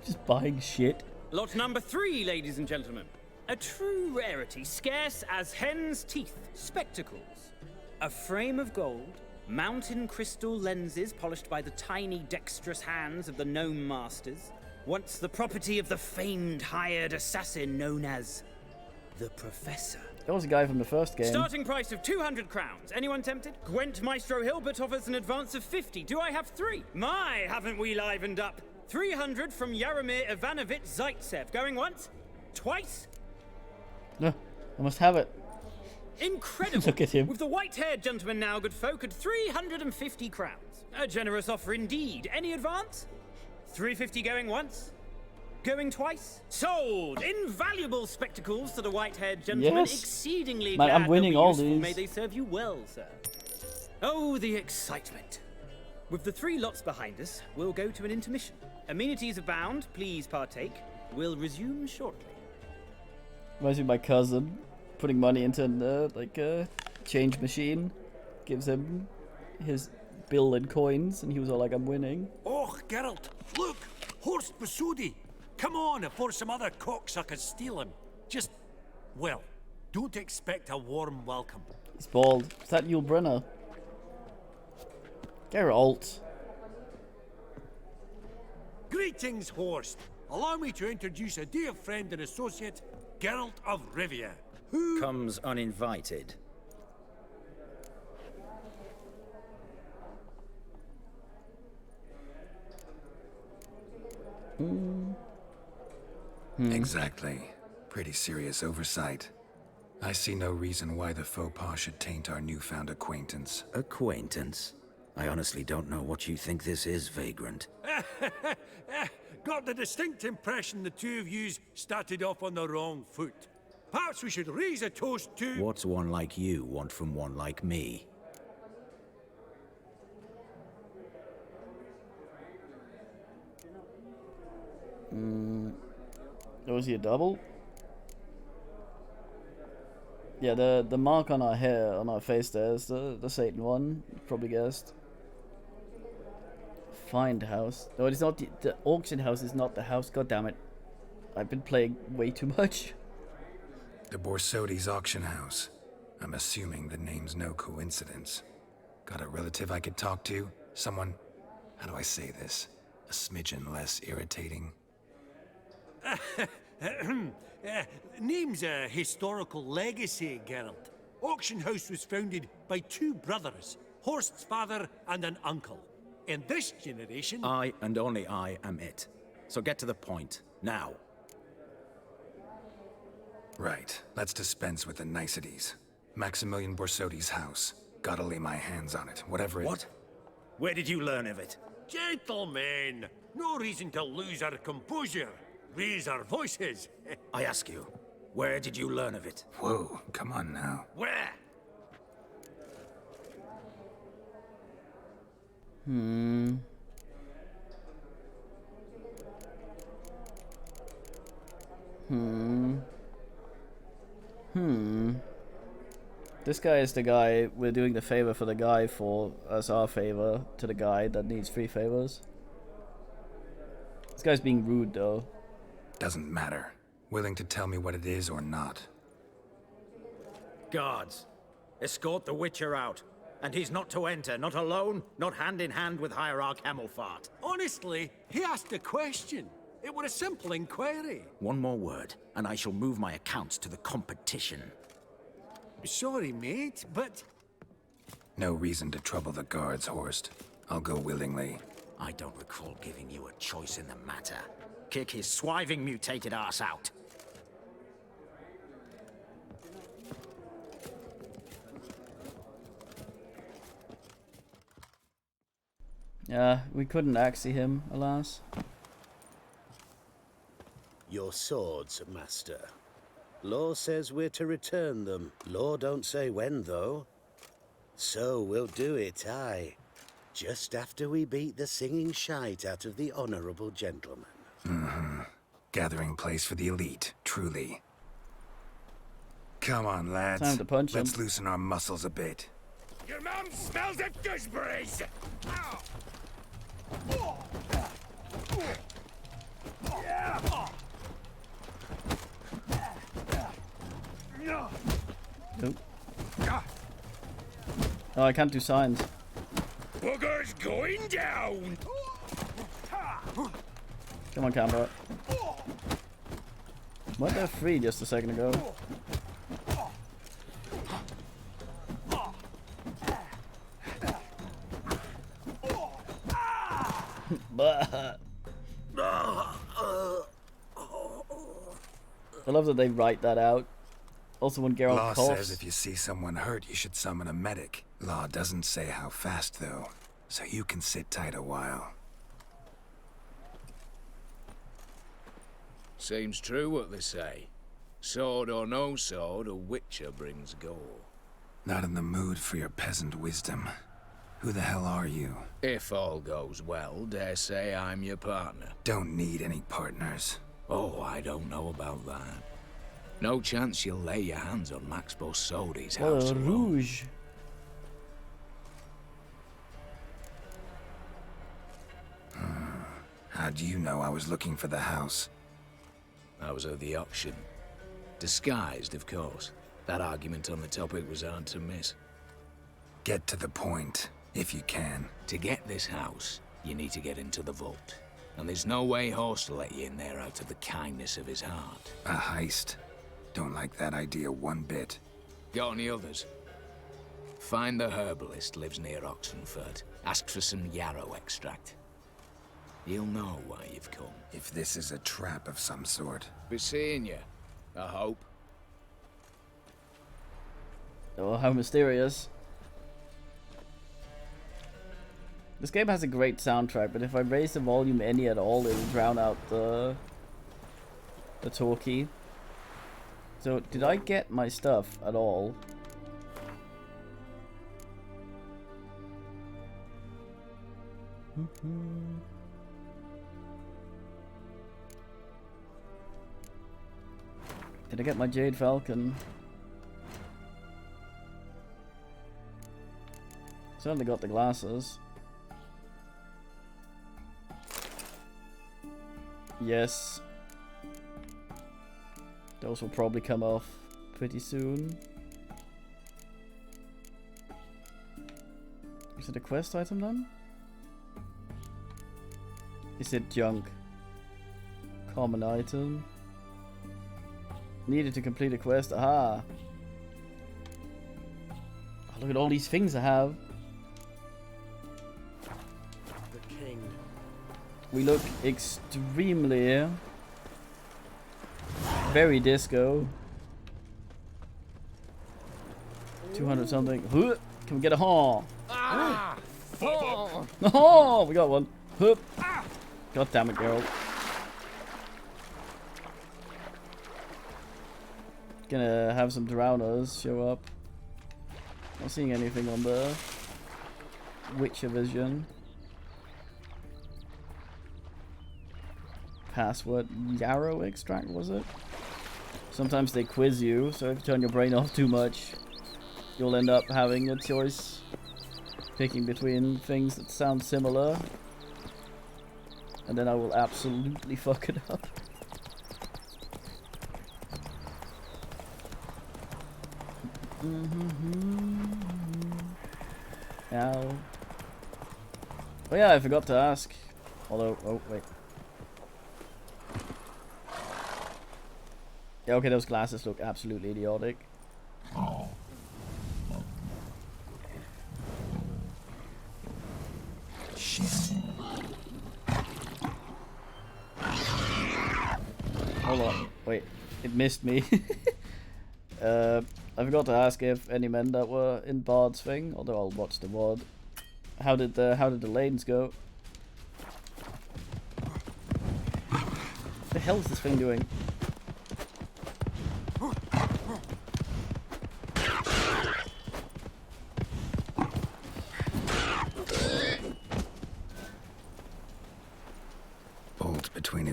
Just buying shit. Lot number 3, ladies and gentlemen. A true rarity, scarce as hen's teeth. Spectacles. A frame of gold, mountain crystal lenses polished by the tiny, dexterous hands of the gnome masters. Once the property of the famed hired assassin known as the Professor. That was a guy from the first game. Starting price of 200 crowns. Anyone tempted? Gwent Maestro Hilbert offers an advance of 50. Do I have 3? My, haven't we livened up? 300 from Yaromir Ivanovich Zaitsev. Going once? Twice? No, I must have it. Incredible. Look at him. With the white-haired gentleman now, good folk, at 350 crowns. A generous offer indeed. Any advance? 350 going once? Going twice? Sold! Invaluable spectacles to the white-haired gentleman. Yes. Exceedingly Man, glad I'm winning they'll be all useful. these. May they serve you well, sir. Oh, the excitement. With the 3 lots behind us, we'll go to an intermission. Amenities abound. Please partake. We'll resume shortly. Reminds me of my cousin putting money into a change machine. Gives him his bill in coins, and he was all like, "I'm winning." Oh, Geralt, look! Horst Basudi! Come on, before some other cocksuckers steal him. Just, well, don't expect a warm welcome. He's bald. Is that Yul Brynner? Geralt. Greetings, Horst. Allow me to introduce a dear friend and associate, Geralt of Rivia. Who comes uninvited? Exactly. Pretty serious oversight. I see no reason why the faux pas should taint our newfound acquaintance. Acquaintance? I honestly don't know what you think this is, Vagrant. Got the distinct impression the two of yous started off on the wrong foot. Perhaps we should raise a toast to... What's one like you want from one like me? Was he a double? Yeah, the mark on our hair, on our face there is the Satan one. You probably guessed. Find house. No, it's not. The auction house is not the house. God damn it! I've been playing way too much. The Borsodi's auction house. I'm assuming the name's no coincidence. Got a relative I could talk to? Someone, how do I say this? A smidgen less irritating. Name's a historical legacy, Geralt. Auction house was founded by 2 brothers, Horst's father and an uncle. In this generation... I and only I am it. So get to the point, now. Right, let's dispense with the niceties. Maximilian Borsodi's house. Gotta lay my hands on it, whatever it... What? Where did you learn of it? Gentlemen, no reason to lose our composure. Raise our voices. I ask you, where did you learn of it? Whoa, come on now. Where? This guy is the guy we're doing the favor for the guy for as our favor to the guy that needs 3 favors. This guy's being rude though. Doesn't matter. Willing to tell me what it is or not. Guards, escort the Witcher out. And he's not to enter, not alone, not hand in hand with Hierarch Hamelfart. Honestly, he asked a question. It was a simple inquiry. One more word, and I shall move my accounts to the competition. Sorry, mate, but... No reason to trouble the guards, Horst. I'll go willingly. I don't recall giving you a choice in the matter. Kick his swiving mutated ass out. Yeah, we couldn't actually him, alas. Your swords, master. Law says we're to return them. Law don't say when, though. So we'll do it, aye. Just after we beat the singing shite out of the honourable gentleman. Mm-hmm. Gathering place for the elite, truly. Come on, lads. Time to punch him. Let's loosen our muscles a bit. Your mum smells of gooseberries! Nope. Oh, I can't do signs. Booger's going down! Come on, camera. Weren't there 3 just a second ago? I love that they write that out. Also, when Geralt Law coughs. says if you see someone hurt, you should summon a medic. Law doesn't say how fast, though, so you can sit tight a while. Seems true what they say. Sword or no sword, a witcher brings gore. Not in the mood for your peasant wisdom. Who the hell are you? If all goes well, dare say I'm your partner. Don't need any partners. Oh, I don't know about that. No chance you'll lay your hands on Max Bossodi's house alone. Rouge. How do you know I was looking for the house? I was at the auction. Disguised, of course. That argument on the topic was hard to miss. Get to the point, if you can. To get this house, you need to get into the vault. And there's no way Horst will let you in there out of the kindness of his heart. A heist. Don't like that idea one bit. Got any others? Find the herbalist lives near Oxenfurt. Ask for some yarrow extract. He'll know why you've come. If this is a trap of some sort. Be seeing you, I hope. Oh, how mysterious. This game has a great soundtrack, but if I raise the volume any at all, it'll drown out the talkie. So, did I get my stuff at all? Did I get my Jade Falcon? Certainly got the glasses. Yes. Those will probably come off pretty soon. Is it a quest item then? Is it junk? Common item. Needed to complete a quest. Aha! Oh, look at all these things I have. The king. We look extremely very disco. 200 something. Can we get a haw? Ah! Oh, we got one. God damn it, girl. Gonna have some drowners show up. Not seeing anything on the Witcher Vision. Password yarrow extract, was it? Sometimes they quiz you, so if you turn your brain off too much, you'll end up having a choice, picking between things that sound similar, and then I will absolutely fuck it up. Ow. Oh yeah, I forgot to ask. Although, oh wait. Yeah, okay, those glasses look absolutely idiotic. Shit. Hold on, wait, it missed me. I forgot to ask if any men that were in Bard's thing, although I'll watch the VOD. How did the lanes go? What the hell is this thing doing?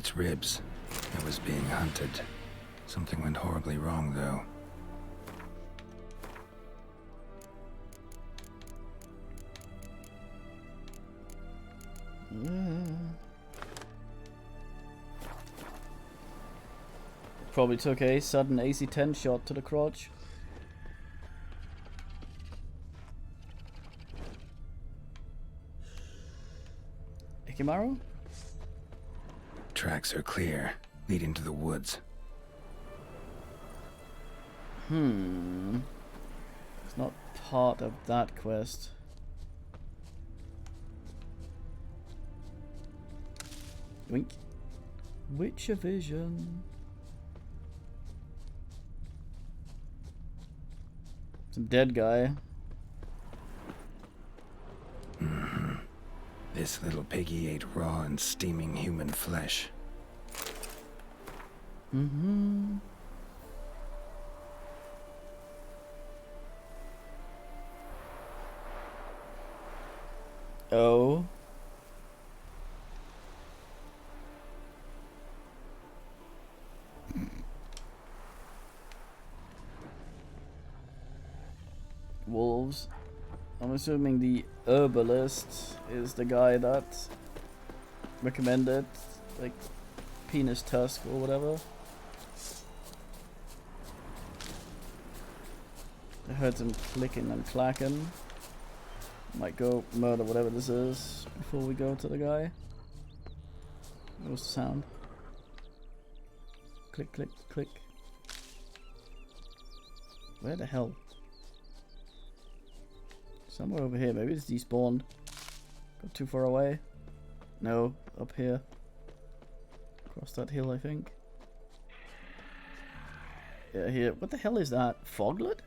its ribs. It was being hunted. Something went horribly wrong, though. Probably took a sudden AC-10 shot to the crotch. Ikimaru? Tracks are clear, leading to the woods. It's not part of that quest. Wink. Witcher vision. Some dead guy. This little piggy ate raw and steaming human flesh. Oh. Wolves. I'm assuming the herbalist is the guy that recommended, like, penis tusk or whatever. I heard some clicking and clacking. Might go murder whatever this is before we go to the guy. What was the sound? Click, click, click. Where the hell? Somewhere over here. Maybe it's despawned. Got too far away. No, up here. Across that hill, I think. Yeah, here. What the hell is that? Foglet?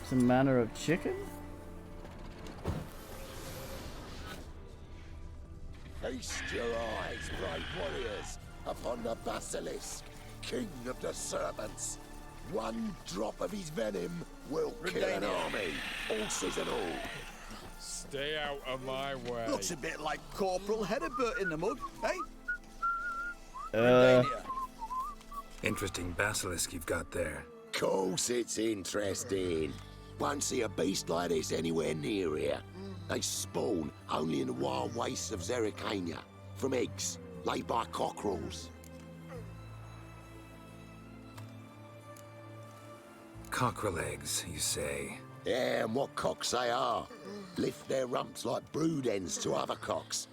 Some manner of chicken? Feast your eyes, brave warriors, upon the Basilisk, king of the serpents. One drop of his venom will kill an army, horses and all. Stay out of my way. Looks a bit like Corporal Hedibert in the mud, eh? Interesting basilisk you've got there. Course it's interesting. Won't see a beast like this anywhere near here. They spawn only in the wild wastes of Zerrikania, from eggs laid by cockerels. Cockerel eggs, you say? Yeah, and what cocks they are. Lift their rumps like brood hens to other cocks.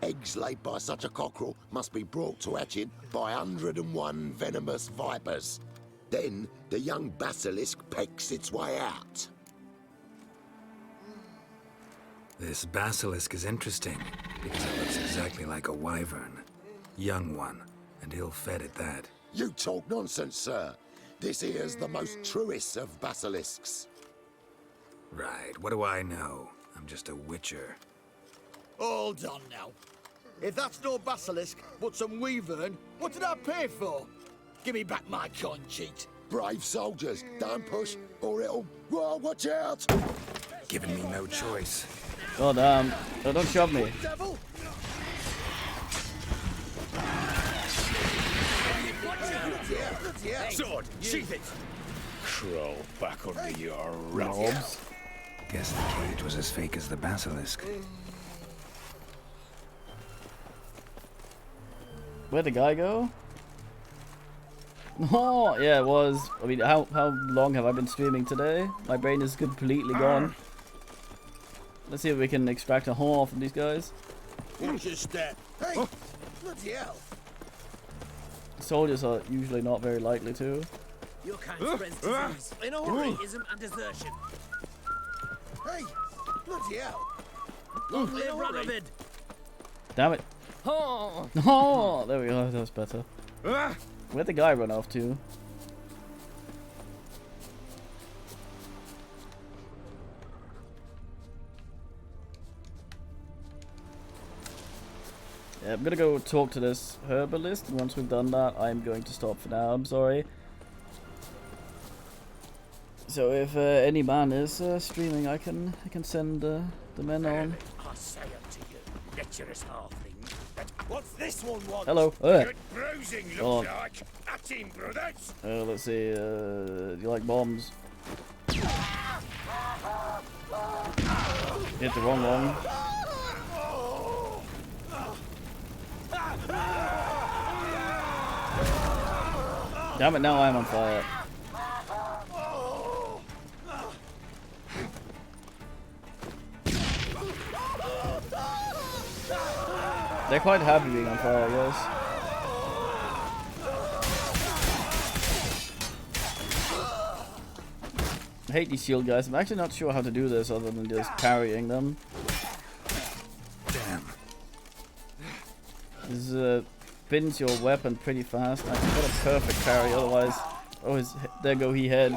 Eggs laid by such a cockerel must be brought to hatching by 101 venomous vipers. Then the young basilisk pecks its way out. This basilisk is interesting, because it looks exactly like a wyvern. Young one, and ill-fed at that. You talk nonsense, sir. This here's the most truest of basilisks. Right, what do I know? I'm just a witcher. Hold on now. If that's no basilisk, but some wyvern, what did I pay for? Give me back my coin, cheat. Brave soldiers, don't push, or it'll... Whoa, watch out! Giving me no choice. Oh damn. Oh, don't shove me. Devil! Sword, sheath it! Crawl back under your Knobs. Guess the cage was as fake as the basilisk. Where'd the guy go? Oh, yeah, it was. I mean, how long have I been streaming today? My brain is completely gone. Let's see if we can extract a horn from these guys. Watch your step. Hey! Bloody hell! Soldiers are usually not very likely to. Your kind spreads disease, inaugurism, and desertion. Hey! Bloody hell! Long live Radovid! Damn it. Oh. Oh, there we go. That was better. Where'd the guy run off to? Yeah, I'm gonna go talk to this herbalist, and once we've done that, I'm going to stop for now. I'm sorry. So if any man is streaming, I can send the men on. I say unto you, lecherous halfling, that what's this one want? Hello. Good bruising looks Hold on. like. At him, brothers. Let's see. Do you like bombs? Hit the wrong one. Damn it! Now I'm on fire. They're quite happy being on fire, I guess. I hate these shield guys. I'm actually not sure how to do this other than just parrying them. Damn. This spins your weapon pretty fast. I got a perfect parry, otherwise... Oh, there go he head.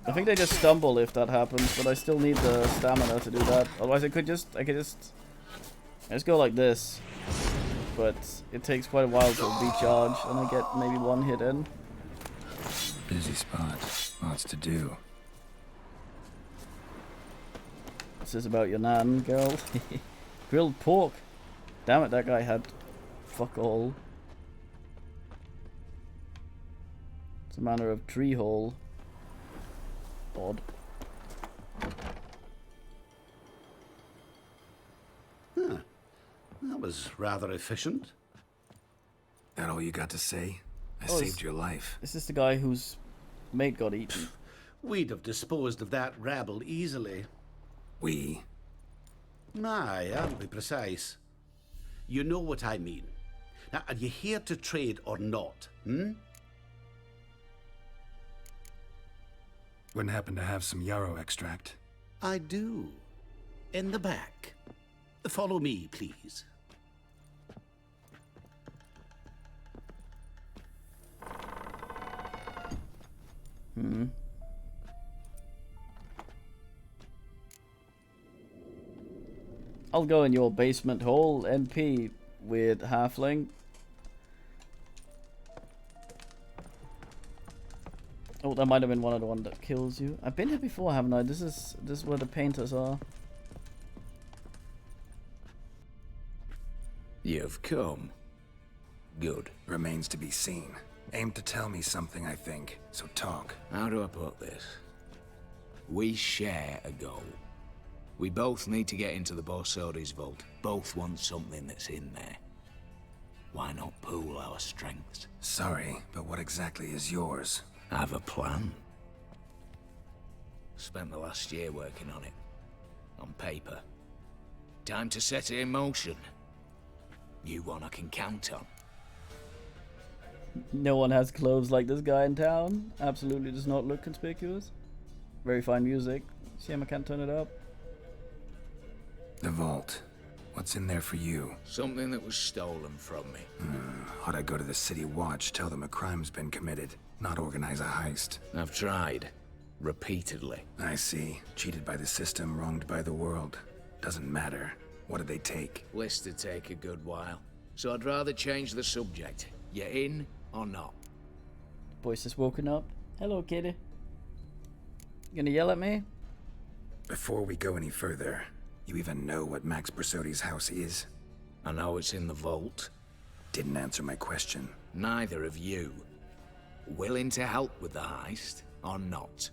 I think they just stumble if that happens, but I still need the stamina to do that. Otherwise I could just go like this. But it takes quite a while to recharge, and I get maybe one hit in. Busy spot. Lots to do. This is about your nan, girl. Grilled pork. Damn it, that guy had fuck all. It's a manner of tree hole. Odd. Huh. That was rather efficient. That all you got to say? I Oh, saved your life. Is this the guy whose mate got eaten? We'd have disposed of that rabble easily. We? Aye, I'll be precise. You know what I mean. Now, are you here to trade or not, hmm? Wouldn't happen to have some yarrow extract. I do. In the back. Follow me, please. I'll go in your basement hole, NP, weird halfling. Oh, that might have been one of the ones that kills you. I've been here before, haven't I? This is where the painters are. You've come. Good. Remains to be seen. Aim to tell me something, I think. So talk. How do I put this? We share a goal. We both need to get into the Borsodi's vault. Both want something that's in there. Why not pool our strengths? Sorry, but what exactly is yours? I have a plan. Spent the last year working on it. On paper. Time to set it in motion. You one I can count on. No one has clothes like this guy in town. Absolutely does not look conspicuous. Very fine music. Shame I can't turn it up. The vault. What's in there for you? Something that was stolen from me. Ought I go to the City Watch, tell them a crime's been committed, not organize a heist? I've tried. Repeatedly. I see. Cheated by the system, wronged by the world. Doesn't matter. What did they take? List'd take a good while. So I'd rather change the subject. You in or not? Boy's just woken up. Hello, kitty. You gonna yell at me? Before we go any further, you even know what Max Bersodi's house is? I know it's in the vault. Didn't answer my question. Neither of you. Willing to help with the heist or not?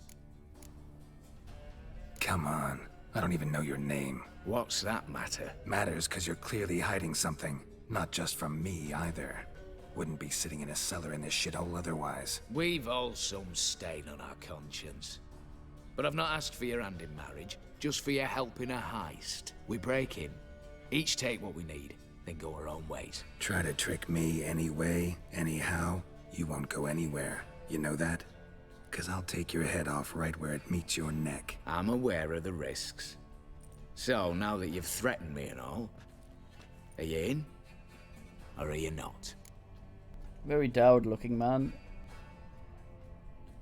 Come on. I don't even know your name. What's that matter? Matters because you're clearly hiding something. Not just from me, either. Wouldn't be sitting in a cellar in this shithole otherwise. We've all some stain on our conscience. But I've not asked for your hand in marriage, just for your help in a heist. We break in, each take what we need, then go our own ways. Try to trick me anyway, anyhow, you won't go anywhere. You know that? 'Cause I'll take your head off right where it meets your neck. I'm aware of the risks. So, now that you've threatened me and all, are you in? Or are you not? Very dour looking man.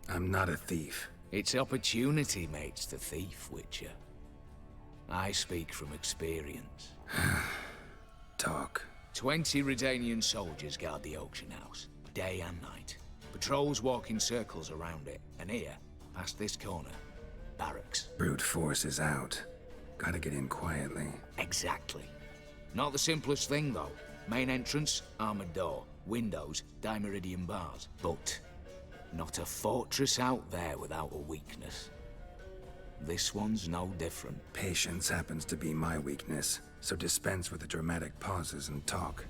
I'm not a thief. It's opportunity makes the thief, Witcher. I speak from experience. Talk. 20 Redanian soldiers guard the auction house, day and night. Patrols walk in circles around it, and here, past this corner, barracks. Brute force is out. Gotta get in quietly. Exactly. Not the simplest thing, though. Main entrance, armored door. Windows, dimeridian bars. But not a fortress out there without a weakness. This one's no different. Patience happens to be my weakness, so dispense with the dramatic pauses and talk.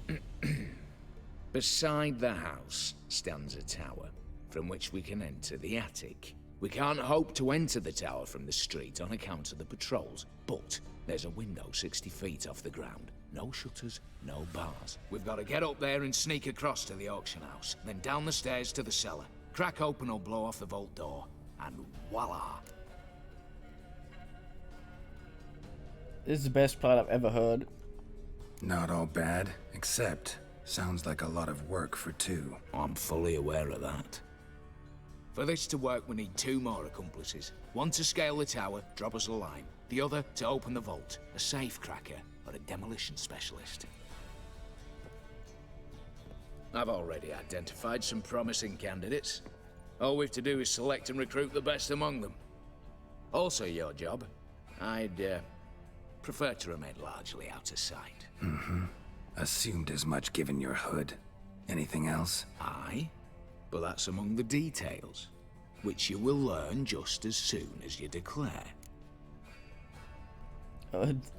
Beside the house stands a tower, from which we can enter the attic. We can't hope to enter the tower from the street on account of the patrols, but there's a window 60 feet off the ground. No shutters, no bars. We've got to get up there and sneak across to the auction house, then down the stairs to the cellar. Crack open or blow off the vault door, and voila! This is the best plan I've ever heard. Not all bad, except sounds like a lot of work for two. I'm fully aware of that. For this to work, we need 2 more accomplices. One to scale the tower, drop us a line. The other to open the vault, a safe cracker or a demolition specialist. I've already identified some promising candidates. All we've to do is select and recruit the best among them. Also your job. I'd prefer to remain largely out of sight. Assumed as much given your hood. Anything else? Aye, but that's among the details, which you will learn just as soon as you declare.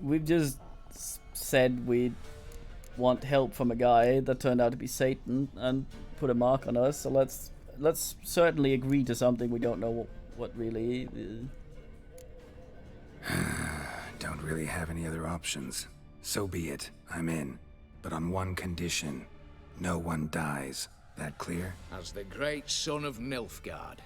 We've just said we want help from a guy that turned out to be Satan and put a mark on us, so let's certainly agree to something we don't know what really is. Don't really have any other options. So be it. I'm in. But on one condition. No one dies. That clear? As the great son of Nilfgaard.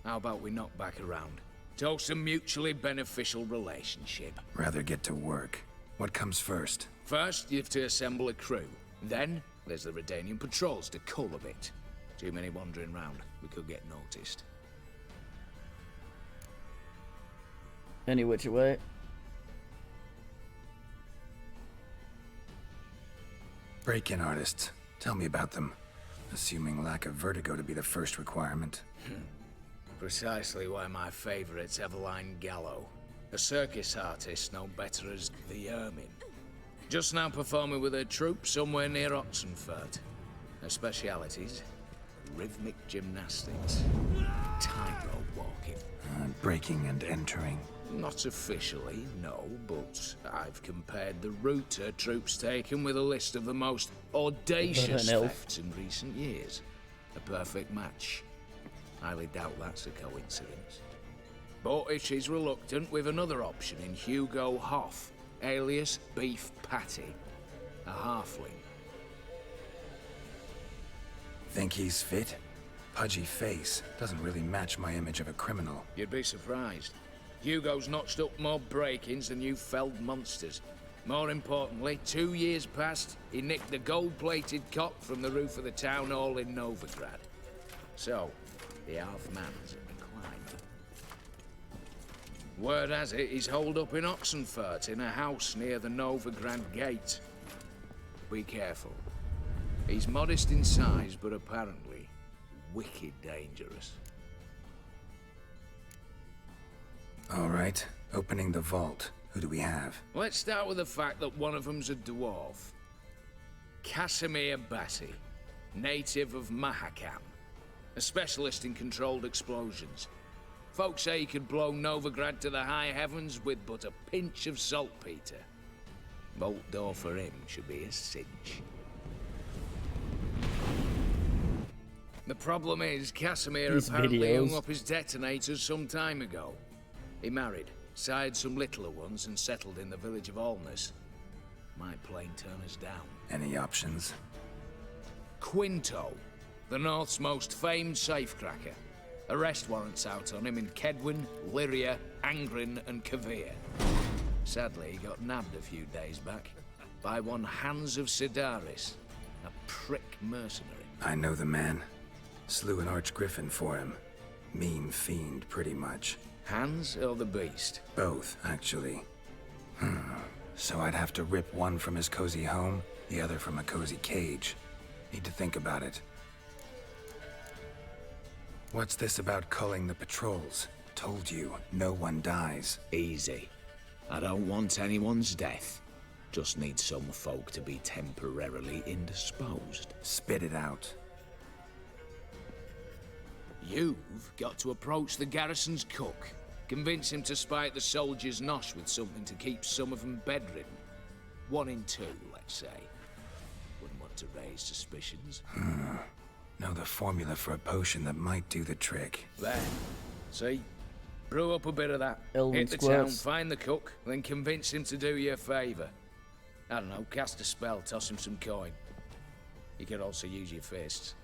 How about we knock back around? Toast a mutually beneficial relationship. Rather get to work. What comes first? First, you have to assemble a crew. Then, there's the Redanian patrols to cull a bit. Too many wandering round. We could get noticed. Any which way. Break-in artists. Tell me about them. Assuming lack of vertigo to be the first requirement. Precisely why my favourite's Eveline Gallo. A circus artist known better as the Ermine. Just now performing with her troupe somewhere near Oxenfurt. Her specialities? Rhythmic gymnastics. Tightrope walking. Breaking and entering. Not officially, no, but I've compared the route her troops taken with a list of the most audacious thefts in recent years. A perfect match. Highly doubt that's a coincidence. But if she's reluctant, we've another option in Hugo Hoff, alias Beef Patty, a halfling. Think he's fit? Pudgy face doesn't really match my image of a criminal. You'd be surprised. Hugo's notched up more break-ins than you felled monsters. More importantly, 2 years past, he nicked a gold-plated cock from the roof of the town hall in Novigrad. So, the half-man's in decline. Word has it he's holed up in Oxenfurt in a house near the Novigrad gate. Be careful. He's modest in size, but apparently wicked dangerous. All right, opening the vault. Who do we have? Let's start with the fact that one of them's a dwarf. Casimir Batty, native of Mahakam. A specialist in controlled explosions. Folks say he could blow Novigrad to the high heavens with but a pinch of saltpeter. Vault door for him should be a cinch. The problem is, Casimir apparently hung up his detonators some time ago. He married, sired some littler ones, and settled in the village of Alness. Might plain turn us down. Any options? Quinto, the North's most famed safecracker. Arrest warrants out on him in Kedwin, Lyria, Angrin, and Kavir. Sadly, he got nabbed a few days back by one Hans of Sidaris, a prick mercenary. I know the man. Slew an archgriffin for him. Meme fiend, pretty much. Hands or the beast? Both, actually. So I'd have to rip one from his cozy home, the other from a cozy cage. Need to think about it. What's this about culling the patrols? Told you, no one dies. Easy. I don't want anyone's death. Just need some folk to be temporarily indisposed. Spit it out. You've got to approach the garrison's cook. Convince him to spike the soldiers' nosh with something to keep some of them bedridden. 1 in 2, let's say. Wouldn't want to raise suspicions. Know the formula for a potion that might do the trick. There. See? Brew up a bit of that. Elven Hit the squirts. town, find the cook, then convince him to do you a favour. I don't know, cast a spell, toss him some coin. You could also use your fists.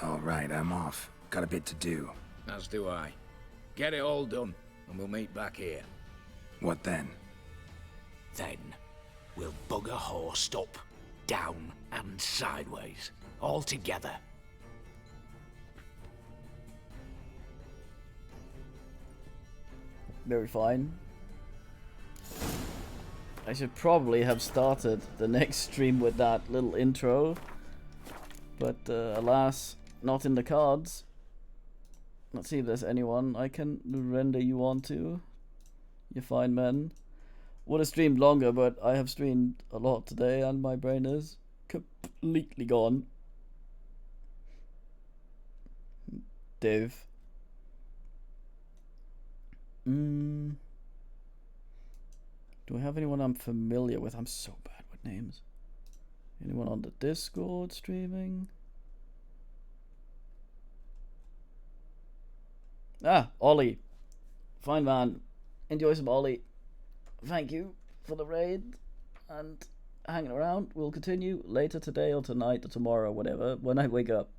All right, I'm off. Got a bit to do. As do I. Get it all done, and we'll meet back here. What then? Then, we'll bugger horsed up, down, and sideways. All together. Very fine. I should probably have started the next stream with that little intro. But alas, not in the cards. Let's see if there's anyone I can render you on to. You fine men. Would have streamed longer, but I have streamed a lot today and my brain is completely gone. Dave. Do I have anyone I'm familiar with? I'm so bad with names. Anyone on the Discord streaming? Ah, Ollie. Fine man. Enjoy some Ollie. Thank you for the raid and hanging around. We'll continue later today or tonight or tomorrow, whatever, when I wake up.